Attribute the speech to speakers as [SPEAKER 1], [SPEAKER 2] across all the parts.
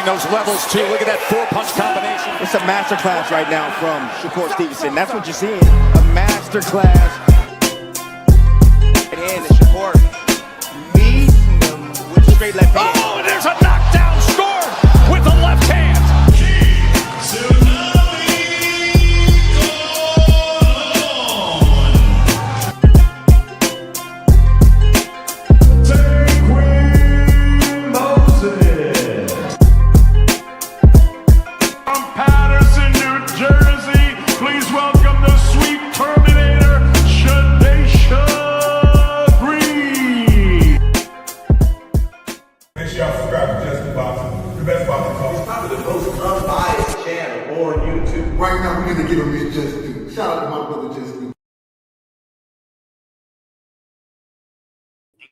[SPEAKER 1] bring those levels too. Look at that 4-punch combination.
[SPEAKER 2] It's a masterclass right now from Shakur Stevenson. That's what you're seeing. A masterclass. And Shakur meets him with straight left hand.
[SPEAKER 1] Oh, and there's a knockdown scored with the left hand.
[SPEAKER 3] Right now, we're going to give him his just due. Shout out to my brother, Just Due.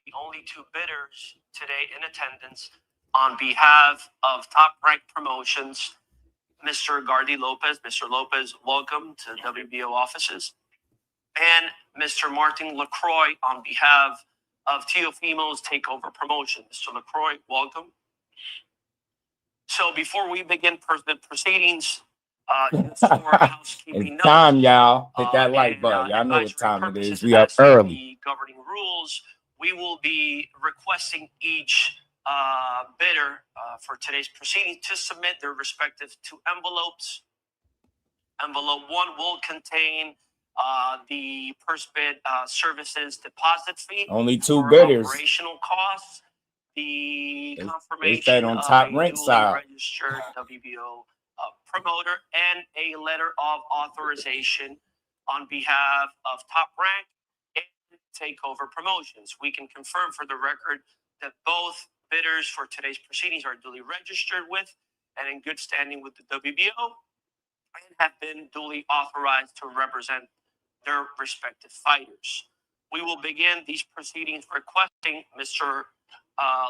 [SPEAKER 4] The only two bidders today in attendance on behalf of Top Rank Promotions, Mr. Gardy Lopez. Mr. Lopez, welcome to WBO offices. And Mr. Martin LaCroix on behalf of Teofimo's Takeover Promotion. Mr. LaCroix, welcome. So before we begin the proceedings, just for housekeeping
[SPEAKER 5] It's time,
[SPEAKER 4] notes,
[SPEAKER 5] y'all. Hit that like button. Y'all know what
[SPEAKER 4] advisory
[SPEAKER 5] time it is.
[SPEAKER 4] purposes
[SPEAKER 5] We up
[SPEAKER 4] as to
[SPEAKER 5] early.
[SPEAKER 4] The governing rules, we will be requesting each bidder for today's proceeding to submit their respective 2 envelopes. Envelope 1 will contain the purse bid services deposit fee.
[SPEAKER 5] Only 2
[SPEAKER 4] for
[SPEAKER 5] bidders.
[SPEAKER 4] Operational costs. The
[SPEAKER 5] They
[SPEAKER 4] confirmation
[SPEAKER 5] stayed on
[SPEAKER 4] of
[SPEAKER 5] Top
[SPEAKER 4] a
[SPEAKER 5] Rank
[SPEAKER 4] duly
[SPEAKER 5] side.
[SPEAKER 4] registered WBO promoter and a letter of authorization on behalf of Top Rank and Takeover Promotions. We can confirm for the record that both bidders for today's proceedings are duly registered with and in good standing with the WBO and have been duly authorized to represent their respective fighters. We will begin these proceedings requesting Mr.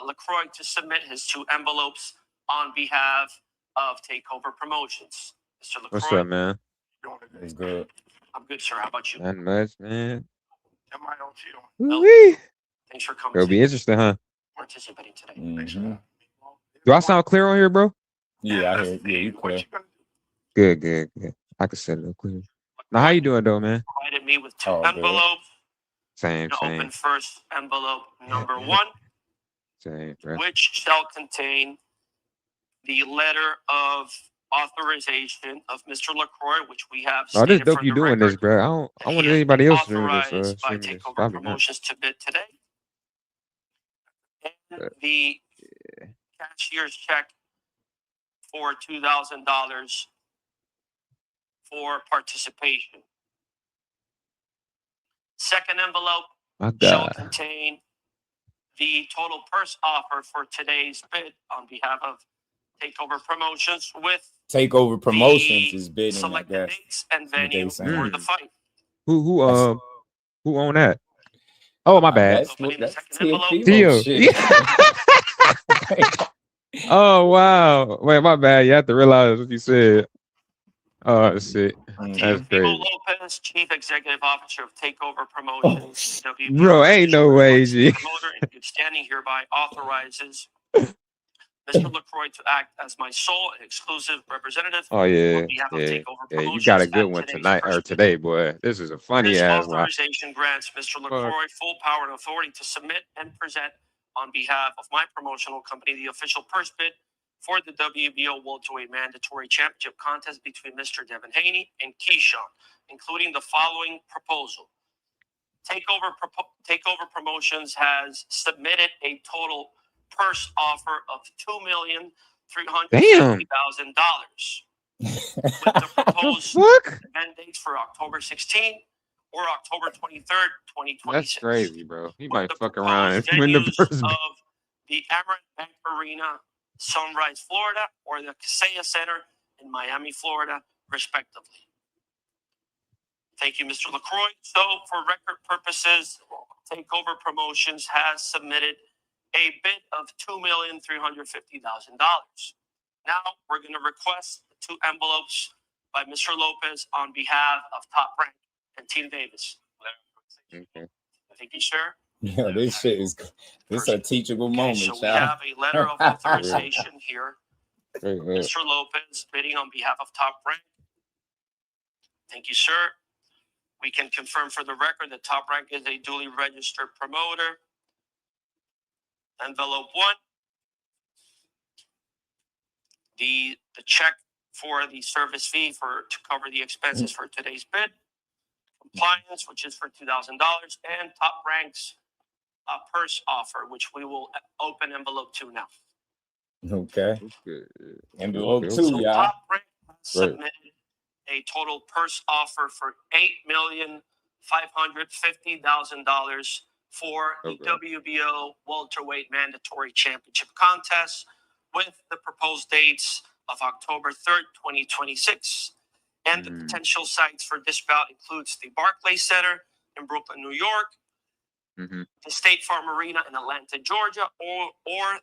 [SPEAKER 4] LaCroix to submit his 2 envelopes on behalf of Takeover Promotions. Mr. LaCroix.
[SPEAKER 6] What's up, man?
[SPEAKER 5] It's good.
[SPEAKER 4] I'm good, sir. How about you?
[SPEAKER 6] Not much, man.
[SPEAKER 4] Well,
[SPEAKER 6] Woo-wee.
[SPEAKER 4] thanks for coming.
[SPEAKER 6] It'll be interesting, huh?
[SPEAKER 4] Participating today.
[SPEAKER 5] Mhm.
[SPEAKER 6] Do I sound clear on here, bro?
[SPEAKER 5] Yeah, I hear. Yeah, you clear.
[SPEAKER 6] Good. I can set it up clear. Now, how you doing, though, man?
[SPEAKER 4] Provided me with 2
[SPEAKER 5] Oh, good.
[SPEAKER 4] envelopes.
[SPEAKER 6] Same,
[SPEAKER 4] To open first envelope number 1,
[SPEAKER 6] bro.
[SPEAKER 4] which shall contain the letter of authorization of Mr. LaCroix, which we have
[SPEAKER 6] Oh, this
[SPEAKER 4] stated
[SPEAKER 6] dope
[SPEAKER 4] for
[SPEAKER 6] you
[SPEAKER 4] the
[SPEAKER 6] doing this,
[SPEAKER 4] record
[SPEAKER 6] bro. I
[SPEAKER 4] that
[SPEAKER 6] want
[SPEAKER 4] he has
[SPEAKER 6] anybody
[SPEAKER 4] been
[SPEAKER 6] else doing this.
[SPEAKER 4] authorized by
[SPEAKER 6] streaming this.
[SPEAKER 4] Takeover
[SPEAKER 6] That'd be nice.
[SPEAKER 4] Promotions to bid today. And the cashier's check for $2,000 for participation. Second envelope
[SPEAKER 6] My
[SPEAKER 4] shall
[SPEAKER 6] God.
[SPEAKER 4] contain the total purse offer for today's bid on behalf of Takeover Promotions with
[SPEAKER 5] Takeover Promotions
[SPEAKER 4] the
[SPEAKER 5] is bidding, I
[SPEAKER 4] selected
[SPEAKER 5] guess.
[SPEAKER 4] dates and
[SPEAKER 5] That's what they
[SPEAKER 4] venue
[SPEAKER 5] saying.
[SPEAKER 4] for the fight.
[SPEAKER 6] Who own that? Oh, my bad.
[SPEAKER 5] That's
[SPEAKER 4] Opening the
[SPEAKER 5] that's
[SPEAKER 4] second envelope.
[SPEAKER 6] Tio.
[SPEAKER 5] shit.
[SPEAKER 6] Oh, wow. Wait, my bad. You have to realize what you said. Oh, shit. That's
[SPEAKER 4] Teofimo
[SPEAKER 6] crazy.
[SPEAKER 4] Lopez, Chief Executive Officer of Takeover Promotions. WBO
[SPEAKER 6] Bro, ain't no way, G.
[SPEAKER 4] promoter in good standing hereby authorizes Mr. LaCroix to act as my sole and exclusive representative.
[SPEAKER 6] Oh, yeah.
[SPEAKER 4] On behalf of
[SPEAKER 6] Yeah.
[SPEAKER 4] Takeover
[SPEAKER 6] Yeah, you
[SPEAKER 4] Promotions
[SPEAKER 6] got a good
[SPEAKER 4] at
[SPEAKER 6] one
[SPEAKER 4] today's
[SPEAKER 6] tonight or
[SPEAKER 4] first bid.
[SPEAKER 6] today, boy. This is a funny
[SPEAKER 4] This
[SPEAKER 6] ass one.
[SPEAKER 4] authorization grants Mr. LaCroix full power and authority to submit and present on behalf of my promotional company the official purse bid for the WBO welterweight mandatory championship contest between Mr. Devin Haney and Keyshawn, including the following proposal. Takeover Promotions has submitted a total purse offer of $2,350,000 with the proposed event dates for October 16th or October 23rd, 2026.
[SPEAKER 6] That's crazy, bro. He
[SPEAKER 4] With
[SPEAKER 6] might
[SPEAKER 4] the
[SPEAKER 6] fuck around and
[SPEAKER 4] proposed
[SPEAKER 6] win the
[SPEAKER 4] venues
[SPEAKER 6] first.
[SPEAKER 4] of the Amerant Bank Arena, Sunrise, Florida, or the Kaseya Center in Miami, Florida, respectively. Thank you, Mr. LaCroix. So, for record purposes, Takeover Promotions has submitted a bid of $2,350,000. Now, we're going to request the 2 envelopes by Mr. Lopez on behalf of Top Rank and Team Davis.
[SPEAKER 6] Okay.
[SPEAKER 4] Thank you, sir.
[SPEAKER 5] Yeah, this shit is a teachable moment,
[SPEAKER 4] So we
[SPEAKER 5] child.
[SPEAKER 4] have a letter of authorization here
[SPEAKER 6] Straight up.
[SPEAKER 4] Mr. Lopez bidding on behalf of Top Rank. Thank you, sir. We can confirm for the record that Top Rank is a duly registered promoter. Envelope 1. The check for the service fee to cover the expenses for today's bid. Compliance, which is for $2,000, and Top Rank's purse offer, which we will open envelope 2 now.
[SPEAKER 5] Okay. Envelope
[SPEAKER 6] Okay.
[SPEAKER 5] 2,
[SPEAKER 4] So
[SPEAKER 5] y'all.
[SPEAKER 4] Top Rank submitted a total purse offer for $8,550,000 for the WBO welterweight mandatory championship contest, with the proposed dates of October 3rd, 2026. And the potential sites for this bout includes the Barclays Center in Brooklyn, New York, the State Farm Arena in Atlanta, Georgia, or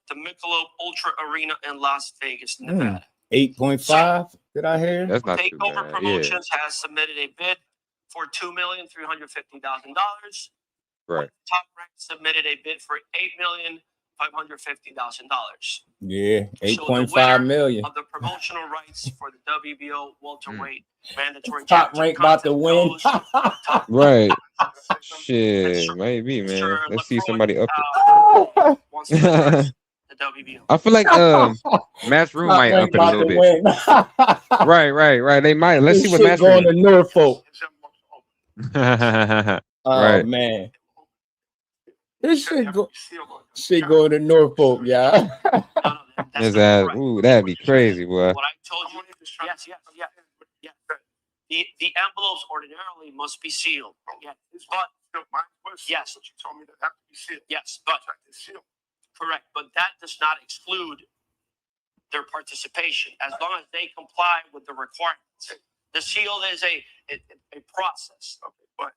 [SPEAKER 4] the Michelob Ultra Arena in Las Vegas, Nevada.
[SPEAKER 5] 8.5. Did I hear?
[SPEAKER 6] That's not too
[SPEAKER 4] Takeover
[SPEAKER 6] bad.
[SPEAKER 4] Promotions has submitted a bid for $2,350,000.
[SPEAKER 6] Right.
[SPEAKER 4] Top Rank submitted a bid for $8,550,000.
[SPEAKER 5] Yeah,
[SPEAKER 4] So
[SPEAKER 5] 8.5 million.
[SPEAKER 4] of the promotional rights for the WBO welterweight mandatory
[SPEAKER 5] Top Rank about to win.
[SPEAKER 6] Right. Shit, maybe, man. Let's see somebody up it.
[SPEAKER 4] Wants to address the WBO.
[SPEAKER 6] I feel like Matchroom might up it a little bit. Right. They might. Let's see what
[SPEAKER 5] Matchroom going to Norfolk.
[SPEAKER 6] Right.
[SPEAKER 5] Man. This shit go to Norfolk, y'all.
[SPEAKER 6] Ooh, that'd be crazy, boy.
[SPEAKER 4] What I told you. Yes. The envelopes ordinarily must be sealed. Yeah, but yes, you told me that have to be sealed. Yes, but correct. But that does not exclude their participation as long as they comply with the requirements. The seal is a process. Okay, but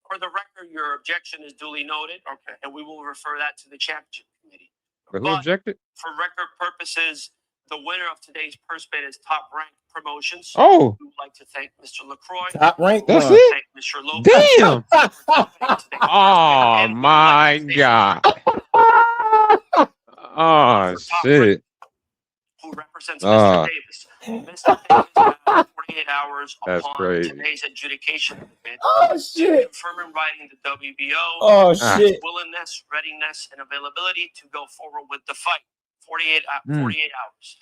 [SPEAKER 4] for the record, your objection is duly noted. Okay, and we will refer that to the championship committee.
[SPEAKER 6] But who objected?
[SPEAKER 4] For record purposes, the winner of today's purse bid is Top Rank Promotions.
[SPEAKER 6] Oh,
[SPEAKER 4] We would like to thank Mr. LaCroix.
[SPEAKER 5] Top Rank.
[SPEAKER 6] That's
[SPEAKER 5] one.
[SPEAKER 6] it?
[SPEAKER 4] Thank Mr. Lopez.
[SPEAKER 6] Damn. Oh my God. Oh shit.
[SPEAKER 4] Who represents Mr. Davis. Mr. Davis had 48 hours
[SPEAKER 6] That's
[SPEAKER 4] upon
[SPEAKER 6] crazy.
[SPEAKER 4] today's adjudication of the bid
[SPEAKER 5] Oh
[SPEAKER 4] to
[SPEAKER 5] shit.
[SPEAKER 4] confirm in writing the WBO
[SPEAKER 5] Oh shit.
[SPEAKER 4] willingness, readiness, and availability to go forward with the fight. 48 hours.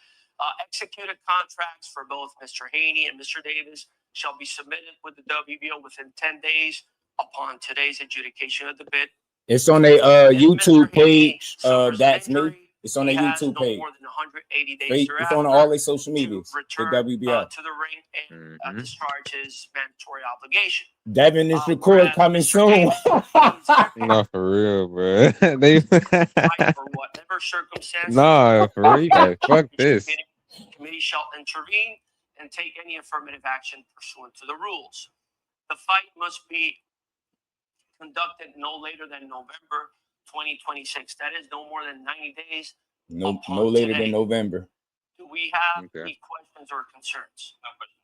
[SPEAKER 4] Executed contracts for both Mr. Haney and Mr. Davis shall be submitted with the WBO within 10 days upon today's adjudication of the bid.
[SPEAKER 5] It's on their YouTube
[SPEAKER 4] Mr. Haney
[SPEAKER 5] page.
[SPEAKER 4] suffers
[SPEAKER 5] That's
[SPEAKER 4] injury.
[SPEAKER 5] me. It's on their
[SPEAKER 4] He has
[SPEAKER 5] YouTube
[SPEAKER 4] no
[SPEAKER 5] page.
[SPEAKER 4] more than 180 days
[SPEAKER 5] It's
[SPEAKER 4] thereafter
[SPEAKER 5] on all their social
[SPEAKER 4] to
[SPEAKER 5] medias. The
[SPEAKER 4] return
[SPEAKER 5] WBO.
[SPEAKER 4] to the ring and discharge his mandatory obligation.
[SPEAKER 5] Devin is recorded coming soon.
[SPEAKER 6] No, for real, bro. They
[SPEAKER 4] Fight for whatever circumstances.
[SPEAKER 6] no, for real. Like, fuck this.
[SPEAKER 4] Committee shall intervene and take any affirmative action pursuant to the rules. The fight must be conducted no later than November 2026. That is no more than 90 days.
[SPEAKER 5] No later than November.
[SPEAKER 4] Do we have
[SPEAKER 6] Okay.
[SPEAKER 4] any questions or concerns? No questions.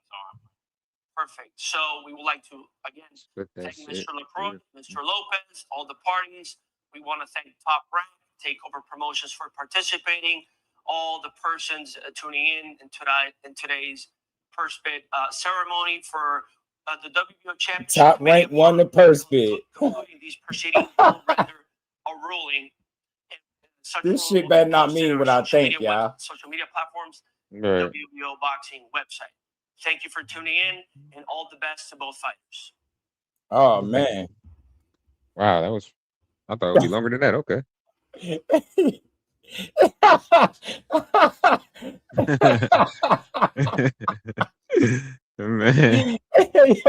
[SPEAKER 4] Perfect. So we would like to again
[SPEAKER 6] Put that
[SPEAKER 4] thank
[SPEAKER 6] shit.
[SPEAKER 4] Mr. LaCroix, Mr. Lopez, all the parties. We want to thank Top Rank, Takeover Promotions for participating, all the persons tuning in today's purse bid ceremony for the WBO Championship.
[SPEAKER 5] Top Rank won the purse bid.
[SPEAKER 4] Concluding these proceedings will render a ruling.
[SPEAKER 5] This shit better not mean what I think, y'all.
[SPEAKER 4] Social media platforms,
[SPEAKER 6] Right.
[SPEAKER 4] WBO Boxing website. Thank you for tuning in, and all the best to both fighters.
[SPEAKER 5] Oh man.
[SPEAKER 6] Wow, that was. I thought it would be longer than that. Okay. Man.
[SPEAKER 5] Hey,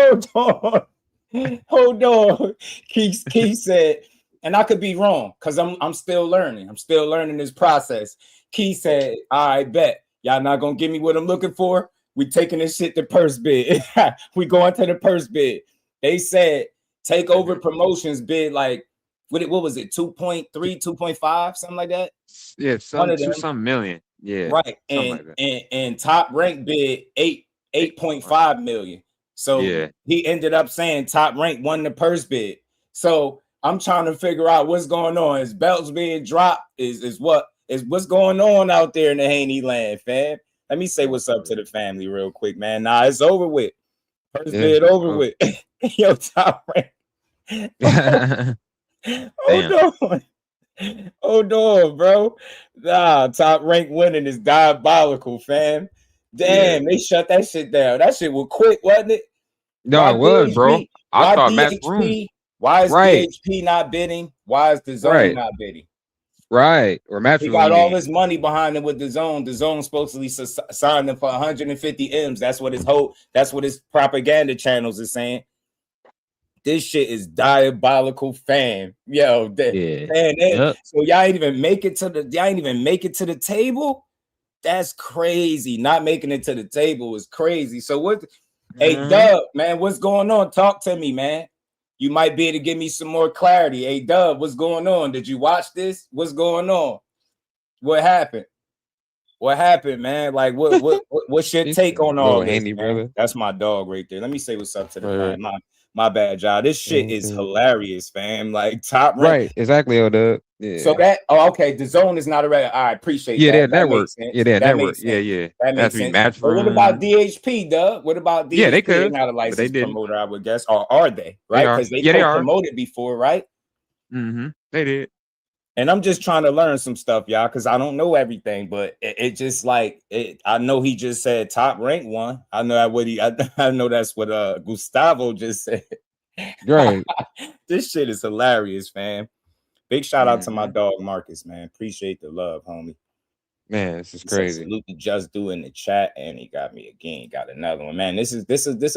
[SPEAKER 5] hold on. Keith said, and I could be wrong because I'm still learning. I'm still learning this process. Keith said, "All right, bet y'all not gonna give me what I'm looking for. We taking this shit to purse bid. We going to the purse bid." They said Takeover Promotions bid like what was it? 2.3, 2.5, something like that.
[SPEAKER 6] Yeah, some million. Yeah,
[SPEAKER 5] right. And Top Rank bid 8.5 million. So
[SPEAKER 6] yeah,
[SPEAKER 5] he ended up saying Top Rank won the purse bid. So I'm trying to figure out what's going on. Is belts being dropped? Is Is what's going on out there in the Haney land, fam? Let me say what's up to the family real quick, man. Nah, it's over with. First bid over with. Yo, Top Rank. Hold on. Hold on, bro. Nah, Top Rank winning is diabolical, fam. Damn, they shut that shit down. That shit was quick, wasn't it?
[SPEAKER 6] No, it was, bro. I thought Matchroom.
[SPEAKER 5] Why is DHP not bidding? Why is the Zone not bidding?
[SPEAKER 6] Right. Or Matchroom.
[SPEAKER 5] He got all his money behind him with the Zone. The Zone supposedly signed him for 150 M's. That's what his propaganda channels is saying. This shit is diabolical, fam. Yo, man, so y'all ain't even make it to the table. That's crazy. Not making it to the table is crazy. So what? Hey, Dub, man, what's going on? Talk to me, man. You might be able to give me some more clarity. Hey, Dub, what's going on? Did you watch this? What's going on? What happened? What happened, man? Like, what's your take on all this, man? Brother. That's my dog right there. Let me say what's up to the man. My bad, y'all. This shit is hilarious, fam. Like, Top Rank.
[SPEAKER 6] Right, exactly, Dub. Yeah.
[SPEAKER 5] So okay, the Zone is not a red. I appreciate that.
[SPEAKER 6] Yeah, that network. Yeah, that network. Yeah.
[SPEAKER 5] That makes sense. But what about DHP, Dub? What about DHP? Yeah, they could. They're not a licensed promoter, I would guess. Or are they? Right? Because they promoted before, right?
[SPEAKER 6] Mm-hmm. They did.
[SPEAKER 5] And I'm just trying to learn some stuff, y'all, because I don't know everything. But it just like I know he just said Top Rank one. I know I know that's what Gustavo just said.
[SPEAKER 6] Right.
[SPEAKER 5] This shit is hilarious, fam. Big shout out to my dog Marcus, man. Appreciate the love, homie.
[SPEAKER 6] Man, this is crazy.
[SPEAKER 5] Salute to Just Do in the chat, and he got me again. He got another one, man. This is.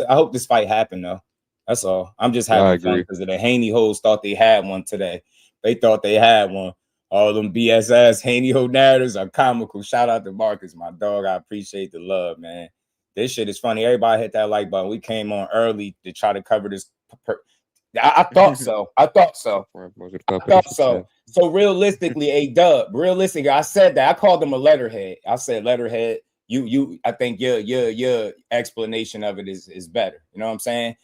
[SPEAKER 5] I hope this fight happened though. That's all. I'm just having fun because the HANEY-HOES thought they had one today. They thought they had one. All them BS ass HANEY-HOE narratives are comical. Shout out to Marcus, my dog. I appreciate the love, man. This shit is funny. Everybody hit that like button. We came on early to try to cover this. I thought so. So realistically, realistically, I said that. I called him a letterhead. I said letterhead. I think your explanation of it is better. You know what I'm saying?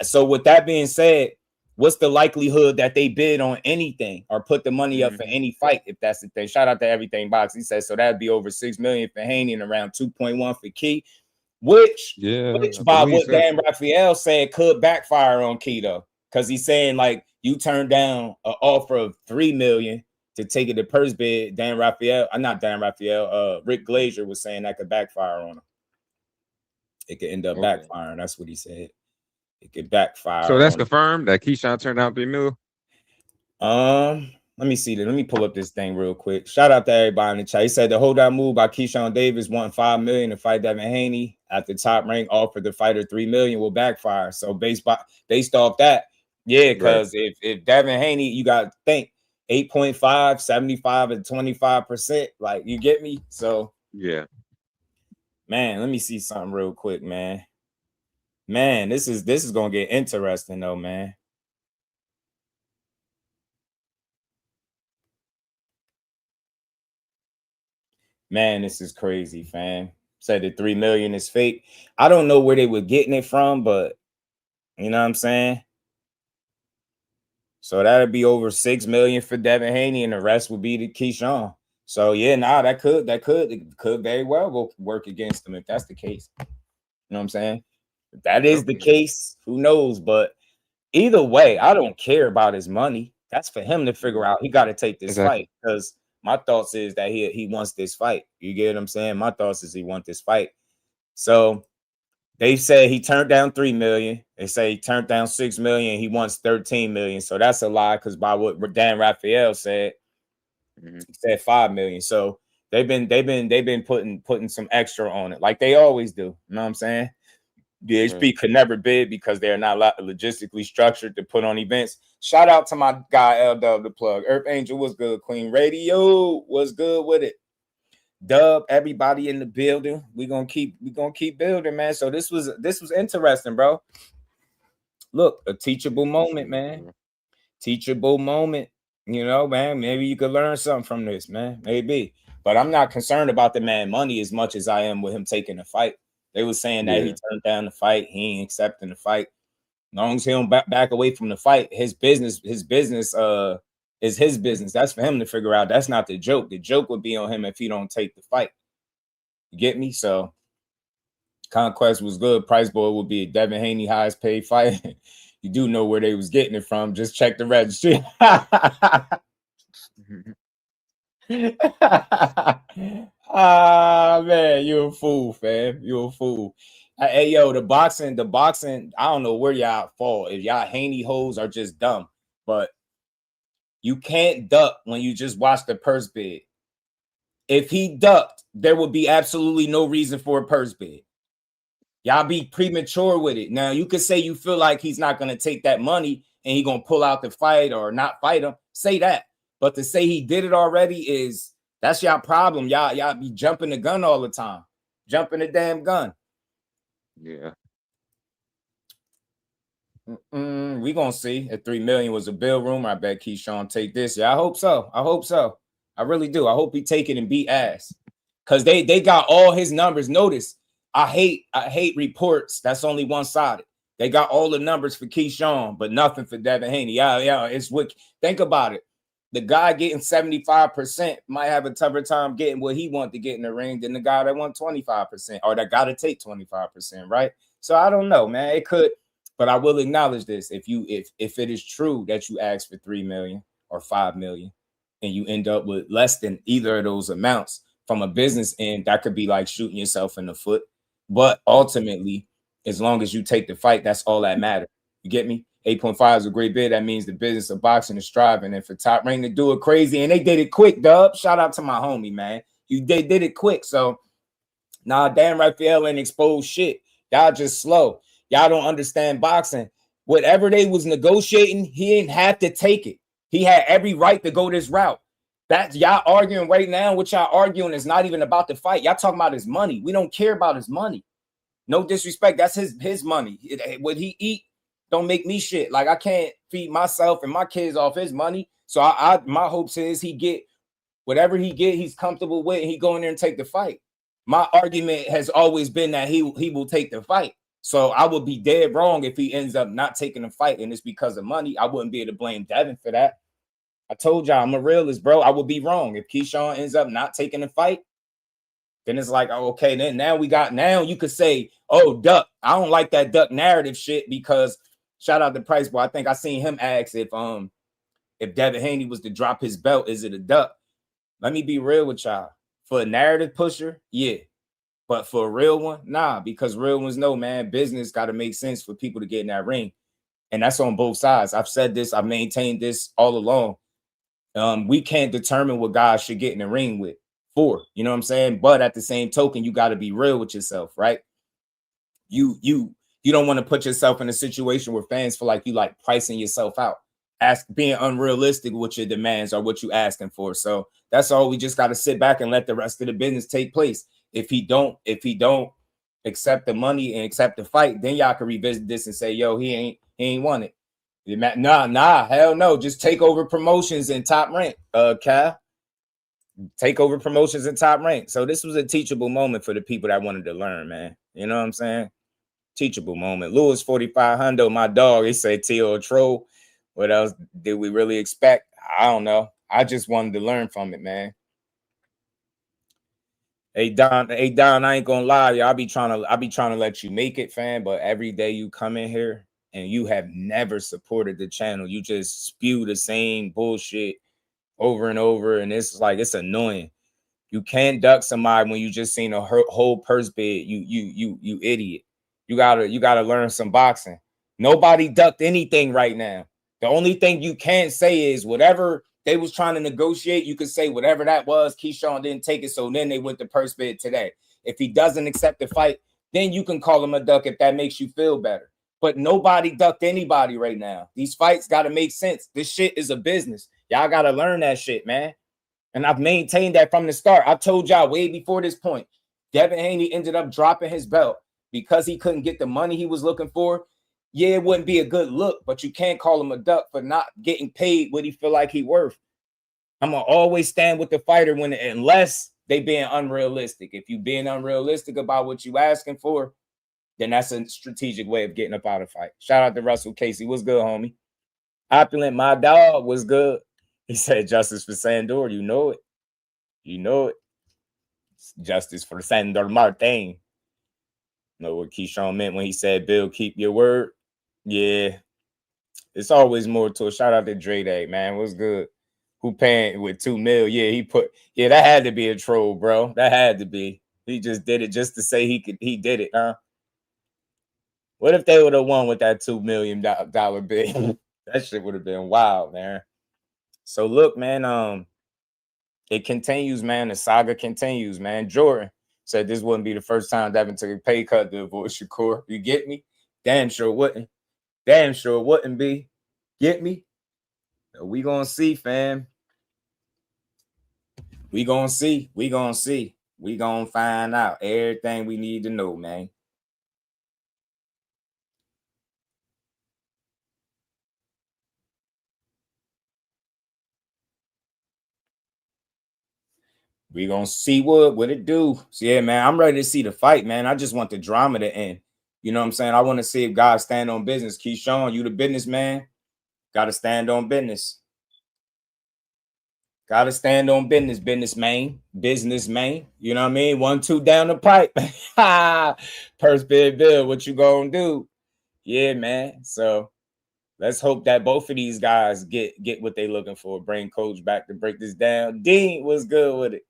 [SPEAKER 5] So with that being said, what's the likelihood that they bid on anything or put the money up for any fight? If that's the thing. Shout out to Everything Box. He says so that'd be over 6 million for Haney and around 2.1 for Key. Which by what Dan Raphael said could backfire on Keto, because he's saying like you turned down an offer of 3 million to take it to purse bid. Rick Glazier was saying that could backfire on him. It could end up backfiring. That's what he said. It could backfire.
[SPEAKER 6] So that's confirmed that Keyshawn turned down 3 million.
[SPEAKER 5] Let me see that. Let me pull up this thing real quick. Shout out to everybody in the chat. He said the holdout move by Keyshawn Davis wanting 5 million to fight Devin Haney at the Top Rank offered the fighter 3 million will backfire. So based off that, because if Devin Haney, you got to think 8.5, 75 and 25%. Like, you get me? So
[SPEAKER 6] yeah,
[SPEAKER 5] man, let me see something real quick, man. Man, this is gonna get interesting though, man. Man, this is crazy, fam. Said the 3 million is fake. I don't know where they were getting it from, but you know what I'm saying? So that'd be over 6 million for Devin Haney, and the rest would be to Keyshawn. So yeah, that could very well work against them if that's the case. You know what I'm saying? If that is the case, who knows? But either way, I don't care about his money. That's for him to figure out. He got to take this fight, because my thoughts is that he wants this fight. You get what I'm saying? My thoughts is he wants this fight. So they say he turned down 3 million. They say he turned down 6 million. He wants 13 million. So that's a lie, because by what Dan Raphael said, he said 5 million. So they've been putting some extra on it, like they always do. You know what I'm saying? DHP could never bid because they're not logistically structured to put on events. Shout out to my guy LW the plug. Earth Angel was good. Queen Radio was good with it. Dub, everybody in the building. We gonna keep building, man. So this was interesting, bro. Look, a teachable moment, man. Teachable moment. You know, man. Maybe you could learn something from this, man. Maybe. But I'm not concerned about the man money as much as I am with him taking the fight. They were saying that he turned down the fight. He ain't accepting the fight. As long as he don't back away from the fight, his business It's his business. That's for him to figure out. That's not the joke. The joke would be on him if he don't take the fight. You get me? So Conquest was good. Price boy would be a Devin Haney highest paid fight. You do know where they was getting it from. Just check the registry. Ah, man, you a fool, fam. You a fool. Hey, yo, the boxing, I don't know where y'all fall. If y'all HANEY-HOES are just dumb, but you can't duck when you just watch the purse bid. If he ducked, there would be absolutely no reason for a purse bid. Y'all be premature with it. Now, you could say you feel like he's not going to take that money and he going to pull out the fight or not fight him. Say that. But to say he did it already that's y'all problem. Y'all be jumping the gun all the time. Jumping the damn gun.
[SPEAKER 6] Yeah.
[SPEAKER 5] We gonna see. If 3 million was a bill room, I bet Keyshawn take this. Yeah, I hope so. I hope so. I really do. I hope he take it and beat ass. Cause they got all his numbers. Notice, I hate reports that's only one-sided. They got all the numbers for Keyshawn, but nothing for Devin Haney. Yeah, it's what. Think about it. The guy getting 75% might have a tougher time getting what he wanted to get in the ring than the guy that won 25% or that got to take 25%, right? So I don't know, man. It could, but I will acknowledge this. If it is true that you ask for 3 million or 5 million and you end up with less than either of those amounts from a business end, that could be like shooting yourself in the foot. But ultimately, as long as you take the fight, that's all that matters. You get me? 8.5 is a great bid. That means the business of boxing is striving. And for Top Rank to do it crazy, and they did it quick, dub. Shout out to my homie, man. They did it quick. So, damn Raphael ain't exposed shit. Y'all just slow. Y'all don't understand boxing. Whatever they was negotiating, he didn't have to take it. He had every right to go this route. That's y'all arguing right now. What y'all arguing is not even about the fight. Y'all talking about his money. We don't care about his money. No disrespect. That's his money. What he eat don't make me shit. Like, I can't feed myself and my kids off his money. So my hopes is he get whatever he get, he's comfortable with, and he go in there and take the fight. My argument has always been that he will take the fight. So I would be dead wrong if he ends up not taking the fight and it's because of money. I wouldn't be able to blame Devin for that. I told y'all I'm a realist, bro. I would be wrong if Keyshawn ends up not taking the fight. Then it's like, oh, okay, then now you could say, oh, duck. I don't like that duck narrative shit because shout out to Price Boy. I think I seen him ask if Devin Haney was to drop his belt, is it a duck? Let me be real with y'all. For a narrative pusher, yeah. But for a real one, nah, because real ones know, man, business got to make sense for people to get in that ring. And that's on both sides. I've said this, I've maintained this all along. We can't determine what guys should get in the ring with for, you know what I'm saying? But at the same token, you got to be real with yourself, right? You don't want to put yourself in a situation where fans feel like you like pricing yourself out, being unrealistic with your demands or what you asking for. So that's all. We just got to sit back and let the rest of the business take place. If he don't accept the money and accept the fight, then y'all can revisit this and say, yo, he ain't won it. Nah, hell no. Just take over promotions and Top Rank, Cal. Take over promotions and Top Rank. So this was a teachable moment for the people that wanted to learn, man. You know what I'm saying? Teachable moment. Lewis 4500, my dog. He said T.O. troll. What else did we really expect? I don't know. I just wanted to learn from it, man. Hey Don, I ain't gonna lie, y'all. I be trying to let you make it, fam. But every day you come in here and you have never supported the channel. You just spew the same bullshit over and over, and it's like it's annoying. You can't duck somebody when you just seen a whole purse bid. You idiot. You gotta learn some boxing. Nobody ducked anything right now. The only thing you can't say is whatever they was trying to negotiate. You could say whatever that was. Keyshawn didn't take it, so then they went to purse bid today. If he doesn't accept the fight, then you can call him a duck if that makes you feel better. But nobody ducked anybody right now. These fights got to make sense. This shit is a business. Y'all got to learn that shit, man. And I've maintained that from the start. I told y'all way before this point, Devin Haney ended up dropping his belt because he couldn't get the money he was looking for. Yeah, it wouldn't be a good look, but you can't call him a duck for not getting paid what he feel like he worth. I'm going to always stand with the fighter unless they being unrealistic. If you being unrealistic about what you asking for, then that's a strategic way of getting up out of fight. Shout out to Russell Casey. What's good, homie? Opulent, my dog, was good. He said justice for Sandor. You know it. You know it. Justice for Sandor Martin. Know what Keyshawn meant when he said, Bill, keep your word. Yeah. It's always more to it. Shout out to Andrade, man. What's good? Who paying with $2 million? Yeah, that had to be a troll, bro. That had to be. He just did it just to say he did it, huh? What if they would have won with that $2 million bid? That shit would have been wild, man. So look, man, it continues, man. The saga continues, man. Jordan said this wouldn't be the first time Devin took a pay cut to avoid Shakur. You get me? Damn sure wouldn't. Damn sure wouldn't be. Get me? We gonna see, fam. We gonna see. We gonna see. We gonna find out everything we need to know, man. We gonna see what it do. So yeah, man, I'm ready to see the fight, man. I just want the drama to end. You know what I'm saying? I want to see if guys stand on business. Keyshawn, you the businessman. Gotta stand on business. Gotta stand on business, businessman. You know what I mean? 1-2 down the pipe. Purse bid bill, what you gonna do? Yeah, man. So let's hope that both of these guys get what they looking for. Bring coach back to break this down. Dean, what's good with it?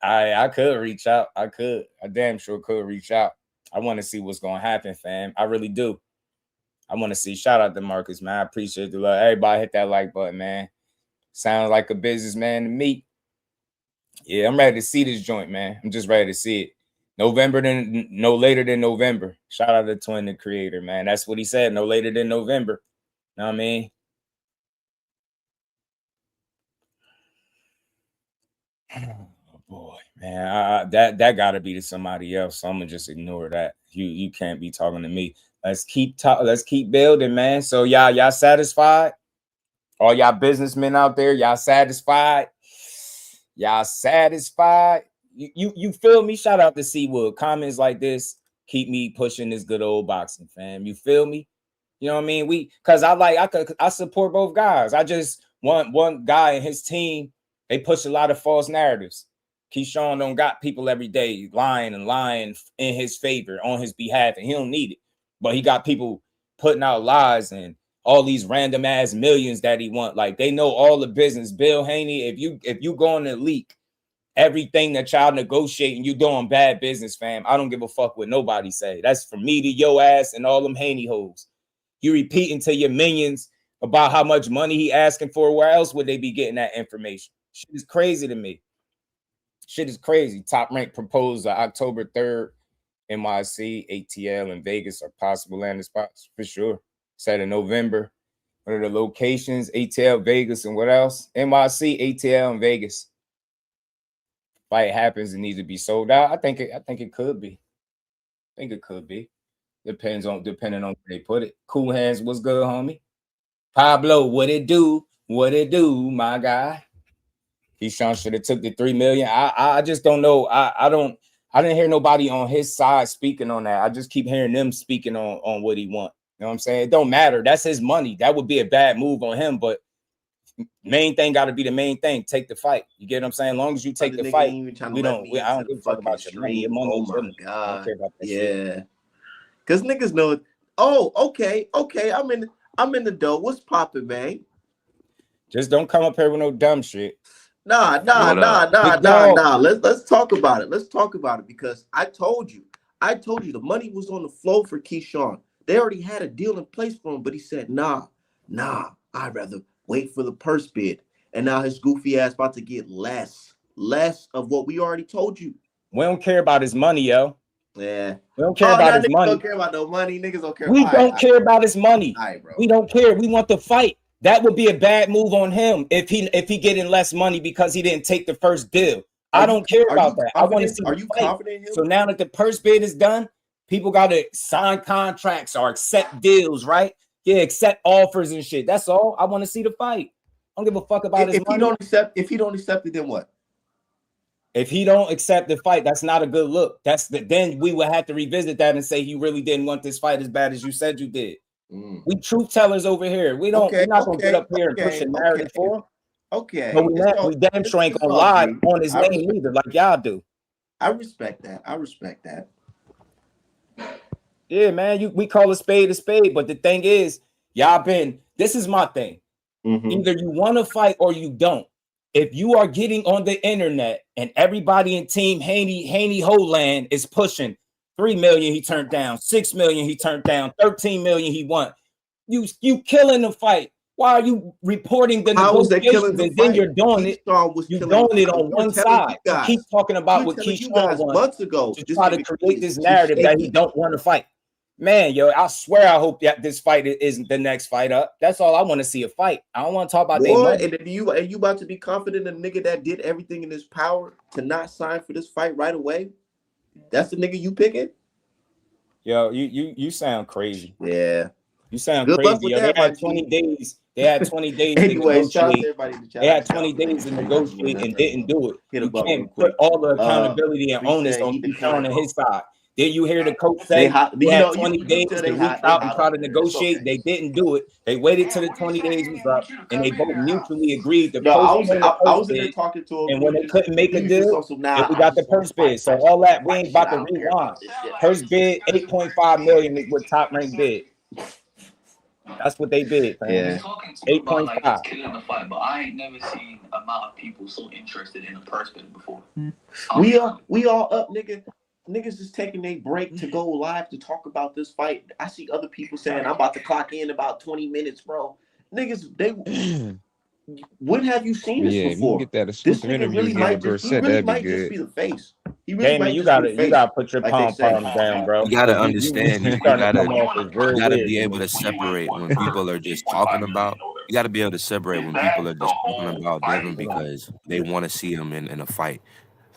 [SPEAKER 5] I could reach out. I damn sure could reach out. I want to see what's going to happen, fam. I really do. I want to see. Shout out to Marcus, man. I appreciate the love. Everybody hit that like button, man. Sounds like a businessman to me. Yeah, I'm ready to see this joint, man. I'm just ready to see it. No later than November. Shout out to Twin, the creator, man. That's what he said. No later than November. Know what I mean? Oh boy, man, that gotta be to somebody else. So I'm gonna just ignore that. You can't be talking to me. Let's keep building, man. So y'all satisfied? All y'all businessmen out there, y'all satisfied? Y'all satisfied? You feel me? Shout out to Seawood. Comments like this keep me pushing this good old boxing, fam. You feel me? You know what I mean? I support both guys. I just want one guy and his team. They push a lot of false narratives. Keyshawn don't got people every day lying in his favor on his behalf, and he don't need it. But he got people putting out lies and all these random ass millions that he want. Like, they know all the business. Bill Haney, if you going to leak everything that y'all negotiating, you doing bad business, fam. I don't give a fuck what nobody say. That's from me to your ass and all them HANEY-HOES. You repeating to your minions about how much money he asking for. Where else would they be getting that information? Shit is crazy to me. Shit is crazy. Top Rank proposed October 3rd. NYC, ATL, and Vegas are possible landing spots for sure. Said in November. What are the locations? ATL, Vegas, and what else? NYC, ATL, and Vegas. Fight happens, it needs to be sold out. I think it could be. I think it could be. Depending on where they put it. Cool Hands, what's good, homie? Pablo, what it do? What it do, my guy? Keyshawn should have took the $3 million. I just don't know. I didn't hear nobody on his side speaking on that. I just keep hearing them speaking on what he want. You know what I'm saying? It don't matter. That's his money. That would be a bad move on him, but main thing got to be the main thing. Take the fight. You get what I'm saying? As long as you take the fight, I don't give a fuck about your money. Your money.
[SPEAKER 7] Oh my God.
[SPEAKER 5] I don't care about that
[SPEAKER 7] yeah. Because niggas know. Oh, okay. I'm in the dough. What's popping, man?
[SPEAKER 5] Just don't come up here with no dumb shit.
[SPEAKER 7] Nah. Let's talk about it. Let's talk about it because I told you the money was on the flow for Keyshawn. They already had a deal in place for him, but he said, nah, I'd rather wait for the purse bid. And now his goofy ass about to get less of what we already told you.
[SPEAKER 5] We don't care about his money, yo.
[SPEAKER 7] Yeah.
[SPEAKER 5] We don't care about his money.
[SPEAKER 7] Don't care about no money. Niggas don't care.
[SPEAKER 5] We don't care about his money.
[SPEAKER 7] All right, bro.
[SPEAKER 5] We don't care. We want the fight. That would be a bad move on him if he getting less money because he didn't take the first deal. I don't care about that. I want to see.
[SPEAKER 7] Are you confident in him?
[SPEAKER 5] So now that the purse bid is done, people got to sign contracts or accept deals, right? Yeah, accept offers and shit. That's all. I want to see the fight. I don't give a fuck about his money.
[SPEAKER 7] If he don't accept it, then what?
[SPEAKER 5] If he don't accept the fight, that's not a good look. Then we would have to revisit that and say you really didn't want this fight as bad as you said you did. We truth tellers over here. We're not gonna get up here and push a narrative for him.
[SPEAKER 7] Okay.
[SPEAKER 5] But we damn sure ain't gonna lie on his name either, like y'all do.
[SPEAKER 7] I respect that. I respect that.
[SPEAKER 5] Yeah, man. We call a spade, but the thing is, this is my thing. Either you want to fight or you don't. If you are getting on the internet and everybody in Team HANEY-HOES land is pushing 3 million he turned down, 6 million he turned down, 13 million he won, you killing the fight. Why are you reporting the negotiations and then you're doing it? You're doing it on one side. You keep talking about what Keyshawn won
[SPEAKER 7] months ago
[SPEAKER 5] to try to create this narrative that he don't want to fight. Man, yo, I swear I hope that this fight isn't the next fight up. That's all I want to see, a fight. I don't want to talk about that.
[SPEAKER 7] And then you about to be confident in a nigga that did everything in his power to not sign for this fight right away? That's the nigga you picking?
[SPEAKER 5] Yo, you sound crazy.
[SPEAKER 7] Yeah.
[SPEAKER 5] You sound crazy. Yo, they had 20 days. They had 20 days to negotiate. They had 20 days to negotiate and didn't do it. You can't put all the accountability and onus on Keyshawn and his side. Did you hear the coach say they had 20 days to reach out and try to negotiate? They didn't do it. They waited till the 20 days was up, and they both mutually agreed to postpone the purse bid. And when they couldn't make a deal, we got the purse bid. So all that, we ain't about to rewind. Purse bid, 8.5 million is what Top Rank bid. That's what they bid, man.
[SPEAKER 8] Yeah.
[SPEAKER 5] 8.5.
[SPEAKER 8] Like killing the fight, but I ain't never seen a amount of people so interested in a purse bid before.
[SPEAKER 7] We all up, nigga. Niggas is taking their break to go live to talk about this fight. I see other people saying I'm about to clock in about 20 minutes, bro. Niggas, when have you seen this before?
[SPEAKER 6] Get that
[SPEAKER 7] this nigga really might just be the face. He really might
[SPEAKER 5] you gotta put your palms down, bro.
[SPEAKER 9] You gotta understand. You gotta be able to separate when people are just talking about. You gotta be able to separate when people are just talking about Devin because they want to see him in a fight.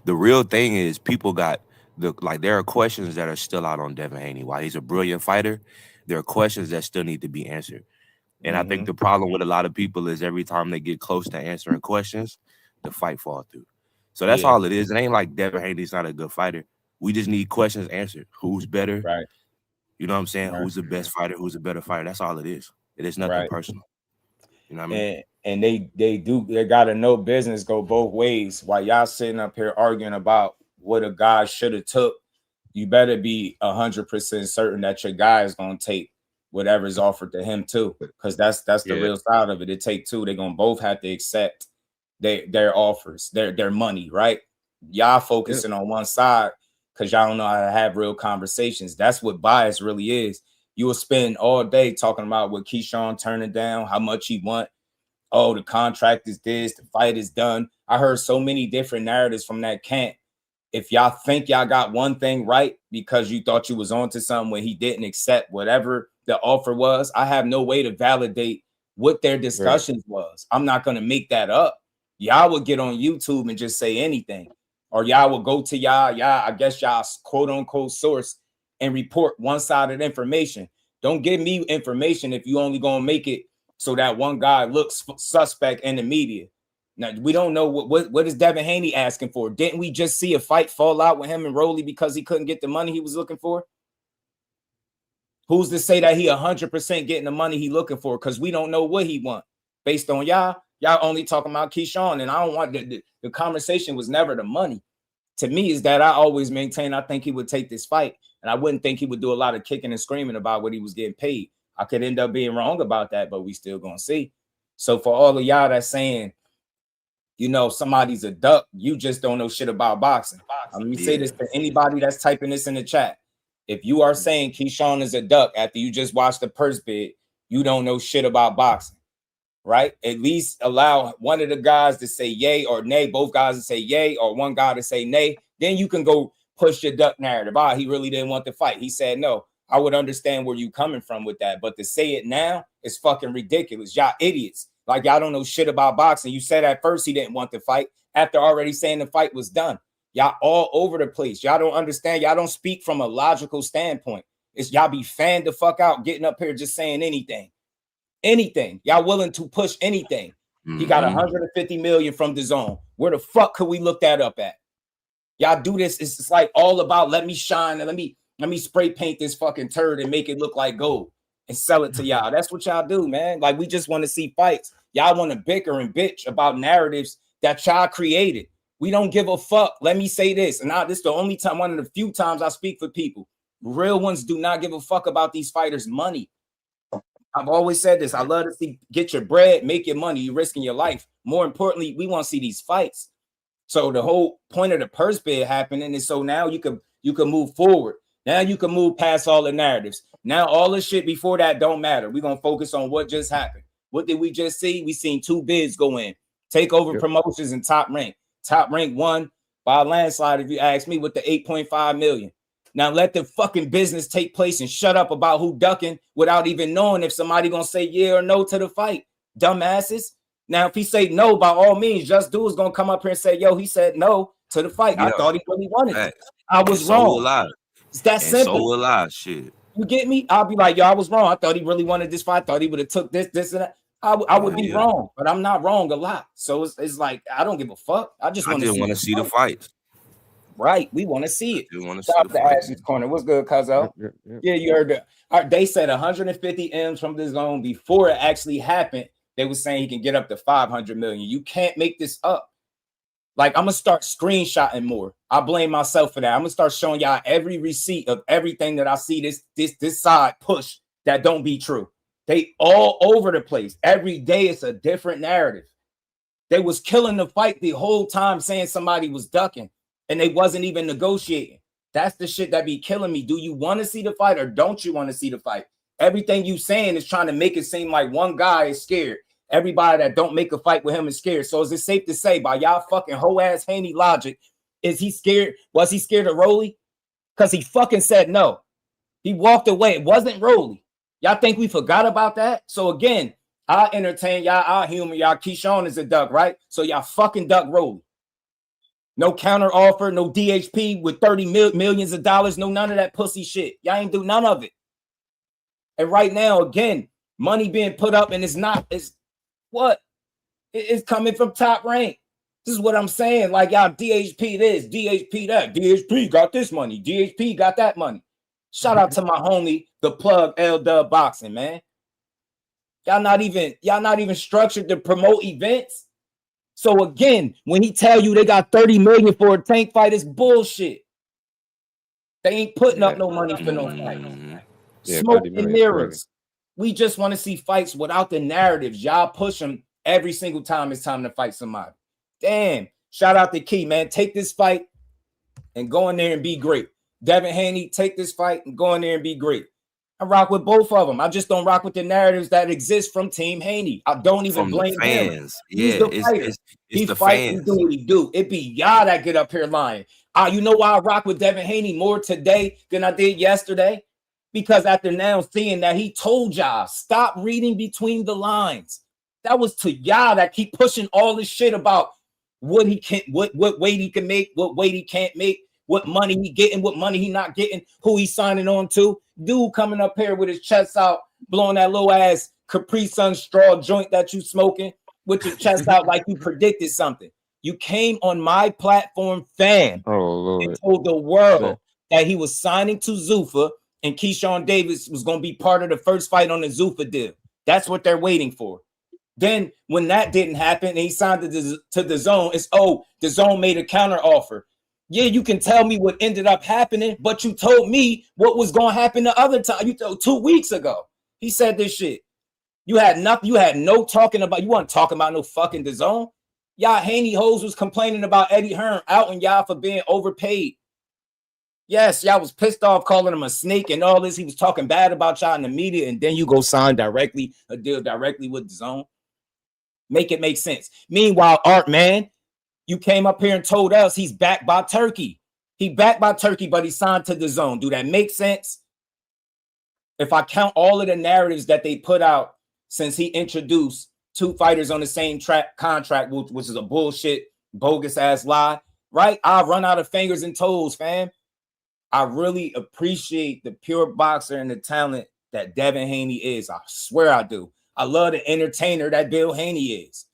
[SPEAKER 9] The real thing is people got. There are questions that are still out on Devin Haney. While he's a brilliant fighter, there are questions that still need to be answered. And I think the problem with a lot of people is every time they get close to answering questions, the fight falls through. So that's all it is. It ain't like Devin Haney's not a good fighter. We just need questions answered. Who's better?
[SPEAKER 5] Right.
[SPEAKER 9] You know what I'm saying? Right. Who's the best fighter? Who's a better fighter? That's all it is. It is nothing personal. You know what I mean?
[SPEAKER 5] And they gotta know business go both ways. While y'all sitting up here arguing about what a guy should have took, you better be 100% certain that your guy is gonna take whatever's offered to him too, because that's the real side of it. It take two. They're gonna both have to accept their offers, their money, right? Y'all focusing on one side because y'all don't know how to have real conversations. That's what bias really is. You will spend all day talking about what Keyshawn turning down, how much he want. Oh, the contract is this, the fight is done. I heard so many different narratives from that camp. If y'all think y'all got one thing right because you thought you was onto something when he didn't accept whatever the offer was, I have no way to validate what their discussions was. I'm not going to make that up. Y'all would get on YouTube and just say anything, or y'all will go to I guess y'all quote unquote source and report one side of the information. Don't give me information if you only going to make it so that one guy looks suspect in the media. Now, we don't know what is Devin Haney asking for. Didn't we just see a fight fall out with him and Rolly because he couldn't get the money he was looking for? Who's to say that he 100% getting the money he looking for? Because we don't know what he want. Based on y'all only talking about Keyshawn, and I don't want the conversation was never the money. To me, is that I always maintain I think he would take this fight, and I wouldn't think he would do a lot of kicking and screaming about what he was getting paid. I could end up being wrong about that, but we still gonna see. So for all of y'all that's saying, you know, somebody's a duck, you just don't know shit about boxing. Let me say this to anybody that's typing this in the chat. If you are saying Keyshawn is a duck after you just watched the purse bid, you don't know shit about boxing, right? At least allow one of the guys to say yay or nay, both guys to say yay, or one guy to say nay. Then you can go push your duck narrative. He really didn't want to fight. He said no. I would understand where you coming from with that, but to say it now is fucking ridiculous. Y'all idiots. Like y'all don't know shit about boxing. You said at first he didn't want to fight after already saying the fight was done. Y'all all over the place. Y'all don't understand. Y'all don't speak from a logical standpoint. It's y'all be fanned the fuck out, getting up here just saying anything. Anything. Y'all willing to push anything. He got 150 million from the zone. Where the fuck could we look that up at? Y'all do this. It's just like all about let me shine and let me spray paint this fucking turd and make it look like gold. and sell it to y'all. That's what y'all do, man. Like, we just want to see fights. Y'all want to bicker and bitch about narratives that y'all created. We don't give a fuck. Let me say this, and this is the only time, one of the few times I speak for people. Real ones do not give a fuck about these fighters' money. I've always said this. I love to see, get your bread, make your money. You're risking your life. More importantly, we want to see these fights. So the whole point of the purse bid happening is so now you can move forward. Now you can move past all the narratives. Now all the shit before that don't matter. We're going to focus on what just happened. What did we just see? We seen 2 bids go in. Takeover Promotions and Top Rank. Top Rank won by a landslide, if you ask me, with the 8.5 million. Now let the fucking business take place and shut up about who ducking without even knowing if somebody gonna say yeah or no to the fight. Dumbasses. Now, if he say no, by all means, Just Do is gonna come up here and say, yo, he said no to the fight. I thought he really wanted it. I was wrong. It's that simple.
[SPEAKER 9] So will I. Shit.
[SPEAKER 5] You get me? I'll be like, yo, I was wrong. I thought he really wanted this fight. I thought he would have took this, and that. I would be wrong, but I'm not wrong a lot. So it's like, I don't give a fuck. I just want to see the
[SPEAKER 9] fights.
[SPEAKER 5] Right. We want to see it.
[SPEAKER 9] Want to
[SPEAKER 5] Stop the Ash's corner. What's good, Cuzzo? Yeah, you heard that. They said 150 M's from the zone before it actually happened. They were saying he can get up to 500 million. You can't make this up. Like, I'm gonna start screenshotting more. I blame myself for that. I'm gonna start showing y'all every receipt of everything that I see this side push that don't be true. They all over the place. Every day it's a different narrative. They was killing the fight the whole time, saying somebody was ducking, and they wasn't even negotiating. That's the shit that be killing me. Do you want to see the fight or don't you want to see the fight? Everything you saying is trying to make it seem like one guy is scared. Everybody that don't make a fight with him is scared. So is it safe to say, by y'all fucking hoe ass Haney logic, is he scared? Was he scared of Rolly? Because he fucking said no. He walked away. It wasn't Rolly. Y'all think we forgot about that? So again, I'll entertain y'all. I'll humor y'all. Keyshawn is a duck, right? So y'all fucking duck Rolly. No counter offer, no DHP with 30 millions of dollars, no none of that pussy shit. Y'all ain't do none of it. And right now, again, money being put up, and it's coming from Top Rank. This is what I'm saying. Like, y'all DHP this, DHP that, DHP got this money, DHP got that money. Shout out to my homie, the plug L Dub Boxing, man. Y'all not even structured to promote events. So again, when he tell you they got 30 million for a tank fight, it's bullshit. They ain't putting up no money for no fight. Smoke and mirrors. We just want to see fights without the narratives. Y'all push them every single time it's time to fight somebody. Damn. Shout out to Key, man. Take this fight and go in there and be great. Devin Haney, take this fight and go in there and be great. I rock with both of them. I just don't rock with the narratives that exist from Team Haney. I don't even blame him. He's the fighter. He fights and do what he do. It be y'all that get up here lying. You know why I rock with Devin Haney more today than I did yesterday? Because after now seeing that he told y'all, stop reading between the lines. That was to y'all that keep pushing all this shit about what he can, what weight he can make, what weight he can't make, what money he getting, what money he not getting, who he signing on to. Dude coming up here with his chest out, blowing that little ass Capri Sun straw joint that you smoking with your chest out like you predicted something. You came on my platform, fam, and told the world that he was signing to Zuffa and Keyshawn Davis was going to be part of the first fight on the Zuffa deal. That's what they're waiting for. Then when that didn't happen and he signed to the zone, it's, the zone made a counter offer. Yeah, you can tell me what ended up happening, but you told me what was going to happen the other time. You told 2 weeks ago. He said this shit. You had nothing. You had no talking about. You weren't talking about no fucking the zone. Y'all HANEY-HOES was complaining about Eddie Hearn outing y'all for being overpaid. Yes, y'all was pissed off calling him a snake and all this. He was talking bad about y'all in the media, and then you go sign a deal directly with the zone. Make it make sense. Meanwhile, Art, man, you came up here and told us he's backed by Turkey. He backed by Turkey, but he signed to the zone. Do that make sense? If I count all of the narratives that they put out since he introduced 2 fighters on the same contract, which is a bullshit, bogus ass lie, right? I'll run out of fingers and toes, fam. I really appreciate the pure boxer and the talent that Devin Haney is. I swear I do. I love the entertainer that Bill Haney is,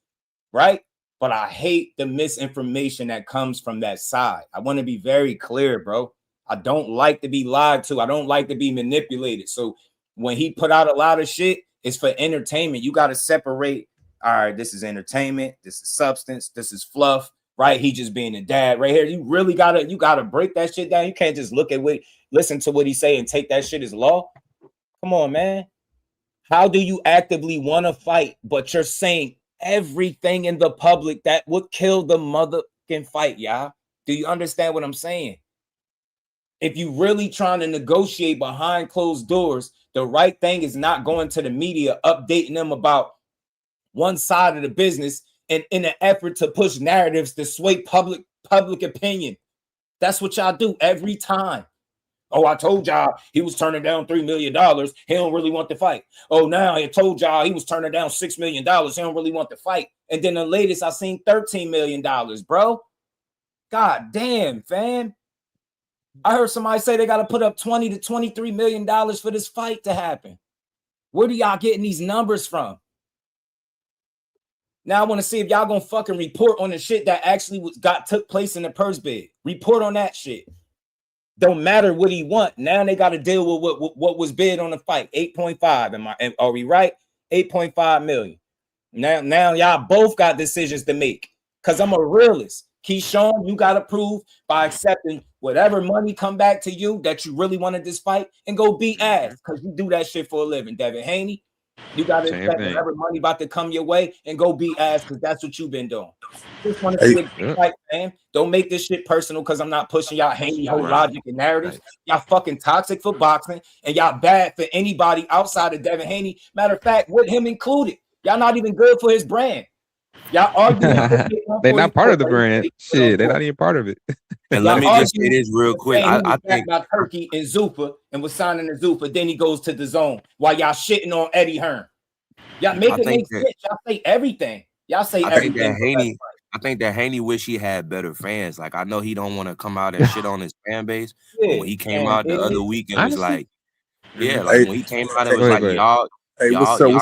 [SPEAKER 5] right? But I hate the misinformation that comes from that side. I want to be very clear, bro. I don't like to be lied to. I don't like to be manipulated. So when he put out a lot of shit, it's for entertainment. You got to separate. All right, this is entertainment. This is substance. This is fluff. Right? He just being a dad right here. You really gotta break that shit down. You can't just listen to what he say and take that shit as law. Come on, man. How do you actively want to fight, but you're saying everything in the public that would kill the motherfucking fight, y'all? Do you understand what I'm saying? If you really trying to negotiate behind closed doors, the right thing is not going to the media, updating them about one side of the business and in an effort to push narratives to sway public opinion. That's what y'all do every time. Oh, I told y'all he was turning down $3 million. He don't really want to fight. Oh, now I told y'all he was turning down $6 million. He don't really want to fight. And then the latest I seen $13 million, bro. God damn, fam. I heard somebody say they got to put up $20 to $23 million for this fight to happen. Where do y'all getting these numbers from? Now I want to see if y'all gonna fucking report on the shit that actually took place in the purse bid. Report on that shit. Don't matter what he want. Now they got to deal with what was bid on the fight. 8.5. Are we right? 8.5 million. Now y'all both got decisions to make. Cause I'm a realist. Keyshawn, you got to prove by accepting whatever money come back to you that you really wanted this fight and go beat ass. Cause you do that shit for a living. Devin Haney, you got to accept whatever money about to come your way and go beat ass because that's what you've been doing. Just want to see a fight, man. Don't make this shit personal because I'm not pushing y'all Haney-Ho logic and narratives. Y'all fucking toxic for boxing and y'all bad for anybody outside of Devin Haney. Matter of fact, with him included, y'all not even good for his brand. Y'all arguing.
[SPEAKER 6] They're not part of the brand. Shit, they're not even part of it.
[SPEAKER 9] And let me just say this real quick. I think
[SPEAKER 5] about Turkey and Zufa and was signing the Zufa. Then he goes to the zone while y'all shitting on Eddie Hearn. Y'all make it make sense. Y'all say everything. Y'all say everything.
[SPEAKER 9] I think that Haney wish he had better fans. Like, I know he don't want to come out and shit on his fan base. But when he came out the other week and was like, when he came out and was like, y'all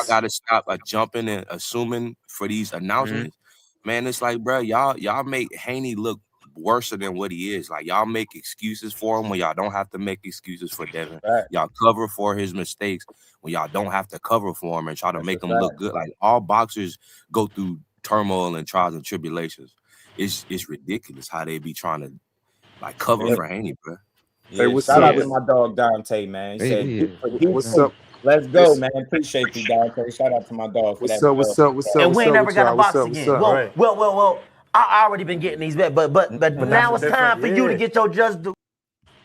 [SPEAKER 9] got to stop jumping and assuming for these announcements. Man, it's like, bro, y'all make Haney look worse than what he is. Like, y'all make excuses for him when y'all don't have to make excuses for Devin. Y'all cover for his mistakes when y'all don't have to cover for him and try to make him look good. Like, all boxers go through turmoil and trials and tribulations. It's ridiculous how they be trying to like cover for Haney, bro.
[SPEAKER 5] Yeah, hey, shout out to my dog Dante, man. He said, "What's up? Let's go, man. Appreciate you, Dante. Shout out to my dog for that.
[SPEAKER 10] What's up? And we ain't never got a box again. Well. I already been getting these bet, but now it's time for you to get your just due.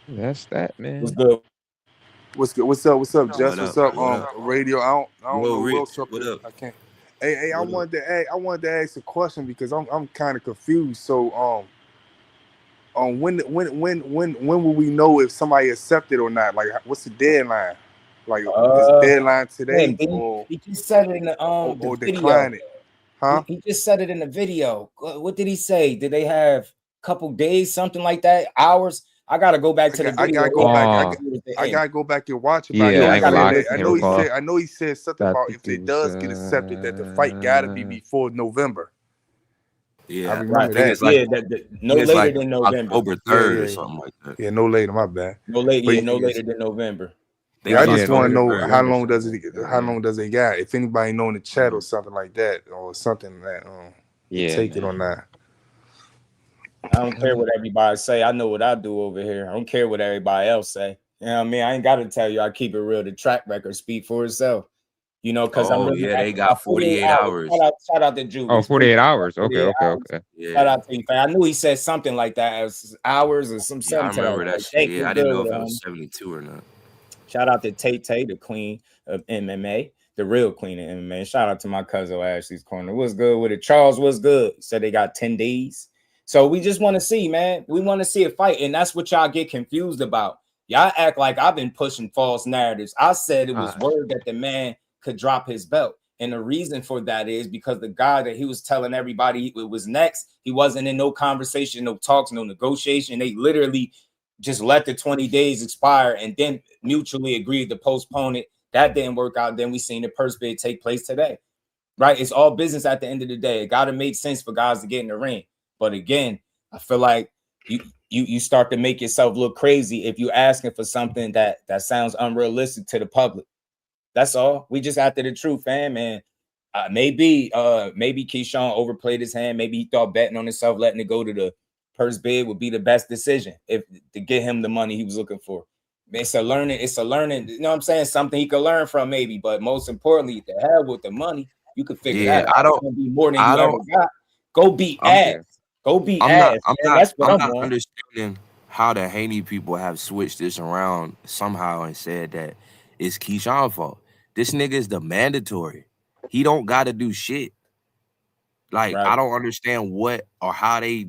[SPEAKER 6] That's that, man.
[SPEAKER 5] What's good?
[SPEAKER 10] What's up, Jess? What's up, radio? I don't know
[SPEAKER 9] Rich, what up?
[SPEAKER 10] I can't. Hey, I wanted to ask a question because I'm kind of confused. So, when will we know if somebody accepted or not? Like, what's the deadline? Like, is the deadline today
[SPEAKER 5] he just said it in the video.
[SPEAKER 10] Decline it? Huh?
[SPEAKER 5] He just said it in the video. What did he say? Did they have a couple days, something like that? Hours? I gotta go back to the video.
[SPEAKER 10] I gotta go back and watch it. I know he said something about if it does get accepted that the fight gotta be before November.
[SPEAKER 9] Yeah,
[SPEAKER 10] I remember that.
[SPEAKER 5] No later than November.
[SPEAKER 9] October 3rd or something like that.
[SPEAKER 10] Yeah, no later. My bad.
[SPEAKER 5] No later than November.
[SPEAKER 10] Yeah, I just want to know how long does it got? If anybody know in the chat or something like that, or something that take it on that.
[SPEAKER 5] I don't care what everybody say. I know what I do over here. I don't care what everybody else say. You know what I mean? I ain't got to tell you. I keep it real. The track record speak for itself. You know, because
[SPEAKER 9] they got 48 hours.
[SPEAKER 5] Shout out to Julie.
[SPEAKER 6] Oh, 48 hours. Okay.
[SPEAKER 5] Yeah. Shout out to you. I knew he said something like that as hours or some.
[SPEAKER 9] I remember that shit. Yeah, I didn't know if it was 72 or not.
[SPEAKER 5] Shout out to Tay, the queen of MMA, the real queen of MMA. Shout out to my cousin Ashley's Corner. What's good with it? Charles, what's good? Said they got 10 days. So we just want to see, man. We want to see a fight, and that's what y'all get confused about. Y'all act like I've been pushing false narratives. I said it was word that the man could drop his belt. And the reason for that is because the guy that he was telling everybody it was next, he wasn't in no conversation, no talks, no negotiation. They literally just let the 20 days expire and then mutually agreed to postpone it. That didn't work out. Then we seen the purse bid take place today, right? It's all business at the end of the day. It got to make sense for guys to get in the ring. But again, I feel like you start to make yourself look crazy if you're asking for something that sounds unrealistic to the public. That's all. We just after the truth, fam. And maybe Keyshawn overplayed his hand. Maybe he thought betting on himself, letting it go to the purse bid would be the best decision if to get him the money he was looking for. It's a learning, you know what I'm saying? Something he could learn from, maybe. But most importantly, the hell with the money. You could figure that out.
[SPEAKER 9] I don't
[SPEAKER 5] It's gonna be more than
[SPEAKER 9] I
[SPEAKER 5] you ever
[SPEAKER 9] don't
[SPEAKER 5] got. Go beat ass. Go beat
[SPEAKER 9] I'm
[SPEAKER 5] ass.
[SPEAKER 9] not
[SPEAKER 5] That's what
[SPEAKER 9] I'm
[SPEAKER 5] I'm
[SPEAKER 9] not
[SPEAKER 5] on.
[SPEAKER 9] understanding how the Haney people have switched this around somehow and said that it's Keyshawn's fault. This nigga is the mandatory. He don't gotta do shit. Like, I don't understand what or how they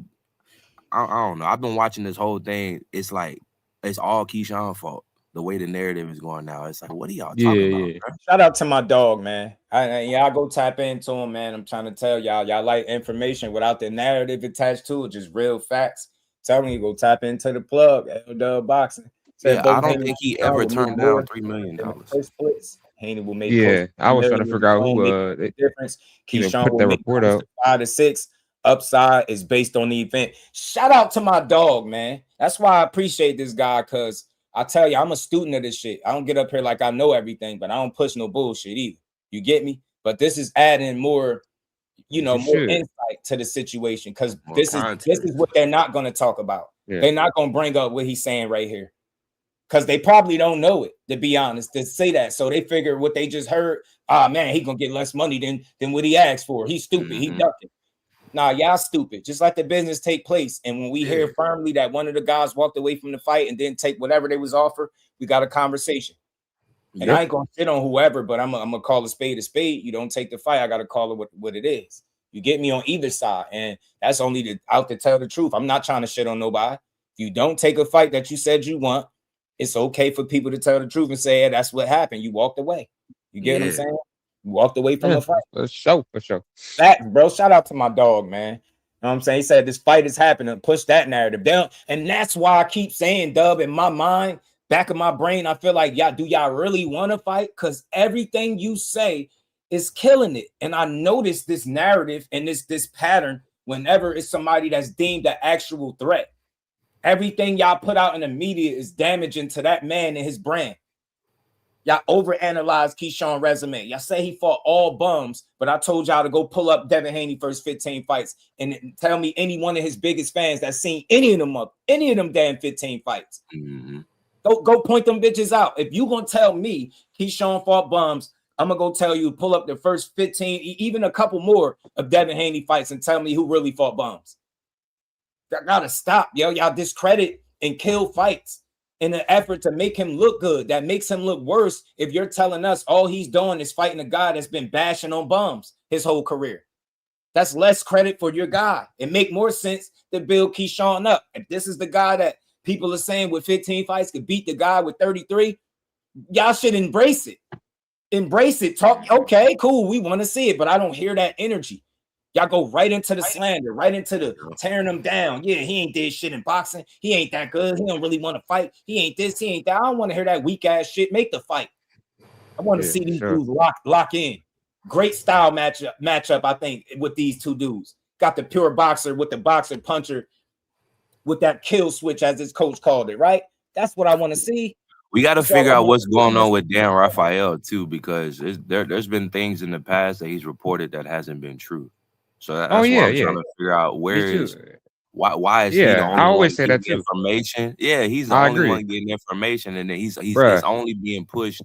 [SPEAKER 9] I don't know. I've been watching this whole thing. It's like it's all Keyshawn's fault. The way the narrative is going now. It's like, what are y'all talking about, bro?
[SPEAKER 5] Shout out to my dog, man. I go tap into him, man. I'm trying to tell y'all like information without the narrative attached to it, just real facts. Telling you, go tap into the plug, L Boxing.
[SPEAKER 9] Yeah, I don't think he ever turned down $3 million.
[SPEAKER 5] First place, Haney will make.
[SPEAKER 6] Yeah, I was trying to figure out who
[SPEAKER 5] difference.
[SPEAKER 6] Keyshawn put that report up.
[SPEAKER 5] 5 to 6. Upside is based on the event. Shout out to my dog, man. That's why I appreciate this guy, because I tell you, I'm a student of this shit. I don't get up here like I know everything, but I don't push no bullshit either. You get me? But this is adding more, more insight to the situation, because this is what they're not going to talk about. Yeah. They're not going to bring up what he's saying right here, because they probably don't know it, to be honest, to say that. So they figure what they just heard, man, he going to get less money than what he asked for. He's stupid. He ducking. Nah, y'all stupid. Just let the business take place. And when we hear firmly that one of the guys walked away from the fight and didn't take whatever they was offered, we got a conversation. And I ain't gonna shit on whoever, but I'm gonna call a spade a spade. You don't take the fight, I gotta call it what it is. You get me on either side, and that's only out to tell the truth. I'm not trying to shit on nobody. If you don't take a fight that you said you want, it's okay for people to tell the truth and say, hey, that's what happened. You walked away. You get what I'm saying? Walked away from a fight.
[SPEAKER 6] For sure.
[SPEAKER 5] That, bro, shout out to my dog, man. You know what I'm saying? He said this fight is happening. Push that narrative down. And that's why I keep saying, Dub, in my mind, back of my brain, I feel like, do y'all really want to fight? Because everything you say is killing it. And I notice this narrative and this pattern whenever it's somebody that's deemed an actual threat. Everything y'all put out in the media is damaging to that man and his brand. Y'all overanalyze Keyshawn's resume. Y'all say he fought all bums, but I told y'all to go pull up Devin Haney first 15 fights and tell me any one of his biggest fans that's seen any of them damn 15 fights.
[SPEAKER 9] Mm-hmm.
[SPEAKER 5] Go point them bitches out. If you gonna tell me Keyshawn fought bums, I'm gonna go tell you pull up the first 15, even a couple more of Devin Haney fights and tell me who really fought bums. That gotta stop, yo. Y'all discredit and kill fights in an effort to make him look good. That makes him look worse if you're telling us all he's doing is fighting a guy that's been bashing on bums his whole career. That's less credit for your guy. It make more sense to build Keyshawn up. If this is the guy that people are saying with 15 fights could beat the guy with 33, y'all should embrace it. Embrace it. Talk, okay, cool, we want to see it, but I don't hear that energy. Y'all go right into the slander, right into the tearing him down. Yeah, he ain't did shit in boxing. He ain't that good. He don't really want to fight. He ain't this, he ain't that. I don't want to hear that weak ass shit. Make the fight. I want to see these dudes lock in. Great style matchup, I think, with these two dudes. Got the pure boxer with the boxer puncher with that kill switch, as his coach called it, right? That's what I want to see.
[SPEAKER 9] We got to figure out what's going on with Dan Rafael, too, because there's been things in the past that he's reported that hasn't been true. So that's why I'm trying to figure out why is he the only one getting information? Yeah, he's the only one getting information, and then he's only being pushed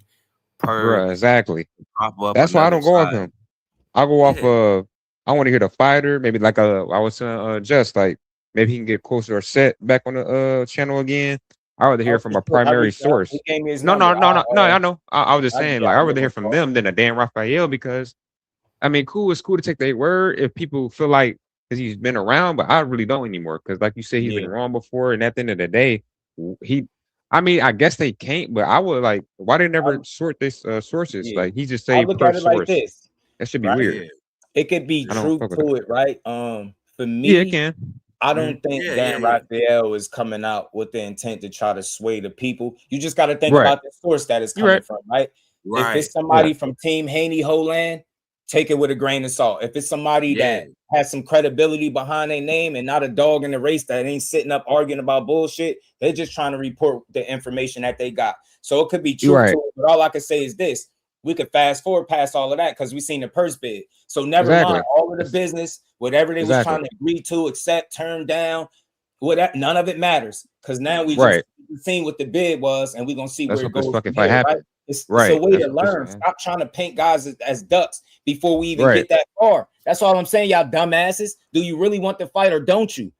[SPEAKER 9] per
[SPEAKER 6] exactly. That's why I don't go off him. I go off I want to hear the fighter, maybe like I was saying just like maybe he can get closer or set back on the channel again. I rather hear from a primary source. No, I know. I was just saying, like, I rather hear from them than a Dan Rafael, because I mean, it's cool to take their word if people feel like because he's been around, but I really don't anymore. Because like you said, he's been wrong before, and at the end of the day, I guess they can't, but I would like, why they never sort this sources? Like he just say
[SPEAKER 5] look at it like this.
[SPEAKER 6] That should be weird.
[SPEAKER 5] It could be true to it, right? For me,
[SPEAKER 6] it can.
[SPEAKER 5] I don't think Dan Rafael is coming out with the intent to try to sway the people. You just got to think about the source that is coming from, right? If it's somebody from Team HANEY-HOES, take it with a grain of salt. If it's somebody that has some credibility behind their name and not a dog in the race that ain't sitting up arguing about bullshit, they're just trying to report the information that they got. So it could be true to it, but all I can say is this. We could fast forward past all of that because we seen the purse bid. So never mind all of the business, whatever they was trying to agree to, accept, turn down, whatever. None of it matters because now we just seen what the bid was, and we're gonna see where it goes from here, right? It's a way to learn. Stop trying to paint guys as ducks before we even get that far. That's all I'm saying, y'all dumbasses. Do you really want the fight or don't you?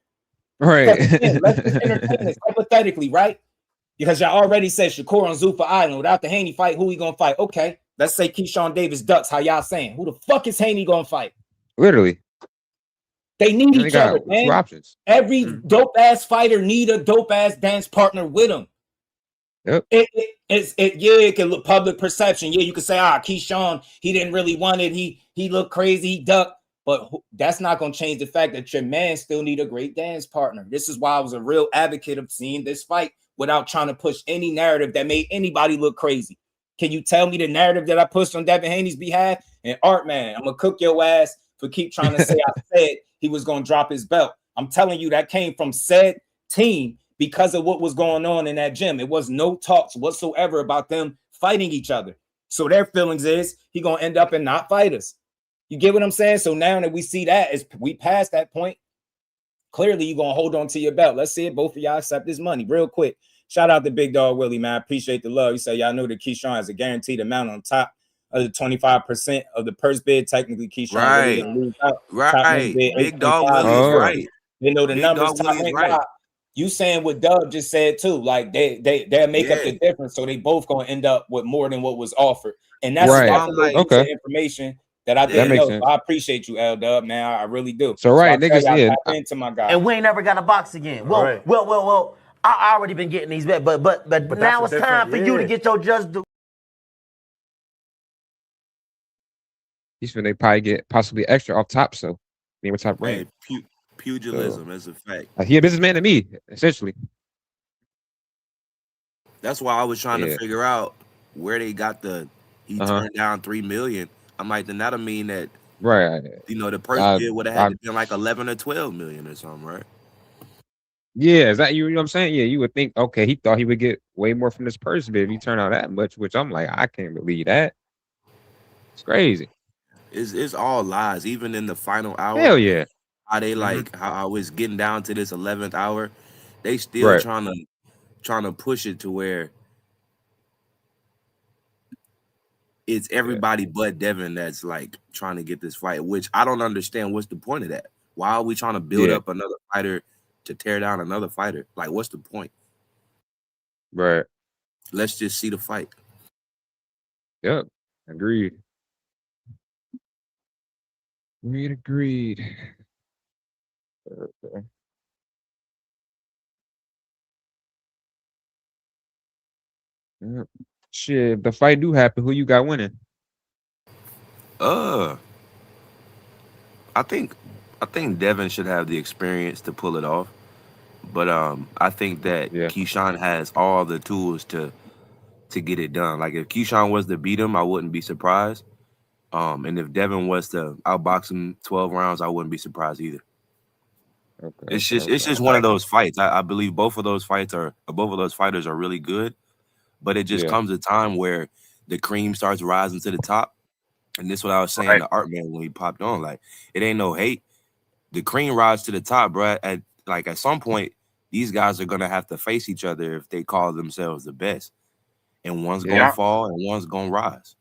[SPEAKER 6] Right.
[SPEAKER 5] Again, let's just entertain this hypothetically, right? Because y'all already said Shakur on Zuffa Island. Without the Haney fight, who he gonna fight? Okay, let's say Keyshawn Davis ducks. How y'all saying? Who the fuck is Haney gonna fight?
[SPEAKER 6] Literally.
[SPEAKER 5] They need each other, man.
[SPEAKER 6] Two options.
[SPEAKER 5] Every dope ass fighter need a dope ass dance partner with him.
[SPEAKER 6] Yep.
[SPEAKER 5] It can look public perception. Yeah, you could say, Keyshawn, he didn't really want it. He looked crazy, he ducked. But that's not going to change the fact that your man still need a great dance partner. This is why I was a real advocate of seeing this fight without trying to push any narrative that made anybody look crazy. Can you tell me the narrative that I pushed on Devin Haney's behalf? And Art, man, I'm going to cook your ass for keep trying to say I said he was going to drop his belt. I'm telling you that came from said team because of what was going on in that gym. It was no talks whatsoever about them fighting each other. So their feelings is he going to end up and not fight us. You get what I'm saying? So now that we see that, as we passed that point, clearly you're going to hold on to your belt. Let's see if both of y'all accept this money real quick. Shout out to Big Dog Willie, man. I appreciate the love. You say y'all know that Keyshawn has a guaranteed amount on top of the 25% of the purse bid. Technically, Keyshawn really didn't lose out.
[SPEAKER 9] Right. Big Dog Willie is right.
[SPEAKER 5] They know the
[SPEAKER 9] Big
[SPEAKER 5] numbers.
[SPEAKER 9] Dog Willie is right.
[SPEAKER 5] You saying what Dub just said too, like they'll make up the difference, so they both gonna end up with more than what was offered, and that's the information that I didn't know. So I appreciate you, L Dub, man. I really do.
[SPEAKER 6] So niggas,
[SPEAKER 5] into my guy,
[SPEAKER 11] and we ain't never got a box again. Well. I already been getting these bets, but now it's time for you to get your just due.
[SPEAKER 6] He's finna probably get possibly extra off top, so we're top rank.
[SPEAKER 9] Pugilism is a fact.
[SPEAKER 6] He a businessman to me, essentially.
[SPEAKER 9] That's why I was trying to figure out where they got he turned down $3 million. I'm like, then that'll mean that the purse bid would have had to be like 11 or 12 million or something, right?
[SPEAKER 6] Yeah, is that you know what I'm saying? Yeah, you would think, okay, he thought he would get way more from this purse bid if he turned out that much, which I'm like, I can't believe that. It's crazy.
[SPEAKER 9] It's all lies, even in the final hour.
[SPEAKER 6] Hell yeah.
[SPEAKER 9] How they how I was getting down to this 11th hour, they still trying to push it to where it's everybody but Devin that's like trying to get this fight, which I don't understand. What's the point of that? Why are we trying to build up another fighter to tear down another fighter? Like, what's the point?
[SPEAKER 6] Right.
[SPEAKER 9] Let's just see the fight.
[SPEAKER 6] Yep. Agreed. Agreed. Okay. Yep. Shit, if the fight do happen, who you got winning?
[SPEAKER 9] I think Devin should have the experience to pull it off. But I think that Keyshawn has all the tools to get it done. Like if Keyshawn was to beat him, I wouldn't be surprised. And if Devin was to outbox him 12 rounds, I wouldn't be surprised either. Okay, it's just one of those fights. I believe both of those fighters are really good, but it just comes a time where the cream starts rising to the top. And this is what I was saying to Art Man when he popped on. Like, it ain't no hate. The cream rises to the top, bro. At some point, these guys are gonna have to face each other if they call themselves the best. And one's gonna fall and one's gonna rise.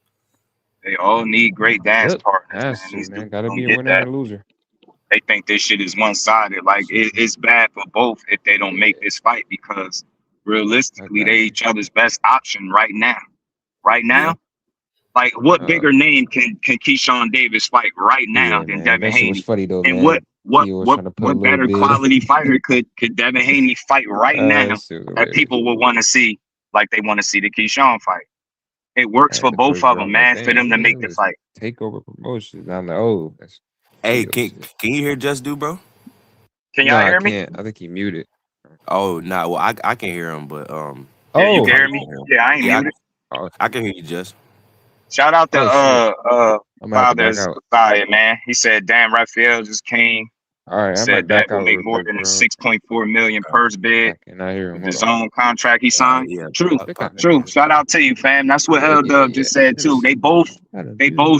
[SPEAKER 12] They all need great dance partners.
[SPEAKER 6] Man. Gotta be a winner and a loser.
[SPEAKER 12] They think this shit is one-sided. Like it's bad for both if they don't make this fight, because realistically, they each other's best option right now. Right now, like what bigger name can Keyshawn Davis fight right now than Devin Haney?
[SPEAKER 6] Funny though,
[SPEAKER 12] and
[SPEAKER 6] man.
[SPEAKER 12] what better quality fighter could Devin Haney fight right now that people would want to see, like they want to see the Keyshawn fight? It works for both of them, man. For them to make the fight.
[SPEAKER 6] Takeover promotions. I'm like,
[SPEAKER 9] hey, can you hear Just Do, bro?
[SPEAKER 12] Can y'all hear me?
[SPEAKER 6] I think he muted.
[SPEAKER 9] Oh, nah. Well, I can hear him, but
[SPEAKER 12] you can hear me? Yeah, I ain't muted.
[SPEAKER 9] I can hear you, Just.
[SPEAKER 12] Shout out to Father's Messiah, man. He said, damn, Raphael just came
[SPEAKER 6] All right, I might
[SPEAKER 12] Said that
[SPEAKER 6] back
[SPEAKER 12] will
[SPEAKER 6] out
[SPEAKER 12] make
[SPEAKER 6] real
[SPEAKER 12] more
[SPEAKER 6] quick,
[SPEAKER 12] than a
[SPEAKER 6] bro.
[SPEAKER 12] 6.4 million purse bid
[SPEAKER 6] I cannot hear him.
[SPEAKER 12] with the
[SPEAKER 6] Hold on.
[SPEAKER 12] zone contract he signed.
[SPEAKER 9] Yeah.
[SPEAKER 12] True,
[SPEAKER 6] Click on it.
[SPEAKER 12] true. Shout out to you, fam. That's what
[SPEAKER 6] Yeah,
[SPEAKER 12] L
[SPEAKER 6] yeah,
[SPEAKER 12] Dub
[SPEAKER 6] yeah.
[SPEAKER 12] just said too. They both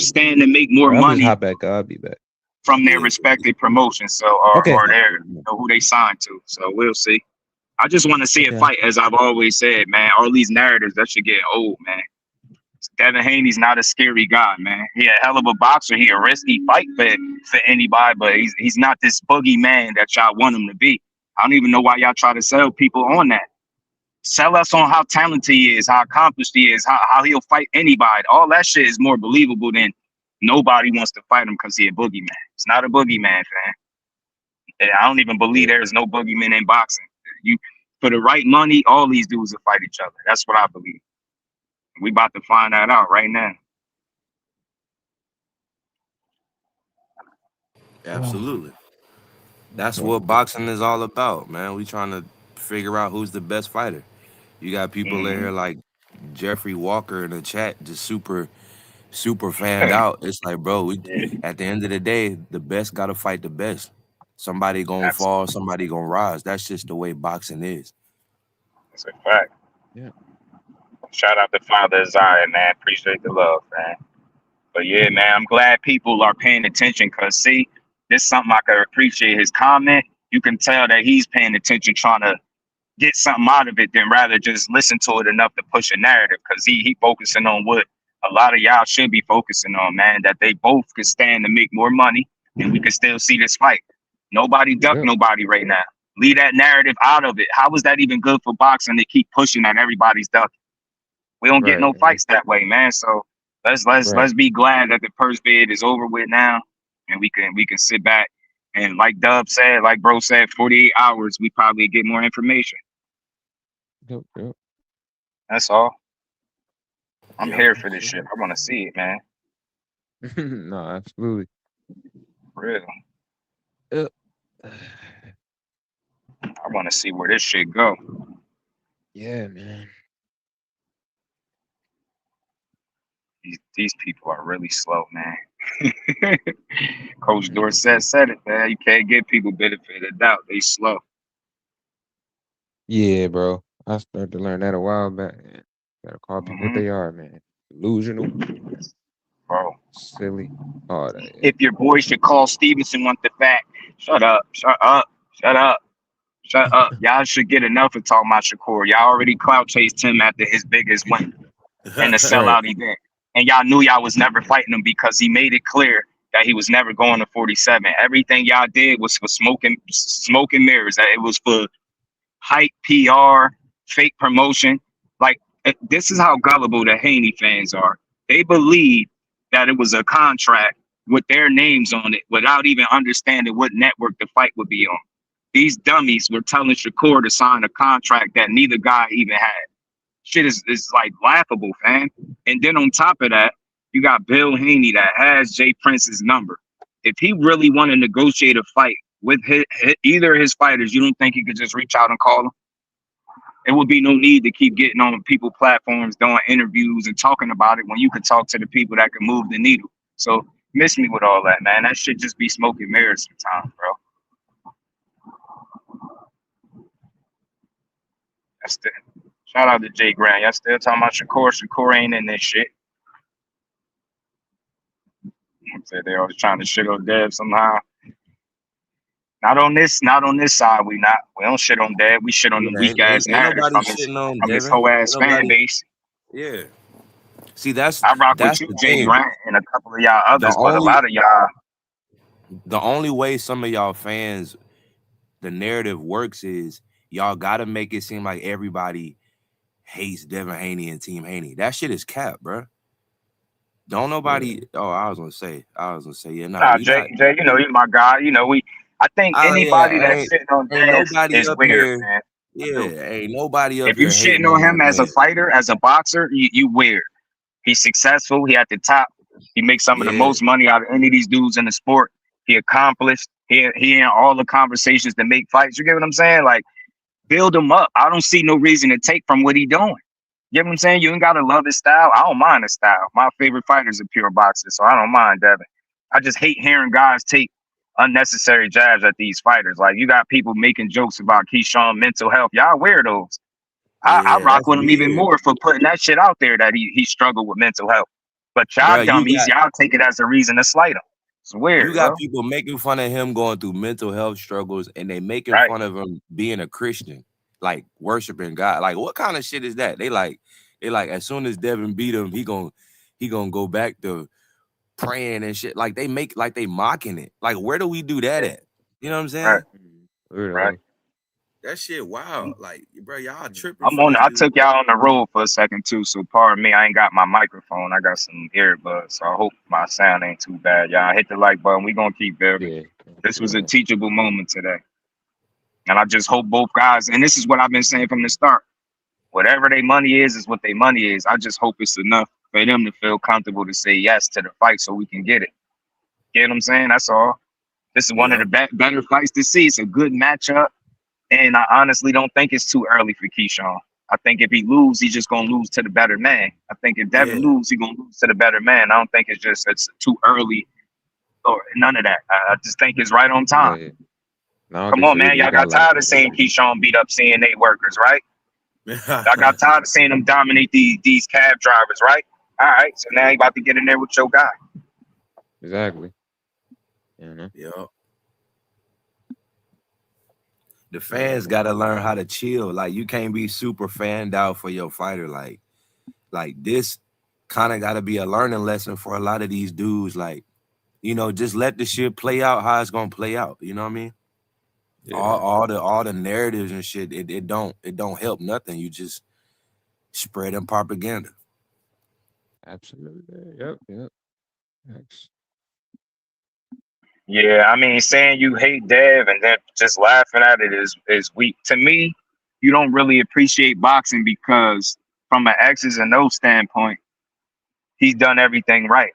[SPEAKER 12] stand to make more
[SPEAKER 6] All right, I'm just
[SPEAKER 12] money
[SPEAKER 6] hop back. I'll be back.
[SPEAKER 12] from their
[SPEAKER 9] Yeah.
[SPEAKER 12] respective promotions, so
[SPEAKER 6] Okay.
[SPEAKER 12] or their who they signed to. So we'll see. I just want to see it
[SPEAKER 6] Okay.
[SPEAKER 12] fight, as I've always said, man. All these narratives that should get old, man. Devin Haney's not a scary guy, man. He a hell of a boxer. He a risky fight for anybody, but he's not this boogeyman that y'all want him to be. I don't even know why y'all try to sell people on that. Sell us on how talented he is, how accomplished he is, how he'll fight anybody. All that shit is more believable than nobody wants to fight him because he a boogeyman. It's not a boogeyman, fam. And I don't even believe there's no boogeyman in boxing. You for the right money, all these dudes will fight each other. That's what I believe. We about to find that out right now.
[SPEAKER 9] Absolutely. That's what boxing is all about, man. We trying to figure out who's the best fighter. You got people in here like Jeffrey Walker in the chat, just super fanned out. It's like, bro, at the end of the day, the best got to fight the best. Somebody gonna fall, somebody gonna rise. That's just the way boxing is.
[SPEAKER 12] That's a fact.
[SPEAKER 6] Yeah.
[SPEAKER 12] Shout out to Father Zion, man. Appreciate the love, man. But yeah, man, I'm glad people are paying attention because, see, this is something I could appreciate his comment. You can tell that he's paying attention, trying to get something out of it, than rather just listen to it enough to push a narrative, because he focusing on what a lot of y'all should be focusing on, man, that they both could stand to make more money and we could still see this fight. Nobody duck nobody right now. Leave that narrative out of it. How is that even good for boxing to keep pushing that everybody's ducking? We don't get no fights that way, man. So let's be glad that the purse bid is over with now, and we can sit back and, like Dub said, like bro said, 48 hours, we probably get more information.
[SPEAKER 6] Yep.
[SPEAKER 12] That's all. I'm here for this shit. I want to see it, man.
[SPEAKER 6] No, absolutely.
[SPEAKER 12] For real.
[SPEAKER 6] Yep.
[SPEAKER 12] I want to see where this shit go.
[SPEAKER 6] Yeah, man.
[SPEAKER 12] These people are really slow, man. Coach Dorsett said it, man. You can't give people benefit of doubt. They slow.
[SPEAKER 6] Yeah, bro. I started to learn that a while back. Man. Gotta call people what they are, man. Delusional.
[SPEAKER 12] Bro.
[SPEAKER 6] Silly. All that.
[SPEAKER 12] If your boy should call Stevenson want the fact, shut up. Y'all should get enough of talking about Shakur. Y'all already clout chased him after his biggest win and the sellout event. And y'all knew y'all was never fighting him because he made it clear that he was never going to 47. Everything y'all did was for smoke and mirrors. It was for hype, PR, fake promotion. Like, this is how gullible the Haney fans are. They believe that it was a contract with their names on it without even understanding what network the fight would be on. These dummies were telling Shakur to sign a contract that neither guy even had. Shit is like laughable, fam. And then on top of that, you got Bill Haney that has Jay Prince's number. If he really want to negotiate a fight with either of his fighters, you don't think he could just reach out and call him? It would be no need to keep getting on people platforms, doing interviews and talking about it when you could talk to the people that can move the needle. So miss me with all that, man. That should just be smoke and mirrors sometimes, bro. That's the shout out to Jay Grant. Y'all still talking about Shakur. Shakur ain't in this shit. Said they always trying to shit on Dev somehow. Not on this side. We don't shit on Dev. We shit on the weak ass narrative from his whole ass fan base.
[SPEAKER 9] Yeah. See, that's
[SPEAKER 12] I rock
[SPEAKER 9] that's
[SPEAKER 12] with you,
[SPEAKER 9] the
[SPEAKER 12] Jay
[SPEAKER 9] thing.
[SPEAKER 12] Grant, and a couple of y'all others, but a lot of y'all.
[SPEAKER 9] The only way some of y'all fans, the narrative works is y'all gotta make it seem like everybody hates Devin Haney and Team Haney. That shit is cap, bro. Don't nobody. Oh, I was gonna say, yeah,
[SPEAKER 12] Nah, Jay, you know, you're my guy. You know, I think anybody that's sitting on Dev is weird, man.
[SPEAKER 9] Ain't nobody up
[SPEAKER 12] if you
[SPEAKER 9] here
[SPEAKER 12] shitting
[SPEAKER 9] hating
[SPEAKER 12] on him
[SPEAKER 9] that
[SPEAKER 12] as a
[SPEAKER 9] man.
[SPEAKER 12] fighter, as a boxer, you weird. He's successful. He at the top. He makes some of the most money out of any of these dudes in the sport. He accomplished. He in all the conversations to make fights. You get what I'm saying? Like, build him up. I don't see no reason to take from what he doing. You get what I'm saying? You ain't gotta love his style. I don't mind his style. My favorite fighters are pure boxers, so I don't mind Devin. I just hate hearing guys take unnecessary jabs at these fighters. Like, you got people making jokes about Keyshawn mental health. Y'all weirdos. I
[SPEAKER 9] Yeah,
[SPEAKER 12] rock
[SPEAKER 9] that's
[SPEAKER 12] with him even
[SPEAKER 9] weird,
[SPEAKER 12] more for putting that shit out there that he struggled with mental health. But y'all
[SPEAKER 9] bro.
[SPEAKER 12] dummies, y'all take it as a reason to slight him. It's
[SPEAKER 9] You
[SPEAKER 12] weird,
[SPEAKER 9] got
[SPEAKER 12] bro.
[SPEAKER 9] people making fun of him going through mental health struggles, and they making
[SPEAKER 12] Right.
[SPEAKER 9] fun of him being a Christian, like worshiping God. Like, what kind of shit is that? They like as soon as Devin beat him, he gonna go back to praying and shit. Like, they mocking it. Like, where do we do that at? You know what I'm saying?
[SPEAKER 12] Right.
[SPEAKER 9] That shit wild. Like, bro, y'all tripping
[SPEAKER 12] I'm
[SPEAKER 9] for
[SPEAKER 12] on.
[SPEAKER 9] this
[SPEAKER 12] I
[SPEAKER 9] dude.
[SPEAKER 12] took y'all on the road for a second too, so pardon me. I ain't got my microphone. I got some earbuds, so I hope my sound ain't too bad. Y'all hit the like button. We gonna keep building.
[SPEAKER 6] Yeah.
[SPEAKER 12] This was a teachable moment today, and I just hope both guys. And this is what I've been saying from the start. Whatever their money is what their money is. I just hope it's enough for them to feel comfortable to say yes to the fight, so we can get it. Get what I'm saying? That's all. This is one of the better fights to see. It's a good matchup. And I honestly don't think it's too early for Keyshawn. I think if he lose, he's just gonna lose to the better man. I think if Devin lose, he's gonna lose to the better man. I don't think it's too early or none of that. I just think it's right on time.
[SPEAKER 6] Yeah. No, I don't
[SPEAKER 12] Come
[SPEAKER 6] think
[SPEAKER 12] on,
[SPEAKER 6] so
[SPEAKER 12] man.
[SPEAKER 6] either. He
[SPEAKER 12] Y'all
[SPEAKER 6] got
[SPEAKER 12] got tired of seeing Keyshawn beat up CNA workers, right? Y'all got tired of seeing him dominate these cab drivers, right? All right. So now you about to get in there with your guy.
[SPEAKER 6] Exactly.
[SPEAKER 9] Yeah. The fans gotta learn how to chill. Like, you can't be super fanned out for your fighter. Like this kind of gotta be a learning lesson for a lot of these dudes. Like, you know, just let the shit play out how it's gonna play out. You know what I mean?
[SPEAKER 6] Yeah.
[SPEAKER 9] All the narratives and shit, it don't help nothing. You just spreading propaganda.
[SPEAKER 6] Absolutely. Yep. Thanks.
[SPEAKER 12] Yeah, I mean, saying you hate Dev and then just laughing at it is weak. To me, you don't really appreciate boxing because from an X's and O's standpoint, he's done everything right.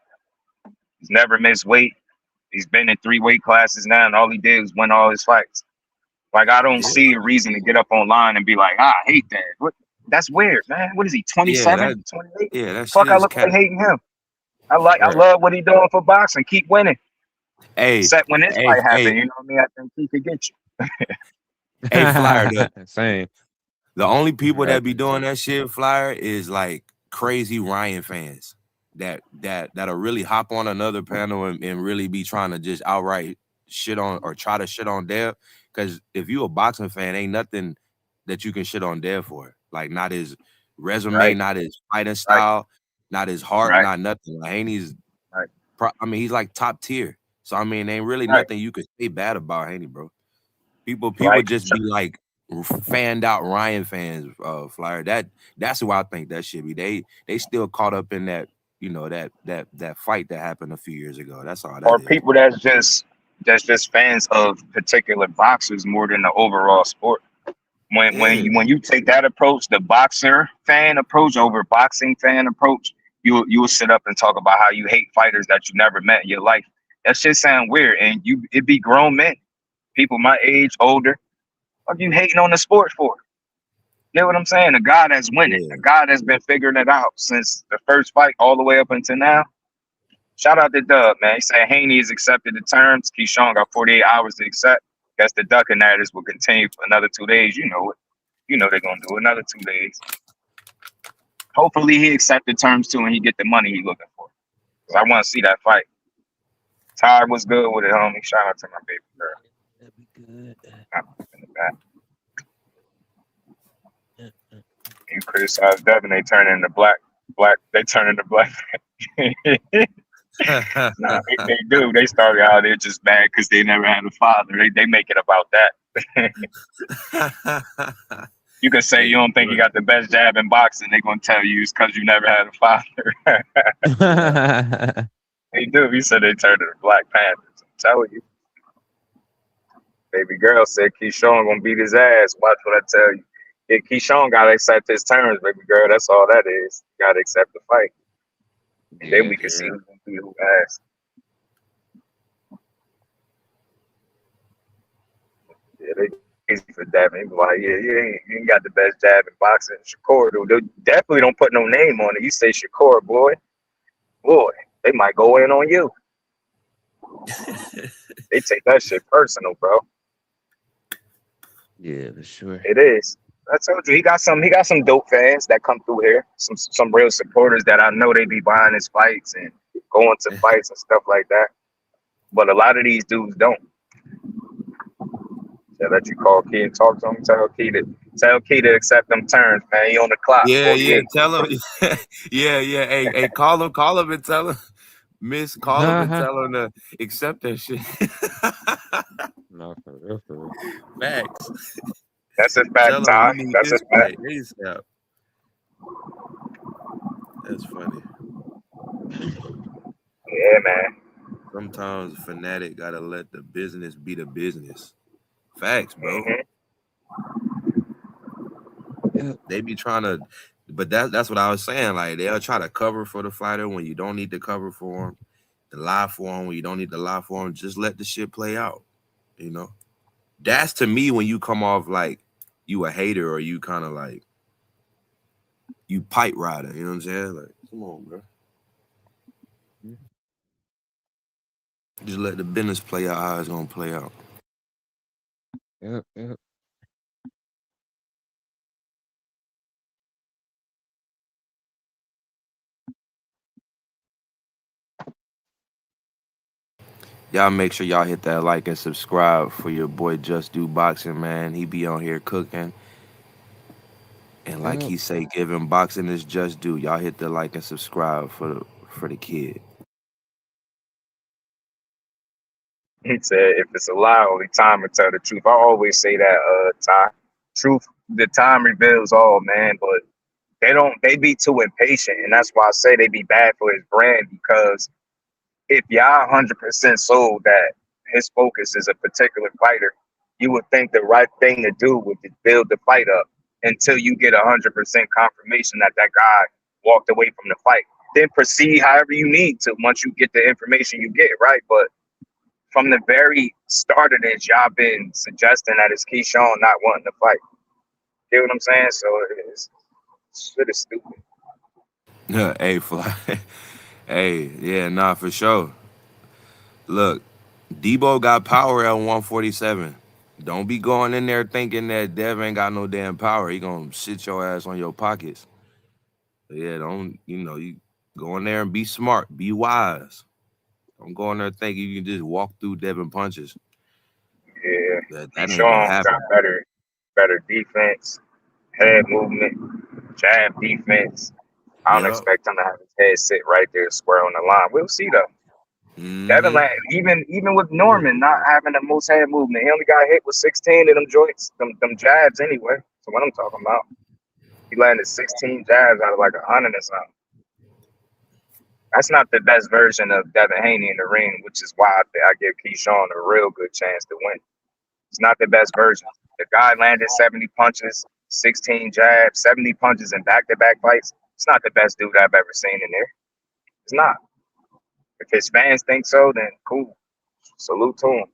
[SPEAKER 12] He's never missed weight. He's been in 3 weight classes now, and all he did was win all his fights. Like, I don't see a reason to get up online and be like, I hate Dev. What? That's weird, man. What is he, 27, 28?
[SPEAKER 9] That
[SPEAKER 12] Fuck,
[SPEAKER 9] shit
[SPEAKER 12] I
[SPEAKER 9] is
[SPEAKER 12] look like
[SPEAKER 9] kind of.
[SPEAKER 12] hating him. I love what he doing for boxing. Keep winning.
[SPEAKER 9] Hey,
[SPEAKER 12] Except when this fight happened, you know what I mean? I think he could get you.
[SPEAKER 9] Hey, Flyer,
[SPEAKER 6] Same.
[SPEAKER 9] The only people that be doing that shit, Flyer, is like crazy Ryan fans that'll really hop on another panel and really be trying to just outright shit on or try to shit on Dev. Because if you a boxing fan, ain't nothing that you can shit on Dev for. Like, not his resume, not his fighting style, not his heart, not nothing. Like, Haney's, I mean, he's like top tier. So I mean, ain't really nothing you could say bad about Haney, bro. People just be like fanned out Ryan fans, Flyer. That's who I think that should be. They still caught up in that, you know, that fight that happened a few years ago. That's all that
[SPEAKER 12] Or
[SPEAKER 9] is.
[SPEAKER 12] people that's just fans of particular boxers more than the overall sport. When you take that approach, the boxer fan approach over boxing fan approach, you will sit up and talk about how you hate fighters that you never met in your life. That shit sound weird, and it be grown men, people my age, older. What are you hating on the sport for? You know what I'm saying? A guy that's winning, a guy that's been figuring it out since the first fight all the way up until now. Shout out to Dub, man. He said Haney has accepted the terms. Keyshawn got 48 hours to accept. Guess the ducking narratives will continue for another 2 days. You know it. You know they're gonna do another 2 days. Hopefully he accept the terms too and he get the money he looking for. Cause I want to see that fight. Ty was good with it, homie. Shout out to my baby girl.
[SPEAKER 9] That'd be good.
[SPEAKER 12] In the back. You criticize Devin, they turn into black. They turn into black. Nah, they do. They started out there just mad because they never had a father. They make it about that. You can say you don't think you got the best jab in boxing. They're gonna tell you it's because you never had a father. They do. He said they turned into Black Panthers. I'm telling you. Baby girl said Keyshawn gonna beat his ass. Watch what I tell you. Yeah, Keyshawn gotta accept his terms, baby girl. That's all that is. You gotta accept the fight. And then we can see who's gonna beat who ass. Yeah, they easy for Devin. He be like, yeah, you ain't got the best jab in boxing. Shakur, dude, they definitely don't put no name on it. You say Shakur, boy, they might go in on you. They take that shit personal, bro.
[SPEAKER 6] Yeah, for sure.
[SPEAKER 12] It is. I told you he got some dope fans that come through here. Some real supporters that I know they be buying his fights and going to fights and stuff like that. But a lot of these dudes don't. They'll let you call Key and talk to him. Tell Key to accept them terms, man. He on the clock.
[SPEAKER 9] Yeah. Tell him. yeah. Hey, call him and tell him. Call him and tell him to accept that shit.
[SPEAKER 6] No, for real, for real.
[SPEAKER 9] Facts.
[SPEAKER 12] That's a fact, Ty. That's a fact.
[SPEAKER 9] That's funny.
[SPEAKER 12] Yeah, man.
[SPEAKER 9] Sometimes a fanatic gotta let the business be the business. Facts, bro.
[SPEAKER 12] Mm-hmm.
[SPEAKER 9] They be trying to, but that's what I was saying. Like they'll try to cover for the fighter when you don't need to cover for him, to lie for him when you don't need to lie for him. Just let the shit play out. You know, that's to me when you come off like you a hater or you kind of like you pipe rider. You know what I'm saying? Like, come on, bro. Just let the business play out how it's gonna play out.
[SPEAKER 6] Yep.
[SPEAKER 9] Y'all make sure y'all hit that like and subscribe for your boy Just Do Boxing, man. He be on here cooking. And like he say, giving boxing is just due. Y'all hit the like and subscribe for the kid.
[SPEAKER 12] He said, if it's a lie, only time will tell the truth. I always say that, Ty. Truth, the time reveals all, man. But they be too impatient. And that's why I say they be bad for his brand, because if y'all 100% sold that his focus is a particular fighter, you would think the right thing to do would be build the fight up until you get 100% confirmation that guy walked away from the fight. Then proceed however you need to once you get the information you get, right? But from the very start of this, y'all been suggesting that it's Keyshawn not wanting to fight. You know what I'm saying? So it's shit is stupid.
[SPEAKER 9] Hey, Fly. Hey, yeah, nah, for sure. Look, Debo got power at 147. Don't be going in there thinking that Dev ain't got no damn power. He gonna sit your ass on your pockets. But yeah, you go in there and be smart, be wise. Don't go in there thinking you can just walk through Devin punches.
[SPEAKER 12] Yeah,
[SPEAKER 9] that ain't gonna happen.
[SPEAKER 12] Got better defense, head movement, jab defense. I don't expect him to have his head sit right there square on the line. We'll see though. Devin, even with Norman not having the most head movement, he only got hit with 16 of them joints, them jabs anyway. So what I'm talking about, he landed 16 jabs out of like 100 or something. That's not the best version of Devin Haney in the ring, which is why I give Keyshawn a real good chance to win. It's not the best version. The guy landed 70 punches, 16 jabs, 70 punches in back-to-back fights. It's not the best dude I've ever seen in there. It's not. If his fans think so, then cool. Salute to him.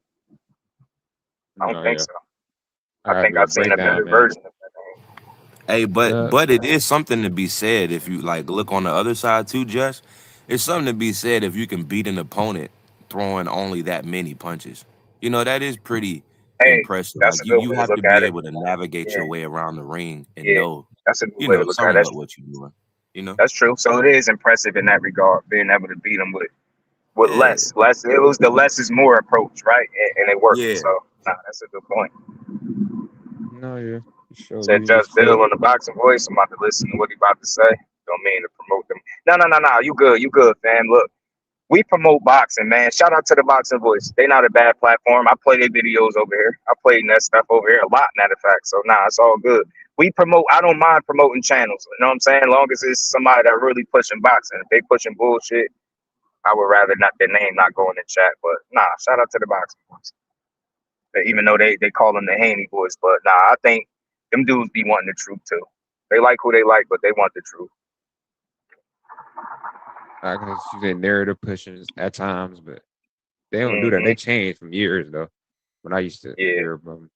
[SPEAKER 12] I don't think so. I think I've seen a better version of that.
[SPEAKER 9] Hey, but it is something to be said if you like look on the other side too, Jess. It's something to be said if you can beat an opponent throwing only that many punches. You know, that is pretty impressive.
[SPEAKER 12] That's
[SPEAKER 9] Like
[SPEAKER 12] a good
[SPEAKER 9] you
[SPEAKER 12] way to
[SPEAKER 9] have to
[SPEAKER 12] look
[SPEAKER 9] be
[SPEAKER 12] at it.
[SPEAKER 9] able to navigate your way around the ring and know,
[SPEAKER 12] that's a good way to look at it.
[SPEAKER 9] What you're doing. You know,
[SPEAKER 12] that's true. So it is impressive in that regard, being able to beat them with less. It was the less is more approach, right? And it worked.
[SPEAKER 9] Yeah.
[SPEAKER 12] So that's a good point.
[SPEAKER 6] No, yeah. Sure.
[SPEAKER 12] Said Just Bill on the boxing voice. I'm about to listen to what he about to say. Don't mean to promote them. No. You good, fam. Look, we promote boxing, man. Shout out to the boxing voice. They not a bad platform. I play their videos over here. I play that stuff over here a lot, matter of fact. So it's all good. We promote. I don't mind promoting channels. You know what I'm saying? As long as it's somebody that really pushing boxing. If they pushing bullshit, I would rather not their name not go in the chat. But shout out to the boxing voice. Even though they call them the HANEY-HOES, but I think them dudes be wanting the truth too. They like who they like, but they want the truth.
[SPEAKER 6] I can see their narrative pushing at times, but they don't do that. They changed from years though. When I used to hear them.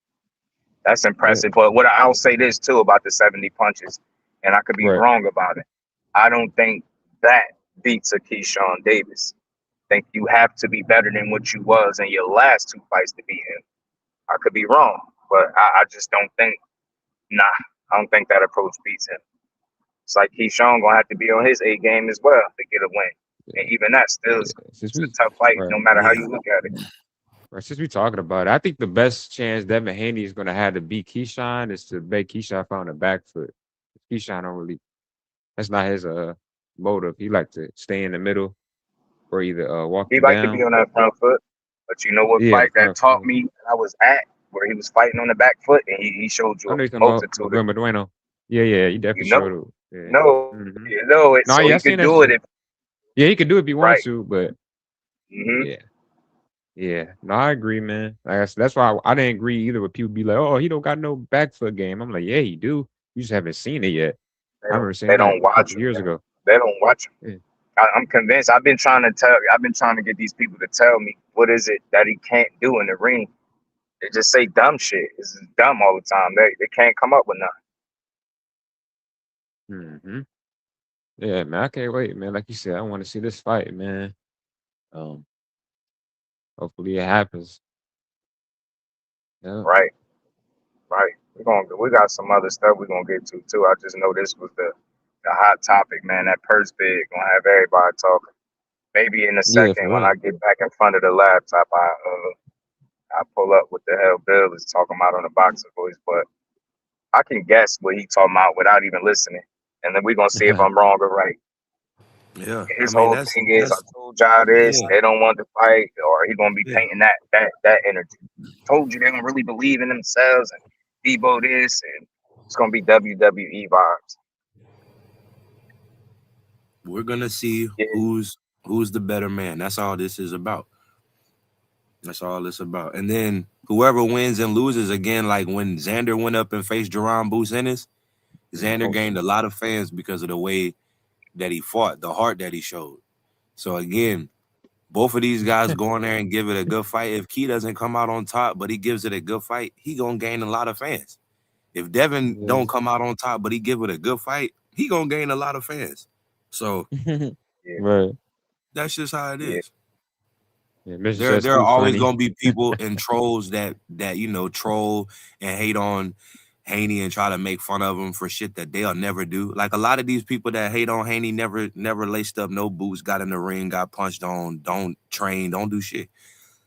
[SPEAKER 12] That's impressive. But I'll say this too about the 70 punches, and I could be wrong about it. I don't think that beats a Keyshawn Davis. think you have to be better than what you was in your last 2 fights to beat him. I could be wrong, but I just don't think. Nah, I don't think that approach beats him. It's like Keyshawn gonna have to be on his A game as well to get a win, and even that still is it's a tough fight, no matter how you look at it.
[SPEAKER 6] Right, since we talking about it, I think the best chance Devin Haney is going to have to beat Keyshawn is to make Keyshawn on the back foot. Keyshawn don't really, that's not his motive. He like to stay in the middle or either walk
[SPEAKER 12] He
[SPEAKER 6] you
[SPEAKER 12] like to be
[SPEAKER 6] down.
[SPEAKER 12] on that front foot, but you know what
[SPEAKER 6] Yeah, the
[SPEAKER 12] fight that
[SPEAKER 6] front
[SPEAKER 12] taught
[SPEAKER 6] foot.
[SPEAKER 12] me I was at where he was fighting on the back foot and he showed
[SPEAKER 6] I
[SPEAKER 12] you
[SPEAKER 6] know you're
[SPEAKER 12] a
[SPEAKER 6] talking about
[SPEAKER 12] multitude of
[SPEAKER 6] Bueno. Yeah, he definitely
[SPEAKER 12] you know,
[SPEAKER 6] showed it. Yeah.
[SPEAKER 12] you know it,
[SPEAKER 6] No,
[SPEAKER 12] so
[SPEAKER 6] yeah,
[SPEAKER 12] he
[SPEAKER 6] I seen
[SPEAKER 12] could
[SPEAKER 6] that
[SPEAKER 12] do it
[SPEAKER 6] shit.
[SPEAKER 12] if
[SPEAKER 6] Yeah, he could do it if he wanted
[SPEAKER 12] right.
[SPEAKER 6] to, but
[SPEAKER 12] Mm-hmm.
[SPEAKER 6] yeah. No, I agree, man. Like I said, that's why I didn't agree either with people be like, oh, he don't got no back foot game. I'm like, yeah, he do. You just haven't seen it yet. I remember
[SPEAKER 12] They
[SPEAKER 6] seeing that
[SPEAKER 12] don't
[SPEAKER 6] a
[SPEAKER 12] watch
[SPEAKER 6] couple
[SPEAKER 12] him,
[SPEAKER 6] years
[SPEAKER 12] man.
[SPEAKER 6] ago.
[SPEAKER 12] They don't watch him.
[SPEAKER 6] Yeah.
[SPEAKER 12] I'm convinced. I've been trying to get these people to tell me what is it that he can't do in the ring. They just say dumb shit. It's just dumb all the time. They can't come up with nothing.
[SPEAKER 6] Mm-hmm. Yeah, man, I can't wait, man. Like you said, I want to see this fight, man. Hopefully it happens. Yeah.
[SPEAKER 12] Right. We got some other stuff we're gonna get to too. I just know this was the hot topic, man. That purse bid gonna have everybody talking. Maybe in a
[SPEAKER 6] Yeah, for
[SPEAKER 12] second when
[SPEAKER 6] real.
[SPEAKER 12] I get back in front of the laptop, I pull up what the hell Bill is talking about on the boxing voice, but I can guess what he talking about without even listening, and then we're gonna see if I'm wrong or right.
[SPEAKER 9] Yeah, I
[SPEAKER 12] His
[SPEAKER 9] mean
[SPEAKER 12] whole thing is, I told y'all this,
[SPEAKER 9] yeah,
[SPEAKER 12] they don't want to fight, or he gonna be
[SPEAKER 9] yeah.
[SPEAKER 12] painting that energy. Told you they don't really believe in themselves, and Debo this, and it's gonna be WWE vibes.
[SPEAKER 9] We're gonna see
[SPEAKER 12] Yeah.
[SPEAKER 9] who's the better man. That's all this is about. That's all it's about. And then whoever wins and loses, again, like when Xander went up and faced Jerron Boots Ennis, Xander gained a lot of fans because of the way that he fought, the heart that he showed. So again, both of these guys go in there and give it a good fight. If Key doesn't come out on top, but he gives it a good fight, he gonna gain a lot of fans. If Devin don't come out on top, but he give it a good fight, he gonna gain a lot of fans. So
[SPEAKER 6] Right.
[SPEAKER 9] that's just how it
[SPEAKER 12] Yeah.
[SPEAKER 9] is.
[SPEAKER 6] Yeah, Mr.
[SPEAKER 9] There
[SPEAKER 6] Just
[SPEAKER 9] are
[SPEAKER 6] too
[SPEAKER 9] always
[SPEAKER 6] funny.
[SPEAKER 9] gonna be people and trolls that troll and hate on Haney and try to make fun of him for shit that they'll never do. Like a lot of these people that hate on Haney never laced up no boots, got in the ring, got punched on, don't train, don't do shit. You know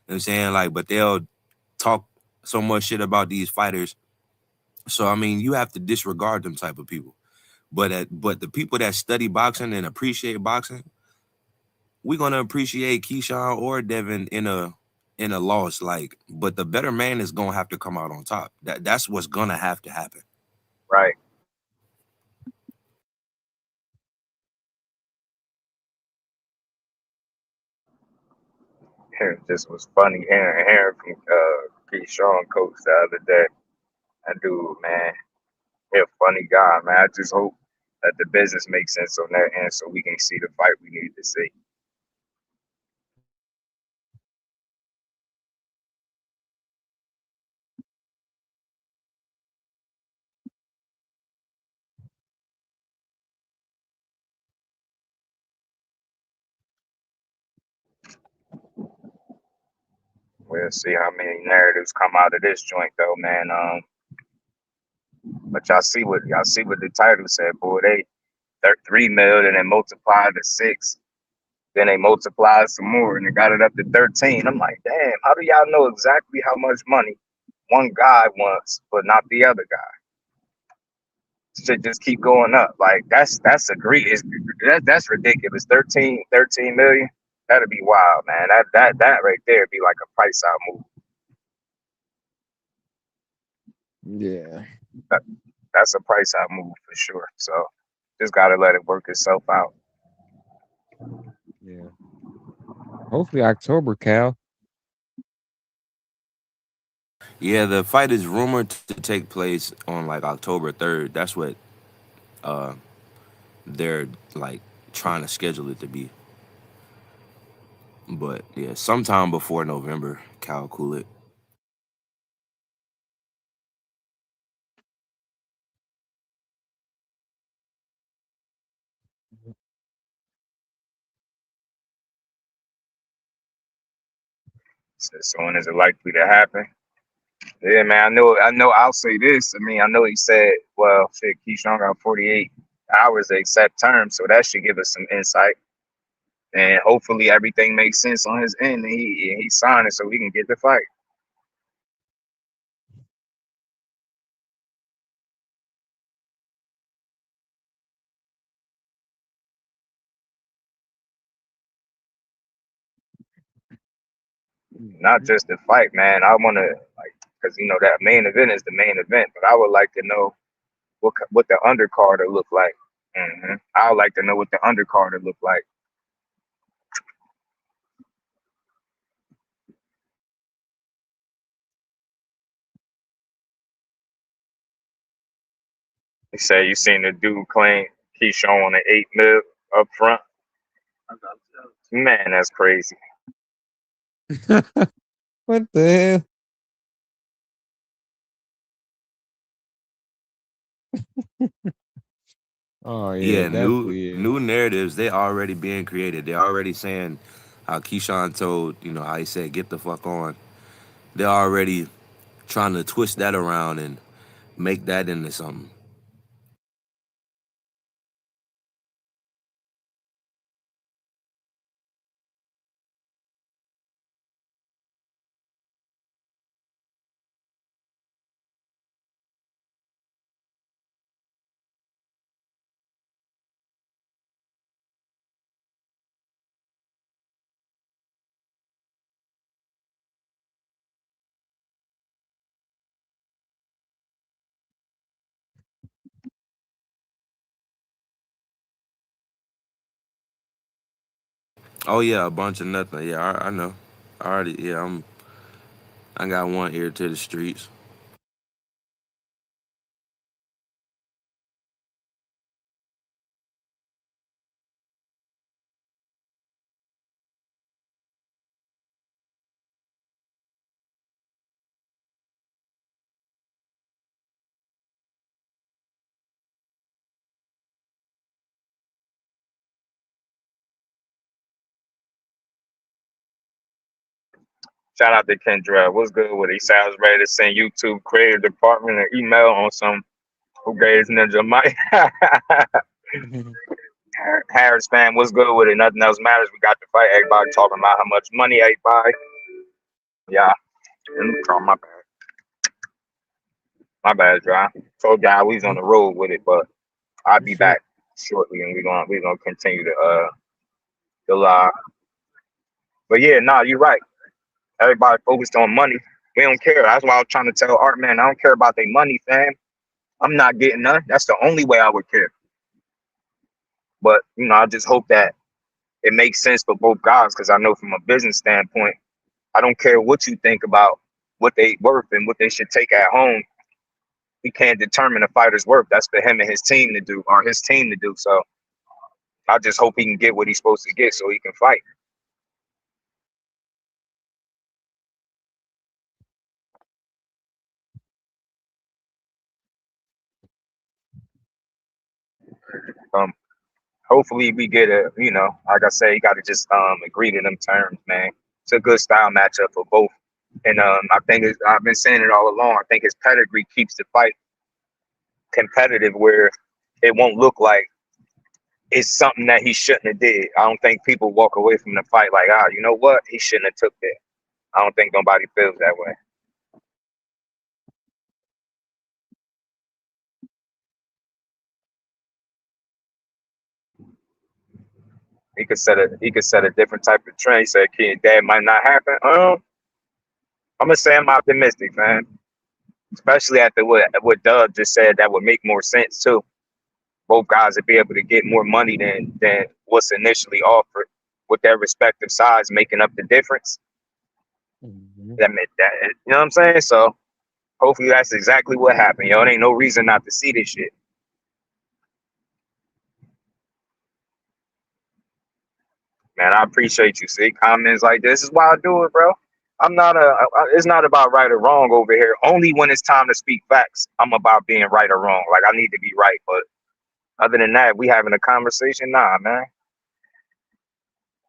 [SPEAKER 9] what I'm saying? Like, but they'll talk so much shit about these fighters. So I mean, you have to disregard them type of people. But the people that study boxing and appreciate boxing, we're gonna appreciate Keyshawn or Devin in a loss. Like, but the better man is gonna have to come out on top. That's what's gonna have to happen.
[SPEAKER 12] Right. It just was funny hearing from Keyshawn coach the other day. That dude, man, he a funny guy, man. I just hope that the business makes sense on that end so we can see the fight we need to see. We'll see how many narratives come out of this joint though, man. But y'all see what the title said, boy. They 3 million and then multiplied to 6. Then they multiplied some more and they got it up to 13. I'm like, damn, how do y'all know exactly how much money one guy wants, but not the other guy? Should just keep going up. Like that's that's ridiculous. 13 million. That'd be wild, man. That right there would be like a price out move.
[SPEAKER 6] Yeah.
[SPEAKER 12] That's a price out move for sure. So just gotta let it work itself out.
[SPEAKER 6] Yeah. Hopefully October, Cal.
[SPEAKER 9] Yeah, the fight is rumored to take place on like October 3rd. That's what they're like trying to schedule it to be. But yeah, sometime before November, Cal cool it.
[SPEAKER 12] So when is it likely to happen? Yeah, man. I know. I'll say this. I mean, I know he said, well, shit, Keyshawn got 48 hours to accept terms, so that should give us some insight. And hopefully everything makes sense on his end, and he signed it so we can get the fight. Not just the fight, man. I want to like, because that main event is the main event, but I would like to know what the undercard will look like. I would like to know what the undercard will look like. He said you seen the dude claim Keyshawn on an 8 mil up front. Man, that's crazy.
[SPEAKER 6] What the hell? Oh
[SPEAKER 9] Yeah,
[SPEAKER 6] definitely.
[SPEAKER 9] new narratives, they already being created. They're already saying how Keyshawn told, how he said, get the fuck on. They're already trying to twist that around and make that into something. Oh yeah, a bunch of nothing. Yeah, I know. I already, yeah, I got one ear to the streets.
[SPEAKER 12] Shout out to Kendra. What's good with it? He said I was ready to send YouTube creative department an email on some who gave his ninja money. Harris fan, what's good with it? Nothing else matters. We got the fight. Everybody talking about how much money everybody. Yeah. My bad. My bad, Dry. Told y'all we was on the road with it, but I'll be back shortly, and we're gonna continue the live. But yeah, nah, you're right. Everybody focused on money. We don't care. That's why I was trying to tell Art, man, I don't care about their money, fam. I'm not getting none. That's the only way I would care. But I just hope that it makes sense for both guys, because I know from a business standpoint, I don't care what you think about what they worth and what they should take at home. We can't determine a fighter's worth. That's for him and his team to do, or his team to do. So I just hope he can get what he's supposed to get so he can fight. Hopefully we get like I say, you got to just agree to them terms, man. It's a good style matchup for both. And I think I've been saying it all along. I think his pedigree keeps the fight competitive, where it won't look like it's something that he shouldn't have did. I don't think people walk away from the fight like, you know what? He shouldn't have took that. I don't think nobody feels that way. He could set a different type of trend. He said, "Kid, that might not happen." I'm gonna say I'm optimistic, man. Especially after what Doug just said, that would make more sense too. Both guys would be able to get more money than what's initially offered, with their respective sides making up the difference. That meant that, you know what I'm saying? So hopefully that's exactly what happened. It ain't no reason not to see this shit. Man, I appreciate you. See comments like this is why I do it, bro. It's not about right or wrong over here. Only when it's time to speak facts, I'm about being right or wrong. Like, I need to be right, but other than that, we having a conversation. Nah, man.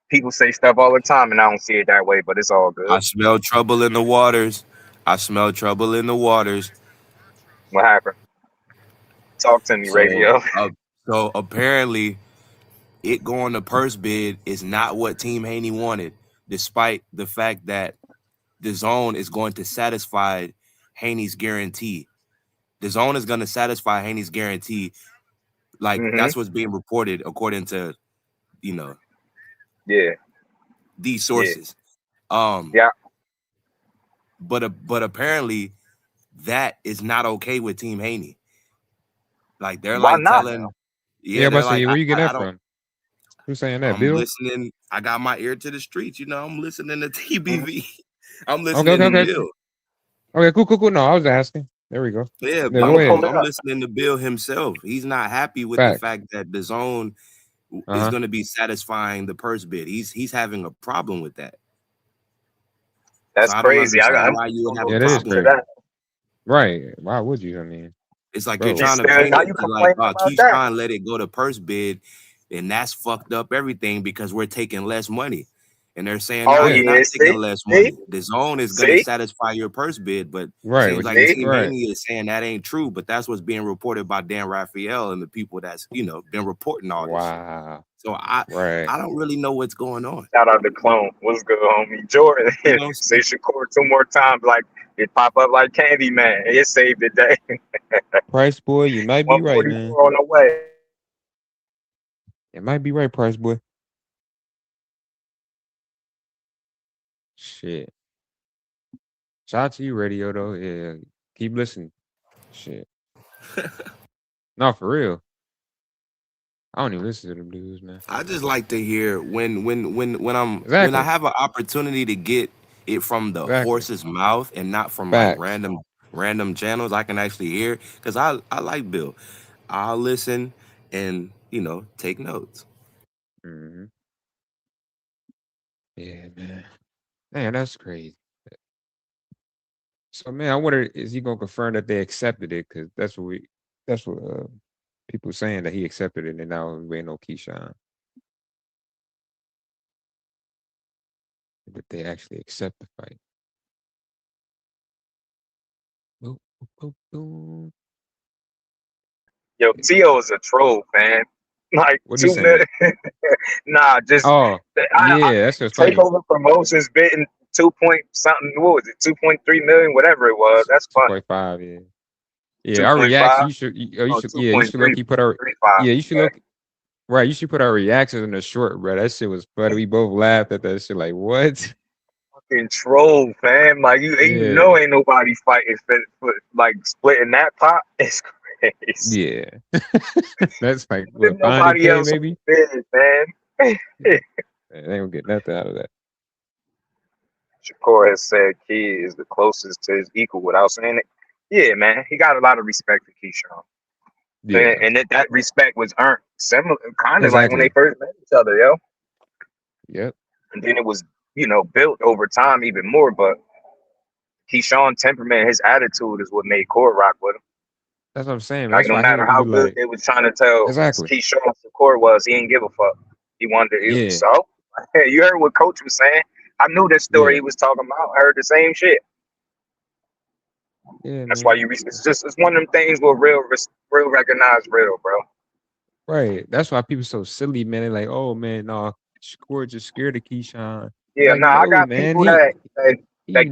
[SPEAKER 12] People say stuff all the time, and I don't see it that way, but it's all good.
[SPEAKER 9] I smell trouble in the waters. I smell trouble in the waters.
[SPEAKER 12] What happened? Talk to me, radio.
[SPEAKER 9] So apparently, it going to purse bid is not what Team Haney wanted, despite the fact that the zone is going to satisfy Haney's guarantee. The zone is going to satisfy Haney's guarantee. Like that's what's being reported according to, these sources.
[SPEAKER 12] Yeah.
[SPEAKER 9] But apparently that is not okay with Team Haney. Like they're
[SPEAKER 12] Why
[SPEAKER 9] like
[SPEAKER 12] not?
[SPEAKER 9] telling,
[SPEAKER 6] yeah, but like, where you get that from? Who's saying that?
[SPEAKER 9] I'm
[SPEAKER 6] Bill?
[SPEAKER 9] listening. I got my ear to the streets. I'm listening to TBV. I'm listening to Bill.
[SPEAKER 6] Okay, cool. No, I was asking. There we go.
[SPEAKER 9] Yeah, I'm listening to Bill himself. He's not happy with the fact that the zone is going to be satisfying the purse bid. He's having a problem with that.
[SPEAKER 12] That's crazy.
[SPEAKER 9] Why you would have a problem with that.
[SPEAKER 6] Right. Why would you? I mean,
[SPEAKER 9] it's like you're trying to paint it like, Keyshawn let it go to purse bid, and that's fucked up everything because we're taking less money. And they're saying, you're not taking less money. The zone is going to satisfy your purse bid, but seems like Team Haney is saying that ain't true, but that's what's being reported by Dan Raphael and the people that's, been reporting all this shit. So I don't really know what's going on.
[SPEAKER 12] Shout out to Clone. What's good, homie? Jordan. Say Shakur 2 more times, like it pop up like candy, man. It saved the day.
[SPEAKER 6] Price boy, you might be right, man.
[SPEAKER 12] On the way.
[SPEAKER 6] It might be right, Price boy. Shit. Shout out to you, radio, though. Yeah, keep listening. Shit. No, for real. I don't even listen to them dudes, man.
[SPEAKER 9] I just like to hear when I have an opportunity to get it from the horse's mouth and not from like random channels. I can actually hear because I like Bill. I'll listen and take notes.
[SPEAKER 6] Mm-hmm. Yeah, man, that's crazy. So, man, I wonder, is he gonna confirm that they accepted it? Because that's what people saying, that he accepted it, and now we're waiting on Keyshawn. But they actually accept the fight. Boom, boom, boom.
[SPEAKER 12] Yo, T.O. is a troll, man. Like,
[SPEAKER 6] what 2 million.
[SPEAKER 12] Nah, just
[SPEAKER 6] that's just
[SPEAKER 12] Takeover Promotions bidding 2 point something. What was it? 2.3 million, whatever it was. That's fun.
[SPEAKER 6] 2.5, yeah. Our reactions. You should look. Put our You should look. Right, you should put our reactions in the short, bro. That shit was funny. We both laughed at that shit. Like, what?
[SPEAKER 12] Fucking troll, fam. Like you know, ain't nobody fighting for like splitting that pot. It's crazy.
[SPEAKER 6] Yeah, that's like
[SPEAKER 12] what, nobody else maybe. Bid, man.
[SPEAKER 6] They don't get nothing out of that.
[SPEAKER 12] Shakur has said Key is the closest to his equal without saying it. Yeah, man, he got a lot of respect for Keyshawn. Yeah, and that respect was earned. Similar, kind of like when they first met each other, yo.
[SPEAKER 6] Yep.
[SPEAKER 12] And then it was, built over time even more. But Keyshawn's temperament, his attitude is what made Core rock with him.
[SPEAKER 6] That's what I'm saying.
[SPEAKER 12] Like, no matter how good they was trying to tell Keyshawn Shakur was, he didn't give a fuck. He wanted to. So, you heard what Coach was saying. I knew that story he was talking about. I heard the same shit.
[SPEAKER 6] Yeah,
[SPEAKER 12] that's why it's one of them things where real recognize real, bro.
[SPEAKER 6] Right. That's why people so silly, man. They're like, oh man, no, Shakur just scared of Keyshawn.
[SPEAKER 12] Yeah,
[SPEAKER 6] like,
[SPEAKER 12] I got people that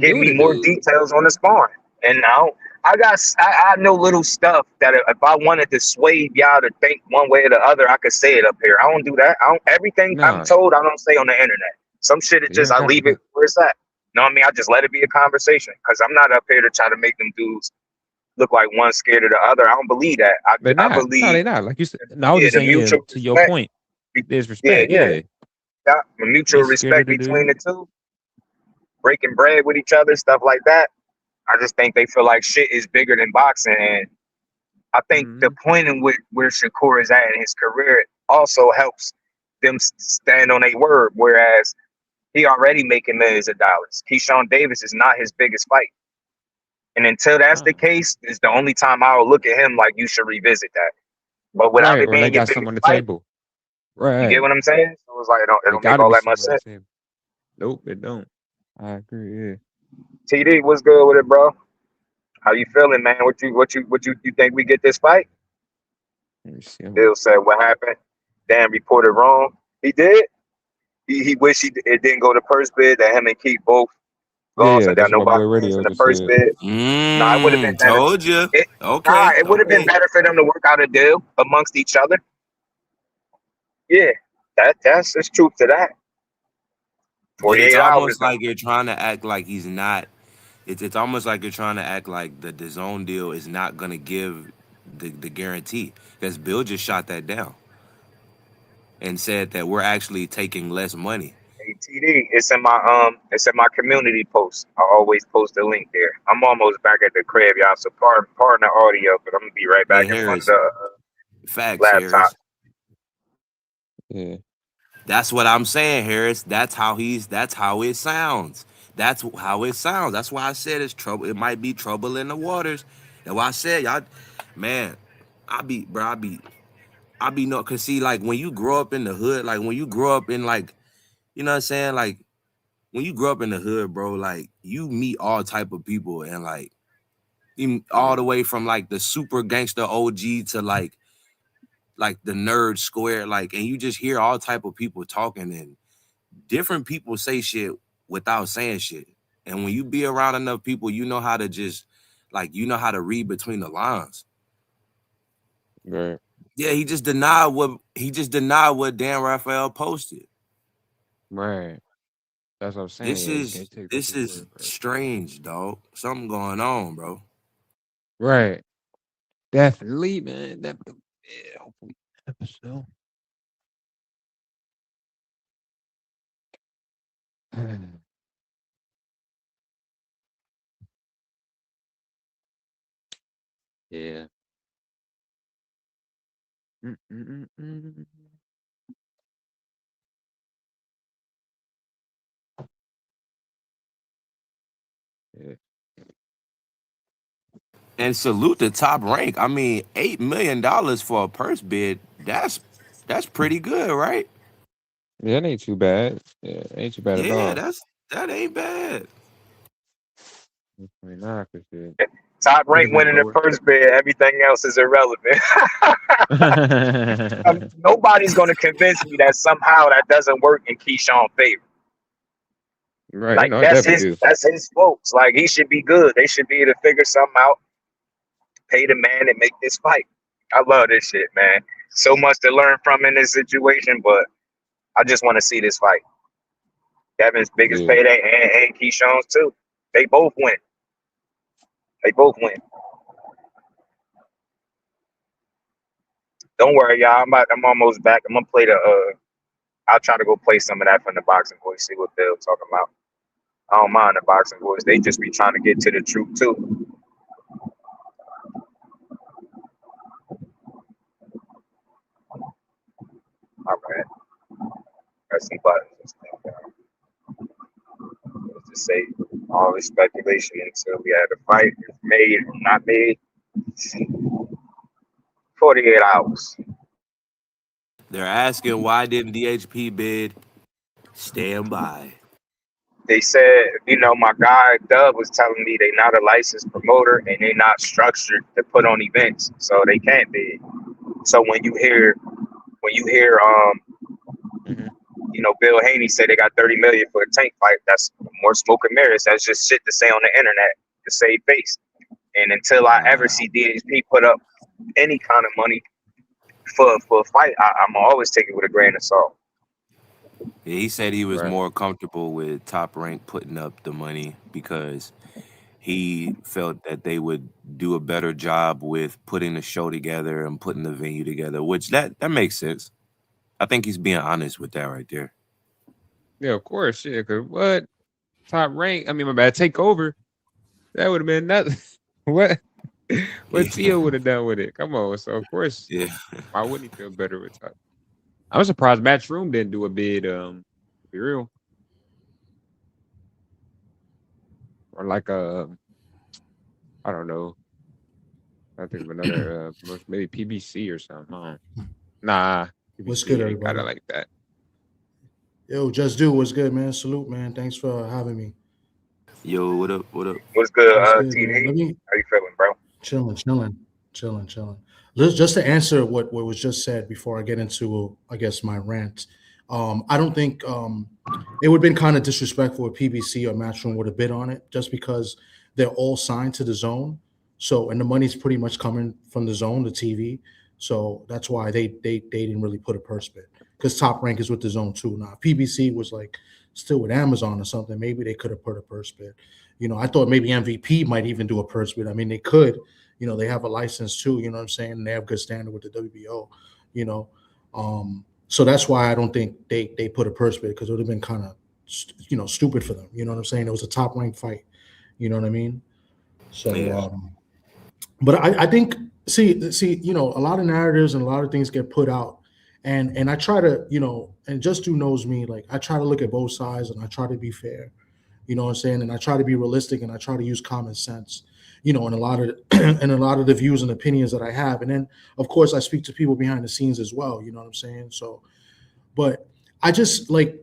[SPEAKER 12] give me more details on the sparring. And now I know little stuff that if I wanted to sway y'all to think one way or the other, I could say it up here. I don't do that. Everything I'm told, I don't say on the internet. Some shit is just I leave it where it's at. You know what I mean? I just let it be a conversation because I'm not up here to try to make them dudes look like one scared of the other. I don't believe that. I believe
[SPEAKER 6] they're not. Like you said, I was just saying to your point. There's respect. Yeah.
[SPEAKER 12] Mutual respect between the two. Breaking bread with each other, stuff like that. I just think they feel like shit is bigger than boxing. And I think the point in where Shakur is at in his career also helps them stand on a word. Whereas he already making millions of dollars. Keyshawn Davis is not his biggest fight. And until that's the case, it's the only time I'll look at him like you should revisit that. But without it being
[SPEAKER 6] they got some on the table. Right.
[SPEAKER 12] You get what I'm saying? So it's like it don't make
[SPEAKER 6] gotta
[SPEAKER 12] all
[SPEAKER 6] be
[SPEAKER 12] that much
[SPEAKER 6] somewhere the
[SPEAKER 12] sense.
[SPEAKER 6] same. Nope, it don't. I agree. Yeah.
[SPEAKER 12] TD, what's good with it, bro? How you feeling, man? What you think we get this fight?
[SPEAKER 6] Let me see.
[SPEAKER 12] Bill said, what happened? Dan reported wrong. He did. He wished it didn't go to purse bid, that him and Keith both gone, so
[SPEAKER 6] Yeah,
[SPEAKER 12] that
[SPEAKER 6] that's what my boy
[SPEAKER 12] nobody wins
[SPEAKER 6] Radio
[SPEAKER 12] in the
[SPEAKER 6] just
[SPEAKER 12] first
[SPEAKER 6] said.
[SPEAKER 12] bid. Nah, it would have been better.
[SPEAKER 9] Told you.
[SPEAKER 12] It
[SPEAKER 9] Okay.
[SPEAKER 12] would have been better for them to work out a deal amongst each other. Yeah, that's truth to that.
[SPEAKER 9] But it's
[SPEAKER 12] 48 hours
[SPEAKER 9] almost
[SPEAKER 12] though.
[SPEAKER 9] like you're trying to act like he's not. It's almost like you're trying to act like the zone deal is not gonna give the guarantee, because Bill just shot that down and said that we're actually taking less money.
[SPEAKER 12] Hey, TD, it's in my community post. I always post a link there. I'm almost back at the crib, y'all. So pardon the audio, but I'm gonna be right back
[SPEAKER 9] Hey,
[SPEAKER 12] in front of
[SPEAKER 9] Harris,
[SPEAKER 12] the
[SPEAKER 9] facts,
[SPEAKER 12] laptop.
[SPEAKER 9] Harris.
[SPEAKER 6] Yeah.
[SPEAKER 9] That's what I'm saying, Harris. That's how it sounds. That's how it sounds. That's why I said it's trouble. It might be trouble in the waters. That's why I said, y'all, man, I be no, cause see, like when you grow up in the hood, like when you grow up in like, you know what I'm saying? Like when you grow up in the hood, bro, like you meet all type of people, and like even all the way from like the super gangster OG to like the nerd square, like, and you just hear all type of people talking, and different people say shit without saying shit. And when you be around enough people, you know how to just you know how to read between the lines.
[SPEAKER 6] Right.
[SPEAKER 9] Yeah, he just denied what Dan Raphael posted.
[SPEAKER 6] Right. That's what I'm saying.
[SPEAKER 9] This is strange, dog. Something going on, bro.
[SPEAKER 6] Right. Definitely, man. Definitely. Yeah, hopefully episode. Yeah. Mm-mm-mm-mm. Yeah.
[SPEAKER 9] And salute the Top Rank. I mean, $8 million for a purse bid. That's pretty good, right?
[SPEAKER 6] Yeah, it ain't too bad. Yeah, it ain't too bad at
[SPEAKER 9] Yeah,
[SPEAKER 6] all.
[SPEAKER 9] that ain't bad.
[SPEAKER 6] 29%.
[SPEAKER 12] Top
[SPEAKER 6] What
[SPEAKER 12] rank
[SPEAKER 6] is that,
[SPEAKER 12] winning the
[SPEAKER 6] lower?
[SPEAKER 12] first bid, everything else is irrelevant. Nobody's gonna convince me that somehow that doesn't work in Keyshawn's favor.
[SPEAKER 6] Right.
[SPEAKER 12] Like
[SPEAKER 6] No, I
[SPEAKER 12] that's
[SPEAKER 6] definitely do.
[SPEAKER 12] his folks. Like he should be good. They should be able to figure something out, pay the man, and make this fight. I love this shit, man. So much to learn from in this situation, but I just want to see this fight. Devin's biggest
[SPEAKER 6] Yeah.
[SPEAKER 12] payday and Keyshawn's too. They both win. They both win. Don't worry, y'all. I'm almost back. I'm gonna play I'll try to go play some of that from the boxing voice. See what they're talking about. I don't mind the boxing voice. They just be trying to get to the truth too. All right. Press some buttons. Let's just say all this speculation until we had a fight. If made or not made. 48 hours.
[SPEAKER 9] They're asking why didn't DHP bid? Stand by.
[SPEAKER 12] They said, my guy Dub was telling me they not a licensed promoter and they not structured to put on events, so they can't bid. So when you hear Bill Haney say they got 30 million for a tank fight, that's more smoke and mirrors. That's just shit to say on the internet to save face. And until I ever see DHP put up any kind of money for a fight, I'm always take it with a grain of salt.
[SPEAKER 9] Yeah, he said he was
[SPEAKER 6] Right.
[SPEAKER 9] more comfortable with Top Rank putting up the money because he felt that they would do a better job with putting the show together and putting the venue together, which that makes sense. I think he's being honest with that right there.
[SPEAKER 6] Yeah, of course. Yeah, because what? Top rank. I mean, my bad. Take over. That would have been nothing. What? What Tia would have done with it? Come on. So, of course,
[SPEAKER 9] Yeah.
[SPEAKER 6] why wouldn't he feel better with Top? I'm surprised Matchroom didn't do a bid. To be real. Or like I don't know. I think of another promotion, maybe PBC or something. Nah,
[SPEAKER 13] What's good, everybody?
[SPEAKER 6] Got it like that.
[SPEAKER 13] Yo, Just Do, what's good, man? Salute, man. Thanks for having me.
[SPEAKER 9] Yo, what up? What up?
[SPEAKER 6] What's good,
[SPEAKER 13] What's good,
[SPEAKER 6] TD?
[SPEAKER 13] man? Let me
[SPEAKER 6] How you feeling, bro?
[SPEAKER 13] chilling. Just to answer what was just said before I get into, I guess, my rant. I don't think it would have been kind of disrespectful if PBC or Matchroom would have bid on it, just because they're all signed to the zone. So, and the money's pretty much coming from the zone, the TV. So that's why they didn't really put a purse bid, because Top Rank is with the zone too. Now, if PBC was like still with Amazon or something, maybe they could have put a purse bid. You know, I thought maybe MVP might even do a purse bid. I mean, they could. You know, they have a license too. You know what I'm saying? And they have good standard with the WBO. You know, so that's why I don't think they put a purse bid, because it would have been kind of, you know, stupid for them. You know what I'm saying? It was a Top Rank fight. You know what I mean? So,
[SPEAKER 9] Yeah.
[SPEAKER 13] But I think, see, you know, a lot of narratives and a lot of things get put out, and I try to, you know, and Just Do knows me, like I try to look at both sides and I try to be fair, you know what I'm saying, and I try to be realistic and I try to use common sense, you know, in a lot of the views and opinions that I have, and then of course I speak to people behind the scenes as well, you know what I'm saying. So, but I just like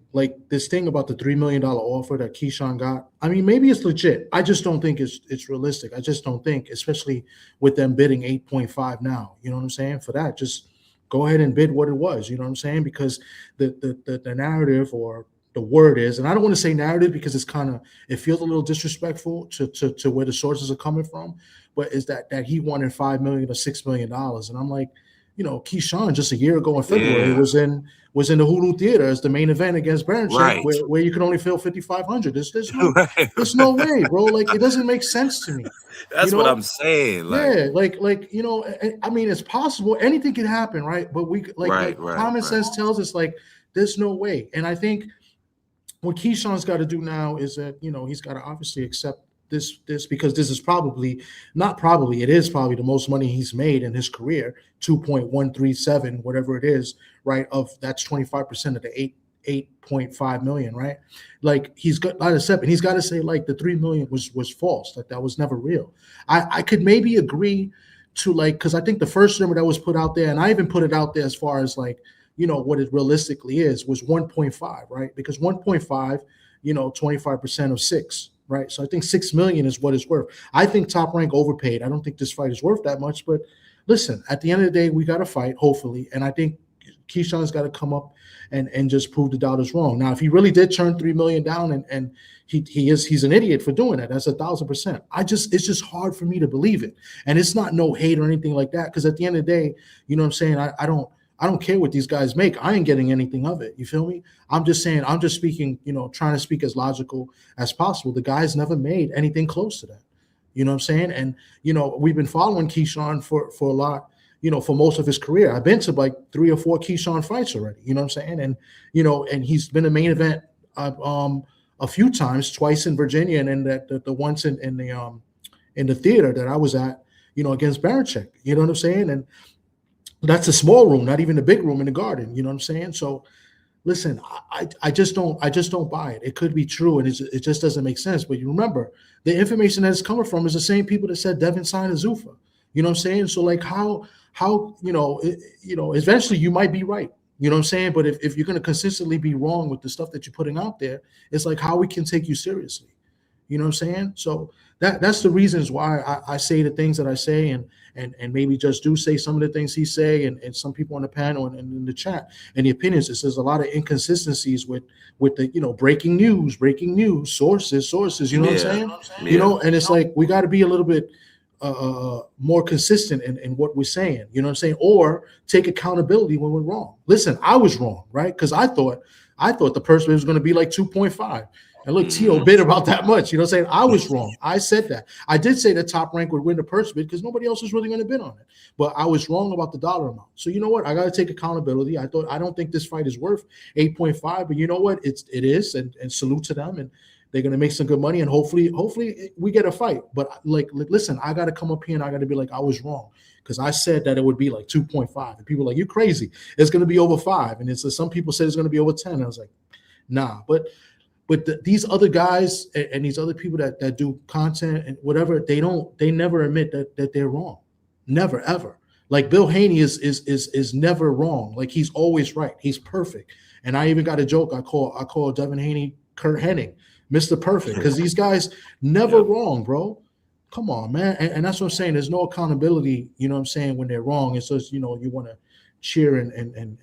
[SPEAKER 13] this thing about the $3 million offer that Keyshawn got. I mean, maybe it's legit. I just don't think it's realistic. I just don't think, especially with them bidding 8.5 now. You know what I'm saying? For that, just go ahead and bid what it was. You know what I'm saying? Because the narrative, or the word is, and I don't want to say narrative because it's kind of, it feels a little disrespectful to where the sources are coming from, but is that he wanted $5 million or $6 million, and I'm like, you know, Keyshawn just a year ago in February was in the Hulu Theater as the main event against Baranchek, where you could only fill 5,500. There's no way, bro. Like, it doesn't make sense to me.
[SPEAKER 9] That's what I'm saying. Like,
[SPEAKER 13] yeah, like you know, I mean, it's possible. Anything can happen, right? But we common sense tells us, like, there's no way. And I think what Keyshawn's got to do now is that, you know, he's got to obviously accept this because this is it is probably the most money he's made in his career, 2.137, whatever it is, right? That's 25% of the 8.5 million, right? Like, he's got to accept, and he's got to say, like, the 3 million was false, that was never real. I could maybe agree to, like, because I think the first number that was put out there, and I even put it out there as far as, like, you know, what it realistically is, was 1.5, right? Because 1.5, you know, 25% of 6. Right. So I think 6 million is what it's worth. I think Top Rank overpaid. I don't think this fight is worth that much. But listen, at the end of the day, we got to fight, hopefully. And I think Keyshawn's got to come up and just prove the doubters wrong. Now, if he really did turn 3 million down, and he's an idiot for doing that, that's 1,000%. It's just hard for me to believe it. And it's not no hate or anything like that, because at the end of the day, you know what I'm saying, I don't care what these guys make. I ain't getting anything of it. You feel me? I'm just saying, I'm just speaking, you know, trying to speak as logical as possible. The guy's never made anything close to that. You know what I'm saying? And, you know, we've been following Keyshawn for a lot, you know, for most of his career. I've been to like 3 or 4 Keyshawn fights already. You know what I'm saying? And, you know, and he's been a main event a few times, twice in Virginia, and then the once in the theater that I was at, you know, against Baranchek. You know what I'm saying? And that's a small room, not even a big room in the Garden. You know what I'm saying? So, listen, I just don't buy it. It could be true, and it just doesn't make sense. But you remember, the information that it's coming from is the same people that said Devin signed a Zuffa. You know what I'm saying? So, like, how you know, eventually you might be right. You know what I'm saying? But if you're going to consistently be wrong with the stuff that you're putting out there, it's like, how we can take you seriously. You know what I'm saying? So that's the reasons why I say the things that I say, and maybe Just Do say some of the things he say, and some people on the panel and in the chat, and the opinions. There's a lot of inconsistencies with the, you know, breaking news, sources. You know what I'm saying? Yeah. You know, and it's like, we got to be a little bit more consistent in what we're saying. You know what I'm saying? Or take accountability when we're wrong. Listen, I was wrong, right? Because I thought the person was going to be like 2.5. And look, T.O. bid about that much. You know what I'm saying? I was wrong. I said that. I did say that Top Rank would win the purse bid because nobody else was really going to bid on it. But I was wrong about the dollar amount. So you know what? I got to take accountability. I don't think this fight is worth 8.5, but you know what? It is, and salute to them. And they're going to make some good money, and hopefully we get a fight. But like listen, I got to come up here and I got to be like, I was wrong, because I said that it would be like 2.5, and people are like, you're crazy. It's going to be over 5, and it's some people said it's going to be over 10. I was like, nah, but these other guys and these other people that do content and whatever, they never admit that they're wrong. Never, ever. Like Bill Haney is never wrong. Like he's always right. He's perfect. And I even got a joke. I call Devin Haney Kurt Hennig, Mr. Perfect, because these guys never wrong, bro. Come on, man. And that's what I'm saying. There's no accountability, you know what I'm saying, when they're wrong. It's just, you know, you want to cheer and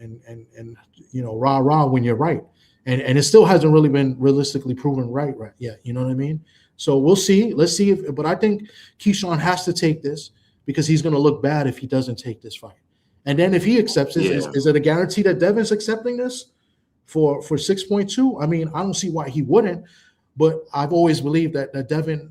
[SPEAKER 13] you know, rah when you're right. And it still hasn't really been realistically proven right yet. You know what I mean? So we'll see. Let's see but I think Keyshawn has to take this because he's going to look bad if he doesn't take this fight. And then if he accepts it, is it a guarantee that Devin's accepting this for 6.2? I mean, I don't see why he wouldn't. But I've always believed that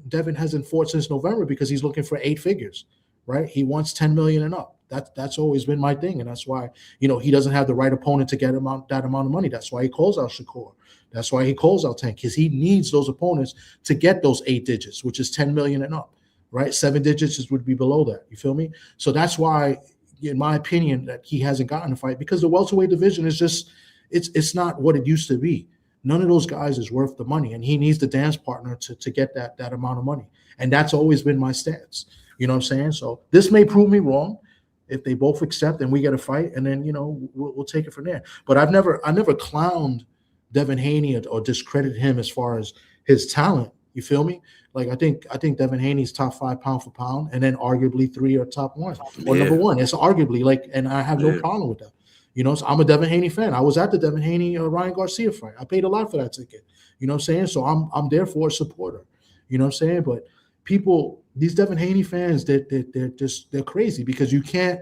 [SPEAKER 13] Devin hasn't fought since November because he's looking for 8 figures, right? He wants 10 million and up. That's always been my thing, and that's why, you know, he doesn't have the right opponent to get that amount of money. That's why he calls out Shakur. That's why he calls out Tank, because he needs those opponents to get those 8 digits, which is 10 million and up, right? 7 digits would be below that. You feel me? So that's why, in my opinion, that he hasn't gotten a fight, because the welterweight division is just it's not what it used to be. None of those guys is worth the money, and he needs the dance partner to get that amount of money. And that's always been my stance. You know what I'm saying? So this may prove me wrong if they both accept and we get a fight, and then, you know, we'll take it from there. But I never clowned Devin Haney or discredited him as far as his talent. You feel me? Like I think Devin Haney's top 5 pound for pound, and then arguably 3 or top 1 or number 1. It's arguably, like, and I have no problem with that. You know, so I'm a Devin Haney fan. I was at the Devin Haney Ryan Garcia fight. I paid a lot for that ticket. You know what I'm saying? So I'm there for a supporter. You know what I'm saying? But people, these Devin Haney fans, they're crazy, because you can't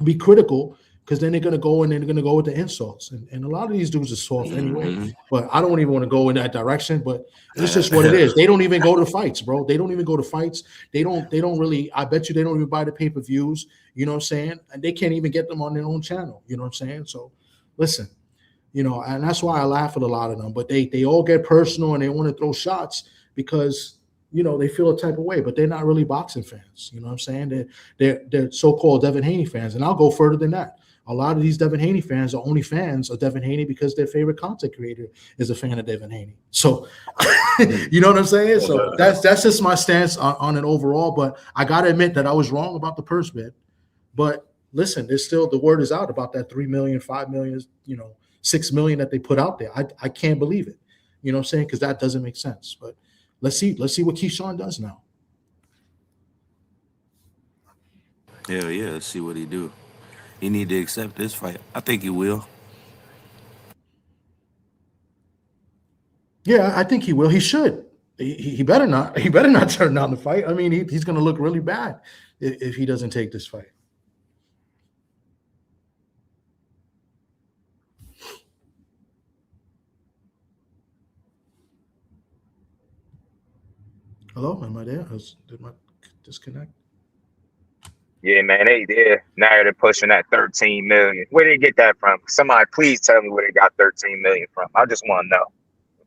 [SPEAKER 13] be critical, because then they're gonna go and they're gonna go with the insults. And a lot of these dudes are soft anyway. But I don't even want to go in that direction. But it's just what it is. They don't even go to fights, bro. They don't even go to fights. They don't really. I bet you they don't even buy the pay-per-views. You know what I'm saying? And they can't even get them on their own channel. You know what I'm saying? So listen, you know, and that's why I laugh at a lot of them. But they all get personal and they want to throw shots because, you know, they feel a type of way, but they're not really boxing fans. You know what I'm saying? They're so-called Devin Haney fans. And I'll go further than that. A lot of these Devin Haney fans are only fans of Devin Haney because their favorite content creator is a fan of Devin Haney. So, you know what I'm saying? So that's just my stance on it overall. But I got to admit that I was wrong about the purse bid. But listen, there's still, the word is out about that 3 million, 5 million, you know, 6 million that they put out there. I can't believe it. You know what I'm saying? Because that doesn't make sense. But let's see what Keyshawn does now.
[SPEAKER 9] Hell yeah, let's see what he do. He need to accept this fight. I think he will.
[SPEAKER 13] Yeah, I think he will. He should. He better not. He better not turn down the fight. I mean, he's going to look really bad if he doesn't take this fight. Hello, am I there? Did my disconnect?
[SPEAKER 12] Yeah, man, now they're pushing that 13 million. Where did they get that from? Somebody please tell me where they got 13 million from. I just want to know.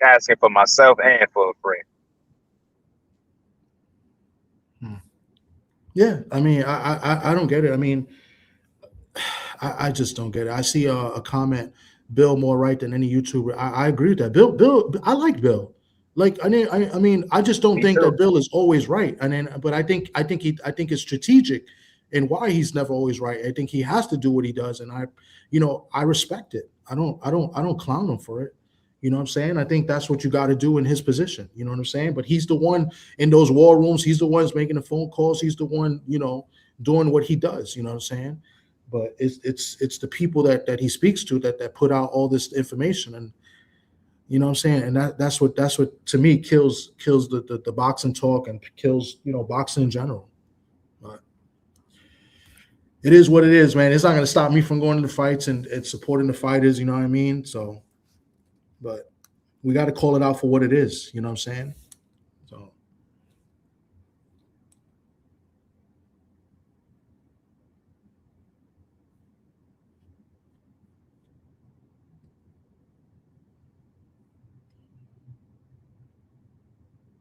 [SPEAKER 12] I'm asking for myself and for a friend.
[SPEAKER 13] Yeah, I mean, I don't get it. I mean, I just don't get it. I see a comment, Bill more right than any YouTuber. I agree with that. Bill, I like Bill. Like, I mean, I just don't think that Bill is always right. But I think it's strategic and why he's never always right. I think he has to do what he does, and I respect it. I don't clown him for it. You know what I'm saying? I think that's what you got to do in his position. You know what I'm saying? But he's the one in those war rooms. He's the one making the phone calls. He's the one, you know, doing what he does. You know what I'm saying? But it's the people that he speaks to that put out all this information, and you know what I'm saying? And that's what to me kills the boxing talk and kills, you know, boxing in general. But it is what it is, man. It's not going to stop me from going to the fights and supporting the fighters. You know what I mean? So, but we got to call it out for what it is. You know what I'm saying? So.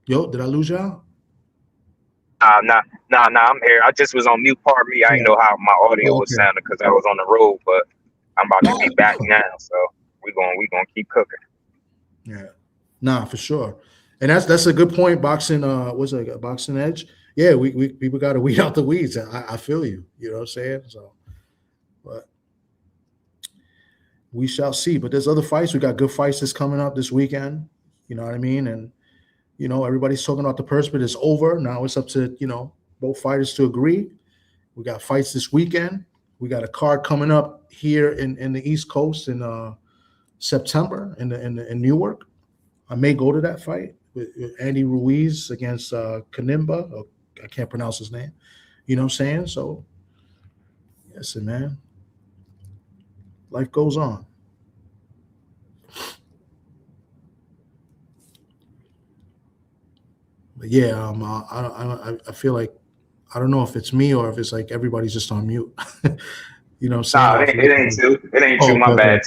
[SPEAKER 13] Yo, did I lose y'all?
[SPEAKER 12] Nah, I'm here. I just was on mute. Pardon me. I didn't know how my audio was sounding because I was on the road, but I'm about to be back now. So we're gonna keep cooking.
[SPEAKER 13] Yeah, nah, for sure. And that's a good point. Boxing, what's it? Boxing Edge. yeah, we people got to weed out the weeds. I feel you. You know what I'm saying? So, but we shall see. But there's other fights. We got good fights that's coming up this weekend. You know what I mean? And everybody's talking about the purse, but it's over now. It's up to both fighters to agree. We got fights this weekend. We got a card coming up here in the East Coast in September in Newark. I may go to that fight with Andy Ruiz against Kanimba. Oh, I can't pronounce his name. You know what I'm saying? So, yes, man. Life goes on. But yeah, I feel like I don't know if it's me or if it's like everybody's just on mute. You know what I'm saying?
[SPEAKER 12] Nah, it ain't you. It ain't you. My bad.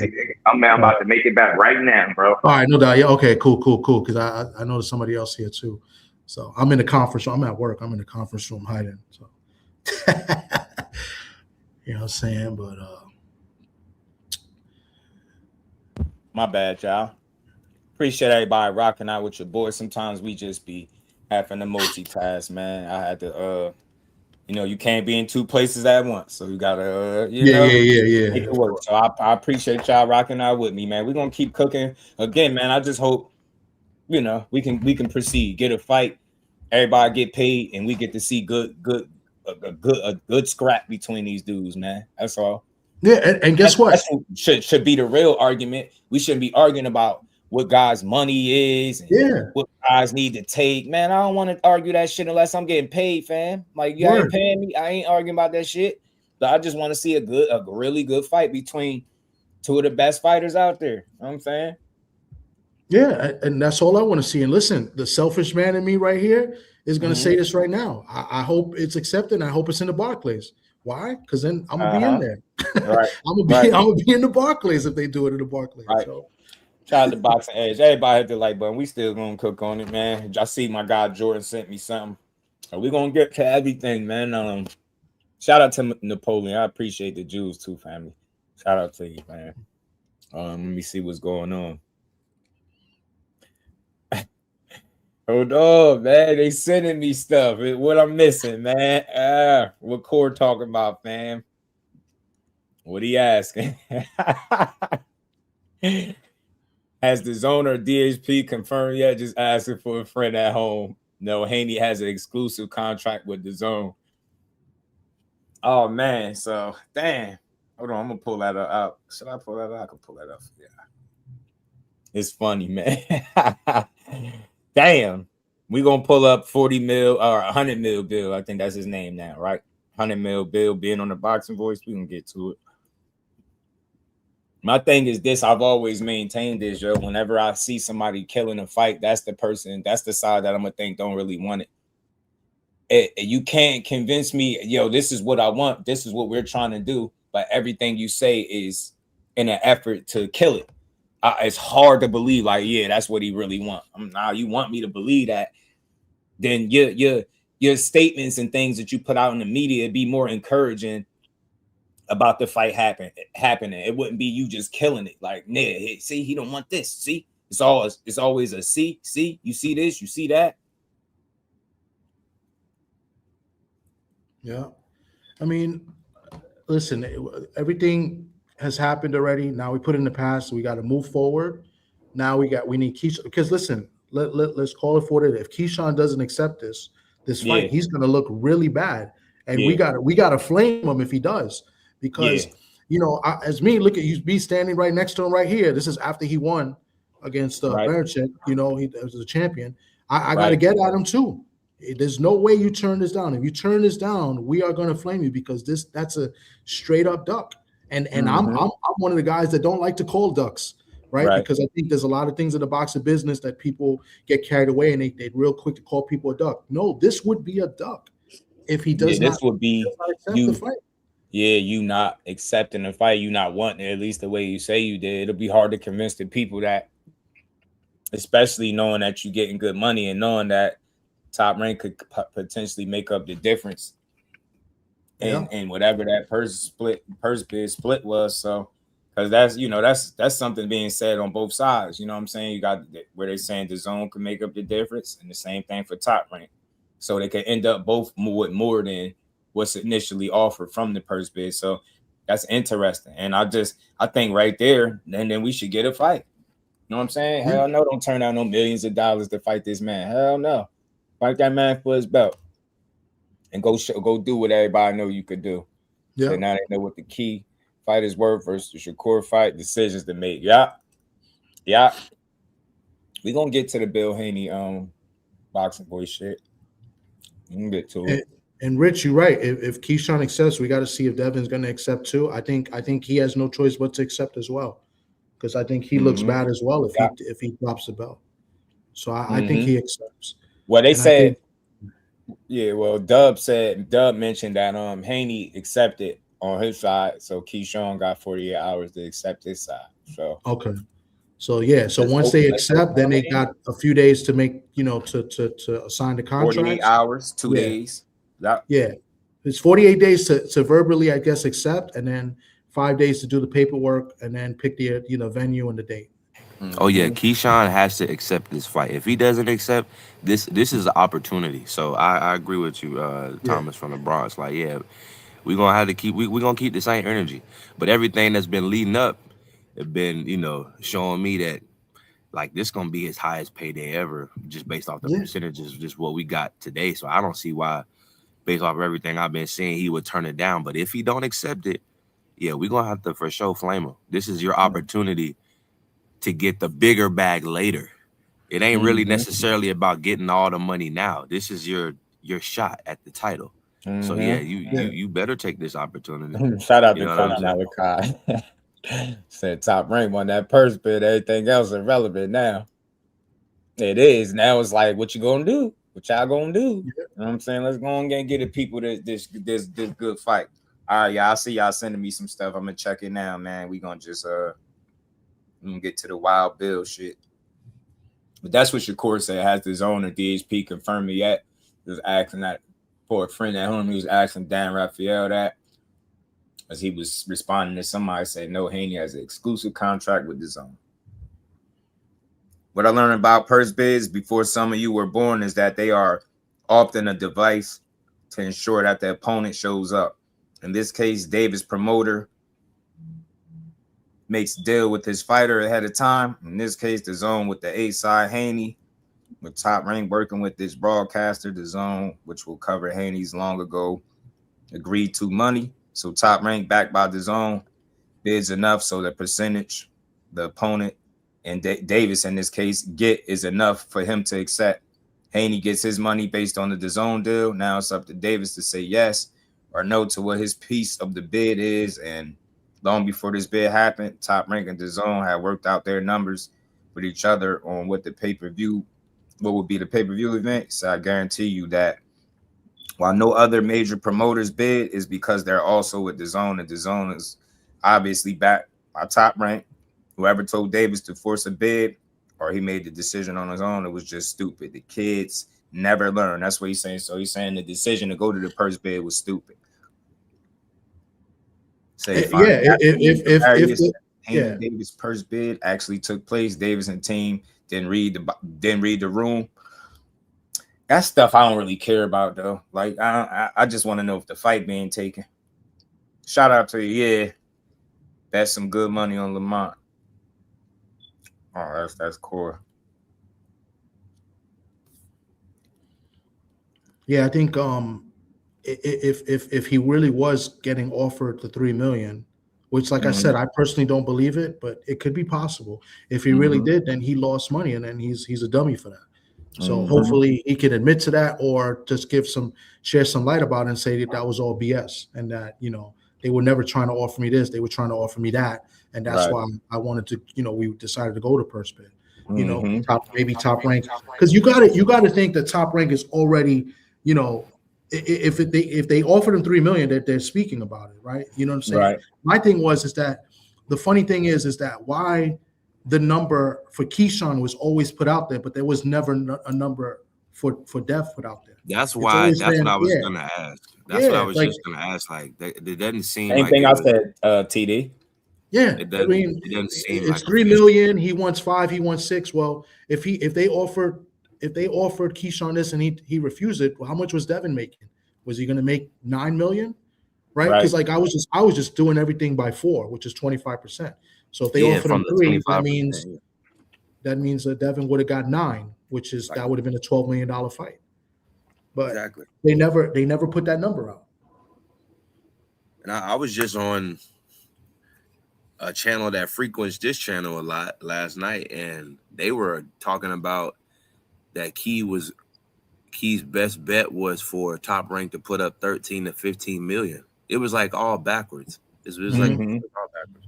[SPEAKER 12] I'm about to make it back right now, bro.
[SPEAKER 13] All right, no doubt. Yeah, okay, cool. Because I know there's somebody else here too. So I'm in the conference room. I'm at work. I'm in the conference room hiding. So you know what I'm saying? But
[SPEAKER 5] my bad, y'all. Appreciate everybody rocking out with your boy. Sometimes we just be having to multitask, man. I had to you can't be in two places at once, so you gotta
[SPEAKER 13] yeah.
[SPEAKER 5] make it work. So I appreciate y'all rocking out with me, man. We're gonna keep cooking again, man. I just hope we can proceed, get a fight, everybody get paid, and we get to see a good scrap between these dudes, man. That's all.
[SPEAKER 13] Yeah, and guess what?
[SPEAKER 5] Should be the real argument. We shouldn't be arguing about what guys' money is and what guys need to take. Man, I don't want to argue that shit unless I'm getting paid, fam. Like, you ain't paying me. I ain't arguing about that shit. But I just want to see a really good fight between two of the best fighters out there. You know what I'm saying?
[SPEAKER 13] Yeah, and that's all I want to see. And listen, the selfish man in me right here is going to say this right now. I hope it's accepted. I hope it's in the Barclays. Why? Because then I'm gonna be in there.
[SPEAKER 5] Right.
[SPEAKER 13] I'm gonna be in the Barclays if they do it in the Barclays.
[SPEAKER 5] Right.
[SPEAKER 13] So.
[SPEAKER 5] Try the boxing edge. Everybody hit the like button. We still gonna cook on it, man. I see my guy Jordan sent me something. So we're gonna get to everything, man. Shout out to Napoleon. I appreciate the Jews too, family. Shout out to you, man. Let me see what's going on. Hold on, man. They sending me stuff. What I'm missing, man. What Core talking about, fam? What he asking? Has the zone or DHP confirmed yet? Just asking for a friend at home. No, Haney has an exclusive contract with the zone. Oh, man. So, damn. Hold on. I'm going to pull that up. Should I pull that up? I can pull that up. Yeah. It's funny, man. Damn. We're going to pull up 40 mil or 100 mil bill. I think that's his name now, right? 100 mil bill being on the boxing voice. We can get to it. My thing is this, I've always maintained this, yo. Whenever I see somebody killing a fight, that's the person, that's the side that I'm gonna think don't really want it. You can't convince me, yo, this is what I want, this is what we're trying to do, but everything you say is in an effort to kill it. It's hard to believe, like, yeah, that's what he really wants. Nah, you want me to believe that, then your statements and things that you put out in the media be more encouraging about the fight happening. It wouldn't be you just killing it. Like, nah, see, he don't want this. See, it's always a see, you see this, you see that.
[SPEAKER 13] Yeah. I mean, listen, everything has happened already. Now we put it in the past, so we got to move forward. Now we need Keyshawn, because listen, let's call it for it. If Keyshawn doesn't accept this fight, he's gonna look really bad. And we gotta flame him if he does. Because as me, look at you, be standing right next to him right here. This is after he won against Berichick. He was a champion. I got to get at him too. There's no way you turn this down. If you turn this down, we are going to flame you, because that's a straight up duck. And I'm one of the guys that don't like to call ducks, right? Because I think there's a lot of things in the boxing business that people get carried away and they're real quick to call people a duck. No, this would be a duck if he does not.
[SPEAKER 5] This would be
[SPEAKER 13] accept the fight.
[SPEAKER 5] Yeah, you not accepting the fight, you not wanting it, at least the way you say you did. It'll be hard to convince the people that, especially knowing that you're getting good money and knowing that Top Rank could potentially make up the difference in whatever that purse bid split was. So, because that's something being said on both sides. You know what I'm saying? You got where they're saying the zone can make up the difference, and the same thing for Top Rank. so they can end up both with more than what's initially offered from the purse bid. So that's interesting. And I think right there, and then we should get a fight. You know what I'm saying? Hell no, don't turn out no millions of dollars to fight this man. Hell no. Fight that man for his belt. And go do what everybody know you could do. Yeah. So now they know what the key fighters were versus the Shakur fight, decisions to make. Yeah. We're gonna get to the Bill Haney boxing boy shit. We can get to it.
[SPEAKER 13] And Rich, you're right. If Keyshawn accepts, we got to see if Devin's going to accept too. I think he has no choice but to accept as well, because I think he looks bad as well if he drops the belt. So I think he accepts.
[SPEAKER 5] Well, they said, well, Dub mentioned that Haney accepted on his side, so Keyshawn got 48 hours to accept his side. So
[SPEAKER 13] okay. So so once they accept, then they got a few days to make, to sign the contract.
[SPEAKER 5] 48 hours, 2 days.
[SPEAKER 13] Yeah. It's 48 days to verbally, I guess, accept, and then 5 days to do the paperwork, and then pick the venue and the date.
[SPEAKER 9] Oh yeah, Keyshawn has to accept this fight. If he doesn't accept this is an opportunity. So I agree with you, Thomas from the Bronx. Like, we're gonna have to keep we're gonna keep the same energy. But everything that's been leading up, have been showing me that like this gonna be his highest payday ever, just based off the percentages, just what we got today. So I don't see why, based off of everything I've been seeing, he would turn it down. But if he don't accept it, we're gonna have to for sure flame him. This is your opportunity to get the bigger bag later. It ain't really necessarily about getting all the money now. This is your shot at the title. So you better take this opportunity.
[SPEAKER 5] Shout out to Coach Malachi. Said Top Rank won that purse bid. Everything else irrelevant now. It is. Now it's like, what you gonna do? What y'all gonna do? You know what I'm saying? Let's go and get the people this good fight. All right, y'all. I see y'all sending me some stuff. I'm gonna check it now, man. We gonna just get to the Wild Bill shit. But that's what Shakur said. Has his own or DHP confirmed me yet? He was asking that for a friend at home. He was asking Dan Raphael that, as he was responding to somebody said, no, Haney has an exclusive contract with DAZN. What I learned about purse bids before some of you were born is that they are often a device to ensure that the opponent shows up. In this case, Davis' promoter makes deal with his fighter ahead of time. In this case, DAZN with the A side, Haney, with Top Rank working with this broadcaster, DAZN, which will cover Haney's long ago agreed to money. So Top Rank backed by DAZN bids enough so the percentage the opponent and Davis in this case get is enough for him to accept. Haney gets his money based on the DAZN deal. Now it's up to Davis to say yes or no to what his piece of the bid is. And long before this bid happened, Top Rank and DAZN had worked out their numbers with each other on what would be the pay-per-view event. So I guarantee you that while no other major promoters bid, is because they're also with DAZN, and DAZN is obviously backed by Top Rank. Whoever told Davis to force a bid or he made the decision on his own, it was just stupid. The kids never learn. That's what he's saying. So he's saying the decision to go to the purse bid was stupid. If Davis' purse bid actually took place, Davis and team didn't read the room. That stuff I don't really care about though. Like I just want to know if the fight being taken. Shout out to you, yeah. That's some good money on Lamont. Oh, that's cool.
[SPEAKER 13] Yeah, I think if he really was getting offered the $3 million, which, like I said, I personally don't believe it, but it could be possible. If he really did, then he lost money, and then he's a dummy for that. So hopefully he can admit to that, or just share some light about it and say that was all BS, and that they were never trying to offer me this, they were trying to offer me that, and that's why I wanted to. We decided to go to purse bid. Top Rank, because you got to think that Top Rank is already if they offered him $3 million, they're speaking about it, right? You know what I'm saying? Right. My thing is that the funny thing is that why the number for Keyshawn was always put out there, but there was never a number for Dev put out there.
[SPEAKER 9] That's why. That's what I was gonna ask. That's what I was just gonna ask. Like, it doesn't seem.
[SPEAKER 5] Same thing I said, TD.
[SPEAKER 13] Yeah,
[SPEAKER 9] it doesn't seem
[SPEAKER 13] it's $3 million. He wants $5. He wants $6. Well, if they offer if they offered Keyshawn this and he refused it, well, how much was Devin making? Was he going to make $9 million? Right? Because like I was just doing everything by 4, which is 25%. So if they offered him 3, that means that Devin would have got 9, which is that would have been a $12 million fight. But they never put that number out.
[SPEAKER 9] And I was just on a channel that frequents this channel a lot last night, and they were talking about that Key's best bet was for Top Rank to put up 13 to 15 million. It was like all backwards. It was like all backwards.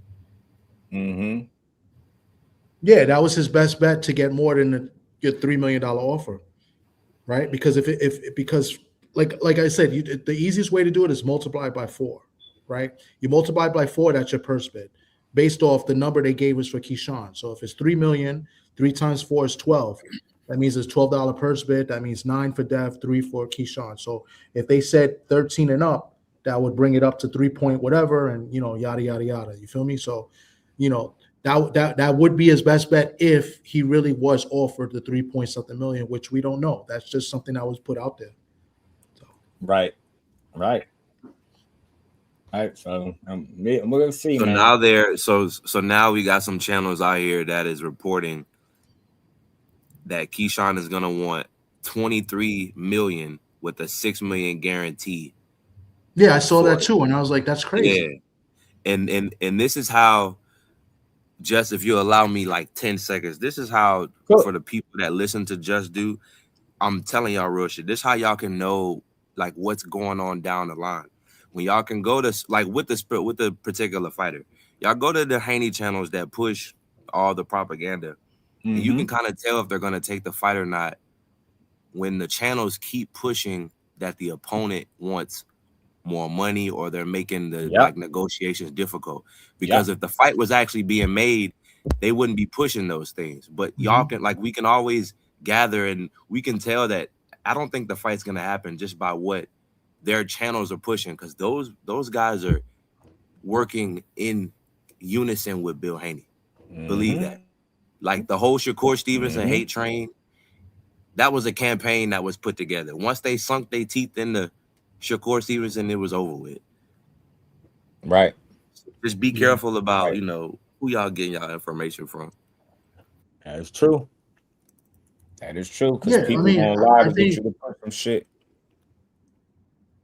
[SPEAKER 5] Mm-hmm.
[SPEAKER 13] Yeah, that was his best bet to get more than your $3 million offer, right? Because because like I said, the easiest way to do it is multiply by 4, right? You multiply by 4, that's your purse bid, based off the number they gave us for Keyshawn. So if it's 3 million, 3 times 4 is 12. That means it's $12 purse bid. That means 9 for Dev, 3 for Keyshawn. So if they said 13 and up, that would bring it up to 3 point whatever, and yada yada yada. You feel me? So, that would be his best bet if he really was offered the 3 point something million, which we don't know. That's just something that was put out there. So.
[SPEAKER 5] Right. All right. So we're gonna see.
[SPEAKER 9] So
[SPEAKER 5] man.
[SPEAKER 9] so now we got some channels out here that is reporting that Keyshawn is gonna want 23 million with a 6 million guarantee.
[SPEAKER 13] Yeah, I saw that too, and I was like, that's crazy.
[SPEAKER 9] Yeah. And this is how, just if you allow me like 10 seconds, this is how for the people that listen to Just Do, I'm telling y'all real shit. This is how y'all can know like what's going on down the line. When y'all can go to like with the particular fighter, y'all go to the Haney channels that push all the propaganda. And you can kind of tell if they're gonna take the fight or not when the channels keep pushing that the opponent wants more money or they're making the like negotiations difficult. Because if the fight was actually being made, they wouldn't be pushing those things. But y'all can we can always gather and we can tell that I don't think the fight's gonna happen just by what their channels are pushing, because those guys are working in unison with Bill Haney. Believe that. Like the whole Shakur Stevenson hate train, that was a campaign that was put together. Once they sunk their teeth into Shakur Stevenson, it was over with.
[SPEAKER 5] Right.
[SPEAKER 9] Just be careful about, who y'all getting y'all information from.
[SPEAKER 5] That is true. Because people won't lie to get you to put some shit.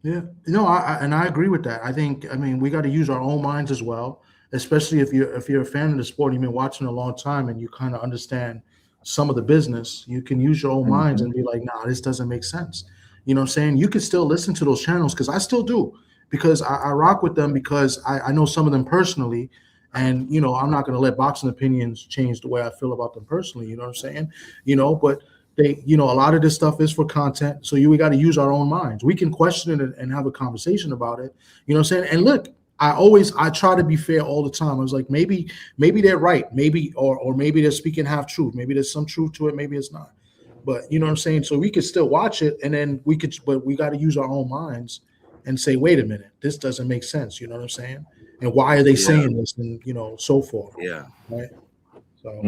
[SPEAKER 13] Yeah. No, I agree with that. I mean, we got to use our own minds as well, especially if you're a fan of the sport, you've been watching a long time and you kind of understand some of the business. You can use your own minds and be like, nah, this doesn't make sense. You know what I'm saying? You can still listen to those channels, because I still do, because I rock with them, because I know some of them personally, and I'm not going to let boxing opinions change the way I feel about them personally. You know what I'm saying? But they, a lot of this stuff is for content, so we got to use our own minds. We can question it and have a conversation about it. You know what I'm saying? And look, I try to be fair all the time. I was like, maybe they're right, maybe or maybe they're speaking half truth. Maybe there's some truth to it, maybe it's not. But you know what I'm saying? So we could still watch it, and then but we got to use our own minds and say, wait a minute, this doesn't make sense. You know what I'm saying? And why are they saying this? And so forth.
[SPEAKER 9] Yeah.
[SPEAKER 13] Right. So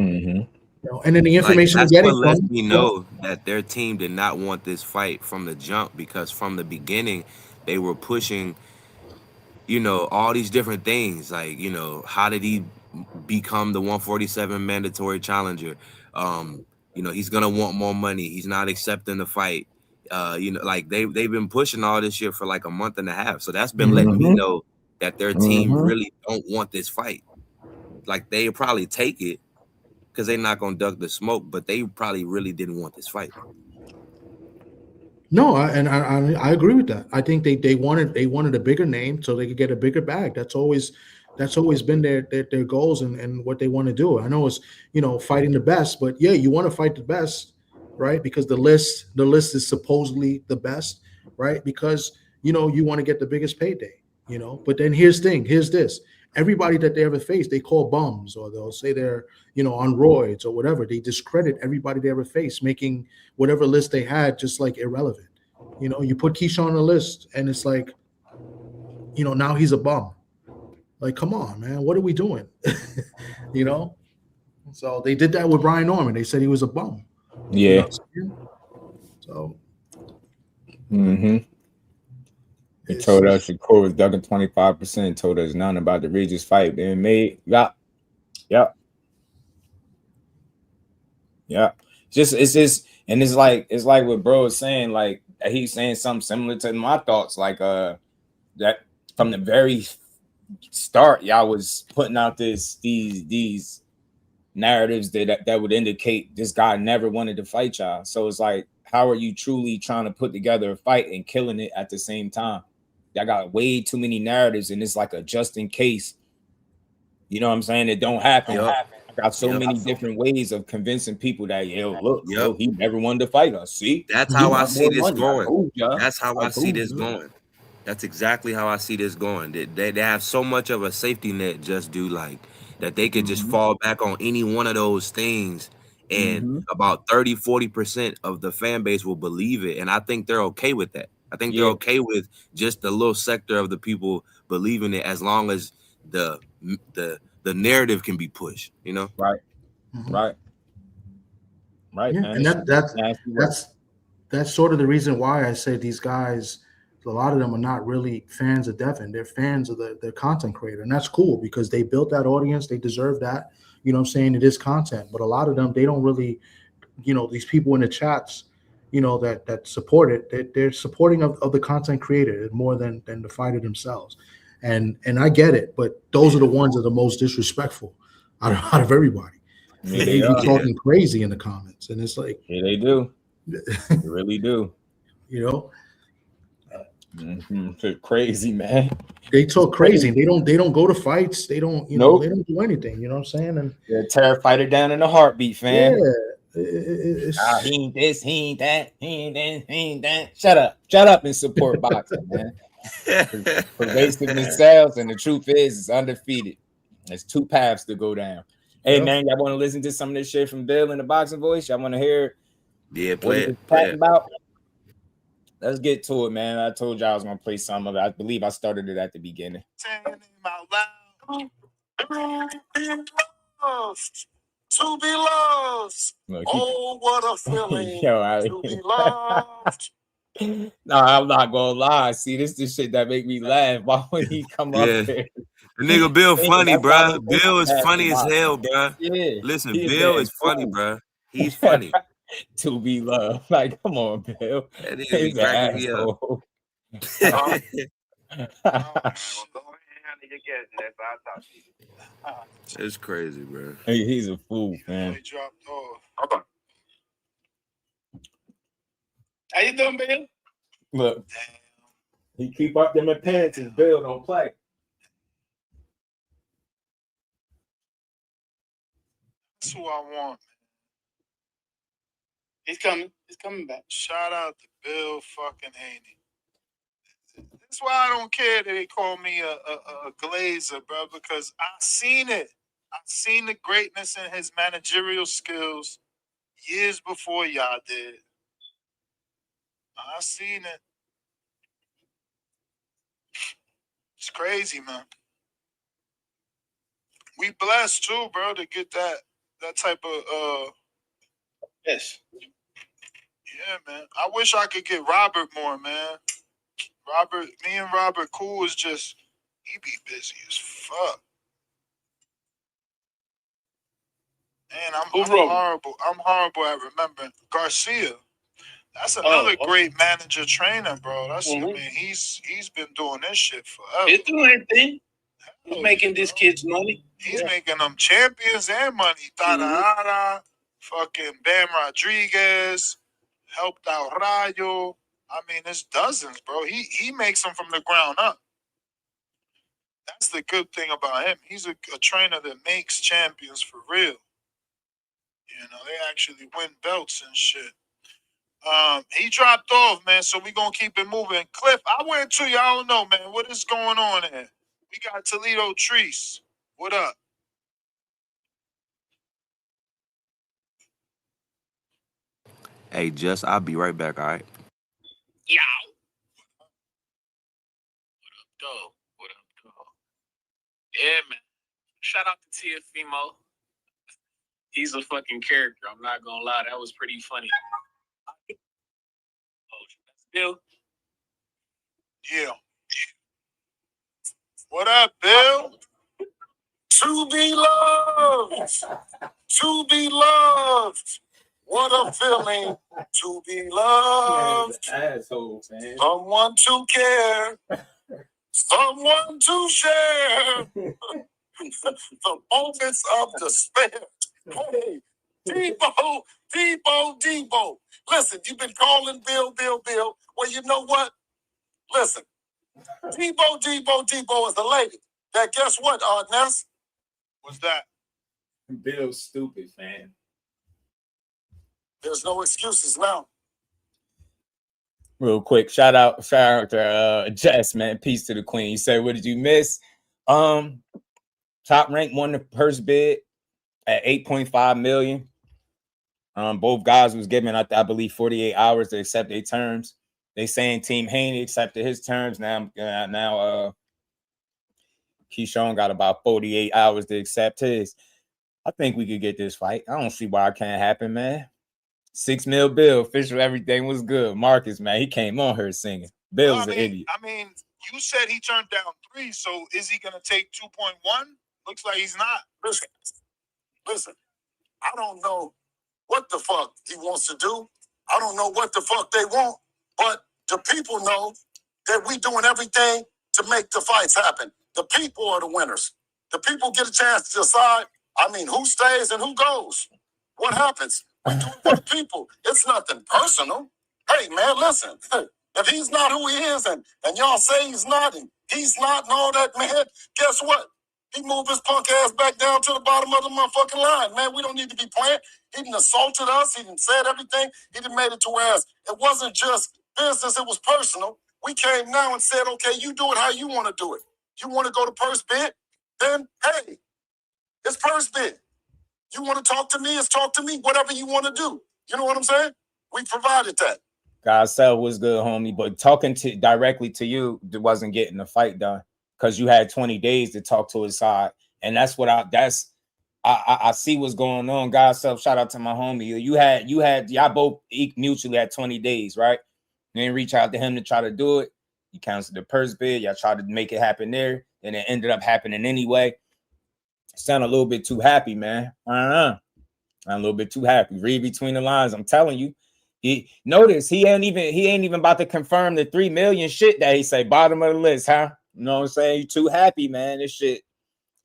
[SPEAKER 13] and then the information
[SPEAKER 9] that's
[SPEAKER 13] we're getting
[SPEAKER 9] what lets me know that their team did not want this fight from the jump, because from the beginning they were pushing, all these different things. Like, how did he become the 147 mandatory challenger? He's gonna want more money. He's not accepting the fight. Like they've been pushing all this shit for like a month and a half. So that's been letting me know that their team really don't want this fight. Like they probably take it because they're not gonna duck the smoke, but they probably really didn't want this fight.
[SPEAKER 13] No, I agree with that. I think they wanted a bigger name so they could get a bigger bag. That's always been their goals and what they want to do. I know it's fighting the best, but yeah, you want to fight the best, right? Because the list is supposedly the best, right? Because you want to get the biggest payday, But then here's this. Everybody that they ever face, they call bums, or they'll say they're on roids or whatever. They discredit everybody they ever face, making whatever list they had just like irrelevant. You put Keyshawn on the list, and it's like, now he's a bum. Like, come on, man, what are we doing? So they did that with Brian Norman. They said he was a bum.
[SPEAKER 5] Yeah.
[SPEAKER 13] So.
[SPEAKER 5] He told us Shakur was ducking 25%. Told us nothing about the Regis fight being made. Yeah. It's just, and it's like what bro is saying. Like he's saying something similar to my thoughts. Like that from the very start, y'all was putting out these narratives that would indicate this guy never wanted to fight y'all. So it's like, how are you truly trying to put together a fight and killing it at the same time? Y'all got way too many narratives, and it's like a just in case. You know what I'm saying? It don't happen. I got so many different ways of convincing people that look, he never wanted to fight us. See,
[SPEAKER 9] that's how I see this going. That's how I see this going. That's exactly how I see this going. They have so much of a safety net, just do like that they could just fall back on any one of those things, and about 30-40% of the fan base will believe it, and I think they're okay with that. I think they're okay with just a little sector of the people believing it, as long as the narrative can be pushed. You know,
[SPEAKER 5] right.
[SPEAKER 13] Yeah,
[SPEAKER 5] Man.
[SPEAKER 13] And that's sort of the reason why I say these guys, a lot of them are not really fans of Devin. They're fans of the content creator, and that's cool because they built that audience. They deserve that. You know what I'm saying? It is content, but a lot of them, they don't really, these people in the chats, that support it. They're supporting of the content creator more than the fighter themselves. And I get it, but those are the ones that are the most disrespectful out of everybody.
[SPEAKER 5] Yeah,
[SPEAKER 13] they be talking crazy in the comments, and it's like,
[SPEAKER 5] yeah, they do. They really do. Crazy, man.
[SPEAKER 13] They talk crazy. They don't go to fights. They don't, they don't do anything. You know what I'm saying? And
[SPEAKER 5] they're tear fighter down in a heartbeat, fam.
[SPEAKER 13] Yeah,
[SPEAKER 5] he ain't this, he ain't that, he ain't that. Shut up and support boxing, man. Pervasiveness sells, and the truth is, it's undefeated. There's two paths to go down. Hey, man, y'all want to listen to some of this shit from Bill in the boxing voice? Y'all want to hear it?
[SPEAKER 9] Yeah,
[SPEAKER 5] play it. About? Let's get to it, man. I told y'all I was going to play some of it. I believe I started it at the beginning.
[SPEAKER 14] To be loved. Oh, what a feeling to be loved.
[SPEAKER 5] No, I'm not gonna lie. See, this is shit that make me laugh. Why would he come up there?
[SPEAKER 9] The nigga Bill funny, bro. Bill is funny as hell, bro.
[SPEAKER 5] Yeah.
[SPEAKER 9] Listen, Bill is funny, bro. He's funny.
[SPEAKER 5] To be loved. Like, come on, Bill.
[SPEAKER 9] That nigga be cracking me up. It's crazy, bro.
[SPEAKER 5] Hey, he's a fool, man.
[SPEAKER 14] He dropped off. Okay. How you doing, Bill?
[SPEAKER 5] Look, he keep up them appearances. Bill don't play.
[SPEAKER 14] That's who I want. He's coming. He's coming back. Shout out to Bill fucking Haney. That's why I don't care that they call me a glazer, bro, because I seen it. I seen the greatness in his managerial skills years before y'all did. I seen it. It's crazy, man. We blessed too, bro, to get that type of yes. Yeah, man. I wish I could get Robert more, man. Me and Robert Cool is just, he be busy as fuck. Man, I'm horrible. I'm horrible at remembering. Garcia. That's another great manager trainer, bro. That's I mean, he's been doing this shit forever. He's doing thing. He's making these kids money. He's making them champions and money. Tada, fucking Bam Rodriguez, helped out Rayo. I mean, it's dozens, bro. He makes them from the ground up. That's the good thing about him. He's a trainer that makes champions for real. You know, they actually win belts and shit. He dropped off, man, so we gonna keep it moving. Cliff, I went to you. I don't know, man. What is going on here? We got Toledo Treese. What up?
[SPEAKER 9] Hey, Just, I'll be right back, all right?
[SPEAKER 14] Yeah. What up, dog? What up, dog? Yeah, man. Shout out to TFimo. He's a fucking character. I'm not gonna lie. That was pretty funny.
[SPEAKER 4] Bill.
[SPEAKER 14] Yeah. What up, Bill? To be loved. To be loved. What a feeling to be loved.
[SPEAKER 5] Asshole, man.
[SPEAKER 14] Someone to care. Someone to share. The moments of despair. Hey, Debo. Listen, you've been calling Bill. Well, you know what? Listen, Debo is the lady. That guess what, Ness? What's that?
[SPEAKER 5] Bill's stupid, man.
[SPEAKER 14] There's no excuses now.
[SPEAKER 5] Real quick, shout out to Jess, man. Peace to the queen. You say, what did you miss? Top Rank won the first bid at 8.5 million. Both guys was given, I believe, 48 hours to accept their terms. They saying Team Haney accepted his terms. Now Keyshawn got about 48 hours to accept his. I think we could get this fight. I don't see why it can't happen, man. 6 mil bill, official, everything was good. Marcus, man, he came on her singing. Bill's an idiot.
[SPEAKER 14] I mean, you said he turned down 3, so is he going to take 2.1? Looks like he's not. Listen, I don't know what the fuck he wants to do. I don't know what the fuck they want, but the people know that we doing everything to make the fights happen. The people are the winners. The people get a chance to decide, who stays and who goes. What happens? We do it for the people. It's nothing personal. Hey, man, listen. If he's not who he is and y'all say he's not and all that, man, guess what? He moved his punk ass back down to the bottom of the motherfucking line, man. We don't need to be playing. He done assaulted us. He done said everything. He done made it to where it wasn't just business. It was personal. We came now and said, okay, you do it how you want to do it. You want to go to purse bid? Then, hey, it's purse bid. You want to talk to me? It's talk to me. Whatever you want to do. You know what I'm saying? We provided that.
[SPEAKER 5] Godcell was good, homie, but talking directly to you wasn't getting the fight done because you had 20 days to talk to his side, and that's what I see what's going on. Godcell, shout out to my homie. Y'all both mutually had 20 days, right? You didn't reach out to him to try to do it. You canceled the purse bid. Y'all tried to make it happen there, and it ended up happening anyway. Sound a little bit too happy, man. I'm a little bit too happy. Read between the lines. I'm telling you. He ain't even about to confirm the 3 million shit that he say bottom of the list, huh? You know what I'm saying? You too happy, man. This shit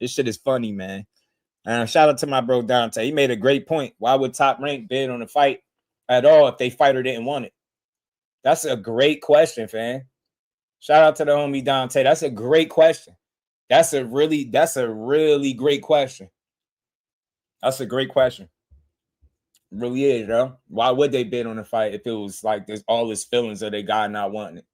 [SPEAKER 5] is funny, man. Shout out to my bro Dante. He made a great point. Why would Top Rank bid on the fight at all if they fighter didn't want it? That's a great question, fam. Shout out to the homie Dante. That's a great question. That's a really great question. That's a great question. It really is, though. Why would they bid on the fight if it was like there's all this feelings of their guy not wanting it?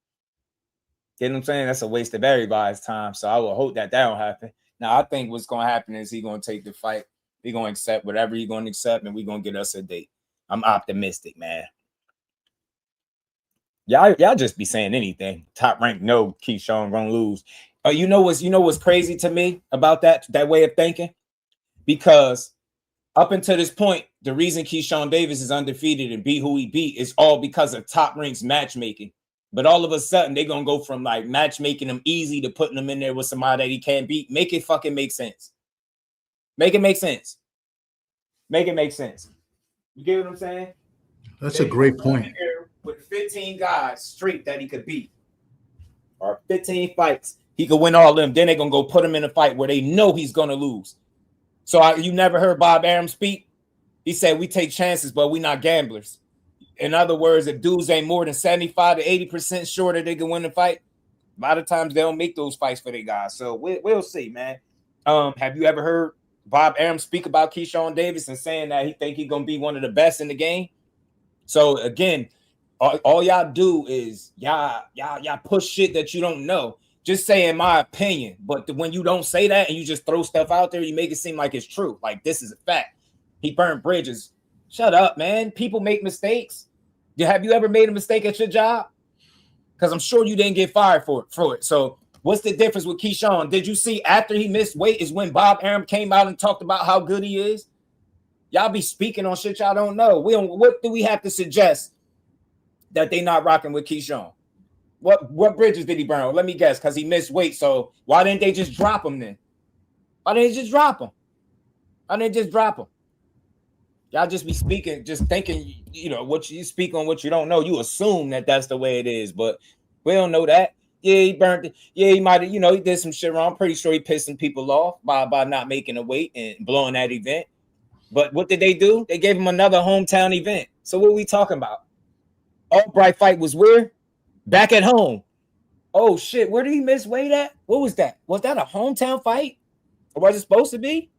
[SPEAKER 5] You know what I'm saying? That's a waste of everybody's time. So I will hope that don't happen. Now, I think what's going to happen is he's going to take the fight. He's going to accept whatever he's going to accept, and we're going to get us a date. I'm optimistic, man. Y'all just be saying anything. Top Rank, no, Keyshawn gonna lose. You know what's crazy to me about that way of thinking? Because up until this point, the reason Keyshawn Davis is undefeated and beat who he beat is all because of Top Rank's matchmaking. But all of a sudden, they're gonna go from like matchmaking him easy to putting him in there with somebody that he can't beat. Make it fucking make sense. Make it make sense. Make it make sense. You get what I'm saying?
[SPEAKER 13] That's a great point.
[SPEAKER 5] With 15 guys straight that he could beat, or 15 fights, he could win all of them. Then they're gonna go put him in a fight where they know he's gonna lose. So you never heard Bob Arum speak? He said, we take chances, but we're not gamblers. In other words, if dudes ain't more than 75 to 80% sure that they can win the fight, a lot of times they don't make those fights for their guys. So we'll see, man. Have you ever heard Bob Arum speak about Keyshawn Davis and saying that he think he's gonna be one of the best in the game? So again, all y'all do is y'all push shit that you don't know. Just say in my opinion, but when you don't say that and you just throw stuff out there, you make it seem like it's true. Like this is a fact. He burned bridges. Shut up, man. People make mistakes. Have you ever made a mistake at your job? Because I'm sure you didn't get fired for it. So what's the difference with Keyshawn? Did you see after he missed weight is when Bob Arum came out and talked about how good he is? Y'all be speaking on shit y'all don't know. What do we have to suggest that they not rocking with Keyshawn? What bridges did he burn? Well, let me guess, because he missed weight. So why didn't they just drop him then? Why didn't they just drop him? Why didn't they just drop him? Y'all just be speaking, just thinking, you know, what you speak on what you don't know. You assume that that's the way it is, but we don't know that. Yeah, he burned it. Yeah, he might have, you know, he did some shit wrong. I'm pretty sure he pissed some people off by not making a weight and blowing that event. But what did they do? They gave him another hometown event. So what are we talking about? Albright fight was where? Back at home. Oh, shit. Where did he miss weight at? What was that? Was that a hometown fight? Or was it supposed to be?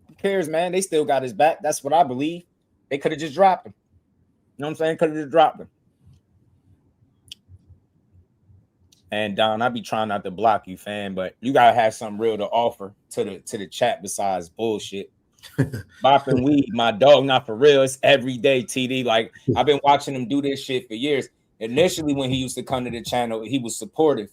[SPEAKER 5] Who cares, man? They still got his back. That's what I believe. They could have just dropped him. You know what I'm saying? Could have just dropped him. And Don, I be trying not to block you, fam, but you gotta have something real to offer to the chat besides bullshit. Bopping weed, my dog, not for real. It's every day, TD. Like, I've been watching him do this shit for years. Initially, when he used to come to the channel, he was supportive.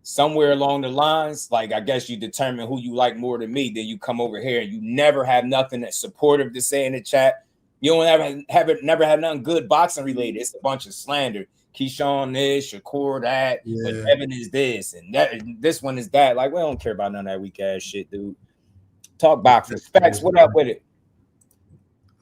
[SPEAKER 5] Somewhere along the lines, like, I guess you determine who you like more than me, then you come over here and you never have nothing that's supportive to say in the chat. You don't never have nothing good boxing related. It's a bunch of slander. Keyshawn this, Shakur that, but Devin is this, and that. This one is that. Like, we don't care about none of that weak ass shit, dude. Talk boxing. Specs, what up with it?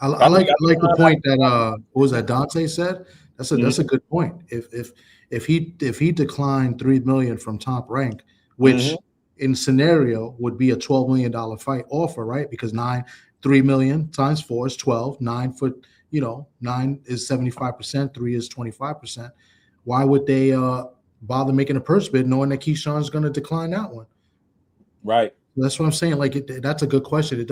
[SPEAKER 13] I like the point that what was that Dante said? That's a good point. If he declined $3 million from Top Rank, which in scenario would be a $12 million fight offer, right? Because $3 million times 4 is 12. 9 for 9 is 75%, 3 is 25%. Why would they bother making a purse bid knowing that Keyshawn's going to decline that one?
[SPEAKER 5] Right.
[SPEAKER 13] That's what I'm saying. Like, that's a good question.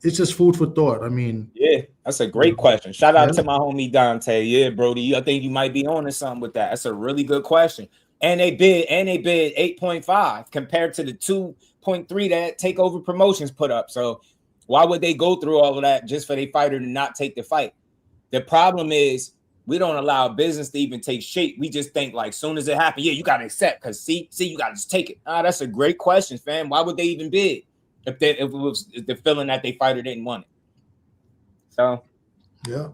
[SPEAKER 13] It's just food for thought. I mean,
[SPEAKER 5] yeah, that's a great question. Shout out to my homie Dante. Yeah, Brody, I think you might be on to something with that. That's a really good question. And they bid 8.5 compared to the 2.3 that Takeover Promotions put up. So why would they go through all of that just for their fighter to not take the fight? The problem is we don't allow business to even take shape. We just think like soon as it happens, yeah, you got to accept because see, you got to just take it. That's a great question, fam. Why would they even bid if it was the feeling that they fighter didn't want it? So
[SPEAKER 13] yeah,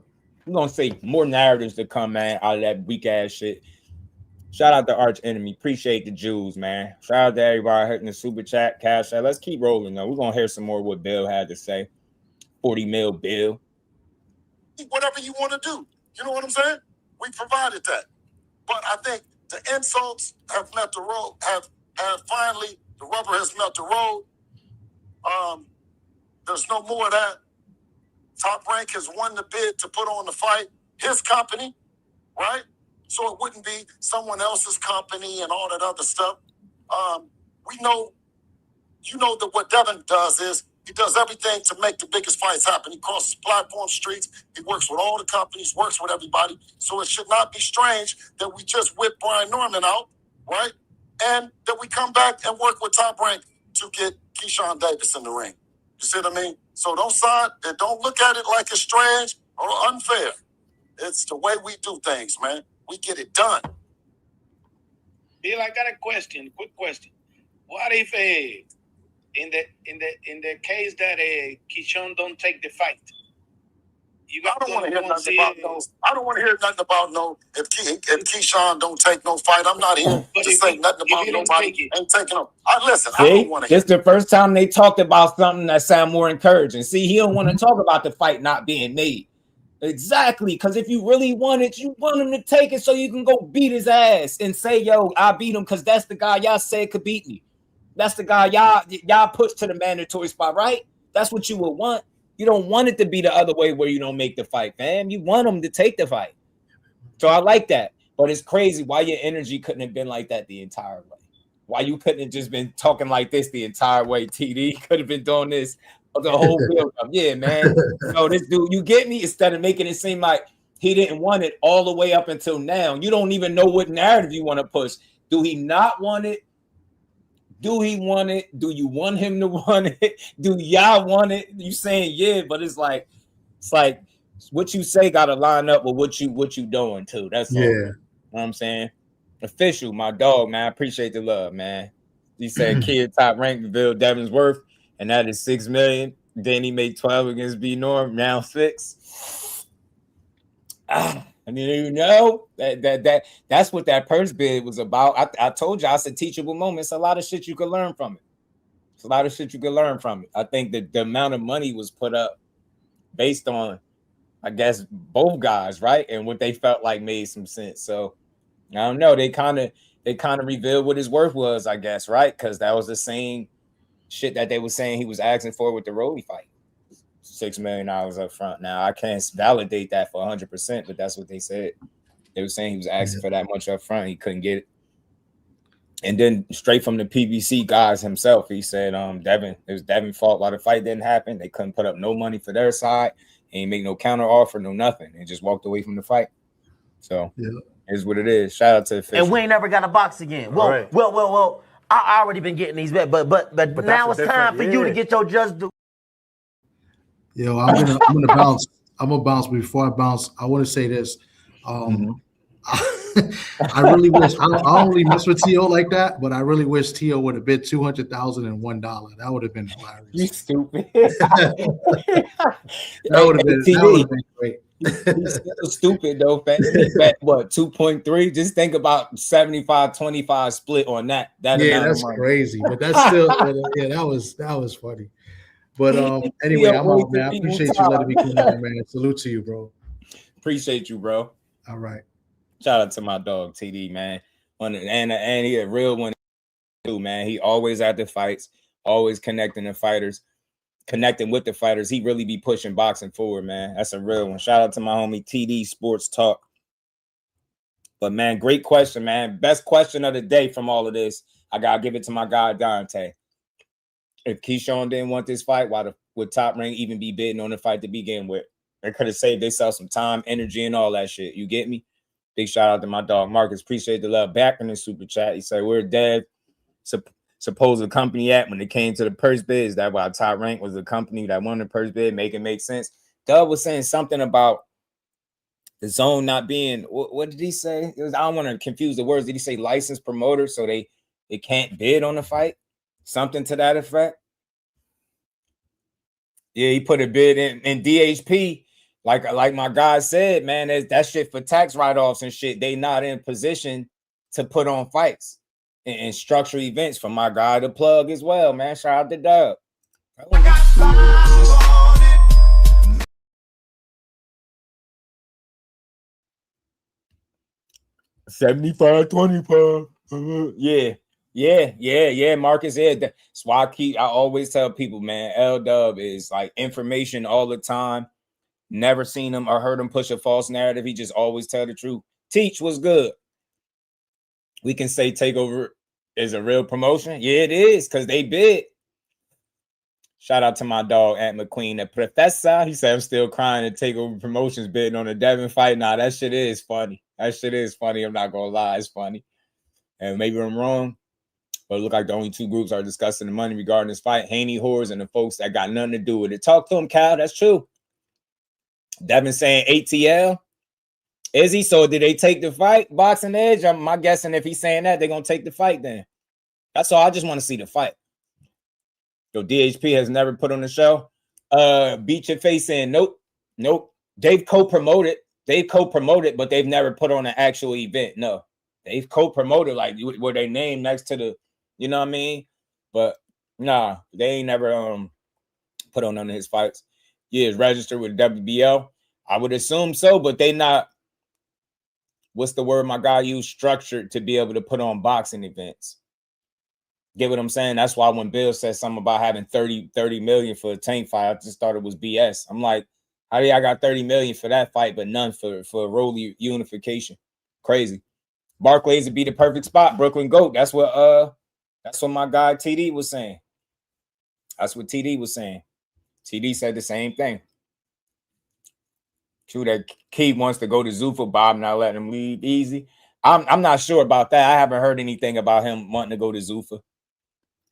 [SPEAKER 5] I'm going to say more narratives to come, man, out of that weak ass shit. Shout out to Arch Enemy. Appreciate the Jews, man. Shout out to everybody hitting the super chat, cash out. Let's keep rolling, though. We're going to hear some more what Bill had to say. 40 mil Bill.
[SPEAKER 14] Whatever you want to do. You know what I'm saying? We provided that. But I think the insults have met the road, have finally, the rubber has met the road. There's no more of that. Top Rank has won the bid to put on the fight. His company, right? So it wouldn't be someone else's company and all that other stuff. We know, that what Devin does is he does everything to make the biggest fights happen. He crosses platform streets. He works with all the companies, works with everybody. So it should not be strange that we just whip Brian Norman out, right? And that we come back and work with Top Rank to get Keyshawn Davis in the ring. You see what I mean? So don't look at it like it's strange or unfair. It's the way we do things, man. We get it done.
[SPEAKER 15] Bill, I got a question, quick question. What if in the case that Keyshawn don't take the fight?
[SPEAKER 14] I don't want to hear nothing about no. I don't want to hear nothing about no. If Keyshawn don't take no fight, I'm not here to say nothing about nobody ain't taking no. Listen, I don't want to.
[SPEAKER 5] This is the first time they talked about something that sound more encouraging. See, he don't want to talk about the fight not being made. Exactly, because if you really want it, you want him to take it so you can go beat his ass and say, "Yo, I beat him," because that's the guy y'all said could beat me. That's the guy y'all pushed to the mandatory spot, right? That's what you would want. You don't want it to be the other way where you don't make the fight, fam. You want him to take the fight. So I like that. But it's crazy why your energy couldn't have been like that the entire way. Why you couldn't have just been talking like this the entire way. TD could have been doing this the whole build up. Yeah, man. So this dude, you get me? Instead of making it seem like he didn't want it all the way up until now. You don't even know what narrative you want to push. Do he not want it? Do he want it? Do you want him to want it? Do y'all want it? You saying yeah, but it's like what you say got to line up with what you doing too. That's all. You know what I'm saying? Official, my dog, man. I appreciate the love, man. He said kid Top Rank revealed Devin's worth, and that is $6 million. Then he made 12 against B Norm, now 6. And that's what that purse bid was about. I told you, I said teachable moments. A lot of shit you could learn from it. It's a lot of shit you could learn from it. I think that the amount of money was put up based on, I guess, both guys, right? And what they felt like made some sense. So I don't know. They kind of revealed what his worth was, I guess, right? Because that was the same shit that they were saying he was asking for with the Rolly fight. $6 million up front. Now I can't validate that for 100%, but that's what they said. They were saying he was asking for that much up front. He couldn't get it. And then straight from the PBC guys himself, he said, it was Devin fault why the fight didn't happen. They couldn't put up no money for their side. He ain't make no counter offer, no nothing. They just walked away from the fight. So is what it is. Shout out to the official.
[SPEAKER 11] And we ain't never got a box again. Well. I already been getting these bets, but now it's time for you to get your just due.
[SPEAKER 13] Yo, I'm gonna bounce. I'm gonna bounce. Before I bounce, I want to say this. I really wish I don't really mess with T.O. like that, but I really wish T.O. would have bid $200,001. That would have been hilarious.
[SPEAKER 5] You stupid.
[SPEAKER 13] That would have been great.
[SPEAKER 5] He's still stupid though. What 2.3? Just think about 75-25 split on that.
[SPEAKER 13] Yeah, that's crazy. But that's still that was funny. But anyway, I'm out, man. I appreciate you letting me come on, man. Salute to you, bro.
[SPEAKER 5] Appreciate you, bro.
[SPEAKER 13] All right.
[SPEAKER 5] Shout out to my dog TD, man. And he a real one too, man. He always at the fights, always connecting with the fighters. He really be pushing boxing forward, man. That's a real one. Shout out to my homie TD Sports Talk. But man, great question, man. Best question of the day from all of this. I gotta give it to my guy Dante. If Keyshawn didn't want this fight, why would Top Rank even be bidding on the fight to begin with? They could have saved themselves some time, energy, and all that shit. You get me? Big shout out to my dog Marcus. Appreciate the love. Back in the super chat, he said, "Where Dev supposed the company at when it came to the purse bid? Is that why Top Rank was the company that won the purse bid? Make it make sense." Dub was saying something about the zone not being. What did he say? I don't want to confuse the words. Did he say licensed promoter so they can't bid on the fight? Something to that effect. Yeah, he put a bid in DHP. Like my guy said, man, that shit for tax write-offs and shit. They not in position to put on fights and structure events for my guy to plug as well, man. Shout out to Dub. I got 75-25. Yeah, Marcus. Yeah, that's why I always tell people, man, L-Dub is like information all the time. Never seen him or heard him push a false narrative. He just always tell the truth. Teach was good. We can say TakeOver is a real promotion. Yeah, it is, because they bid. Shout out to my dog, Aunt McQueen, the professor. He said, I'm still crying to TakeOver Promotions bidding on the Devin fight. Nah, that shit is funny. That shit is funny. I'm not going to lie. It's funny. And maybe I'm wrong, but it look like the only two groups are discussing the money regarding this fight. HANEY-HOES and the folks that got nothing to do with it. Talk to him, Cal. That's true. Devin saying ATL. Is he? So did they take the fight? Boxing Edge? My guessing if he's saying that, they're going to take the fight then. That's all. I just want to see the fight. So DHP has never put on the show. Beat your face in. Nope. They've co-promoted, but they've never put on an actual event. No. They've co-promoted, like where they name next to the, you know what I mean? But nah, they ain't never put on none of his fights. Yeah, it's registered with WBL. I would assume so, but they not, what's the word my guy used, structured to be able to put on boxing events. Get what I'm saying? That's why when Bill said something about having 30 million for a Tank fight, I just thought it was BS. I'm like, how do y'all got 30 million for that fight, but none for Rolly unification? Crazy. Barclays would be the perfect spot. Brooklyn GOAT. That's what my guy TD was saying. That's what TD was saying. TD said the same thing. True that Key wants to go to Zuffa. Bob not letting him leave easy. I'm not sure about that. I haven't heard anything about him wanting to go to Zuffa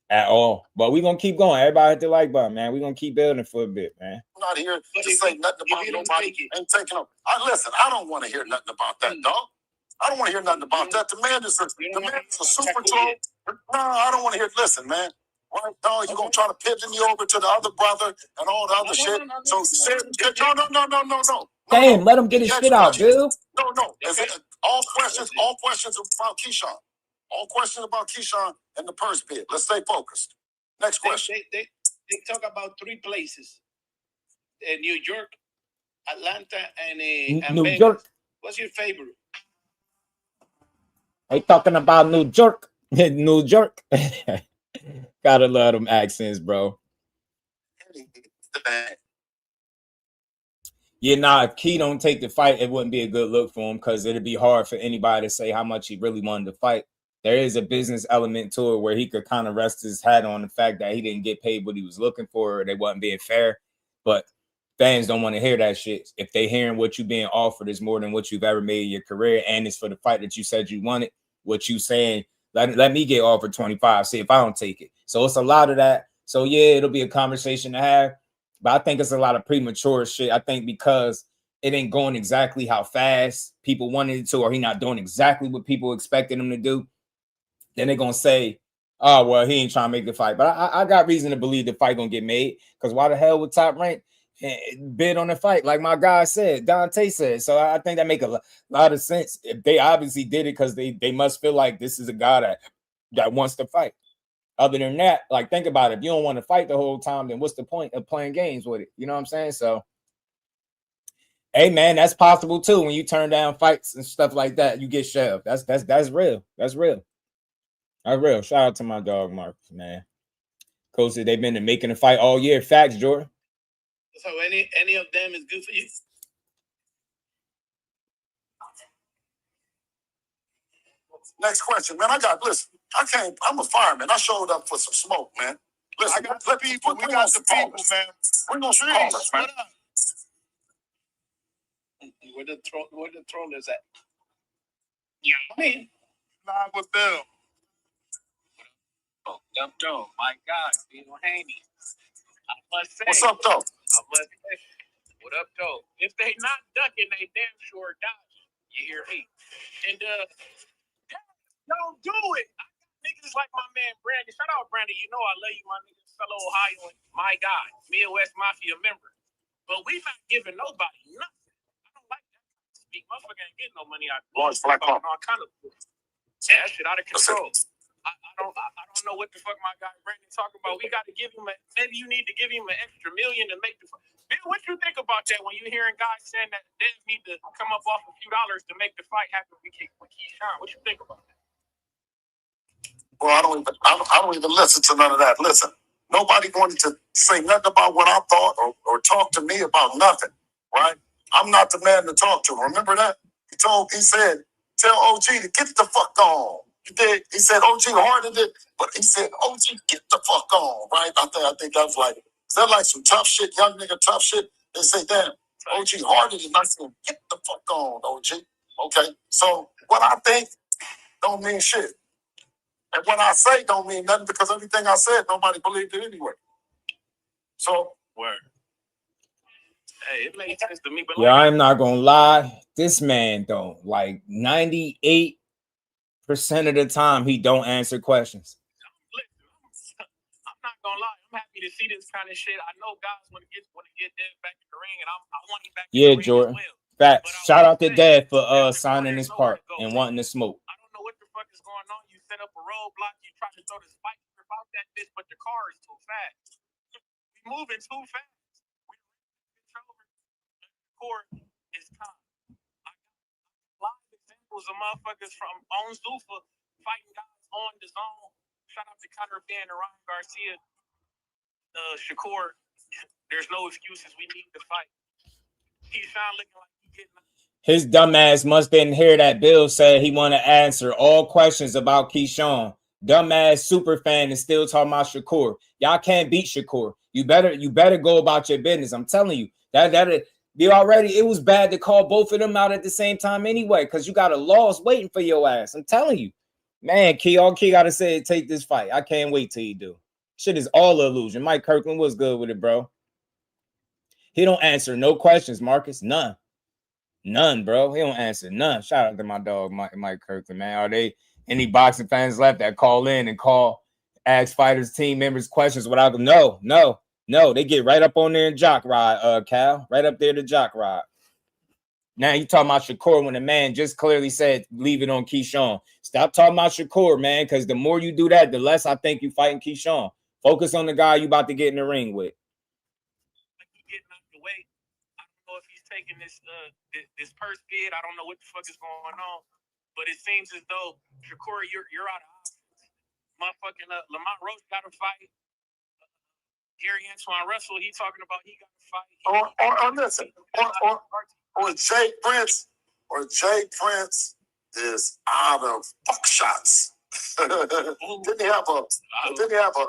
[SPEAKER 5] at all. But we're going to keep going. Everybody hit the like button, man. We're going to keep building for a bit, man.
[SPEAKER 16] I'm not here to say nothing about nobody ain't taking up. Listen, I don't want to hear nothing about that, dog. I don't want to hear nothing about that. The man is a super troll. No, I don't want to hear. Listen, man. Right? No, you're going to try to pigeon me over to the other brother and all the other shit. No.
[SPEAKER 5] Damn, let him get his shit out, Bill.
[SPEAKER 16] No. All questions about Keyshawn. All questions about Keyshawn and the purse bid. Let's stay focused. Next question.
[SPEAKER 15] They talk about 3 places: New York, Atlanta, and
[SPEAKER 5] New
[SPEAKER 15] Vegas.
[SPEAKER 5] York.
[SPEAKER 15] What's your favorite?
[SPEAKER 5] They talking about New York. New York. Gotta love them accents, bro. Yeah, nah, if Key don't take the fight, it wouldn't be a good look for him because it'd be hard for anybody to say how much he really wanted to fight. There is a business element to it where he could kind of rest his hat on the fact that he didn't get paid what he was looking for, or they wasn't being fair. But fans don't want to hear that shit. If they hearing what you being offered is more than what you've ever made in your career, and it's for the fight that you said you wanted, what you saying, let me get offered 25, see if I don't take it. So it's a lot of that. So yeah, it'll be a conversation to have. But I think it's a lot of premature shit. I think because it ain't going exactly how fast people wanted it to, or he not doing exactly what people expected him to do, then they're going to say, oh, well, he ain't trying to make the fight. But I got reason to believe the fight going to get made because why the hell would Top Rank bid on the fight? Like my guy said, Dante said. So I think that make a lot of sense. If they obviously did it because they must feel like this is a guy that wants to fight. Other than that, like, think about it. If you don't want to fight the whole time, then what's the point of playing games with it? You know what I'm saying? So, hey, man, that's possible, too. When you turn down fights and stuff like that, you get shoved. That's real. That's real. That's real. Shout out to my dog, Marcus, man. Coach said they've been making a fight all year. Facts, Jordan.
[SPEAKER 15] So any of them is good for you?
[SPEAKER 16] Next question, man. Listen, I'm a fireman. I showed up for some smoke, man. Listen,
[SPEAKER 14] I got the people. We got the people, man.
[SPEAKER 16] We're going to call us, man.
[SPEAKER 15] Where the troll is at? Yeah, I mean,
[SPEAKER 14] live with Bill.
[SPEAKER 15] Up, though. My God, Devin Haney. I must say.
[SPEAKER 16] What's up, though?
[SPEAKER 15] I must say. What up, though? If they not ducking, they damn sure dodge. You hear me? And don't do it. I got niggas like my man Brandon. Shout out Brandon. You know I love you, my nigga. Fellow Ohio, my guy, Midwest Mafia member. But we not giving nobody nothing. I don't like that. Speak, motherfucker ain't getting no money out. All kind of that shit out of control. I don't know what the fuck my guy Brandon talking about. We got to give him maybe you need to give him an extra $1 million to make the fight. Bill, what you think about that when you hearing guys saying that they need to come up off a few dollars to make the fight happen with Keyshawn? What you think about that?
[SPEAKER 16] Well, I don't even listen to none of that. Listen, nobody wanted to say nothing about what I thought or talk to me about nothing, right? I'm not the man to talk to. Remember that? He said, tell OG to get the fuck on. He did. He said OG hardened it, but he said OG get the fuck on, right? I think that was like, is that like some tough shit, young nigga tough shit? They say, damn, OG hardened it, and I said, get the fuck on, OG. Okay, so what I think don't mean shit. And what I say don't mean nothing because everything I said, nobody believed it anyway. So,
[SPEAKER 15] word. Hey, it makes sense to me. But
[SPEAKER 5] yeah, I'm not gonna lie. This man don't, like 98% of the time he don't answer questions.
[SPEAKER 15] I'm not gonna lie. I'm happy to see this kind of shit. I know guys want to get Dev back in the ring, and I want him back in the ring
[SPEAKER 5] Jordan.
[SPEAKER 15] as well.
[SPEAKER 5] Facts. Shout out to Dad for signing his part and wanting to smoke.
[SPEAKER 15] I don't know what the fuck is going on. You set up a roadblock. You try to throw the spike about that bitch, but the car is too fast. We moving too fast. Court is calm. I got a lot of examples of motherfuckers from on Zuffa fighting guys on the zone. Shout out to Conor Ben and Ryan Garcia. Shakur, there's no excuses. We need to fight. Keyshawn looking like he getting.
[SPEAKER 5] His dumbass must didn't hear that Bill said he want to answer all questions about Keyshawn. Dumbass super fan is still talking about Shakur. Y'all can't beat Shakur. You better go about your business. I'm telling you it was bad to call both of them out at the same time anyway, because you got a loss waiting for your ass. I'm telling you, man. All Key got to say, take this fight. I can't wait till you do. Shit is all illusion. Mike Kirkland was good with it, bro. He don't answer no questions, Marcus. None, bro. He don't answer none. Shout out to my dog, Mike Kirkland, man. Are they any boxing fans left that call in and ask fighters, team members questions without them? No. They get right up on there and jock ride, Cal. Right up there to jock ride. Now you talking about Shakur when the man just clearly said leave it on Keyshawn. Stop talking about Shakur, man, because the more you do that, the less I think you fighting Keyshawn. Focus on the guy you about to get in the ring with.
[SPEAKER 15] Like he getting out the way. I don't know if he's taking this this purse bid. I don't know what the fuck is going on, but it seems as though Shakur, you're out of options. Motherfucking Lamont Roach got to fight. Gary Antoine Russell, he talking about he got to fight.
[SPEAKER 16] Or listen, or Jay Prince is out of buckshots. Didn't he have a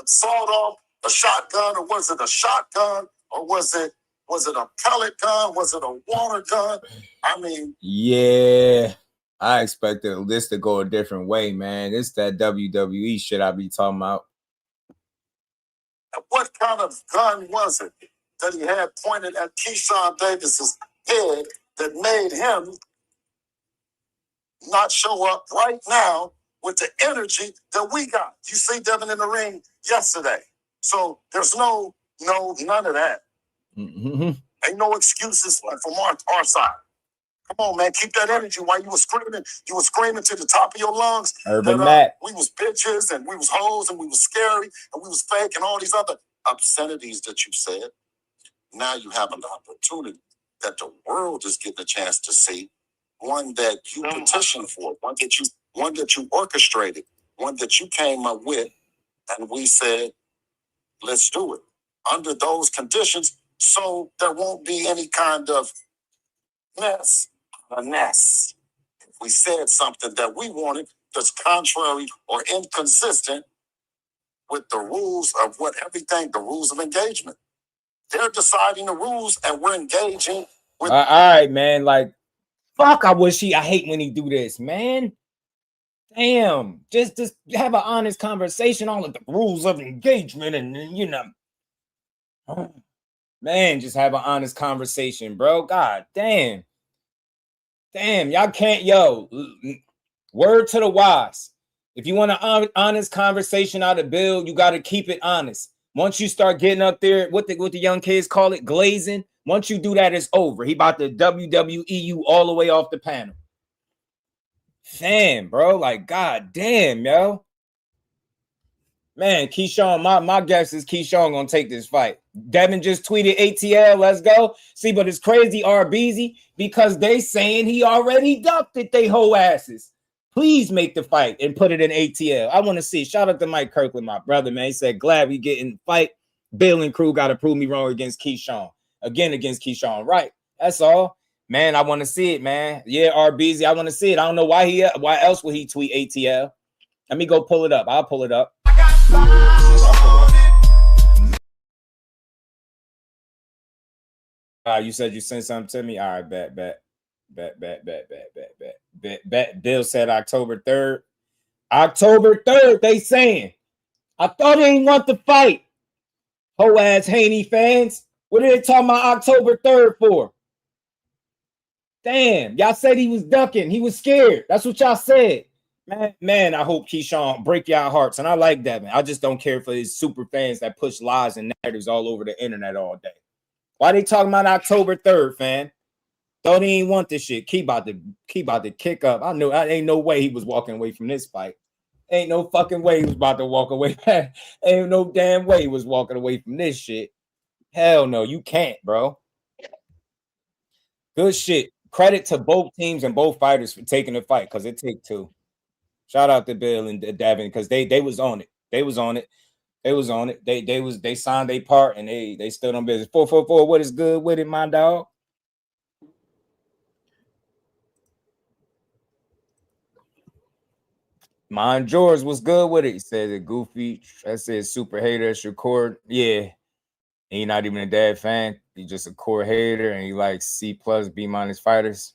[SPEAKER 16] sawed off, a shotgun, or was it a shotgun, or was it a pellet gun? Was it a water gun? I mean,
[SPEAKER 5] yeah, I expected this to go a different way, man. It's that WWE shit I be talking about.
[SPEAKER 16] what kind of gun was it that he had pointed at Keyshawn Davis's head that made him not show up right now with the energy that we got? You see Devin in the ring yesterday. So there's none of that.
[SPEAKER 5] Mm-hmm.
[SPEAKER 16] Ain't no excuses from our side. Come on, man. Keep that energy while you were screaming. You were screaming to the top of your lungs.
[SPEAKER 5] Urban Matt.
[SPEAKER 16] We was bitches and we was hoes and we was scary and we was fake and all these other obscenities that you said. Now you have an opportunity that the world is getting a chance to see. One that you petitioned for, one that you orchestrated, one that you came up with, and we said, let's do it under those conditions, so there won't be any kind of mess. If we said something that we wanted that's contrary or inconsistent with the rules of the rules of engagement. They're deciding the rules and we're engaging with.
[SPEAKER 5] All right, man. Like, fuck, I hate when he do this, man. Damn. Just have an honest conversation on the rules of engagement and, you know. Man, just have an honest conversation, bro. God damn. Damn, y'all can't, word to the wise. If you want an honest conversation out of Bill, you got to keep it honest. Once you start getting up there, what the young kids call it, glazing, once you do that, it's over. He about to WWE you all the way off the panel. Damn, bro. Like, god damn, yo. Man, Keyshawn, my guess is Keyshawn gonna take this fight. Devin just tweeted ATL, let's go. See, but it's crazy, RBZ, because they saying he already ducked it, they whole asses. Please make the fight and put it in ATL. I want to see. Shout out to Mike Kirkland, my brother, man. He said, glad we get in the fight. Bill and crew got to prove me wrong against Keyshawn. Again, against Keyshawn. Right. That's all. Man, I want to see it, man. Yeah, RBZ, I want to see it. I don't know why else would he tweet ATL. Let me go pull it up. I'll pull it up. You said you sent something to me? All right, bet. Bill said October 3rd. October 3rd, they saying. I thought they didn't want the fight. Ho-ass Haney fans. What are they talking about October 3rd for? Damn, y'all said he was ducking. He was scared. That's what y'all said. Man, I hope Keyshawn break y'all hearts. And I like Devin. I just don't care for his super fans that push lies and narratives all over the internet all day. Why they talking about October 3rd, fan? Thought he ain't want this shit. Key about to kick up. I knew ain't no way he was walking away from this fight. Ain't no fucking way he was about to walk away. Ain't no damn way he was walking away from this shit. Hell no, you can't, bro. Good shit. Credit to both teams and both fighters for taking the fight, because it take two. Shout out to Bill and Devin, because they was on it. They was on it. They signed their part and they stood on business. 444, what is good with it, my dog? Mine George was good with it. He said it goofy. I said super hater, Shakur. Yeah. He not even a dad fan. He just a core hater and he likes C+, B- fighters.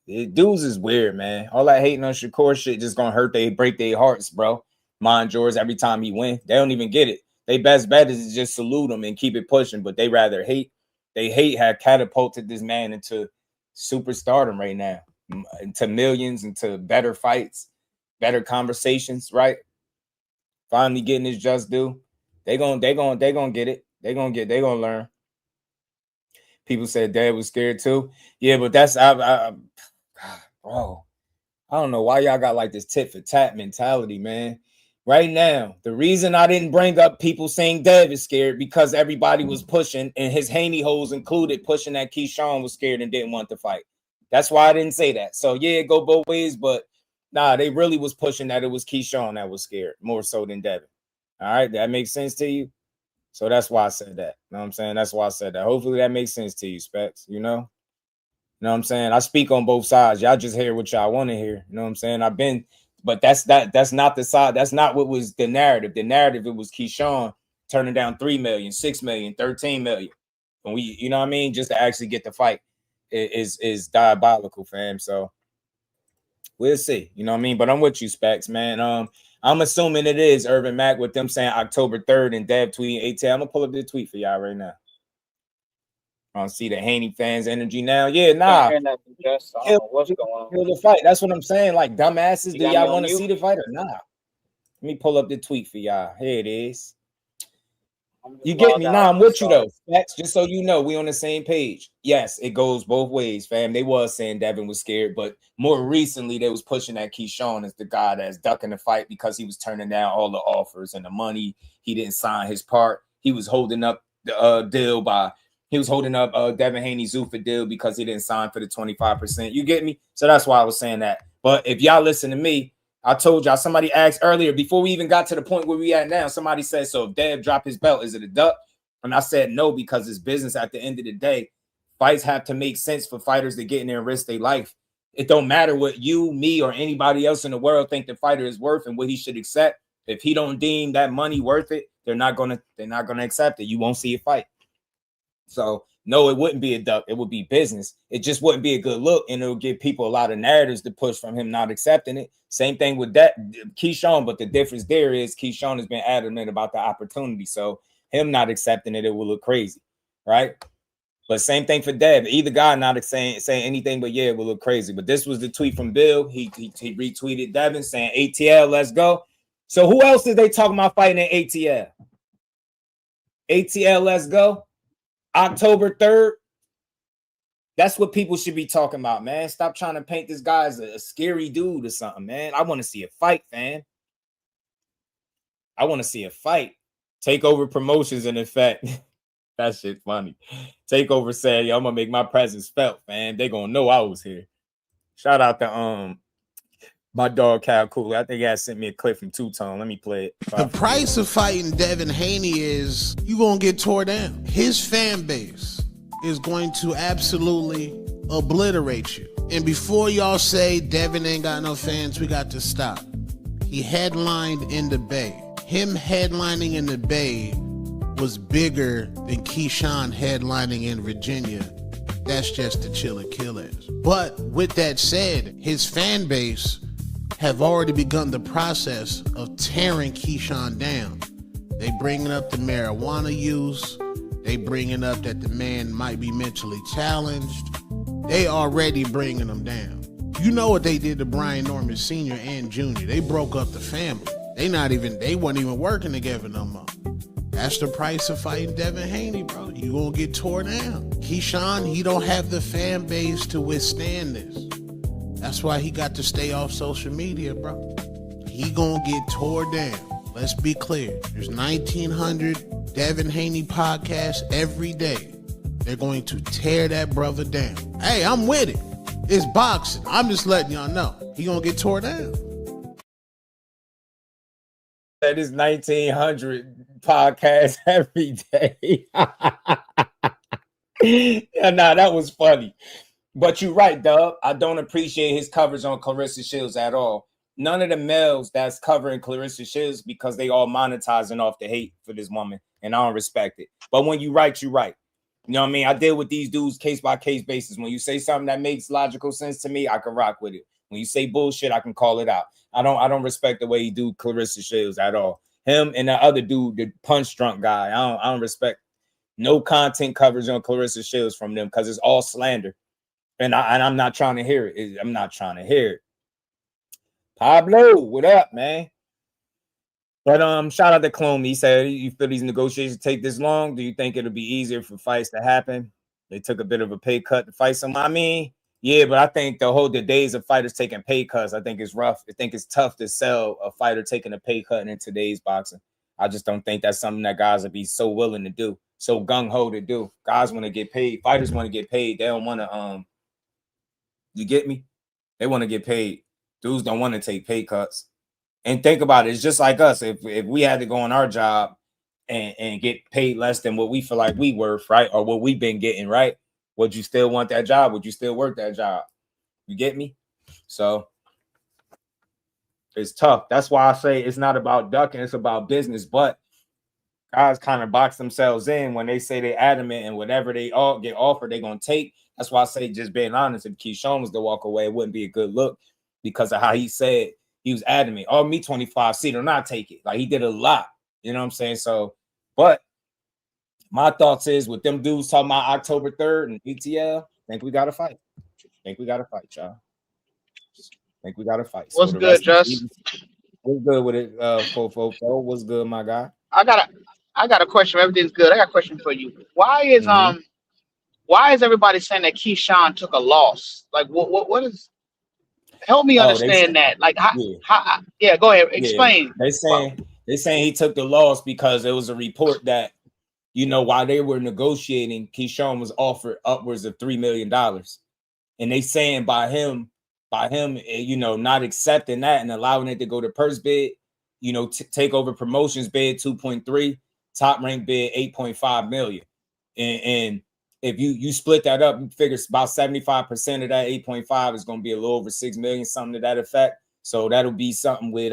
[SPEAKER 5] Dudes is weird, man. All that hating on Shakur shit just gonna break their hearts, bro. Mine George, every time he win, they don't even get it. They best bet is to just salute him and keep it pushing, but they rather hate. They hate had catapulted this man into superstardom right now, into millions, into better fights, better conversations, right? Finally getting his just due. They gonna get it. They gonna learn. People said Dad was scared too. Yeah, but that's bro. I don't know why y'all got like this tit for tat mentality, man. Right now, the reason I didn't bring up people saying Dev is scared because everybody was pushing, and his Haney-HOES included, pushing that Keyshawn was scared and didn't want to fight. That's why I didn't say that. So yeah, go both ways, but nah, they really was pushing that it was Keyshawn that was scared more so than Devin. All right, that makes sense to you. So that's why I said that. You know what I'm saying? That's why I said that. Hopefully that makes sense to you, Specs. You know what I'm saying? I speak on both sides. Y'all just hear what y'all want to hear. You know what I'm saying? But that's not the side. That's not what was the narrative. The narrative, it was Keyshawn turning down 3 million, 6 million, 13 million. And we, you know what I mean? Just to actually get the fight is diabolical, fam. So we'll see. You know what I mean? But I'm with you, Specs, man. I'm assuming it is Urban Mac with them saying October 3rd and Dev tweeting 18. I'm gonna pull up the tweet for y'all right now. I don't see the Haney fans' energy now. Yeah, nah.
[SPEAKER 17] I don't know what's going on.
[SPEAKER 5] Kill the fight. That's what I'm saying. Like dumbasses, do y'all want to see the fight or not? Let me pull up the tweet for y'all. Here it is. You get me? Nah, I'm with you though. Facts, just so you know, we on the same page. Yes, it goes both ways, fam. They was saying Devin was scared, but more recently they was pushing that Keyshawn as the guy that's ducking the fight because he was turning down all the offers and the money. He didn't sign his part. He was holding up the deal by. He was holding up Devin Haney Zuffa deal because he didn't sign for the 25%. You get me? So that's why I was saying that. But if y'all listen to me, I told y'all, somebody asked earlier, before we even got to the point where we at now, somebody said, so if Dev dropped his belt, is it a duck? And I said no, because it's business at the end of the day. Fights have to make sense for fighters to get in there and risk their life. It don't matter what you, me, or anybody else in the world think the fighter is worth and what he should accept. If he don't deem that money worth it, they're not gonna accept it. You won't see a fight. So no, it wouldn't be a duck. It would be business. It just wouldn't be a good look, and it'll give people a lot of narratives to push from him not accepting it. Same thing with that Keyshawn, but the difference there is Keyshawn has been adamant about the opportunity. So him not accepting it, it will look crazy, right? But same thing for Dev. Either guy not saying anything, but yeah, it will look crazy. But this was the tweet from Bill. He retweeted Devin saying ATL, let's go. So who else is they talking about fighting in ATL? ATL, let's go. October 3rd. That's what people should be talking about, man. Stop trying to paint this guy as a scary dude or something, man. I want to see a fight, fam. I want to see a fight. Takeover Promotions, in effect. That shit funny. Takeover said, yo, I'm going to make my presence felt, man. They going to know I was here. Shout out to my dog Cal Cool. I think he had sent me a clip from Two Tone. Let me play it.
[SPEAKER 18] The price of fighting Devin Haney is you gonna get tore down. His fan base is going to absolutely obliterate you. And before y'all say Devin ain't got no fans, we got to stop. He headlined in the Bay. Him headlining in the Bay was bigger than Keyshawn headlining in Virginia. That's just to chill and kill ass. But with that said, his fan base have already begun the process of tearing Keyshawn down. They bringing up the marijuana use. They bringing up that the man might be mentally challenged. They already bringing him down. You know what they did to Brian Norman Sr. and Jr. They broke up the family. They weren't even working together no more. That's the price of fighting Devin Haney, bro. You gonna get tore down. Keyshawn, he don't have the fan base to withstand this. That's why he got to stay off social media, bro. He gonna get tore down. Let's be clear. There's 1,900 Devin Haney podcasts every day. They're going to tear that brother down. Hey, I'm with it. It's boxing. I'm just letting y'all know. He gonna get tore down.
[SPEAKER 5] That is 1,900 podcasts every day. Yeah, nah, that was funny. But you're right, Dub. I don't appreciate his coverage on Clarissa Shields at all. None of the males that's covering Clarissa Shields because they all monetizing off the hate for this woman, and I don't respect it. But when you right, you right. You know what I mean? I deal with these dudes case by case basis. When you say something that makes logical sense to me, I can rock with it. When you say bullshit, I can call it out. I don't respect the way he do Clarissa Shields at all. Him and the other dude, the punch drunk guy, I don't respect no content coverage on Clarissa Shields from them because it's all slander. And I'm not trying to hear it. I'm not trying to hear it. Pablo, what up, man? But shout out to Clone. He said, you feel these negotiations take this long? Do you think it'll be easier for fights to happen They took a bit of a pay cut to fight some. I mean, yeah, but I think the days of fighters taking pay cuts, I think it's rough. I think it's tough to sell a fighter taking a pay cut in today's boxing. I just don't think that's something that guys would be so willing to do, so gung-ho to do. Guys want to get paid. Fighters want to get paid. They don't want to, you get me? They want to get paid. Dudes don't want to take pay cuts. And think about it. It's just like us. If we had to go on our job and get paid less than what we feel like we worth, right? Or what we've been getting, right? Would you still want that job? Would you still work that job? You get me? So it's tough. That's why I say it's not about ducking. It's about business. But guys kind of box themselves in when they say they're adamant and whatever they all get offered, they're going to take. That's why I say, just being honest, if Keyshawn was to walk away, it wouldn't be a good look because of how he said he was adamant. Oh, me 25 seat or not take it. Like, he did a lot. You know what I'm saying? So, but my thoughts is with them dudes talking about October 3rd and ETL, think we got to fight. Think we got to fight, y'all. Think we got to fight.
[SPEAKER 19] What's good, Just?
[SPEAKER 5] What's good with it, Fofo? What's good, my guy?
[SPEAKER 19] I got a question. Everything's good. I got a question for you. Why is everybody saying that Keyshawn took a loss? Like, what is? Help me understand that. Like, how? Yeah, go ahead. Explain.
[SPEAKER 5] Yeah. They saying he took the loss because it was a report that, you know, while they were negotiating, Keyshawn was offered upwards of $3 million, and they saying by him, you know, not accepting that and allowing it to go to purse bid, you know, take over promotions bid 2.3, top rank bid 8.5 million, and if you split that up, you figure about 75% of that 8.5 is going to be a little over 6 million, something to that effect. So that'll be something with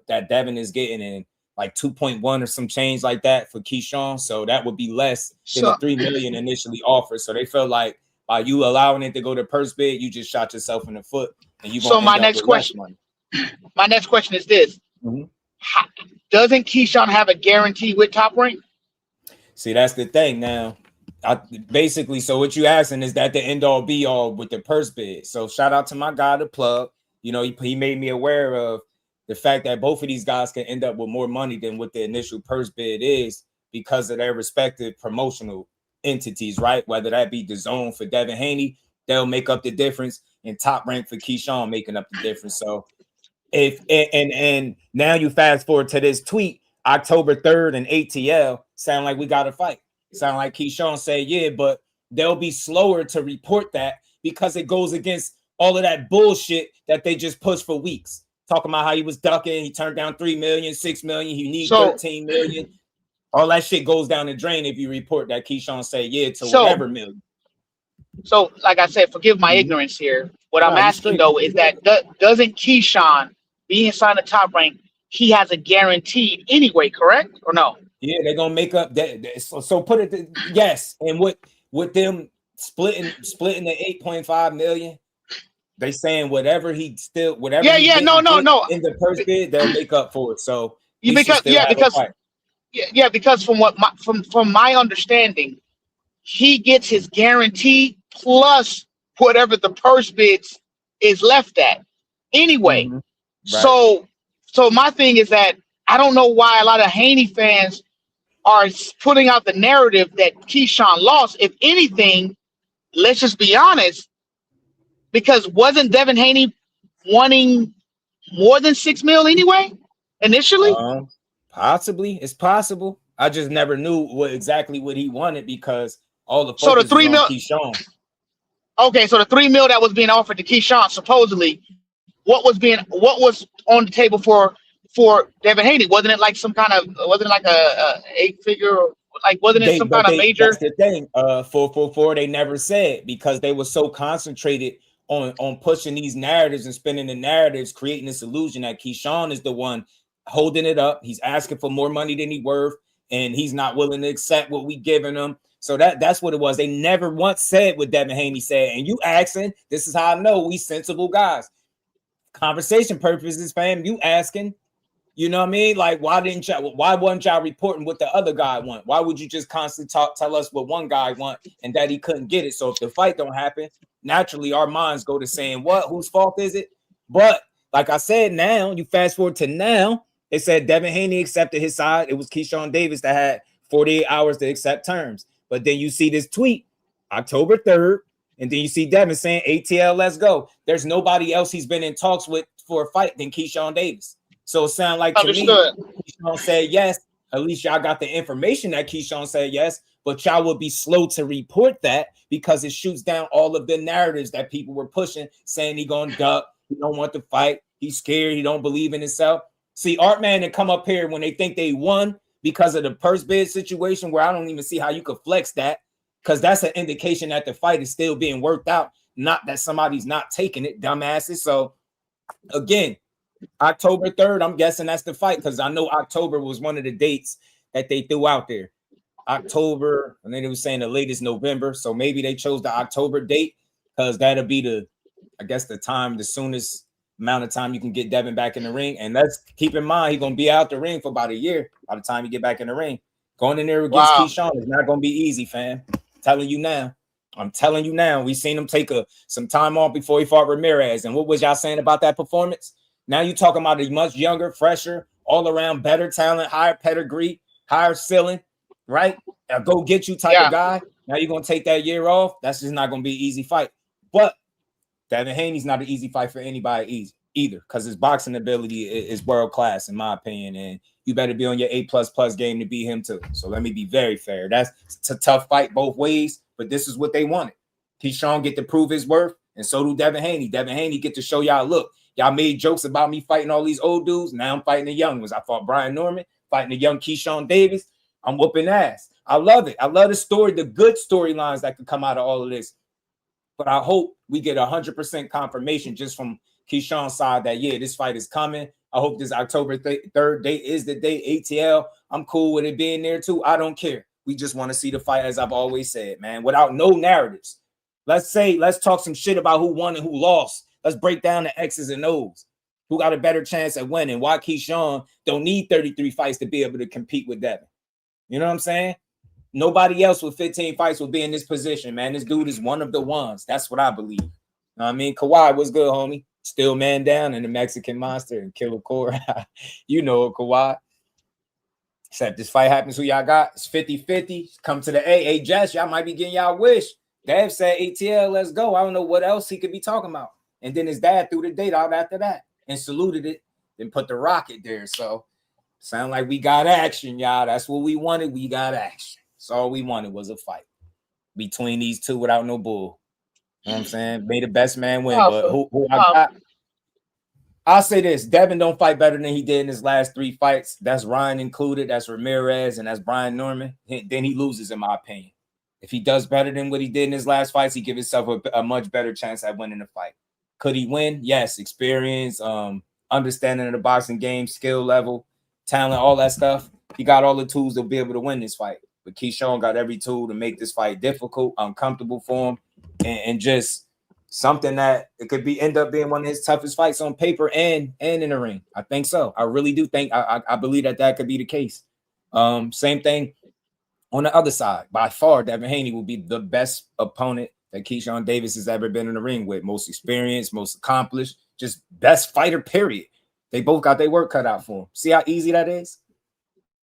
[SPEAKER 5] that Devin is getting in like 2.1 or some change like that for Keyshawn. So that would be less than the 3 million initially offered. So they felt like by you allowing it to go to purse bid, you just shot yourself in the foot. And you.
[SPEAKER 19] So my next question is this: doesn't Keyshawn have a guarantee with Top Rank?
[SPEAKER 5] See, that's the thing now. Basically, so what you asking is that the end all be all with the purse bid. So shout out to my guy, the plug. You know, he made me aware of the fact that both of these guys can end up with more money than what the initial purse bid is because of their respective promotional entities, right? Whether that be the zone for Devin Haney, they'll make up the difference, and Top Rank for Keyshawn making up the difference. So if and now you fast forward to this tweet, October 3rd and ATL sound like we got to fight. Sound like Keyshawn say, yeah, but they'll be slower to report that because it goes against all of that bullshit that they just pushed for weeks. Talking about how he was ducking, he turned down 3 million, 6 million, he needs 13 million. All that shit goes down the drain if you report that Keyshawn say, yeah, to whatever million.
[SPEAKER 19] So, like I said, forgive my ignorance here. What I'm asking, though, is that doesn't Keyshawn, being signed to Top Rank, he has a guaranteed anyway, correct? Or no?
[SPEAKER 5] Yeah, they're gonna make up that. So put it, yes. And with them splitting the 8.5 million, they saying whatever he still
[SPEAKER 19] no
[SPEAKER 5] in the purse bid, they'll make up for it. So
[SPEAKER 19] because from my understanding, he gets his guarantee plus whatever the purse bids is left at anyway. Right. So my thing is that I don't know why a lot of Haney fans are putting out the narrative that Keyshawn lost. If anything, let's just be honest, because wasn't Devin Haney wanting more than 6 mil anyway initially?
[SPEAKER 5] Possibly, it's possible. I just never knew exactly what he wanted because all the focus
[SPEAKER 19] the 3 mil.
[SPEAKER 5] Keyshawn.
[SPEAKER 19] Okay, so the 3 mil that was being offered to Keyshawn, supposedly, what was on the table for Devin Haney? Wasn't it like some kind of, wasn't it like a 8-figure, or like wasn't it some kind of major?
[SPEAKER 5] That's the thing. 444, they never said because they were so concentrated on pushing these narratives and spinning the narratives, creating this illusion that Keyshawn is the one holding it up. He's asking for more money than he's worth, and he's not willing to accept what we giving him. So that's what it was. They never once said what Devin Haney said. And you asking, this is how I know we sensible guys. Conversation purposes, fam. You asking, you know what I mean? Like, why wasn't y'all reporting what the other guy want? Why would you just constantly tell us what one guy want and that he couldn't get it? So if the fight don't happen, naturally our minds go to saying, what? Whose fault is it? But like I said, now you fast forward to now, it said Devin Haney accepted his side. It was Keyshawn Davis that had 48 hours to accept terms. But then you see this tweet, October 3rd. And then you see Devin saying ATL, let's go. There's nobody else he's been in talks with for a fight than Keyshawn Davis. So it sounds like to me, Keyshawn said yes. At least y'all got the information that Keyshawn said yes, but y'all will be slow to report that because it shoots down all of the narratives that people were pushing, saying he gonna duck, he don't want to fight, he's scared, he don't believe in himself. See, Art Man and come up here when they think they won because of the purse bid situation, where I don't even see how you could flex that, because that's an indication that the fight is still being worked out, not that somebody's not taking it, dumbasses. So again, October 3rd, I'm guessing that's the fight, because I know October was one of the dates that they threw out there. October, and then it was saying the latest November. So maybe they chose the October date because that'll be the, I guess, the time, the soonest amount of time you can get Devin back in the ring. And let's keep in mind, he's going to be out the ring for about a year by the time you get back in the ring. Going in there against Keyshawn is not going to be easy, fam. Telling you now. I'm telling you now. We seen him take some time off before he fought Ramirez. And what was y'all saying about that performance? Now you're talking about a much younger, fresher, all around better talent, higher pedigree, higher ceiling, right? A go get you type of guy. Now you're going to take that year off. That's just not going to be an easy fight. But Devin Haney's not an easy fight for anybody either, because his boxing ability is world class, in my opinion. And you better be on your A++ game to beat him too. So let me be very fair. It's a tough fight both ways, but this is what they wanted. Keyshawn get to prove his worth, and so do Devin Haney. Devin Haney get to show y'all, look, y'all made jokes about me fighting all these old dudes. Now I'm fighting the young ones. I fought Brian Norman, fighting the young Keyshawn Davis. I'm whooping ass. I love it. I love the story, the good storylines that could come out of all of this. But I hope we get 100% confirmation just from Keyshawn's side that, yeah, this fight is coming. I hope this October 3rd date is the date. ATL, I'm cool with it being there too. I don't care. We just want to see the fight, as I've always said, man, without no narratives. Let's talk some shit about who won and who lost. Let's break down the X's and O's. Who got a better chance at winning? Why Keyshawn don't need 33 fights to be able to compete with Devin? You know what I'm saying? Nobody else with 15 fights will be in this position, man. This dude is one of the ones. That's what I believe. You know what I mean? Kawhi, what's good, homie? Still man down in the Mexican Monster and Killer Core. You know it, Kawhi. Except this fight happens, who y'all got? It's 50-50. Come to the A. Hey, Jess, y'all might be getting y'all wish. Dev said ATL, let's go. I don't know what else he could be talking about. And then his dad threw the date out after that and saluted it, then put the rocket there. So sound like we got action, y'all. That's what we wanted. We got action. So all we wanted was a fight between these two without no bull. You know what I'm saying? May the best man win. But who I got? I'll say this. Devin don't fight better than he did in his last 3 fights. That's Ryan included. That's Ramirez. And that's Brian Norman. Then he loses, in my opinion. If he does better than what he did in his last fights, he gives himself a much better chance at winning the fight. Could he win? Yes. Experience, understanding of the boxing game, skill level, talent, all that stuff. He got all the tools to be able to win this fight. But Keyshawn got every tool to make this fight difficult, uncomfortable for him, and just something that it could end up being one of his toughest fights on paper and in the ring. I think so. I really do think I believe that could be the case. Same thing on the other side. By far, Devin Haney will be the best opponent that Keyshawn Davis has ever been in the ring with. Most experienced, most accomplished, just best fighter, period. They both got their work cut out for him. See how easy that is?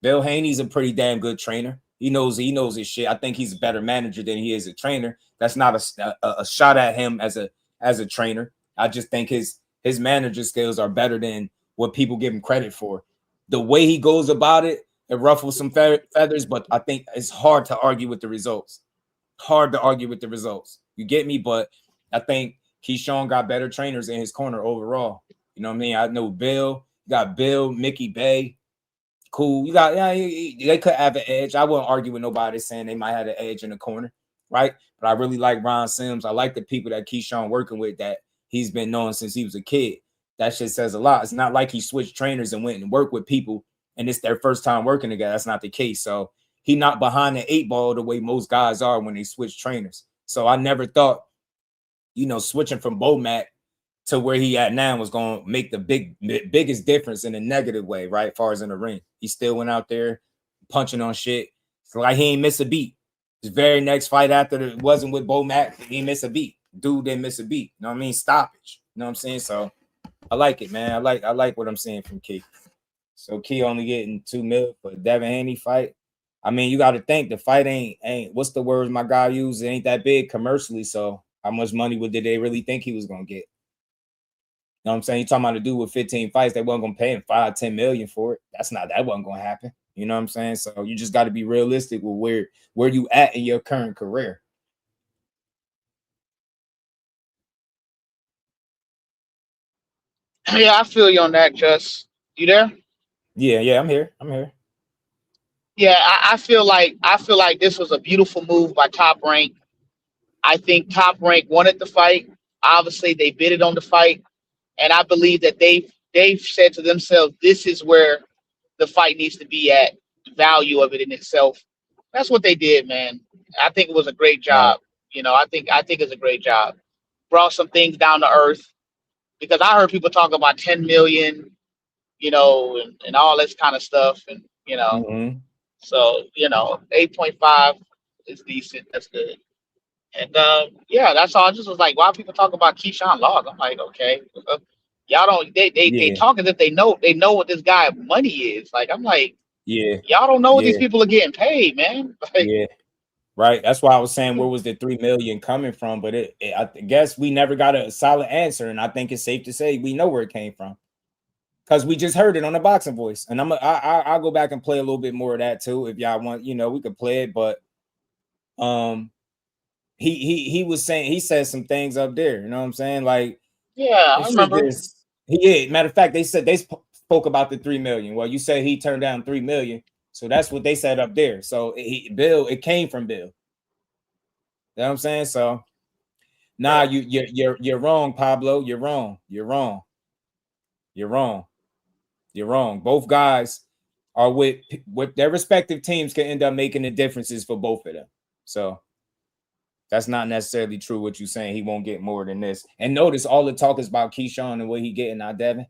[SPEAKER 5] Bill Haney's a pretty damn good trainer. He knows his shit. I think he's a better manager than he is a trainer. That's not a shot at him as a trainer. I just think his manager skills are better than what people give him credit for. The way he goes about it ruffles some feathers, but I think it's hard to argue with the results. Hard to argue with the results. You get me? But I think Keyshawn got better trainers in his corner overall. You know what I mean? I know Bill. You got Bill, Mickey Bay. Cool. You got they could have an edge. I wouldn't argue with nobody saying they might have an edge in the corner, right? But I really like Ron Sims. I like the people that Keyshawn working with that he's been knowing since he was a kid. That shit says a lot. It's not like he switched trainers and went and worked with people and it's their first time working together. That's not the case. So he not behind the 8 ball the way most guys are when they switch trainers. So I never thought, switching from Bomac to where he at now was going to make the biggest difference in a negative way, right? As far as in the ring. He still went out there punching on shit. It's like he ain't miss a beat. His very next fight after it wasn't with Bomac, he didn't miss a beat. Dude didn't miss a beat. You know what I mean? Stoppage. You know what I'm saying? So I like it, man. I like what I'm seeing from Key. So Key only getting $2 million for the Devin Haney fight. I mean, you got to think the fight ain't what's the words my guy used? It ain't that big commercially. So how much money did they really think he was gonna get? You know what I'm saying? You talking about a dude with 15 fights, they wasn't gonna pay him 5-10 million for it. That wasn't gonna happen. You know what I'm saying? So you just got to be realistic with where you at in your current career.
[SPEAKER 19] Yeah, I feel you on that, Just. You there?
[SPEAKER 5] Yeah, I'm here.
[SPEAKER 19] Yeah, I feel like this was a beautiful move by Top Rank. I think Top Rank wanted the fight. Obviously, they bidded on the fight, and I believe that they've said to themselves, "This is where the fight needs to be at. The value of it in itself." That's what they did, man. I think it was a great job. You know, I think it's a great job. Brought some things down to earth because I heard people talk about 10 million, you know, and all this kind of stuff, and you know, so 8.5 is decent. That's good. And yeah, that's all. I just was like, why people talk about Keyshawn Log? I'm like, okay, y'all don't. They talk as if they know what this guy money is. Like, I'm like, y'all don't know what these people are getting paid, man. Like,
[SPEAKER 5] right. That's why I was saying, where was the 3 million coming from? But I guess we never got a solid answer, and I think it's safe to say we know where it came from because we just heard it on the Boxing Voice. And I'll go back and play a little bit more of that too if y'all want. You know, we could play it, but he was saying, he said some things up there. You know what I'm saying? Like,
[SPEAKER 19] yeah, I remember.
[SPEAKER 5] Matter of fact, they said they spoke about the 3 million. Well, you said he turned down 3 million, so that's what they said up there. So it came from Bill. You know what I'm saying? So nah, you're wrong, Pablo. You're wrong. Both guys are with their respective teams can end up making the differences for both of them. So that's not necessarily true what you're saying. He won't get more than this. And notice all the talk is about Keyshawn and what he getting now, Devin.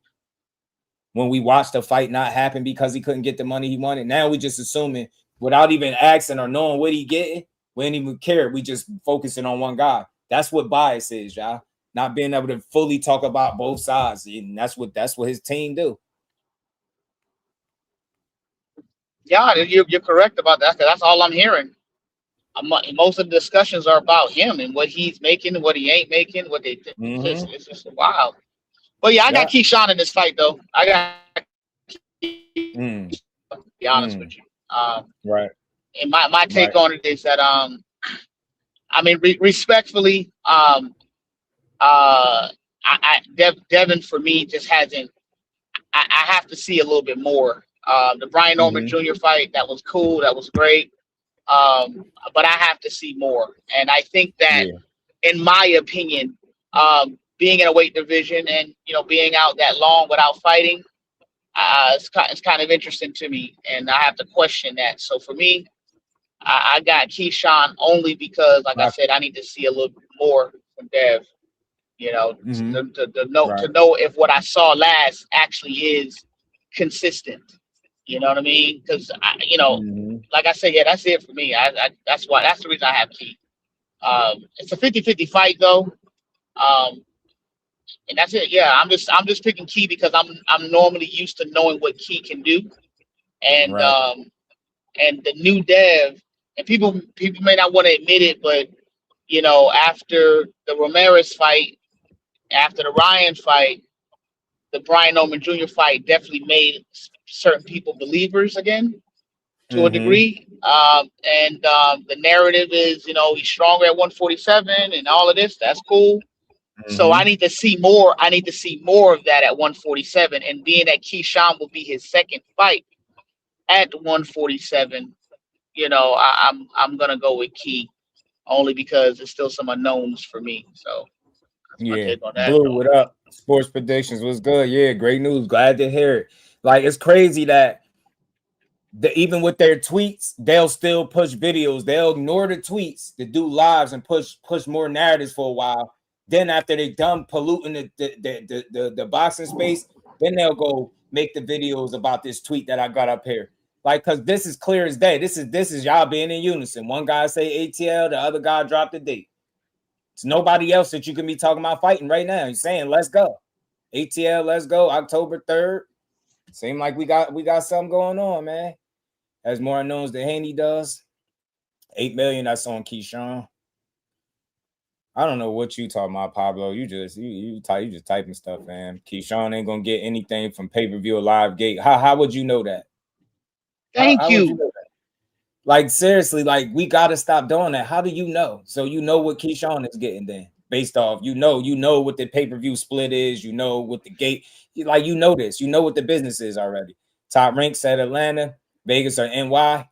[SPEAKER 5] When we watched the fight not happen because he couldn't get the money he wanted, now we just assuming without even asking or knowing what he getting, we ain't even care. We just focusing on one guy. That's what bias is, y'all. Not being able to fully talk about both sides. And that's what his team do.
[SPEAKER 19] Yeah, you're correct about that. 'Cause that's all I'm hearing. Most of the discussions are about him and what he's making and what he ain't making. What they think. It's just wild. But yeah, I got Keyshawn in this fight though. I got. To be honest with you.
[SPEAKER 5] Right.
[SPEAKER 19] And my take on it is that I mean respectfully Devin for me just hasn't. I have to see a little bit more. The Brian Norman Jr. fight, that was cool, that was great. But I have to see more. And I think that, in my opinion, being in a weight division and being out that long without fighting, it's kind of interesting to me, and I have to question that. So for me, I got Keyshawn only because, like I said, I need to see a little bit more from Dev. To know if what I saw last actually is consistent. You know what I mean? Because like I said, yeah, that's it for me. That's the reason I have Key. It's a 50-50 fight though. And that's it. Yeah, I'm just picking Key because I'm normally used to knowing what Key can do. And and the new Dev, and people may not want to admit it, but after the Ramirez fight, after the Ryan fight, the Brian Norman Jr. fight definitely made certain people believers again to a degree. And the narrative is, he's stronger at 147 and all of this. That's cool. So I need to see more. I need to see more of that at 147. And being that Keyshawn will be his second fight at 147, I'm gonna go with Key only because there's still some unknowns for me. So that's my take on that.
[SPEAKER 5] Blue, what up? Sports predictions was good. Yeah, great news. Glad to hear it. Like, it's crazy that even with their tweets, they'll still push videos. They'll ignore the tweets to do lives and push more narratives for a while. Then after they done polluting the boxing space, then they'll go make the videos about this tweet that I got up here. Like, because this is clear as day. This is y'all being in unison. One guy say ATL, the other guy dropped the date. It's nobody else that you can be talking about fighting right now. He's saying, let's go. ATL, let's go. October 3rd. Seem like we got something going on, man. has more unknowns than Haney does. 8 million. That's on Keyshawn. I don't know what you talking about, Pablo. You just typing stuff, man. Keyshawn ain't gonna get anything from pay-per-view or live gate. How would you know that?
[SPEAKER 19] Thank you.
[SPEAKER 5] Would you know that? Like seriously, like we gotta stop doing that. How do you know? So you know what Keyshawn is getting then, based off you know what the pay-per-view split is, you know what the gate, like you know this, you know what the business is already. Top rank said Atlanta, Vegas or NY.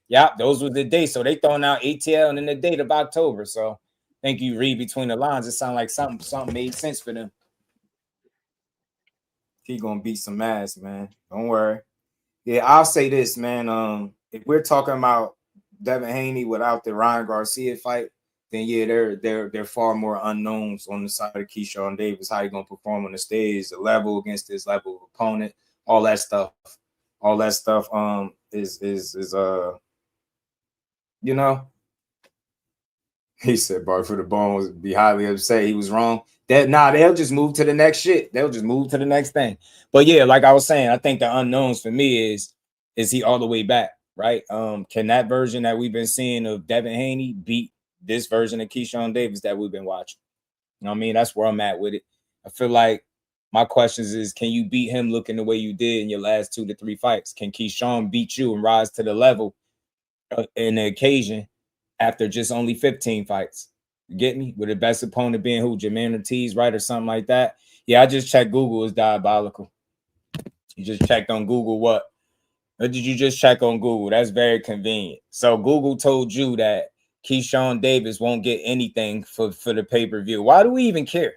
[SPEAKER 5] Yep, those were the dates. So they throwing out ATL and then the date of October. So I think you read between the lines, it sounds like something made sense for them. He gonna beat some ass, man. Don't worry. Yeah, I'll say this, man. If we're talking about Devin Haney without the Ryan Garcia fight, then yeah, they're far more unknowns on the side of Keyshawn Davis. How he gonna perform on the stage, the level against this level of opponent, all that stuff. All that stuff is you know. He said, "Bar for the Bones be highly upset. He was wrong." They'll just move to the next shit. They'll just move to the next thing. But yeah, like I was saying, I think the unknowns for me is he all the way back, right? Can that version that we've been seeing of Devin Haney beat this version of Keyshawn Davis that we've been watching? You know what I mean? That's where I'm at with it. I feel like my questions is, can you beat him looking the way you did in your last 2 to 3 fights? Can Keyshawn beat you and rise to the level in the occasion after just only 15 fights? You get me? With the best opponent being who? Jermaine Ortiz, right? Or something like that. Yeah, I just checked Google. It's diabolical. You just checked on Google what? Or did you just check on Google? That's very convenient. So Google told you that Keyshawn Davis won't get anything for the pay-per-view. Why do we even care?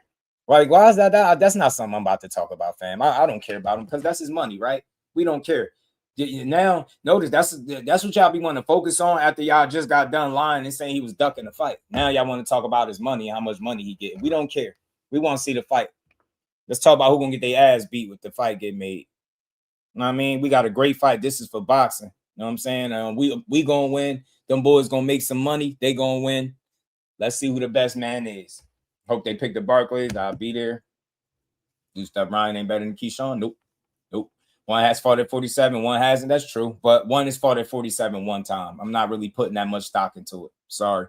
[SPEAKER 5] Like, why is that? That's not something I'm about to talk about, fam. I don't care about him because that's his money, right? We don't care. Now, notice that's what y'all be wanting to focus on after y'all just got done lying and saying he was ducking the fight. Now y'all want to talk about his money, how much money he getting. We don't care. We want to see the fight. Let's talk about who gonna get their ass beat with the fight get made. You know what I mean? We got a great fight. This is for boxing. You know what I'm saying? We gonna win. Them boys gonna make some money. They gonna win. Let's see who the best man is. Hope they pick the Barclays. I'll be there. Do stuff. Ryan ain't better than Keyshawn. Nope. One has fought at 47, one hasn't. That's true. But one has fought at 47 one time. I'm not really putting that much stock into it. Sorry.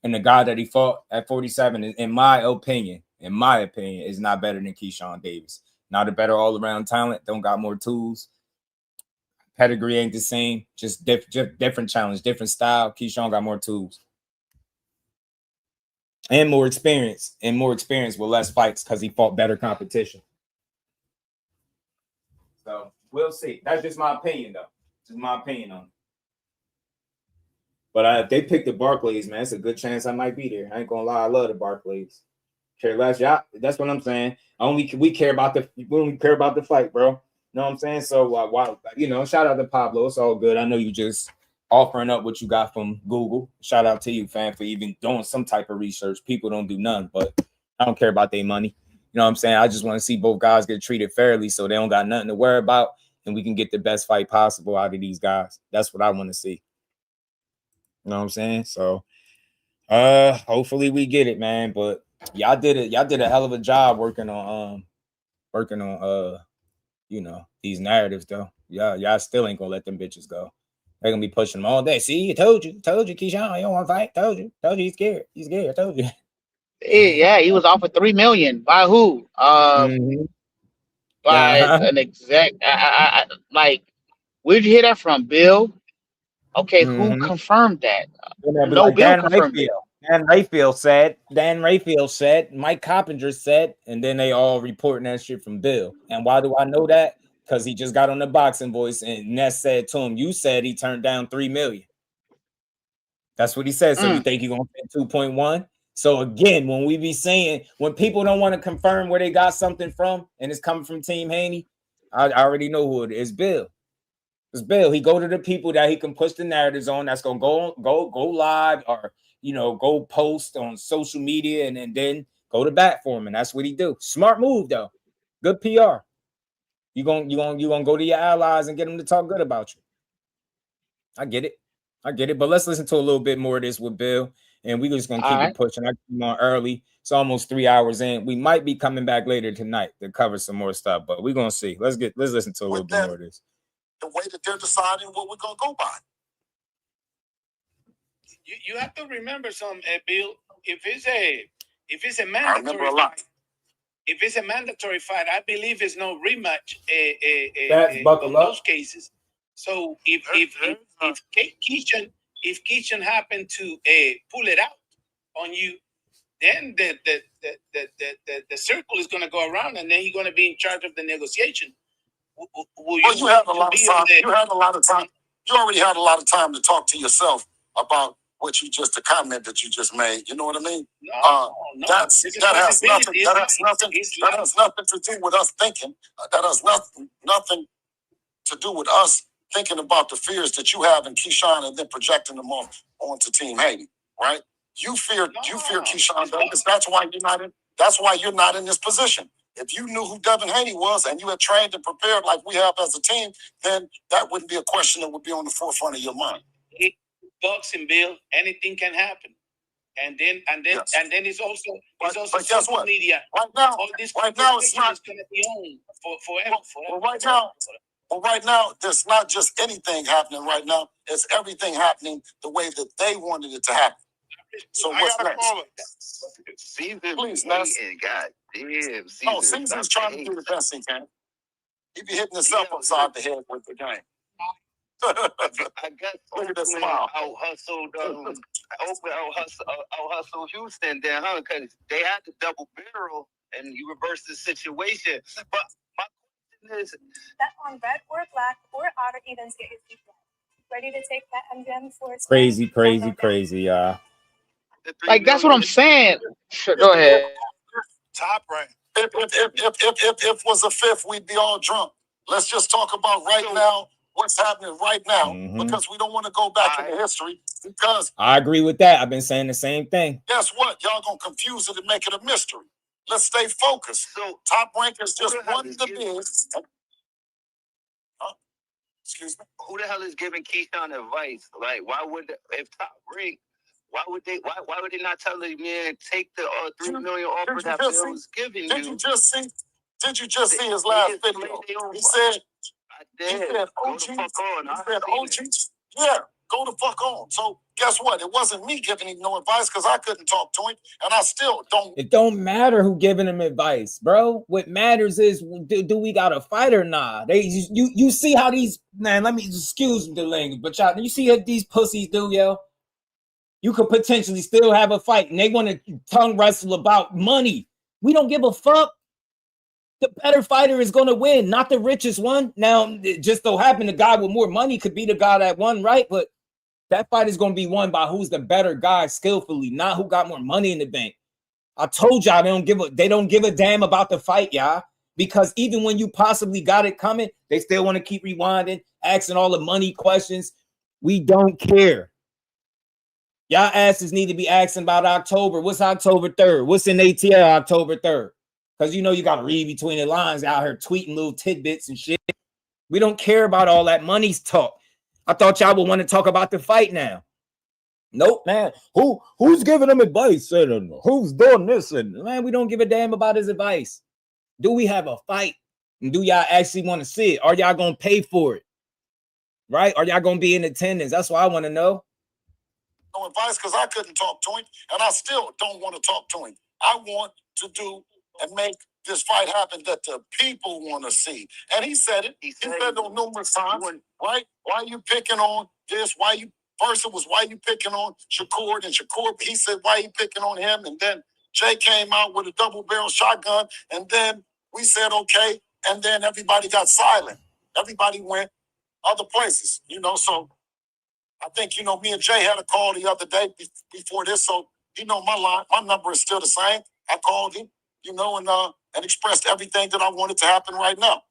[SPEAKER 5] And the guy that he fought at 47, in my opinion, is not better than Keyshawn Davis. Not a better all-around talent. Don't got more tools. Pedigree ain't the same. Just different challenge, different style. Keyshawn got more tools. And more experience. With less fights because he fought better competition. So we'll see. That's just my opinion, though. Just my opinion on it. But if they pick the Barclays, man, it's a good chance I might be there. I ain't gonna lie, I love the Barclays. Care less, y'all. That's what I'm saying. We care about the fight, bro. You know what I'm saying? So shout out to Pablo. It's all good. I know you just offering up what you got from Google. Shout out to you, fam, for even doing some type of research. People don't do none, but I don't care about their money. You know what I'm saying? I just want to see both guys get treated fairly so they don't got nothing to worry about and we can get the best fight possible out of these guys. That's what I want to see. You know what I'm saying? So hopefully we get it, man. But y'all did a hell of a job working on these narratives though. Y'all still ain't gonna let them bitches go. They're gonna be pushing them all day. See, I told you, Keyshawn, you don't want to fight. Told you he's scared. I told you.
[SPEAKER 19] Yeah, he was offered $3 million. By who? By an exec. Like, where'd you hear that from, Bill? Okay, who confirmed that? No,
[SPEAKER 5] Like
[SPEAKER 19] Bill confirmed it.
[SPEAKER 5] Dan Rayfield said, Mike Coppinger said, and then they all reporting that shit from Bill. And why do I know that? Because he just got on the Boxing Voice and Ness said to him, you said he turned down $3 million. That's what he said. So you think you're gonna pay 2.1? So again, when people don't want to confirm where they got something from and it's coming from Team Haney, I already know who it is. Bill. It's Bill. He go to the people that he can push the narratives on. That's gonna go live or go post on social media and then go to bat for him. And that's what he do. Smart move though. Good PR. You gonna go to your allies and get them to talk good about you. I get it. But let's listen to a little bit more of this with Bill. And we're just gonna keep it pushing. I came on early. It's almost 3 hours in. We might be coming back later tonight to cover some more stuff, but we're gonna see. Let's listen to a little bit more of this.
[SPEAKER 16] the way that they're deciding what we're going to go by.
[SPEAKER 14] You have to remember something, Bill. If it's a mandatory fight, if it's a mandatory fight, I believe it's no rematch. On those cases. So if Keyshawn happened to pull it out on you, then the circle is going to go around, and then he's going to be in charge of the negotiation.
[SPEAKER 16] You had a lot of time. You had a lot of time. You already had a lot of time to talk to yourself about what you just, the comment that you just made. You know what I mean? That has nothing to do with us thinking. That has nothing to do with us thinking about the fears that you have in Keyshawn and then projecting them onto Team Haney, right? You fear Keyshawn Davis. That's why you're not in this position. If you knew who Devin Haney was and you had trained and prepared like we have as a team, then that wouldn't be a question that would be on the forefront of your mind.
[SPEAKER 14] Boxing, Bill, anything can happen, and then it's also
[SPEAKER 16] but guess what?
[SPEAKER 14] Media.
[SPEAKER 16] Right now it's not
[SPEAKER 14] going to be on forever.
[SPEAKER 16] Right now, there's not just anything happening right now. It's everything happening the way that they wanted it to happen. So what's next? Please, Ness. God damn. Caesar's trying to do the best he can. He be hitting himself upside the head with the game.
[SPEAKER 20] I guess
[SPEAKER 16] look at that smile.
[SPEAKER 20] Out hustle Houston then, huh? Because they had the double barrel and you reversed the situation. But my question is
[SPEAKER 21] that on red or black or odd or evens get your feet wet. Ready to take that MGM for
[SPEAKER 5] Crazy, y'all.
[SPEAKER 19] Like that's what I'm saying. Sure, go ahead.
[SPEAKER 14] Top rank.
[SPEAKER 16] If was a fifth, we'd be all drunk. Let's just talk about right now. What's happening right now? Because we don't want to go back into history. Because
[SPEAKER 5] I agree with that. I've been saying the same thing.
[SPEAKER 16] Guess what? Y'all gonna confuse it and make it a mystery. Let's stay focused. So Top Rank is just won the bid. Excuse me.
[SPEAKER 20] Who the hell is giving Keyshawn advice? Like, if Top Rank? Why would they not tell the man take the $3 million offer that Bill was giving you?
[SPEAKER 16] Did you just see his last video? He said. He said, OG. Yeah, go the fuck on. So guess what? It wasn't me giving him no advice because I couldn't talk to him, and I still don't.
[SPEAKER 5] It don't matter who giving him advice, bro. What matters is do we got a fight or not? You see how these let me excuse the language, but y'all, you see what these pussies do, yo? You could potentially still have a fight, and they want to tongue wrestle about money. We don't give a fuck. The better fighter is going to win, not the richest one. Now, it just so happened the guy with more money could be the guy that won, right? But that fight is going to be won by who's the better guy skillfully, not who got more money in the bank. I told y'all they don't give a damn about the fight, y'all. Because even when you possibly got it coming, they still want to keep rewinding, asking all the money questions. We don't care. Y'all asses need to be asking about October. What's October 3rd? What's in ATL October 3rd? Because you got to read between the lines out here tweeting little tidbits and shit. We don't care about all that money's talk. I thought y'all would want to talk about the fight now. Nope, man. Who's giving him advice? And who's doing this? And man, we don't give a damn about his advice. Do we have a fight? And do y'all actually want to see it? Are y'all going to pay for it? Right? Are y'all going to be in attendance? That's what I want to know.
[SPEAKER 16] No advice because I couldn't talk to him, and I still don't want to talk to him. I want to do and make this fight happen that the people want to see. And he said it. He said it on numerous times, right? Why you picking on this? First it was why you picking on Shakur, and Shakur, he said, why you picking on him? And then Jay came out with a double barrel shotgun, and then we said, okay, and then everybody got silent. Everybody went other places, so I think, me and Jay had a call the other day before this, so my number is still the same. I called him, and expressed everything that I wanted to happen right now.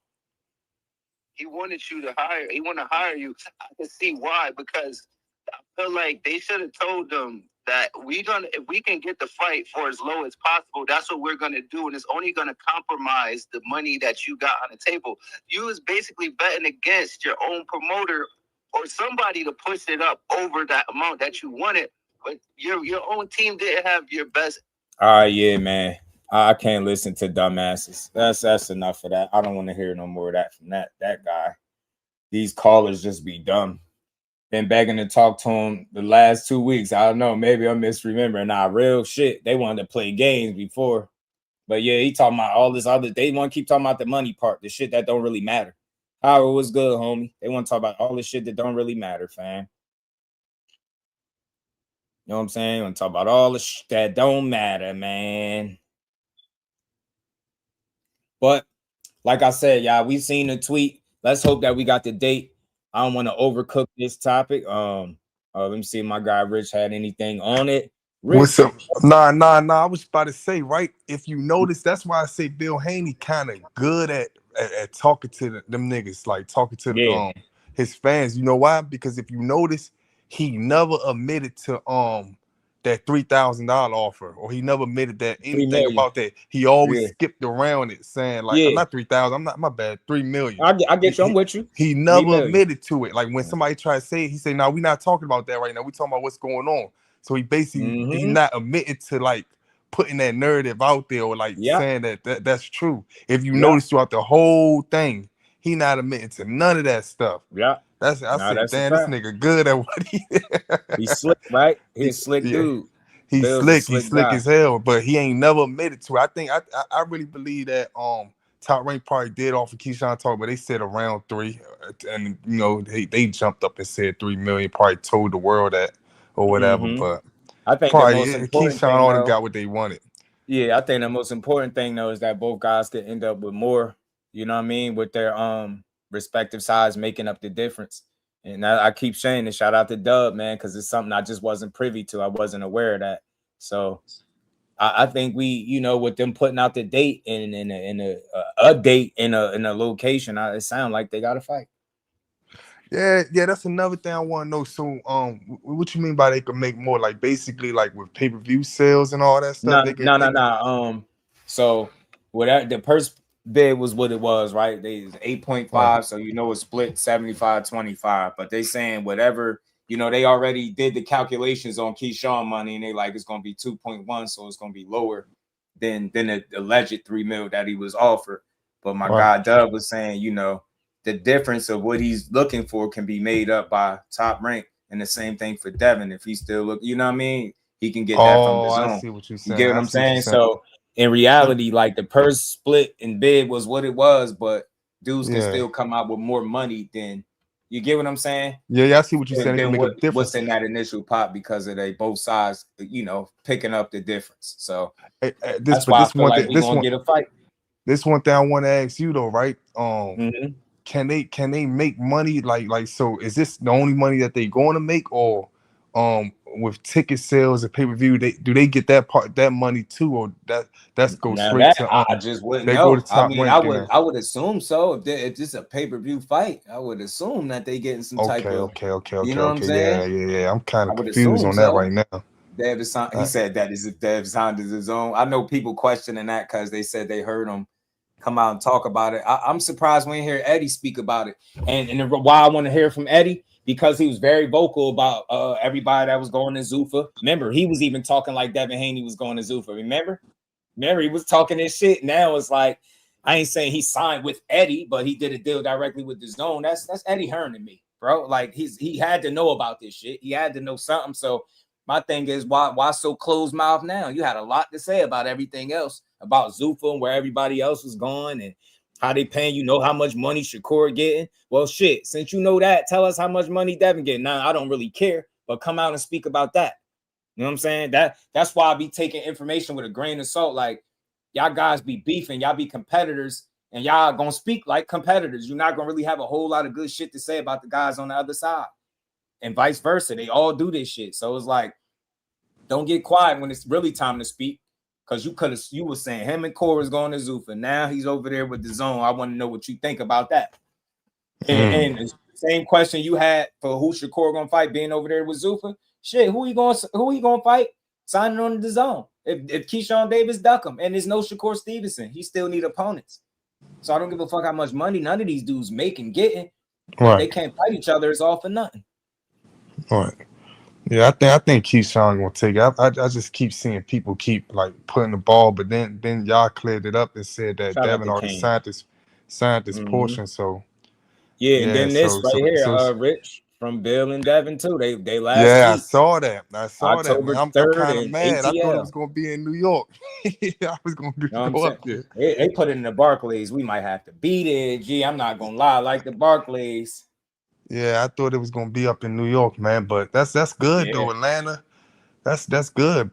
[SPEAKER 20] He wanted you to hire. He wanted to hire you. I can see why, because I feel like they should have told them that if we can get the fight for as low as possible, that's what we're gonna do, and it's only gonna compromise the money that you got on the table. You was basically betting against your own promoter or somebody to push it up over that amount that you wanted, but your own team didn't have your best.
[SPEAKER 5] Yeah, man. I can't listen to dumbasses. That's enough of that. I don't want to hear no more of that from that guy. these callers just be dumb. Been begging to talk to him the last 2 weeks. I don't know. Maybe I'm misremembering. Nah, real shit. They wanted to play games before. But yeah, he talking about all this other. They want to keep talking about the money part, the shit that don't really matter. However, what's good, homie? They want to talk about all the shit that don't really matter, fam. You know what I'm saying? Want to talk about all the shit that don't matter, man. But like I said, y'all, we seen the tweet. Let's hope that we got the date. I don't want to overcook this topic. Let me see if my guy Rich had anything on it. Rich.
[SPEAKER 10] What's up? Nah. I was about to say, right? If you notice, that's why I say Bill Haney kind of good at talking to them niggas, like talking to his fans. You know why? Because if you notice, he never admitted to that $3,000 offer, or he never admitted that anything about that. He always skipped around it, saying like, "I'm not 3,000. I'm not. My bad. 3 million."
[SPEAKER 5] I get you. I'm with you.
[SPEAKER 10] He never admitted to it. Like when somebody tried to say it, he said, "No, we're not talking about that right now. We're talking about what's going on." So he basically he not admitted to like putting that narrative out there, or like saying that's true. If you notice throughout the whole thing, he not admitting to none of that stuff.
[SPEAKER 5] Yeah.
[SPEAKER 10] I said, damn, this nigga good at what
[SPEAKER 5] he's slick, right? He's slick dude.
[SPEAKER 10] He's slick as hell, but he ain't never admitted to it. I really believe that Top Rank probably did offer Keyshawn talk, but they said around 3, and you know they jumped up and said 3 million, probably told the world that or whatever. But
[SPEAKER 5] I think
[SPEAKER 10] probably
[SPEAKER 5] the most important
[SPEAKER 10] Keyshawn already got what they wanted.
[SPEAKER 5] Yeah, I think the most important thing though is that both guys could end up with more, you know what I mean, with their respective sides making up the difference. And I keep saying this, shout out to Dub, man, because it's something I just wasn't privy to. I wasn't aware of that. So I think we, you know, with them putting out the date in a date in a location, it sounds like they got to fight.
[SPEAKER 10] Yeah, that's another thing I want to know. So, what you mean by they could make more? Like basically, like with pay-per-view sales and all that stuff.
[SPEAKER 5] No. So whatever the purse bid was, what it was, right? They 8.5, so you know it's split 75-25. But they saying whatever, you know, they already did the calculations on Keyshawn money, and they like it's gonna be 2.1, so it's gonna be lower than the alleged 3 mil that he was offered. But my guy Dub was saying, you know, the difference of what he's looking for can be made up by Top Rank, and the same thing for Devin. If he still look, you know what I mean, he can get that from the zone.
[SPEAKER 10] I see what you're saying.
[SPEAKER 5] You get what I'm saying? So in reality, like the purse split and bid was what it was, but dudes can still come out with more money than you get what I'm saying?
[SPEAKER 10] Yeah, I see what you're saying.
[SPEAKER 5] Then what's in that initial pot because of they both sides, you know, picking up the difference. So that's why I feel like we're gonna get a fight.
[SPEAKER 10] This one thing I want to ask you though, right? Can they make money like so? Is this the only money that they going to make, or with ticket sales and pay-per-view, do they get that money too, or that's go
[SPEAKER 5] now
[SPEAKER 10] straight to
[SPEAKER 5] I just wouldn't know. I mean, I would assume so. If this is a pay-per-view fight, I would assume that they getting some type of you know what I'm saying?
[SPEAKER 10] Yeah. I'm kind of confused on that right now.
[SPEAKER 5] He said that is Dev signed as his own. I know people questioning that because they said they heard him come out and talk about it. I'm surprised when you hear Eddie speak about it. And why I want to hear from Eddie, because he was very vocal about everybody that was going to Zuffa. Remember, he was even talking like Devin Haney was going to Zuffa. Remember, he was talking this shit. Now it's like, I ain't saying he signed with Eddie, but he did a deal directly with the zone. That's Eddie Hearn to me, bro. Like he had to know about this shit. He had to know something. So my thing is, why so closed mouth now? You had a lot to say about everything else, about Zuffa and where everybody else was going and how they paying. You know how much money Shakur getting? Well, shit, since you know that, tell us how much money Devin getting. Now, I don't really care, but come out and speak about that. You know what I'm saying? That's why I be taking information with a grain of salt. Like, y'all guys be beefing, y'all be competitors, and y'all gonna speak like competitors. You're not gonna really have a whole lot of good shit to say about the guys on the other side. And vice versa. They all do this shit. So it's like, don't get quiet when it's really time to speak. Because you were saying him and Cora is going to Zuffa. Now he's over there with the zone. I want to know what you think about that. And the same question you had for who Shakur gonna fight being over there with Zuffa. Shit, who he gonna fight? Signing on the zone. If Keyshawn Davis duck him and there's no Shakur Stevenson, he still need opponents. So I don't give a fuck how much money none of these dudes make and getting. If they can't fight each other, it's all for nothing.
[SPEAKER 10] All right. Yeah, I think Keyshawn gonna take it. I just keep seeing people keep like putting the ball, but then y'all cleared it up and said that Devin already signed this portion. So
[SPEAKER 5] Yeah, and
[SPEAKER 10] Yeah,
[SPEAKER 5] then this
[SPEAKER 10] so
[SPEAKER 5] right
[SPEAKER 10] so
[SPEAKER 5] here,
[SPEAKER 10] so
[SPEAKER 5] Rich from Bill and Devin too. They last
[SPEAKER 10] yeah, I
[SPEAKER 5] week,
[SPEAKER 10] saw that. I saw that, man.
[SPEAKER 5] October
[SPEAKER 10] I'm
[SPEAKER 5] 3rd
[SPEAKER 10] kind of
[SPEAKER 5] in
[SPEAKER 10] mad. I thought it was
[SPEAKER 5] ATL.
[SPEAKER 10] gonna be in New York. I was gonna
[SPEAKER 5] You know what I'm
[SPEAKER 10] go
[SPEAKER 5] saying?
[SPEAKER 10] up there.
[SPEAKER 5] They put it in the Barclays. We might have to beat it. Gee, I'm not gonna lie, I like the Barclays.
[SPEAKER 10] Yeah, I thought it was gonna be up in New York, man. But that's good
[SPEAKER 5] Yeah.
[SPEAKER 10] though, Atlanta. That's good.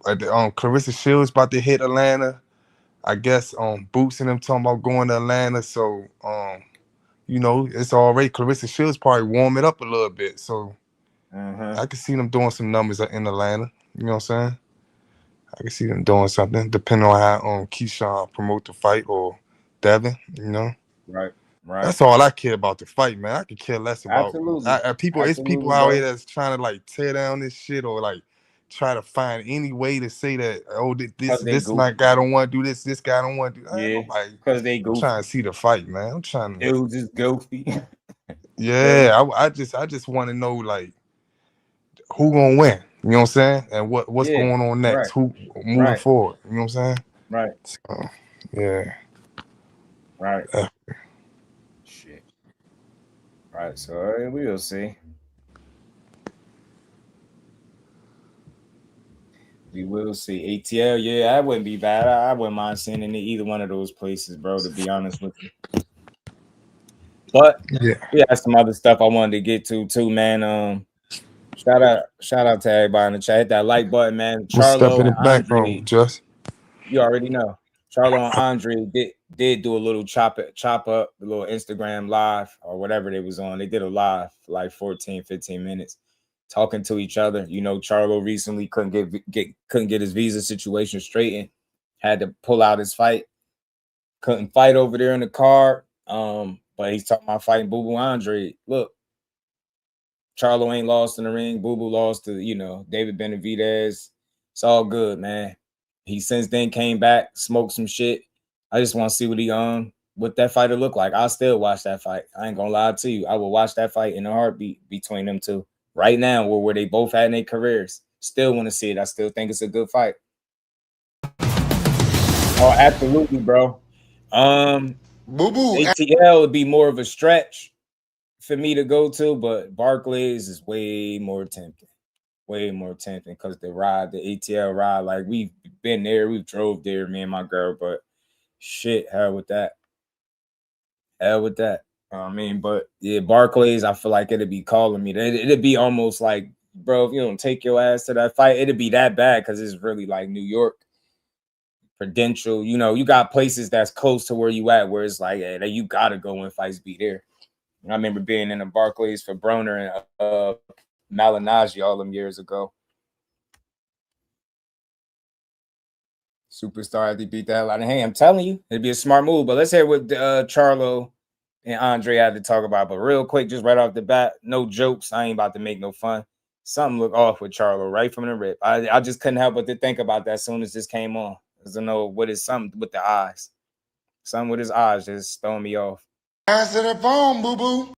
[SPEAKER 10] Clarissa Shields about to hit Atlanta. I guess Boots and them talking about going to Atlanta. So you know, it's already Clarissa Shields probably warm it up a little bit. So I can see them doing some numbers in Atlanta. You know what I'm saying? I can see them doing something, depending on how Keyshawn promote the fight or Devin, you know.
[SPEAKER 5] Right.
[SPEAKER 10] That's all I care about the fight, man. I could care less about
[SPEAKER 5] Absolutely.
[SPEAKER 10] people. It's people
[SPEAKER 5] Absolutely,
[SPEAKER 10] out
[SPEAKER 5] bro.
[SPEAKER 10] here that's trying to like tear down this shit or like try to find any way to say that this my guy don't want to do this guy don't want to do that.
[SPEAKER 5] Yeah,
[SPEAKER 10] Nobody.
[SPEAKER 5] because they
[SPEAKER 10] I'm
[SPEAKER 5] goofy.
[SPEAKER 10] trying to see the fight, man. I'm trying to.
[SPEAKER 5] It was just goofy.
[SPEAKER 10] Yeah, I just want to know like who gonna win. You know what I'm saying? And what's going on next?
[SPEAKER 5] Right.
[SPEAKER 10] Who moving forward? You know what I'm saying?
[SPEAKER 5] Right.
[SPEAKER 10] So, yeah.
[SPEAKER 5] Right. Shit. Right. So we will see. We will see. ATL, yeah, that wouldn't be bad. I wouldn't mind seeing in either one of those places, bro, to be honest with you. But
[SPEAKER 10] yeah,
[SPEAKER 5] we have some other stuff I wanted to get to too, man. Shout out to everybody in the chat. Hit that like button, man.
[SPEAKER 10] We'll step
[SPEAKER 5] Charlo
[SPEAKER 10] in the
[SPEAKER 5] and
[SPEAKER 10] back
[SPEAKER 5] Andre,
[SPEAKER 10] room, just.
[SPEAKER 5] you already know. Charlo and Andre did do a little chop up, a little Instagram live or whatever they was on. They did a live for like 14, 15 minutes talking to each other. You know, Charlo recently couldn't get his visa situation straightened. Had to pull out his fight. Couldn't fight over there in the card. But he's talking about fighting Boo Boo Andre. Look, Charlo ain't lost in the ring. Boo Boo lost to, David Benavidez. It's all good, man. He since then came back, smoked some shit. I just want to see what that fighter look like. I'll still watch that fight. I ain't gonna lie to you. I will watch that fight in a heartbeat between them two. Right now, where they both had in their careers. Still want to see it. I still think it's a good fight. Oh, absolutely, bro. ATL would be more of a stretch for me to go to, but Barclays is way more tempting. Way more tempting because the ATL ride, like we've been there, we've drove there, me and my girl, but shit, hell with that. I mean, but yeah, Barclays, I feel like it'd be calling me. It'd be almost like, bro, if you don't take your ass to that fight, it'd be that bad because it's really like New York. Prudential, you got places that's close to where you at, where it's like, hey, you gotta go when fights be there. I remember being in the Barclays for Broner and Malignaggi all them years ago. Superstar had to beat the hell out of him. I'm telling you, it'd be a smart move. But let's hear what Charlo and Andre had to talk about. But real quick, just right off the bat, no jokes. I ain't about to make no fun. Something look off with Charlo right from the rip. I just couldn't help but to think about that as soon as this came on. Because I know what is something with the eyes. Something with his eyes just throwing me off.
[SPEAKER 16] Answer the phone, boo-boo.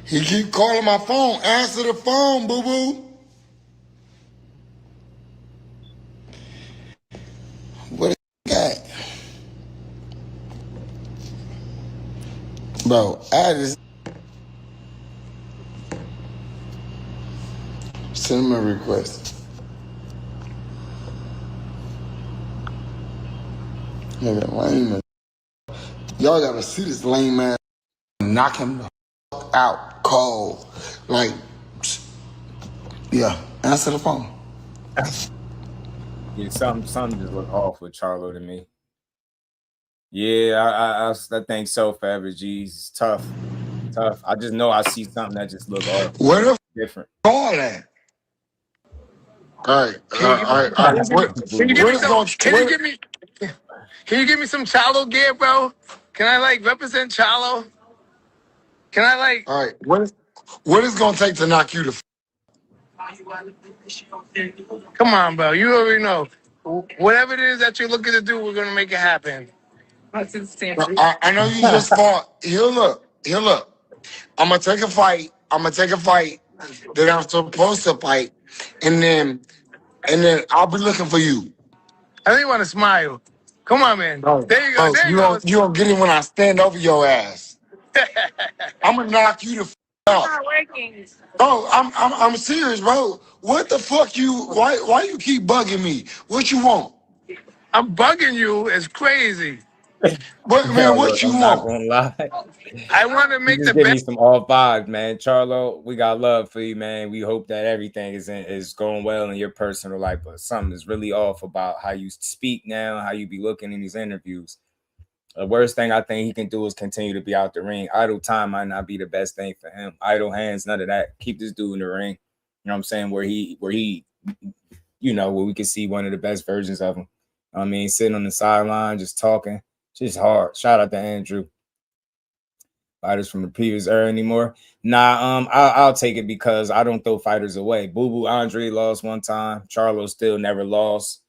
[SPEAKER 16] He keep calling my phone. Answer the phone, boo-boo. What is that? Bro, I just send him a request. Nigga, lame. Y'all gotta see this lame man knock him the fuck out cold. Like, yeah, answer the phone.
[SPEAKER 5] Yeah, something just look off with Charlo to me. Yeah, I think so forever, G's. It's tough. I just know I see something that just look off.
[SPEAKER 16] Where the
[SPEAKER 5] different.
[SPEAKER 16] All that. All right.
[SPEAKER 2] Can you give me some Charlo gear, bro? Can I represent Charlo? Can I
[SPEAKER 16] All right. What is gonna take to knock you the
[SPEAKER 2] Come on, bro. You already know. Whatever it is that you're looking to do, we're gonna make it happen.
[SPEAKER 16] I know you just fought. Here look. I'm gonna take a fight that I'm supposed to fight, and then I'll be looking for you.
[SPEAKER 2] I think you want to smile. Come on, man.
[SPEAKER 3] Bro,
[SPEAKER 2] There you go. There you go.
[SPEAKER 3] you don't get it when I stand over your ass. I'm gonna knock you the f out.
[SPEAKER 21] Not working.
[SPEAKER 3] Bro, I'm serious, bro. What the fuck why you keep bugging me? What you want?
[SPEAKER 2] I'm bugging you. It's crazy.
[SPEAKER 3] But
[SPEAKER 5] Yo,
[SPEAKER 3] man, what
[SPEAKER 5] look,
[SPEAKER 3] you
[SPEAKER 5] I'm not
[SPEAKER 3] want?
[SPEAKER 5] gonna lie.
[SPEAKER 2] I want to
[SPEAKER 5] You
[SPEAKER 2] make the
[SPEAKER 5] just give me
[SPEAKER 2] best.
[SPEAKER 5] some all vibes, man. Charlo, we got love for you, man. We hope that everything is going well in your personal life, but something is really off about how you speak now, how you be looking in these interviews. The worst thing I think he can do is continue to be out the ring. Idle time might not be the best thing for him. Idle hands, none of that. Keep this dude in the ring. You know what I'm saying? Where he, you know, where we can see one of the best versions of him. I mean, sitting on the sideline, just talking, just hard. Shout out to Andrew. Fighters from the previous era anymore. Nah, I'll take it because I don't throw fighters away. Boo Boo Andrade lost one time. Charlo still never lost.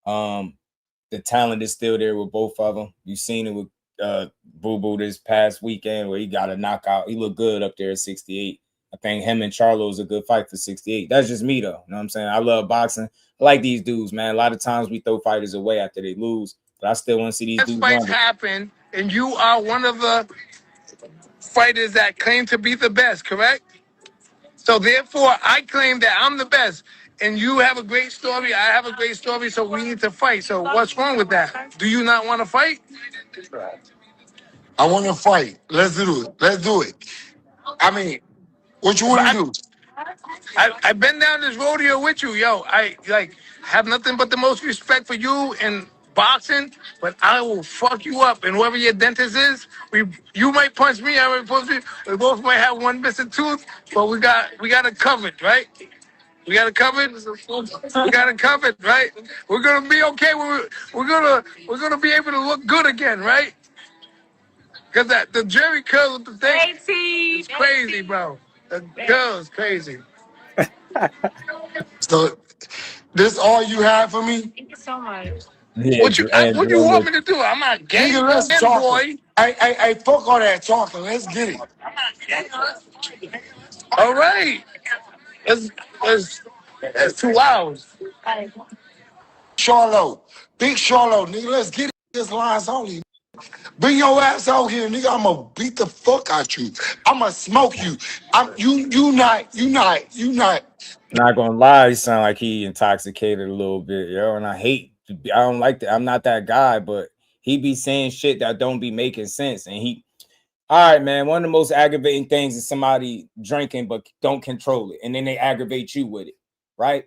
[SPEAKER 5] The talent is still there with both of them. You've seen it with Boo Boo this past weekend where he got a knockout. He looked good up there at 68. I think him and Charlo is a good fight for 68. That's just me, though. You know what I'm saying? I love boxing. I like these dudes, man. A lot of times we throw fighters away after they lose, but I still want to see these dudes
[SPEAKER 2] Fights
[SPEAKER 5] rumble.
[SPEAKER 2] happen, and you are one of the fighters that claim to be the best, correct? So therefore, I claim that I'm the best. And you have a great story, I have a great story, so we need to fight. So what's wrong with that? Do you not want to fight?
[SPEAKER 3] I want to fight. Let's do it. Let's do it. I mean, what you want to do?
[SPEAKER 2] I've been down this rodeo with you, yo. I have nothing but the most respect for you in boxing, but I will fuck you up. And whoever your dentist is, you might punch me, I might punch you. We both might have one missing tooth, but we got it covered, right? We got it covered. We got it covered, right? We're gonna be okay. We're gonna be able to look good again, right? Because the Jerry curl with the thing is crazy, bro. The girl is crazy.
[SPEAKER 3] So this all you have for me?
[SPEAKER 21] Thank you so much.
[SPEAKER 5] Yeah,
[SPEAKER 2] What you want me to do? I'm not gay,
[SPEAKER 3] Nigga, let's talk.
[SPEAKER 2] boy.
[SPEAKER 3] I fuck all that talking. Let's get it.
[SPEAKER 2] All right. It's 2 hours.
[SPEAKER 3] Charlo. Big Charlo, nigga. Let's get it. This line's only. Bring your ass out here, nigga. I'ma beat the fuck out you. I'ma smoke you. You not.
[SPEAKER 5] Not gonna lie, he sound like he intoxicated a little bit, yo. And I don't like that. I'm not that guy, but he be saying shit that don't be making sense. And all right, man. One of the most aggravating things is somebody drinking but don't control it, and then they aggravate you with it, right?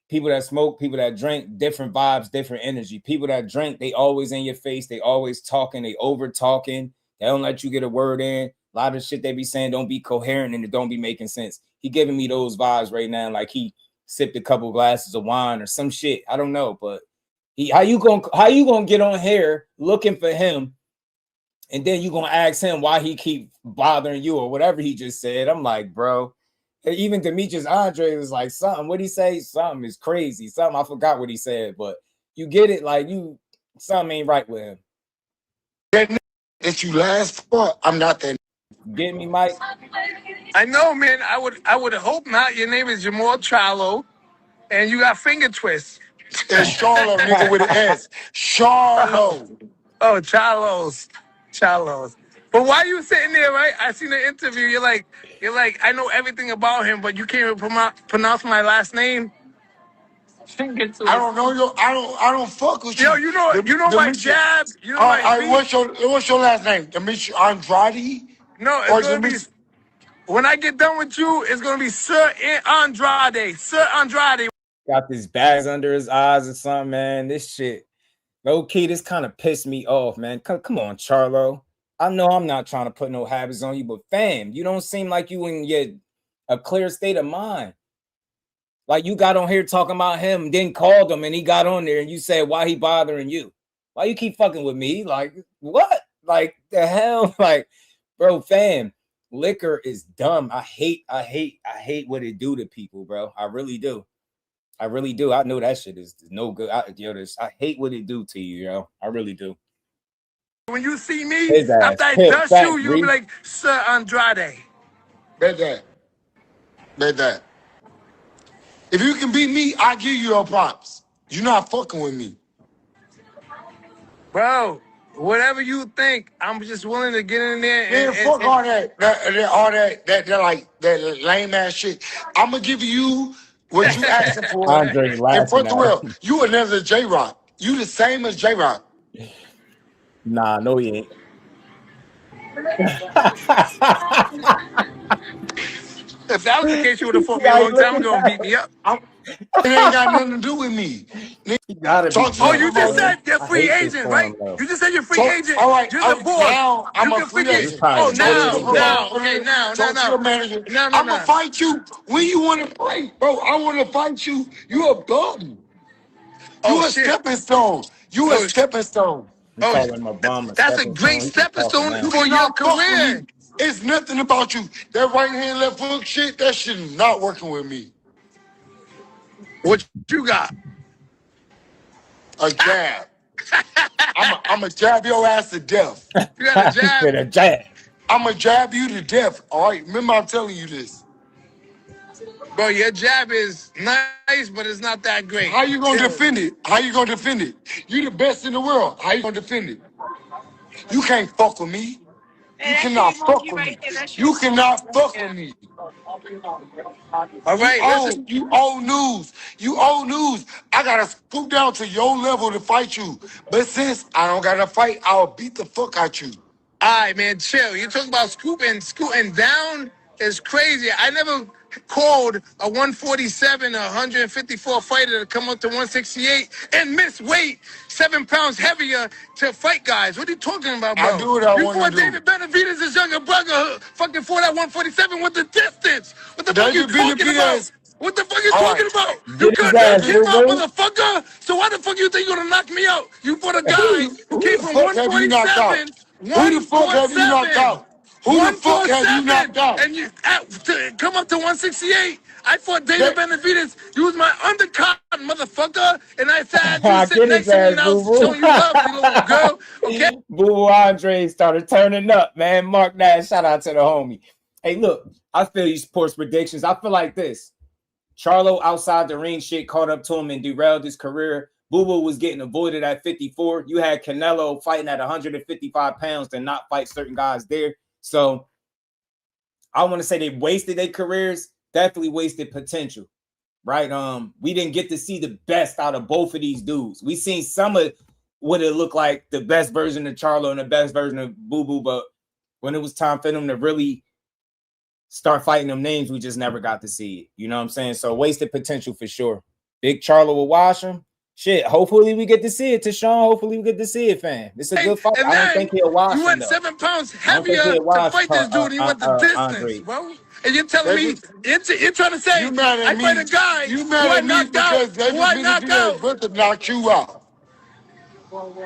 [SPEAKER 5] People that smoke, people that drink, different vibes, different energy. People that drink, they always in your face, they always talking, they over talking, they don't let you get a word in. A lot of shit they be saying don't be coherent and it don't be making sense. He giving me those vibes right now, like he sipped a couple glasses of wine or some shit. I don't know, but how you gonna get on here looking for him, and then you gonna ask him why he keep bothering you or whatever he just said? I'm like, bro. Even Demetrius Andrade was like, something. What'd he say? Something is crazy. Something, I forgot what he said, but you get it. Like something ain't right with him.
[SPEAKER 3] That you last for, I'm not that.
[SPEAKER 5] Get me, Mike?
[SPEAKER 2] I know, man. I would hope not. Your name is Jamal Charlo, and you got finger twists.
[SPEAKER 3] It's Charlo, nigga, with an S. Charlo.
[SPEAKER 2] Oh, Charlos. But why you sitting there, right? I seen the interview. You're like, I know everything about him, but you can't even pronounce my last name.
[SPEAKER 3] I don't know I don't fuck with you.
[SPEAKER 2] Yo, you know my jab. You know my
[SPEAKER 3] what's your last name? Demetrius Andrade?
[SPEAKER 2] No, it's gonna be. When I get done with you, it's gonna be Sir Andrade. Sir Andrade.
[SPEAKER 5] Got these bags under his eyes or something, man. This shit, low key, this kind of pissed me off, man. Come on, Charlo. I know I'm not trying to put no habits on you, but fam, you don't seem like you in a clear state of mind. Like you got on here talking about him, then called him and he got on there and you said, why he bothering you? Why you keep fucking with me? Like, what? Like the hell? Like, bro, fam, liquor is dumb. I hate what it do to people, bro. I really do. I know that shit is no good. I hate what it do to you, yo. I really do.
[SPEAKER 2] When you see me, after I dust you, you'll be like, Sir Andrade.
[SPEAKER 3] Bet that. If you can beat me, I give you your props. You're not fucking with me.
[SPEAKER 2] Bro, whatever you think, I'm just willing to get in there
[SPEAKER 3] Man, fuck all that lame ass shit. I'm gonna give you what you asking for.
[SPEAKER 5] Andre
[SPEAKER 3] And
[SPEAKER 5] laughing
[SPEAKER 3] for the
[SPEAKER 5] at
[SPEAKER 3] real,
[SPEAKER 5] him.
[SPEAKER 3] you another J Rock. You the same as J Rock.
[SPEAKER 5] Nah, no, he ain't.
[SPEAKER 2] If that was the case, you would have fought me a
[SPEAKER 5] Yeah, he
[SPEAKER 2] long time
[SPEAKER 5] looking
[SPEAKER 2] ago and
[SPEAKER 5] at
[SPEAKER 2] beat me up.
[SPEAKER 3] It ain't got nothing to do with me.
[SPEAKER 5] He gotta be
[SPEAKER 3] Talk to
[SPEAKER 2] Oh,
[SPEAKER 3] your
[SPEAKER 5] drunk,
[SPEAKER 2] you just
[SPEAKER 3] promoter.
[SPEAKER 2] said
[SPEAKER 5] man.
[SPEAKER 2] you're
[SPEAKER 5] I
[SPEAKER 2] free
[SPEAKER 5] hate this
[SPEAKER 2] agent,
[SPEAKER 5] for him
[SPEAKER 2] right?
[SPEAKER 5] though.
[SPEAKER 2] You just said you're free
[SPEAKER 3] Talk,
[SPEAKER 2] agent.
[SPEAKER 3] all right,
[SPEAKER 2] You're the boss.
[SPEAKER 3] now I'm
[SPEAKER 2] You
[SPEAKER 3] a
[SPEAKER 2] can
[SPEAKER 3] free
[SPEAKER 2] forget.
[SPEAKER 5] This
[SPEAKER 3] agent.
[SPEAKER 5] probably
[SPEAKER 2] Oh,
[SPEAKER 3] Talk to
[SPEAKER 5] better
[SPEAKER 3] your
[SPEAKER 5] than that.
[SPEAKER 2] okay,
[SPEAKER 3] promoter. Talk to your manager.
[SPEAKER 2] no,
[SPEAKER 3] I'm gonna fight you when you want to fight, bro. I want to fight you. You a bum.
[SPEAKER 2] Oh
[SPEAKER 3] You a
[SPEAKER 2] shit.
[SPEAKER 3] stepping stone. You a
[SPEAKER 2] Oh,
[SPEAKER 3] stepping stone.
[SPEAKER 5] He
[SPEAKER 2] oh,
[SPEAKER 5] calling him a bum, a
[SPEAKER 2] that's a
[SPEAKER 5] stepping
[SPEAKER 2] great
[SPEAKER 5] stone. He just
[SPEAKER 2] stepping
[SPEAKER 5] talking
[SPEAKER 2] stone
[SPEAKER 3] You
[SPEAKER 5] now.
[SPEAKER 2] for your
[SPEAKER 3] cannot fuck with
[SPEAKER 2] career.
[SPEAKER 3] me. It's nothing about you. That right hand, left hook shit, that shit is not working with me.
[SPEAKER 2] What you got?
[SPEAKER 3] A jab. I'm a jab your ass to death.
[SPEAKER 2] You got a
[SPEAKER 5] He
[SPEAKER 2] jab?
[SPEAKER 5] said a jab.
[SPEAKER 3] I'm a jab you to death. All right, remember I'm telling you this.
[SPEAKER 2] Bro, your jab is nice, but it's not that great.
[SPEAKER 3] How you gonna defend it? How you gonna defend it? You the best in the world. How you gonna defend it? You can't fuck with me. You cannot fuck with me. You cannot fuck with me.
[SPEAKER 2] All right, listen.
[SPEAKER 3] You old news. You old news. I gotta scoop down to your level to fight you. But since I don't gotta fight, I'll beat the fuck out you.
[SPEAKER 2] All right, man, chill. You're talking about scooting down is crazy. I never called a 147, 154 fighter to come up to 168 and miss weight 7 pounds heavier to fight guys. What are you talking about,
[SPEAKER 3] I
[SPEAKER 2] bro?
[SPEAKER 3] do what I
[SPEAKER 2] You
[SPEAKER 3] want to
[SPEAKER 2] fought
[SPEAKER 3] do.
[SPEAKER 2] David Benavidez' his younger brother, fucking fought at 147 with the distance. What the fuck are you
[SPEAKER 3] David
[SPEAKER 2] talking about?
[SPEAKER 3] Benavidez.
[SPEAKER 2] What the fuck are you
[SPEAKER 3] All
[SPEAKER 2] talking
[SPEAKER 3] right.
[SPEAKER 2] about? You
[SPEAKER 5] Get his
[SPEAKER 2] couldn't knock
[SPEAKER 5] ass,
[SPEAKER 2] him
[SPEAKER 5] boo
[SPEAKER 2] out,
[SPEAKER 5] boo.
[SPEAKER 2] motherfucker. So why the fuck you think you're gonna knock me out? You fought a guy who
[SPEAKER 3] Who
[SPEAKER 2] came
[SPEAKER 3] the
[SPEAKER 2] from
[SPEAKER 3] fuck have you knocked out?
[SPEAKER 2] 147.
[SPEAKER 3] Who the fuck have you knocked
[SPEAKER 2] 147,
[SPEAKER 3] out? Who the fuck have you
[SPEAKER 2] 147,
[SPEAKER 3] knocked out?
[SPEAKER 2] and you to come up to 168. I fought David
[SPEAKER 3] That,
[SPEAKER 2] Benavidez. You was my undercard, motherfucker, and I had you sitting
[SPEAKER 5] Get his
[SPEAKER 2] next to me,
[SPEAKER 5] ass,
[SPEAKER 2] and I
[SPEAKER 5] boo
[SPEAKER 2] was
[SPEAKER 5] boo.
[SPEAKER 2] showing you love, you little girl. Okay.
[SPEAKER 5] Boo Boo Andre started turning up, man. Mark that. Shout out to the homie. Hey, look, I feel these sports predictions. I feel like this. Charlo outside the ring shit caught up to him and derailed his career. Boo Boo was getting avoided at 54. You had Canelo fighting at 155 pounds to not fight certain guys there. So I want to say they wasted their careers, definitely wasted potential, right? We didn't get to see the best out of both of these dudes. We seen some of what it looked like, the best version of Charlo and the best version of Boo Boo, but when it was time for them to really start fighting them names, we just never got to see it. You know what I'm saying? So wasted potential for sure. Big Charlo will wash him. Shit, hopefully we get to see it. Sean, hopefully we get to see it, fam. It's a good fight.
[SPEAKER 2] And
[SPEAKER 5] I don't
[SPEAKER 2] then
[SPEAKER 5] think he'll wash
[SPEAKER 2] you
[SPEAKER 5] him,
[SPEAKER 2] went
[SPEAKER 5] though.
[SPEAKER 2] 7 pounds
[SPEAKER 5] I don't think
[SPEAKER 2] heavier
[SPEAKER 5] he'll
[SPEAKER 2] to
[SPEAKER 5] wash
[SPEAKER 2] fight this dude. He went the distance,
[SPEAKER 5] Andre.
[SPEAKER 2] bro. And you're telling me
[SPEAKER 3] David,
[SPEAKER 2] you're trying to say
[SPEAKER 3] you mad
[SPEAKER 2] I
[SPEAKER 3] at
[SPEAKER 2] fight
[SPEAKER 3] me?
[SPEAKER 2] a guy
[SPEAKER 3] You
[SPEAKER 2] who
[SPEAKER 3] mad
[SPEAKER 2] I
[SPEAKER 3] at me
[SPEAKER 2] knocked out,
[SPEAKER 3] because David
[SPEAKER 2] who I knocked
[SPEAKER 3] Benavidez'
[SPEAKER 2] out.
[SPEAKER 3] brother knocked you out.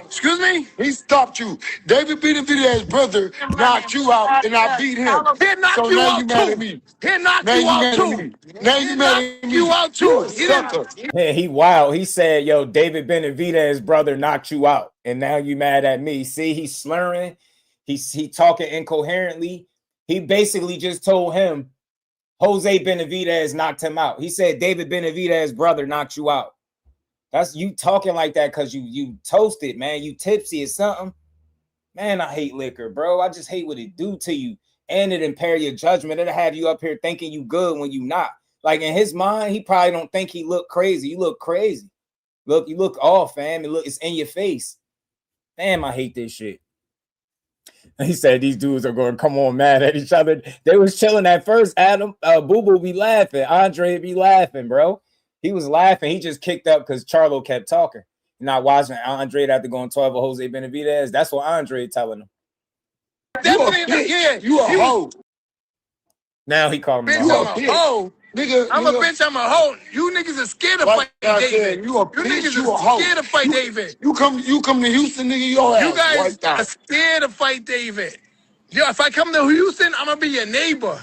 [SPEAKER 2] Excuse me?
[SPEAKER 3] He stopped you. David Benavidez' brother knocked you out, and I beat him.
[SPEAKER 2] He'll knock
[SPEAKER 3] So
[SPEAKER 2] you
[SPEAKER 3] now you
[SPEAKER 2] out
[SPEAKER 3] mad at
[SPEAKER 2] too.
[SPEAKER 3] me.
[SPEAKER 2] He'll knock
[SPEAKER 3] Now
[SPEAKER 2] you
[SPEAKER 3] you
[SPEAKER 2] out
[SPEAKER 3] mad at
[SPEAKER 2] too.
[SPEAKER 3] me. Now you
[SPEAKER 2] He'll
[SPEAKER 3] mad
[SPEAKER 2] knock
[SPEAKER 3] at
[SPEAKER 2] you
[SPEAKER 3] me.
[SPEAKER 2] out
[SPEAKER 3] You
[SPEAKER 2] too.
[SPEAKER 3] a sucker.
[SPEAKER 5] Yeah, he wild. He said, yo, David Benavidez' brother knocked you out. And now you mad at me. See, he's slurring. He talking incoherently. He basically just told him Jose Benavidez knocked him out. He said David Benavidez' brother knocked you out. That's you talking like that because you toasted, man. You tipsy or something. Man, I hate liquor, bro. I just hate what it do to you. And it impair your judgment. It'll have you up here thinking you good when you not. Like in his mind, he probably don't think he look crazy. You look crazy. Look, you look off, fam. It's in your face. Damn, I hate this shit. He said these dudes are going to come on mad at each other. They was chilling at first. Adam, Boo Boo be laughing. Andre be laughing, bro. He was laughing. He just kicked up because Charlo kept talking. Not watching Andrade after going 12 with Jose Benavidez. That's what Andrade telling him.
[SPEAKER 2] Definitely, yeah.
[SPEAKER 3] You a hoe.
[SPEAKER 5] Now he called him
[SPEAKER 2] Bitch,
[SPEAKER 5] a
[SPEAKER 2] I'm
[SPEAKER 5] hoe.
[SPEAKER 2] a hoe.
[SPEAKER 3] Nigga,
[SPEAKER 2] I'm a bitch, I'm a hoe. You niggas are scared to
[SPEAKER 3] like
[SPEAKER 2] fight
[SPEAKER 3] I
[SPEAKER 2] David.
[SPEAKER 3] said, you a
[SPEAKER 2] You
[SPEAKER 3] bitch,
[SPEAKER 2] niggas
[SPEAKER 3] you a
[SPEAKER 2] are
[SPEAKER 3] hoe.
[SPEAKER 2] scared to fight David.
[SPEAKER 3] You come to Houston, nigga, your
[SPEAKER 2] You
[SPEAKER 3] ass
[SPEAKER 2] guys
[SPEAKER 3] wiped
[SPEAKER 2] are
[SPEAKER 3] out.
[SPEAKER 2] scared to fight David. Yo, if I come to Houston, I'm gonna be your neighbor.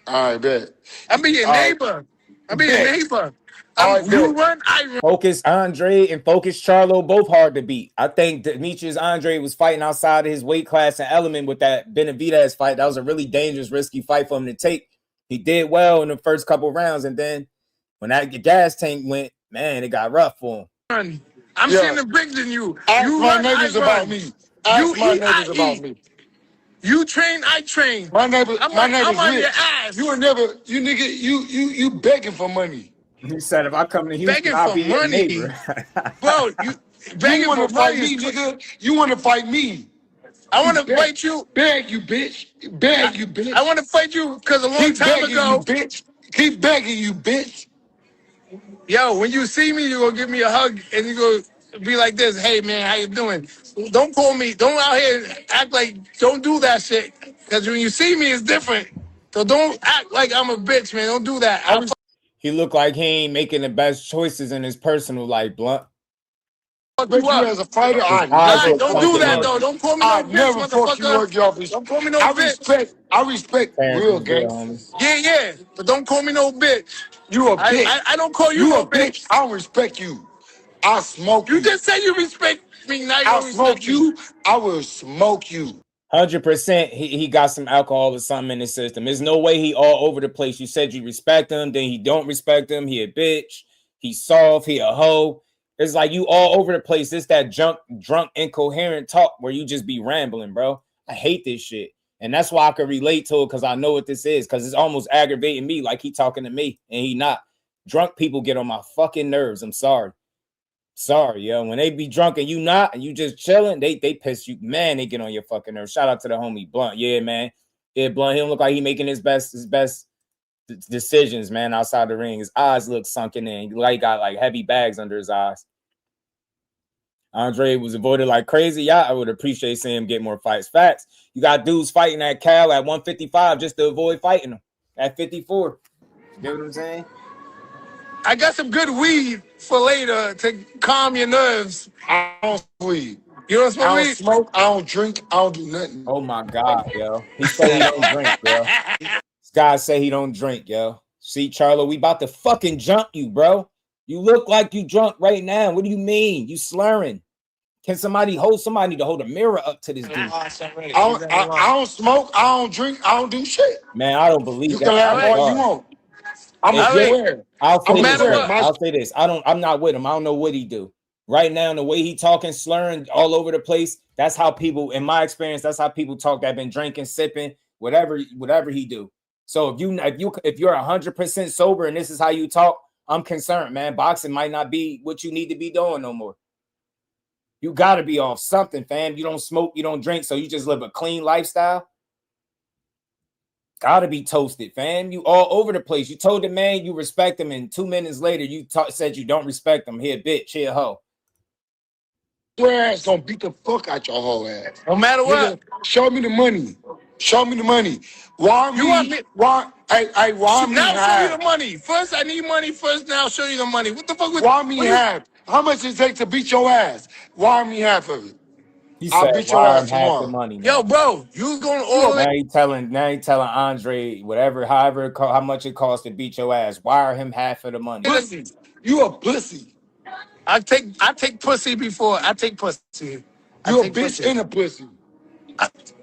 [SPEAKER 3] All right, bet.
[SPEAKER 2] I'll be your
[SPEAKER 3] All right,
[SPEAKER 2] neighbor. I'll be your
[SPEAKER 3] bet.
[SPEAKER 2] neighbor.
[SPEAKER 3] All right,
[SPEAKER 2] You
[SPEAKER 3] bet.
[SPEAKER 2] run, I run.
[SPEAKER 5] Focus Andre and Focus Charlo, both hard to beat. I think Demetrius Andre was fighting outside of his weight class and element with that Benavidez fight. That was a really dangerous, risky fight for him to take. He did well in the first couple rounds, and then when that gas tank went, man, it got rough for him.
[SPEAKER 2] I'm seeing the bricks in you.
[SPEAKER 3] Ask
[SPEAKER 2] You
[SPEAKER 3] my
[SPEAKER 2] run, I
[SPEAKER 3] neighbors about
[SPEAKER 2] run.
[SPEAKER 3] me. Ask my neighbors about me.
[SPEAKER 2] You train, I train.
[SPEAKER 3] My neighbors
[SPEAKER 2] I'm on your
[SPEAKER 3] rich.
[SPEAKER 2] ass.
[SPEAKER 3] You nigga, you begging for money.
[SPEAKER 5] He said, if I come to Houston,
[SPEAKER 2] Begging
[SPEAKER 5] I'll
[SPEAKER 2] for
[SPEAKER 5] be your
[SPEAKER 2] money.
[SPEAKER 5] neighbor.
[SPEAKER 2] Bro, you begging
[SPEAKER 3] want
[SPEAKER 2] for
[SPEAKER 3] to fight
[SPEAKER 2] money.
[SPEAKER 3] me, nigga. You want to fight me.
[SPEAKER 2] I want to fight you.
[SPEAKER 3] Beg you, bitch. Beg you, bitch.
[SPEAKER 2] I want to fight you because a long time ago.
[SPEAKER 3] You, bitch. Keep begging you, bitch.
[SPEAKER 2] Yo, when you see me, you're going to give me a hug and you're going to be like this. Hey, man, how you doing? Don't call me. Don't out here act like, don't do that shit. Because when you see me, it's different. So don't act like I'm a bitch, man. Don't do that.
[SPEAKER 5] He looked like he ain't making the best choices in his personal life, Blunt.
[SPEAKER 3] But you as a fighter, I
[SPEAKER 2] Nah,
[SPEAKER 3] never
[SPEAKER 2] don't do that, though. Don't call me no bitch, motherfucker. Don't call me no bitch.
[SPEAKER 3] I respect real
[SPEAKER 5] games.
[SPEAKER 2] Yeah. But don't call me no bitch.
[SPEAKER 3] You a bitch.
[SPEAKER 2] I don't call you no bitch.
[SPEAKER 3] I don't respect you. I smoke you.
[SPEAKER 2] You just said you respect me. Now you don't respect
[SPEAKER 3] you. I will smoke you.
[SPEAKER 5] 100%. He got some alcohol or something in his system. There's no way he all over the place. You said you respect him, then he don't respect him. He a bitch. He soft. He a hoe. It's like you all over the place. It's that drunk, incoherent talk where you just be rambling, bro. I hate this shit. And that's why I can relate to it, because I know what this is, because it's almost aggravating me like he talking to me and he not. Drunk people get on my fucking nerves. I'm sorry. Sorry, yo. When they be drunk and you not, and you just chilling, they piss you. Man, they get on your fucking nerves. Shout out to the homie Blunt. Yeah, man. Yeah, Blunt. He don't look like he making his best decisions, man, outside the ring. His eyes look sunken in. He got like heavy bags under his eyes. Andrade was avoided like crazy. Yeah, I would appreciate seeing him get more fights. Facts. You got dudes fighting at Cal at 155 just to avoid fighting him at 54. You get what I'm saying?
[SPEAKER 2] I got some good weed for later to calm your nerves.
[SPEAKER 3] I don't weed.
[SPEAKER 2] You don't smoke weed?
[SPEAKER 3] I don't smoke. I don't drink. I don't do nothing.
[SPEAKER 5] Oh my God, yo. He said he don't drink, yo. This guy say he don't drink, yo. See, Charlo, we about to fucking jump you, bro. You look like you drunk right now. What do you mean? You slurring. Can somebody hold somebody to hold a mirror up to this dude?
[SPEAKER 3] I don't smoke. I don't drink. I don't do shit.
[SPEAKER 5] Man, I don't believe
[SPEAKER 3] you
[SPEAKER 5] that.
[SPEAKER 3] You can have all you want.
[SPEAKER 5] I'll say this. I'm not with him. I don't know what he do. Right now, the way he talking, slurring all over the place, that's how people, in my experience, that's how people talk that been drinking, sipping, whatever he do. So if you're 100% sober and this is how you talk, I'm concerned, man. Boxing might not be what you need to be doing no more. You got to be off something, fam. You don't smoke, you don't drink, so you just live a clean lifestyle. Gotta be toasted, fam. You all over the place. You told the man you respect him, and 2 minutes later you said you don't respect him. Here, bitch. Here, hoe.
[SPEAKER 3] Your ass gonna beat the fuck out your whole ass.
[SPEAKER 2] No matter what.
[SPEAKER 3] Show me the money. Show me the money. Why me? Why me?
[SPEAKER 2] Now show you the money. First, I need money. First, now I'll show you the money. What the fuck?
[SPEAKER 3] Why me half? How much it take to beat your ass? Why me half of it?
[SPEAKER 5] I'll beat your ass tomorrow. The money,
[SPEAKER 2] yo, bro, you going all
[SPEAKER 5] now he telling Andre how much it costs to beat your ass. Wire him half of the money.
[SPEAKER 3] Pussy. You a pussy.
[SPEAKER 2] I take pussy before I take pussy.
[SPEAKER 3] You a bitch and a pussy.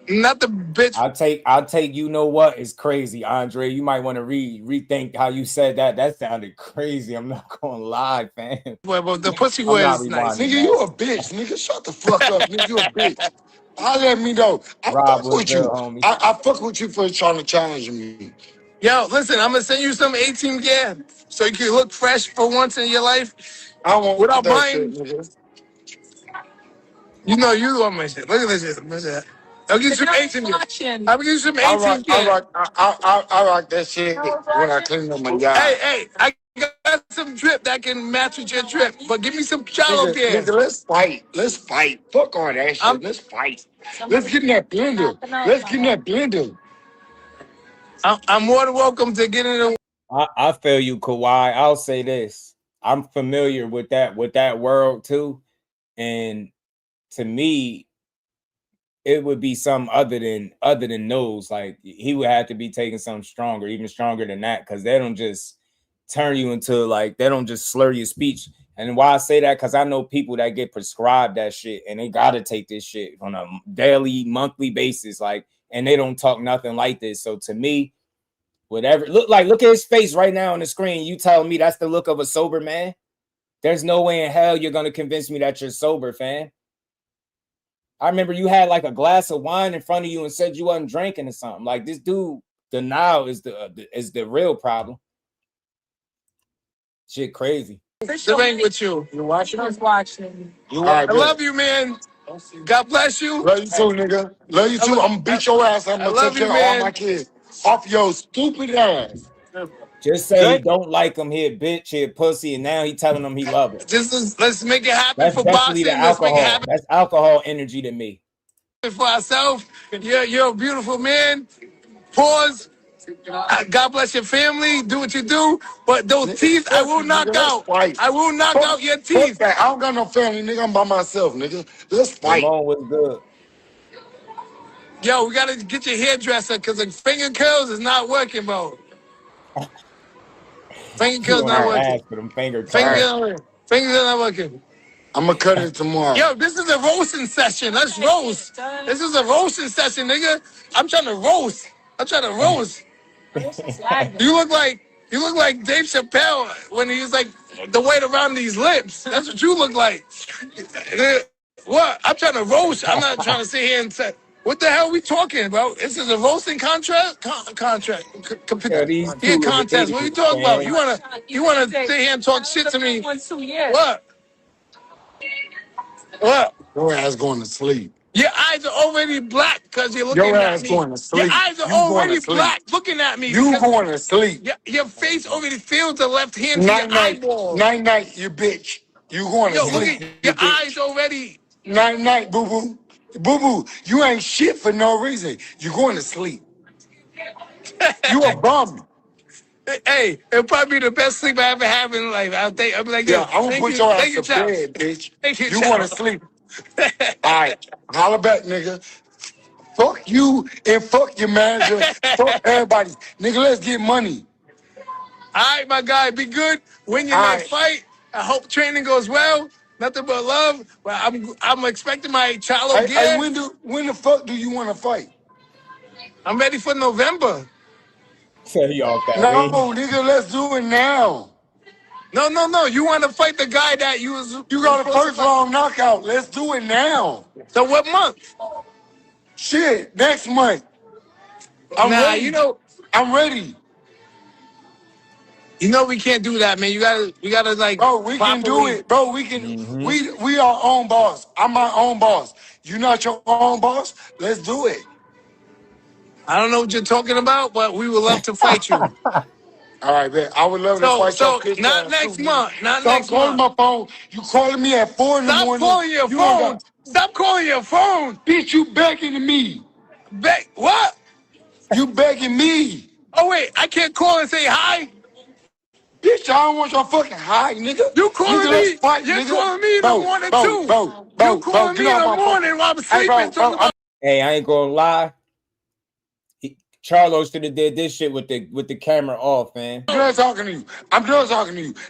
[SPEAKER 2] Not the bitch.
[SPEAKER 5] I'll take. You know what? It's crazy, Andre. You might want to rethink how you said that. That sounded crazy. I'm not gonna lie, fam.
[SPEAKER 2] Well, the pussy was nice.
[SPEAKER 3] Nigga, you a bitch. Nigga, shut the fuck up. Nigga, you a bitch. Holler at me though. I fuck with you. I fuck with you for trying to challenge me.
[SPEAKER 2] Yo, listen, I'm gonna send you some 18 gear so you can look fresh for once in your life.
[SPEAKER 3] I won't
[SPEAKER 2] without
[SPEAKER 3] that
[SPEAKER 2] buying.
[SPEAKER 3] Shit, nigga.
[SPEAKER 2] You know you want my shit. Look at this shit. I'll give you some 18 gear. I'll give you some 18 gear.
[SPEAKER 3] I rock that shit when I clean up my yard.
[SPEAKER 2] Hey, I got some drip that can match with your drip, but give me some Charlo gear.
[SPEAKER 3] Nigga, let's fight. Let's fight. Fuck all that shit. Let's fight. Let's get in that blender. Let's get in that blender.
[SPEAKER 2] I'm more than welcome to get in the.
[SPEAKER 5] I feel you, Kawhi. I'll say this. I'm familiar with that world too. And to me, it would be some other than those. Like he would have to be taking something stronger, even stronger than that, because they don't just turn you into they don't just slur your speech. And why I say that, because I know people that get prescribed that shit and they gotta take this shit on a daily, monthly basis, and they don't talk nothing like this. So to me, whatever look at his face right now on the screen, you tell me that's the look of a sober man? There's no way in hell you're gonna convince me that you're sober, fam. I remember you had like a glass of wine in front of you and said you wasn't drinking or something. Like this dude, denial is the real problem. Shit crazy.
[SPEAKER 2] Living with you.
[SPEAKER 3] You watching?
[SPEAKER 2] I was watching.
[SPEAKER 3] I
[SPEAKER 2] I love you, man. God bless you.
[SPEAKER 3] Love you too, nigga. Love you too. I'm gonna beat your ass. I'm gonna take care of all my kids. Off your stupid ass.
[SPEAKER 5] Just say he don't like him, he a bitch, he a pussy, and now he telling him he love it.
[SPEAKER 2] Let's make it happen
[SPEAKER 5] That's
[SPEAKER 2] for
[SPEAKER 5] definitely
[SPEAKER 2] boxing.
[SPEAKER 5] the
[SPEAKER 2] Let's make it
[SPEAKER 5] alcohol.
[SPEAKER 2] happen
[SPEAKER 5] That's alcohol energy to me.
[SPEAKER 2] for ourselves. You're a beautiful man. Pause. God bless your family. Do what you do. But those teeth, I will knock out. I will knock out your teeth.
[SPEAKER 3] Fuck that. I don't got no family, nigga. I'm by myself, nigga. Let's fight.
[SPEAKER 5] Lamont was good.
[SPEAKER 2] Yo, we gotta get your hairdresser because the finger curls is not working, bro. Finger curls not working.
[SPEAKER 5] For them finger
[SPEAKER 2] Fingers not working.
[SPEAKER 3] I'm gonna cut it tomorrow.
[SPEAKER 2] Yo, this is a roasting session. Let's roast. This is a roasting session, nigga. I'm trying to roast. You look like Dave Chappelle when he was like the weight around these lips. That's what you look like. What? I'm trying to roast. I'm not trying to sit here and say, what the hell are we talking about? This is a roasting contract. Contest. What are you talking about? You wanna sit here and talk shit to me? What? What?
[SPEAKER 3] Your ass going to sleep.
[SPEAKER 2] Your eyes are already black because you're looking
[SPEAKER 3] Your
[SPEAKER 2] at
[SPEAKER 3] ass
[SPEAKER 2] me.
[SPEAKER 3] going to sleep.
[SPEAKER 2] Your eyes are
[SPEAKER 3] You going
[SPEAKER 2] already
[SPEAKER 3] to sleep.
[SPEAKER 2] black looking at me.
[SPEAKER 3] You going to sleep.
[SPEAKER 2] Your face already feels the left hand to your eyeball.
[SPEAKER 3] Night, you bitch. You going to
[SPEAKER 2] Yo,
[SPEAKER 3] sleep.
[SPEAKER 2] look at your eyes already.
[SPEAKER 3] Night, boo boo. Boo boo, you ain't shit for no reason. You going to sleep. You a bum.
[SPEAKER 2] Hey, it'll probably be the best sleep I ever have in life. I'll be like,
[SPEAKER 3] yeah, I'm gonna put your ass to bed, bitch. You want to sleep. All right, holla back, nigga. Fuck you and fuck your manager. Fuck everybody. Nigga, let's get money.
[SPEAKER 2] All right, my guy, be good. Win your next fight. I hope training goes well. Nothing but love. But I'm expecting my Charlo gear.
[SPEAKER 3] Hey, when the fuck do you want to fight?
[SPEAKER 2] I'm ready for November.
[SPEAKER 5] No,
[SPEAKER 3] nigga, let's do it now.
[SPEAKER 2] No. You want to fight the guy that you
[SPEAKER 3] got a first round knockout. Let's do it now.
[SPEAKER 2] So what month?
[SPEAKER 3] Shit, next month. I'm ready. I'm ready.
[SPEAKER 2] You know we can't do that, man. We gotta like.
[SPEAKER 3] Bro, we can do it, bro. We can. We our own boss. I'm my own boss. You not your own boss? Let's do it.
[SPEAKER 2] I don't know what you're talking about, but we would love to fight you.
[SPEAKER 3] All right, man. I would love to fight you.
[SPEAKER 2] So not next month.
[SPEAKER 3] Stop calling my phone. You calling me at 4 in the morning.
[SPEAKER 2] Stop calling your phone. Stop calling your phone.
[SPEAKER 3] Bitch, you begging me.
[SPEAKER 2] What?
[SPEAKER 3] You begging me.
[SPEAKER 2] Oh wait, I can't call and say hi.
[SPEAKER 3] Bitch, I don't want your fucking hi, nigga.
[SPEAKER 2] You calling
[SPEAKER 3] nigga,
[SPEAKER 2] me?
[SPEAKER 3] Fight,
[SPEAKER 2] You're
[SPEAKER 3] nigga.
[SPEAKER 2] calling me in the morning too.
[SPEAKER 3] You
[SPEAKER 2] calling me in the morning while I'm sleeping.
[SPEAKER 5] Hey, I ain't gonna lie. Charlo should have did this shit with the camera off, man.
[SPEAKER 3] I'm done talking to you.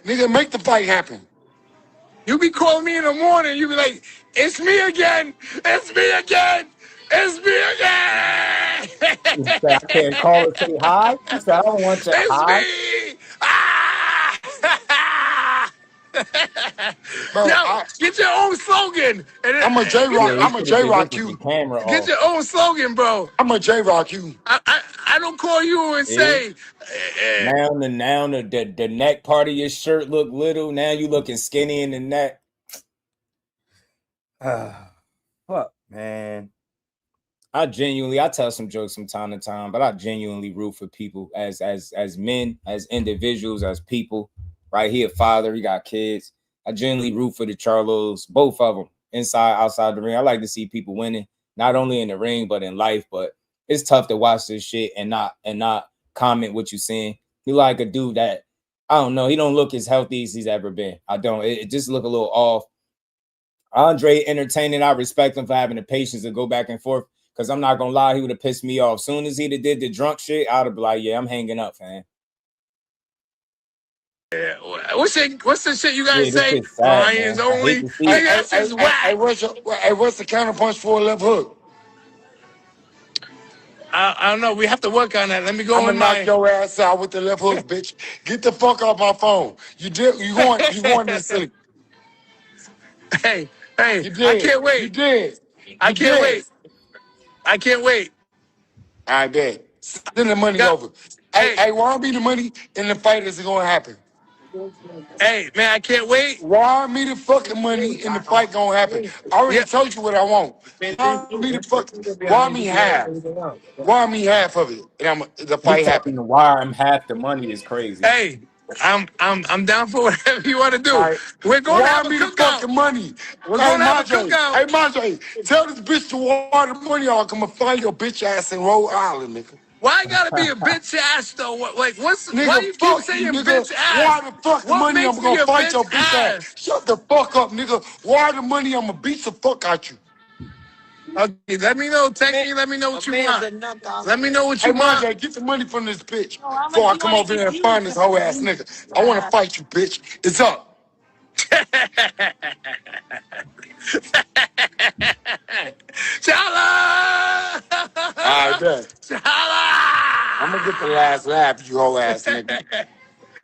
[SPEAKER 3] Nigga, make the fight happen.
[SPEAKER 2] You be calling me in the morning. You be like, it's me again. It's me again. It's me again.
[SPEAKER 5] You said I can't call and say hi. You said I don't want your hi.
[SPEAKER 2] Me. Bro, get your own slogan.
[SPEAKER 3] I'm a J-Rock. I'm a J-Rock you.
[SPEAKER 2] Get your own slogan, bro.
[SPEAKER 3] I'm a J-Rock you.
[SPEAKER 2] I don't call you and say.
[SPEAKER 5] Now the neck part of your shirt look little. Now you looking skinny in the neck. Fuck, man. I tell some jokes from time to time, but I genuinely root for people as men, as individuals, as people. Right, he a father, he got kids. I genuinely root for the Charlos, both of them, inside, outside the ring. I like to see people winning, not only in the ring but in life. But it's tough to watch this shit and not comment what you're seeing. He like a dude that I don't know. He don't look as healthy as he's ever been. I don't. It just look a little off. Andrade entertaining. I respect him for having the patience to go back and forth. Because I'm not gonna lie, he would have pissed me off. Soon as he did the drunk shit, I'd have been like, yeah, I'm hanging up, fam.
[SPEAKER 2] Yeah, what's the shit you guys say? Lions only.
[SPEAKER 3] Hey, what's the counterpunch for a left hook?
[SPEAKER 2] I don't know. We have to work on that. Let me go.
[SPEAKER 3] I'm gonna knock your ass out with the left hook, bitch. Get the fuck off my phone. You going to sleep.
[SPEAKER 2] Hey, hey,
[SPEAKER 3] You
[SPEAKER 2] I
[SPEAKER 3] did.
[SPEAKER 2] can't wait.
[SPEAKER 3] You did.
[SPEAKER 2] I
[SPEAKER 3] You
[SPEAKER 2] can't
[SPEAKER 3] did.
[SPEAKER 2] wait. I can't wait.
[SPEAKER 3] I bet. Send the money
[SPEAKER 2] Got,
[SPEAKER 3] over.
[SPEAKER 2] hey,
[SPEAKER 3] Hey, wire me the money and the fight is gonna happen.
[SPEAKER 2] hey, man, I can't wait.
[SPEAKER 3] Wire me the fucking money and the fight gonna happen. I already
[SPEAKER 2] Yeah.
[SPEAKER 3] told you what I want. Wire me half. Wire me half of it, and the
[SPEAKER 5] You
[SPEAKER 3] fight
[SPEAKER 5] talking
[SPEAKER 3] happen.
[SPEAKER 5] to wire him half the money is crazy.
[SPEAKER 2] Hey, I'm down for whatever you want to
[SPEAKER 3] All
[SPEAKER 2] do.
[SPEAKER 3] right.
[SPEAKER 2] We're going to
[SPEAKER 3] Wire
[SPEAKER 2] have a
[SPEAKER 3] me the
[SPEAKER 2] cookout.
[SPEAKER 3] fucking money.
[SPEAKER 2] We're
[SPEAKER 3] Hey,
[SPEAKER 2] going to have a
[SPEAKER 3] Madre.
[SPEAKER 2] cookout.
[SPEAKER 3] Hey, Madre. Tell this bitch to wire the money or I'm gonna find your bitch ass in Rhode Island, nigga.
[SPEAKER 2] Why I gotta be a bitch ass though? Like, why
[SPEAKER 3] Nigga,
[SPEAKER 2] you keep
[SPEAKER 3] fuck you,
[SPEAKER 2] saying
[SPEAKER 3] nigga.
[SPEAKER 2] bitch ass?
[SPEAKER 3] Wire the fucking
[SPEAKER 2] What
[SPEAKER 3] money, I'm
[SPEAKER 2] makes me
[SPEAKER 3] gonna
[SPEAKER 2] a
[SPEAKER 3] fight
[SPEAKER 2] bitch
[SPEAKER 3] your bitch ass.
[SPEAKER 2] ass?
[SPEAKER 3] Shut the fuck up, nigga. Wire the money, I'm gonna beat the fuck out you.
[SPEAKER 2] Okay, let me know. Text me. Let me know what you want. Let me know what
[SPEAKER 3] Hey,
[SPEAKER 2] you want.
[SPEAKER 3] Madre, get the money from this bitch before I come over here and find this hoe ass nigga. I wanna fight you, bitch. It's up.
[SPEAKER 2] Charlo!
[SPEAKER 3] I bet. I'm gonna get the last laugh, you hoe ass nigga.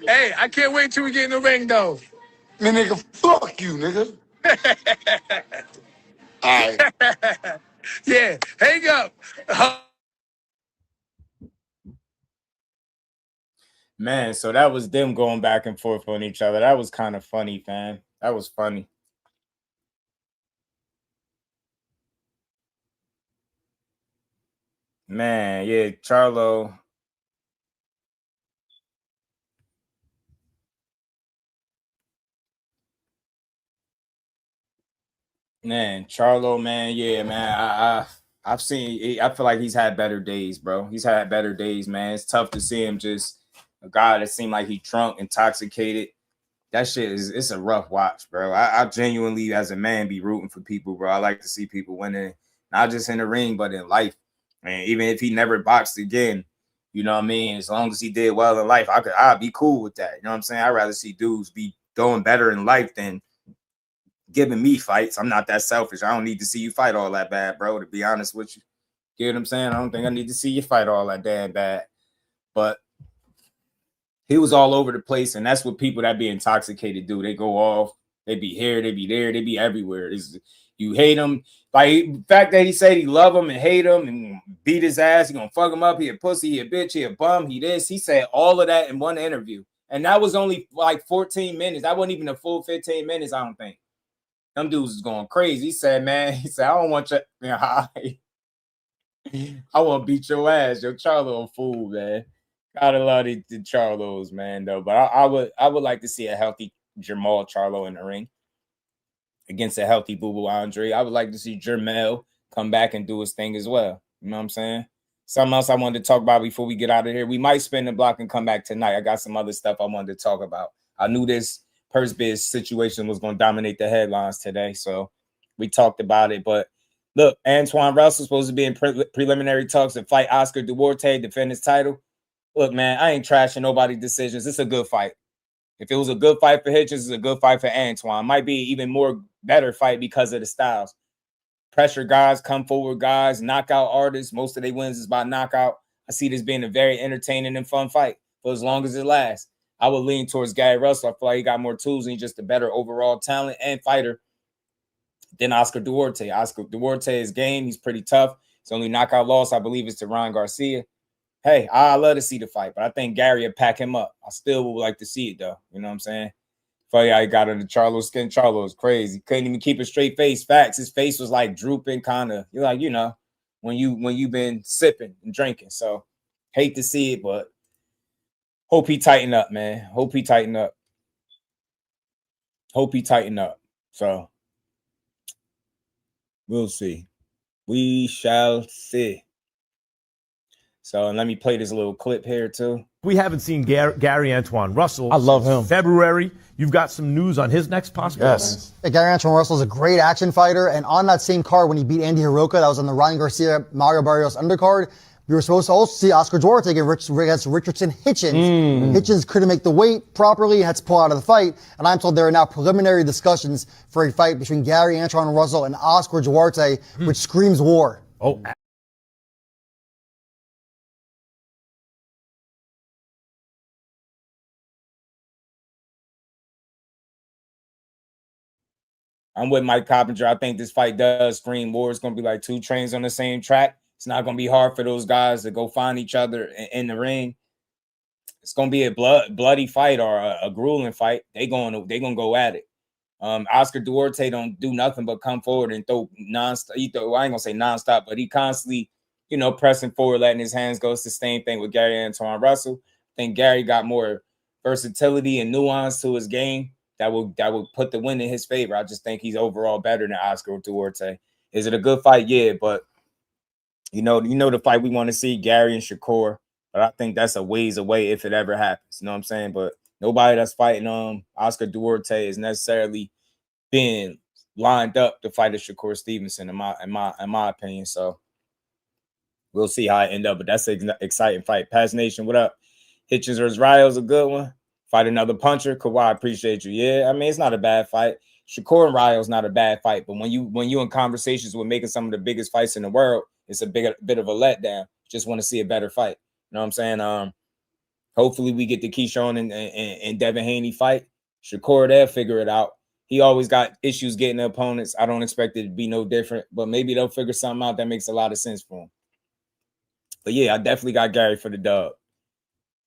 [SPEAKER 2] Hey, I can't wait till we get in the ring though.
[SPEAKER 3] Man, nigga, fuck you, nigga. All right.
[SPEAKER 2] Yeah, hang up.
[SPEAKER 5] Man, so that was them going back and forth on each other. That was kind of funny, fam. That was funny. Man, yeah, Charlo. Man, Charlo, man, yeah, man. I've seen. I feel like he's had better days, bro. He's had better days, man. It's tough to see him just a guy that seemed like he drunk, intoxicated. That shit it's a rough watch, bro. I genuinely, as a man, be rooting for people, bro. I like to see people winning, not just in the ring, but in life. And even if he never boxed again, you know what I mean? As long as he did well in life, I'd be cool with that. You know what I'm saying? I'd rather see dudes be doing better in life than giving me fights. I'm not that selfish. I don't need to see you fight all that bad, bro, to be honest with you. You know what I'm saying? I don't think I need to see you fight all that damn bad. But he was all over the place, and that's what people that be intoxicated do. They go off, they be here, they be there, they be everywhere. You hate him. Like the fact that he said he love him and hate him and beat his ass, he gonna fuck him up, he a pussy, he a bitch, he a bum, he this. He said all of that in one interview. And that was only like 14 minutes. That wasn't even a full 15 minutes, I don't think. Them dudes is going crazy. He said, man, I don't want you. I want to beat your ass. Yo, Charlo a fool, man. Gotta love the Charlos, man, though. But I would like to see a healthy Jamal Charlo in the ring against a healthy Boo Boo Andre. I would like to see Jermel come back and do his thing as well. You know what I'm saying? Something else I wanted to talk about before we get out of here. We might spin the block and come back tonight. I got some other stuff I wanted to talk about. I knew this purse bid situation was going to dominate the headlines today, so we talked about it. But look, Antoine Russell's supposed to be in preliminary talks to fight Oscar Duarte, defend his title. Look, man, I ain't trashing nobody's decisions. It's a good fight. If it was a good fight for Hitchens, it's a good fight for Antoine. Might be even more better fight because of the styles. Pressure guys, come forward guys, knockout artists. Most of their wins is by knockout. I see this being a very entertaining and fun fight for as long as it lasts. I would lean towards Gary Russell. I feel like he got more tools and he's just a better overall talent and fighter than Oscar Duarte. Oscar Duarte is game. He's pretty tough. His only knockout loss, I believe, is to Ryan Garcia. Hey, I love to see the fight, but I think Gary would pack him up. I still would like to see it, though. You know what I'm saying? Funny how he got under Charlo's skin. Charlo is crazy. Couldn't even keep a straight face. Facts. His face was like drooping, kind of. You're like, you know, when you've been sipping and drinking. So hate to see it, but hope he tighten up, man. Hope he tighten up. Hope he tighten up. So we'll see. We shall see. So let me play this little clip here too.
[SPEAKER 4] We haven't seen Gary Antoine Russell.
[SPEAKER 1] I love him.
[SPEAKER 4] February. You've got some news on his next possible.
[SPEAKER 1] Yes.
[SPEAKER 22] Yeah, Gary Antoine Russell is a great action fighter, and on that same card when he beat Andy Hiroka, that was on the Ryan Garcia Mario Barrios undercard. We were supposed to also see Oscar Duarte against Richardson Hitchens. Hitchens couldn't make the weight properly and had to pull out of the fight. And I'm told there are now preliminary discussions for a fight between Gary Antoine Russell and Oscar Duarte, which screams war.
[SPEAKER 4] Oh.
[SPEAKER 5] I'm with Mike Coppinger. I think this fight does scream war. It's going to be like two trains on the same track. It's not going to be hard for those guys to go find each other in the ring. It's going to be a bloody fight or a grueling fight. They going to go at it. Oscar Duarte don't do nothing but come forward and throw nonstop. I ain't gonna say nonstop, but he constantly, pressing forward, letting his hands go. It's the same thing with Gary Antoine Russell. I think Gary got more versatility and nuance to his game that will put the win in his favor. I just think he's overall better than Oscar Duarte. Is it a good fight? Yeah, but the fight we want to see, Gary and Shakur. But I think that's a ways away if it ever happens. You know what I'm saying? But nobody that's fighting Oscar Duarte is necessarily being lined up to fight a Shakur Stevenson, in my opinion. So we'll see how it end up. But that's an exciting fight. Pass Nation, what up? Hitchens vs. Rio's a good one. Fight another puncher. Kawhi, I appreciate you. Yeah, I mean, it's not a bad fight. Shakur and Rio's not a bad fight. But when you in conversations with making some of the biggest fights in the world, it's a bit of a letdown. Just want to see a better fight. You know what I'm saying? Hopefully we get the Keyshawn and Devin Haney fight. Shakur, they'll figure it out. He always got issues getting the opponents. I don't expect it to be no different, but maybe they'll figure something out that makes a lot of sense for him. But yeah, I definitely got Gary for the dub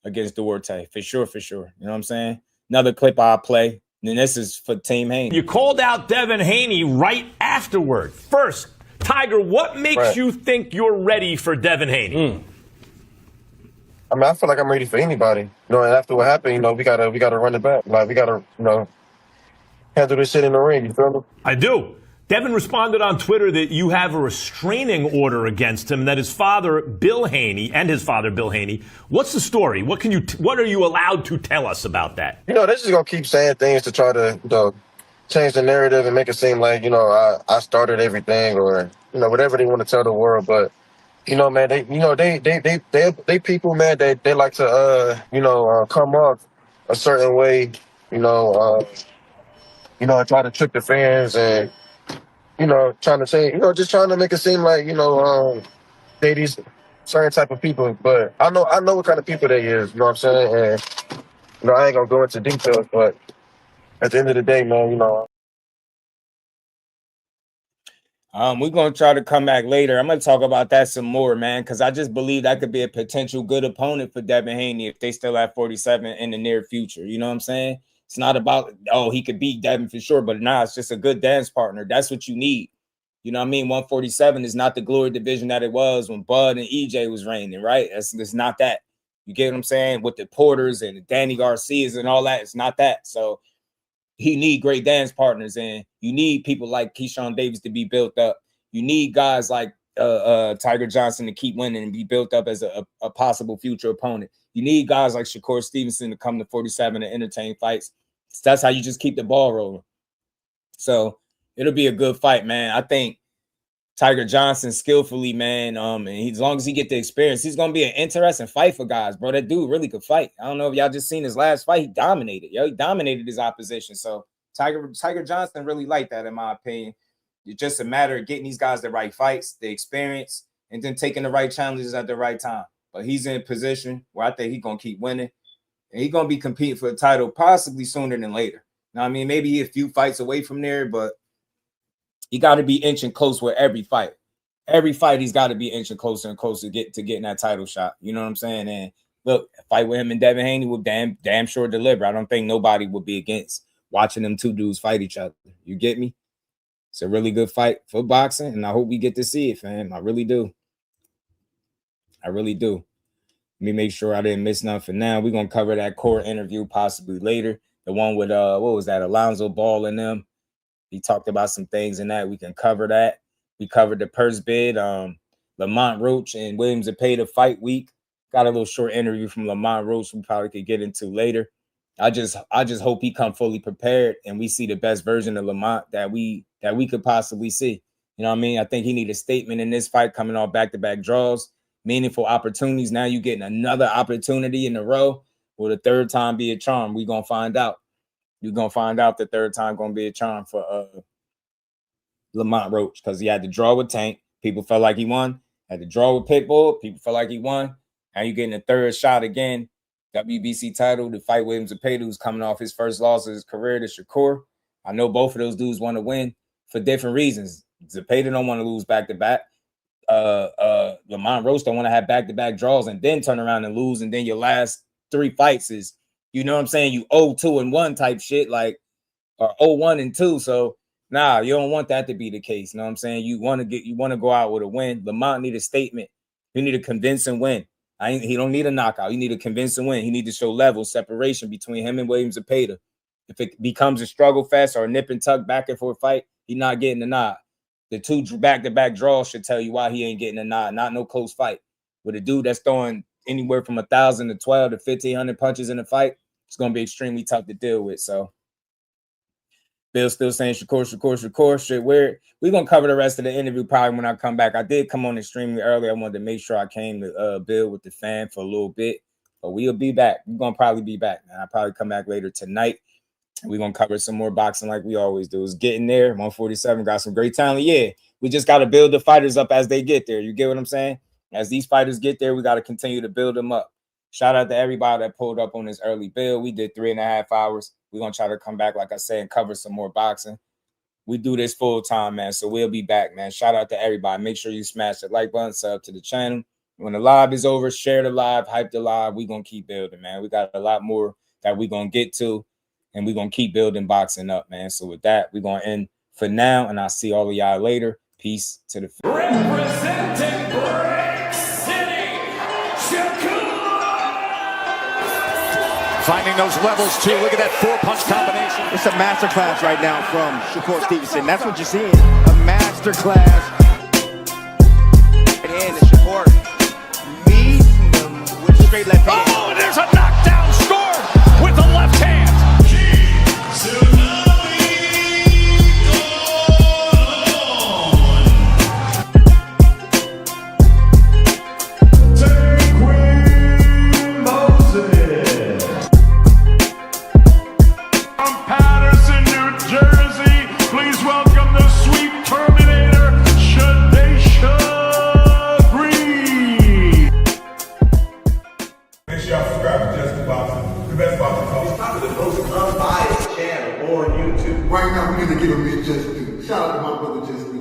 [SPEAKER 5] against Duarte. For sure. You know what I'm saying? Another clip I'll play. And this is for Team Haney.
[SPEAKER 1] You called out Devin Haney right afterward. First, Tiger, what makes you think you're ready for Devin Haney?
[SPEAKER 8] I mean, I feel like I'm ready for anybody. And after what happened, we gotta run it back. Like we gotta, handle this shit in the ring. You feel me?
[SPEAKER 1] I do. Devin responded on Twitter that you have a restraining order against him, that his father, Bill Haney, What's the story? What are you allowed to tell us about that?
[SPEAKER 8] They're just gonna keep saying things to try to, change the narrative and make it seem like, I started everything or, whatever they want to tell the world. But, man, they people, man, they like to, come off a certain way, try to trick the fans and, trying to say, just trying to make it seem like, they these certain type of people. But I know what kind of people they is, you know what I'm saying? And, I ain't gonna go into details, but at the end of the day, man,
[SPEAKER 5] We're going to try to come back later. I'm going to talk about that some more, man, because I just believe that could be a potential good opponent for Devin Haney if they still have 47 in the near future. You know what I'm saying? It's not about, he could beat Devin for sure, but it's just a good dance partner. That's what you need. You know what I mean? 147 is not the glory division that it was when Bud and EJ was reigning, right? It's not that. You get what I'm saying? With the Porters and the Danny Garcias and all that, it's not that. So he need great dance partners, and you need people like Keyshawn Davis to be built up. You need guys like Tiger Johnson to keep winning and be built up as a possible future opponent. You need guys like Shakur Stevenson to come to 47 and entertain fights. That's how you just keep the ball rolling. So it'll be a good fight, man. I think Tiger Johnson skillfully, man, and as long as he get the experience, he's gonna be an interesting fight for guys, bro. That dude really could fight. I don't know if y'all just seen his last fight. He dominated, he dominated his opposition. So Tiger Johnson really liked that, in my opinion. It's just a matter of getting these guys the right fights, the experience, and then taking the right challenges at the right time. But he's in a position where I think he's gonna keep winning, and he's gonna be competing for the title possibly sooner than later. Now, I mean, maybe a few fights away from there, but he got to be inching close with every fight. Every fight, he's got to be inching closer and closer to getting that title shot. You know what I'm saying? And look, a fight with him and Devin Haney will damn sure deliver. I don't think nobody would be against watching them two dudes fight each other. You get me? It's a really good fight for boxing, and I hope we get to see it, fam. I really do. Let me make sure I didn't miss nothing for now. We're going to cover that core interview possibly later. The one with, what was that, Alonzo Ball and them. He talked about some things in that. We can cover that. We covered the purse bid. Lamont Roach and William Zepeda fight week. Got a little short interview from Lamont Roach we probably could get into later. I just hope he come fully prepared and we see the best version of Lamont that we could possibly see. You know what I mean? I think he need a statement in this fight coming off back-to-back draws, meaningful opportunities. Now you getting another opportunity in a row. Will the third time be a charm? We're going to find out. You're going to find out the third time going to be a charm for Lamont Roach, because he had to draw with Tank. People felt like he won. Had to draw with Pitbull. People felt like he won. Now you're getting a third shot again. WBC title to fight William Zepeda, who's coming off his first loss of his career to Shakur. I know both of those dudes want to win. for different reasons. Zepeda don't want to lose back-to-back. Lamont Roach don't want to have back-to-back draws and then turn around and lose, and then your last 3 fights is, you know what I'm saying, you 0-2-1 type shit, like, or 0-1-2. So nah, you don't want that to be the case. You know what I'm saying? You want to go out with a win. Lamont need a statement. You need a convincing win. He don't need a knockout. You need a convincing win. He need to show level separation between him and Williams Zepeda. If it becomes a struggle fest or a nip and tuck back and forth fight, he's not getting the nod. The 2 back-to-back draws should tell you why he ain't getting a nod. Not no close fight. With a dude that's throwing anywhere from 1,000 to 12 to 1,500 punches in a fight, it's gonna be extremely tough to deal with. So Bill's still saying Shakur. Shit, we're gonna cover the rest of the interview probably when I come back. I did come on extremely early. I wanted to make sure I came to Bill with the fan for a little bit, but we'll be back. We're gonna probably be back, man. I'll probably come back later tonight. We're gonna cover some more boxing like we always do. It's getting there. 147 got some great talent. Yeah, we just got to build the fighters up as they get there. You get what I'm saying? As these fighters get there, we got to continue to build them up. Shout out to everybody that pulled up on this early build. We did 3.5 hours. We're gonna try to come back, like I said, and cover some more boxing. We do this full time, man. So we'll be back, man. Shout out to everybody. Make sure you smash the like button, sub to the channel. When the live is over, share the live, hype the live. We're gonna keep building, man. We got a lot more that we're gonna get to. And we're going to keep building boxing up, man. So with that, we're going to end for now. And I'll see all of y'all later. Peace to the
[SPEAKER 6] Representing Brick City, Shakur.
[SPEAKER 7] Finding those levels, too. Look at that 4-punch combination.
[SPEAKER 23] It's a masterclass right now from Shakur Stevenson. That's what you're seeing. A masterclass. And Shakur meeting them with straight left hand.
[SPEAKER 7] Oh, there's a knockdown score with the left hand.
[SPEAKER 3] Right now, we're going to give him his just due. Shout out to my brother Just Due.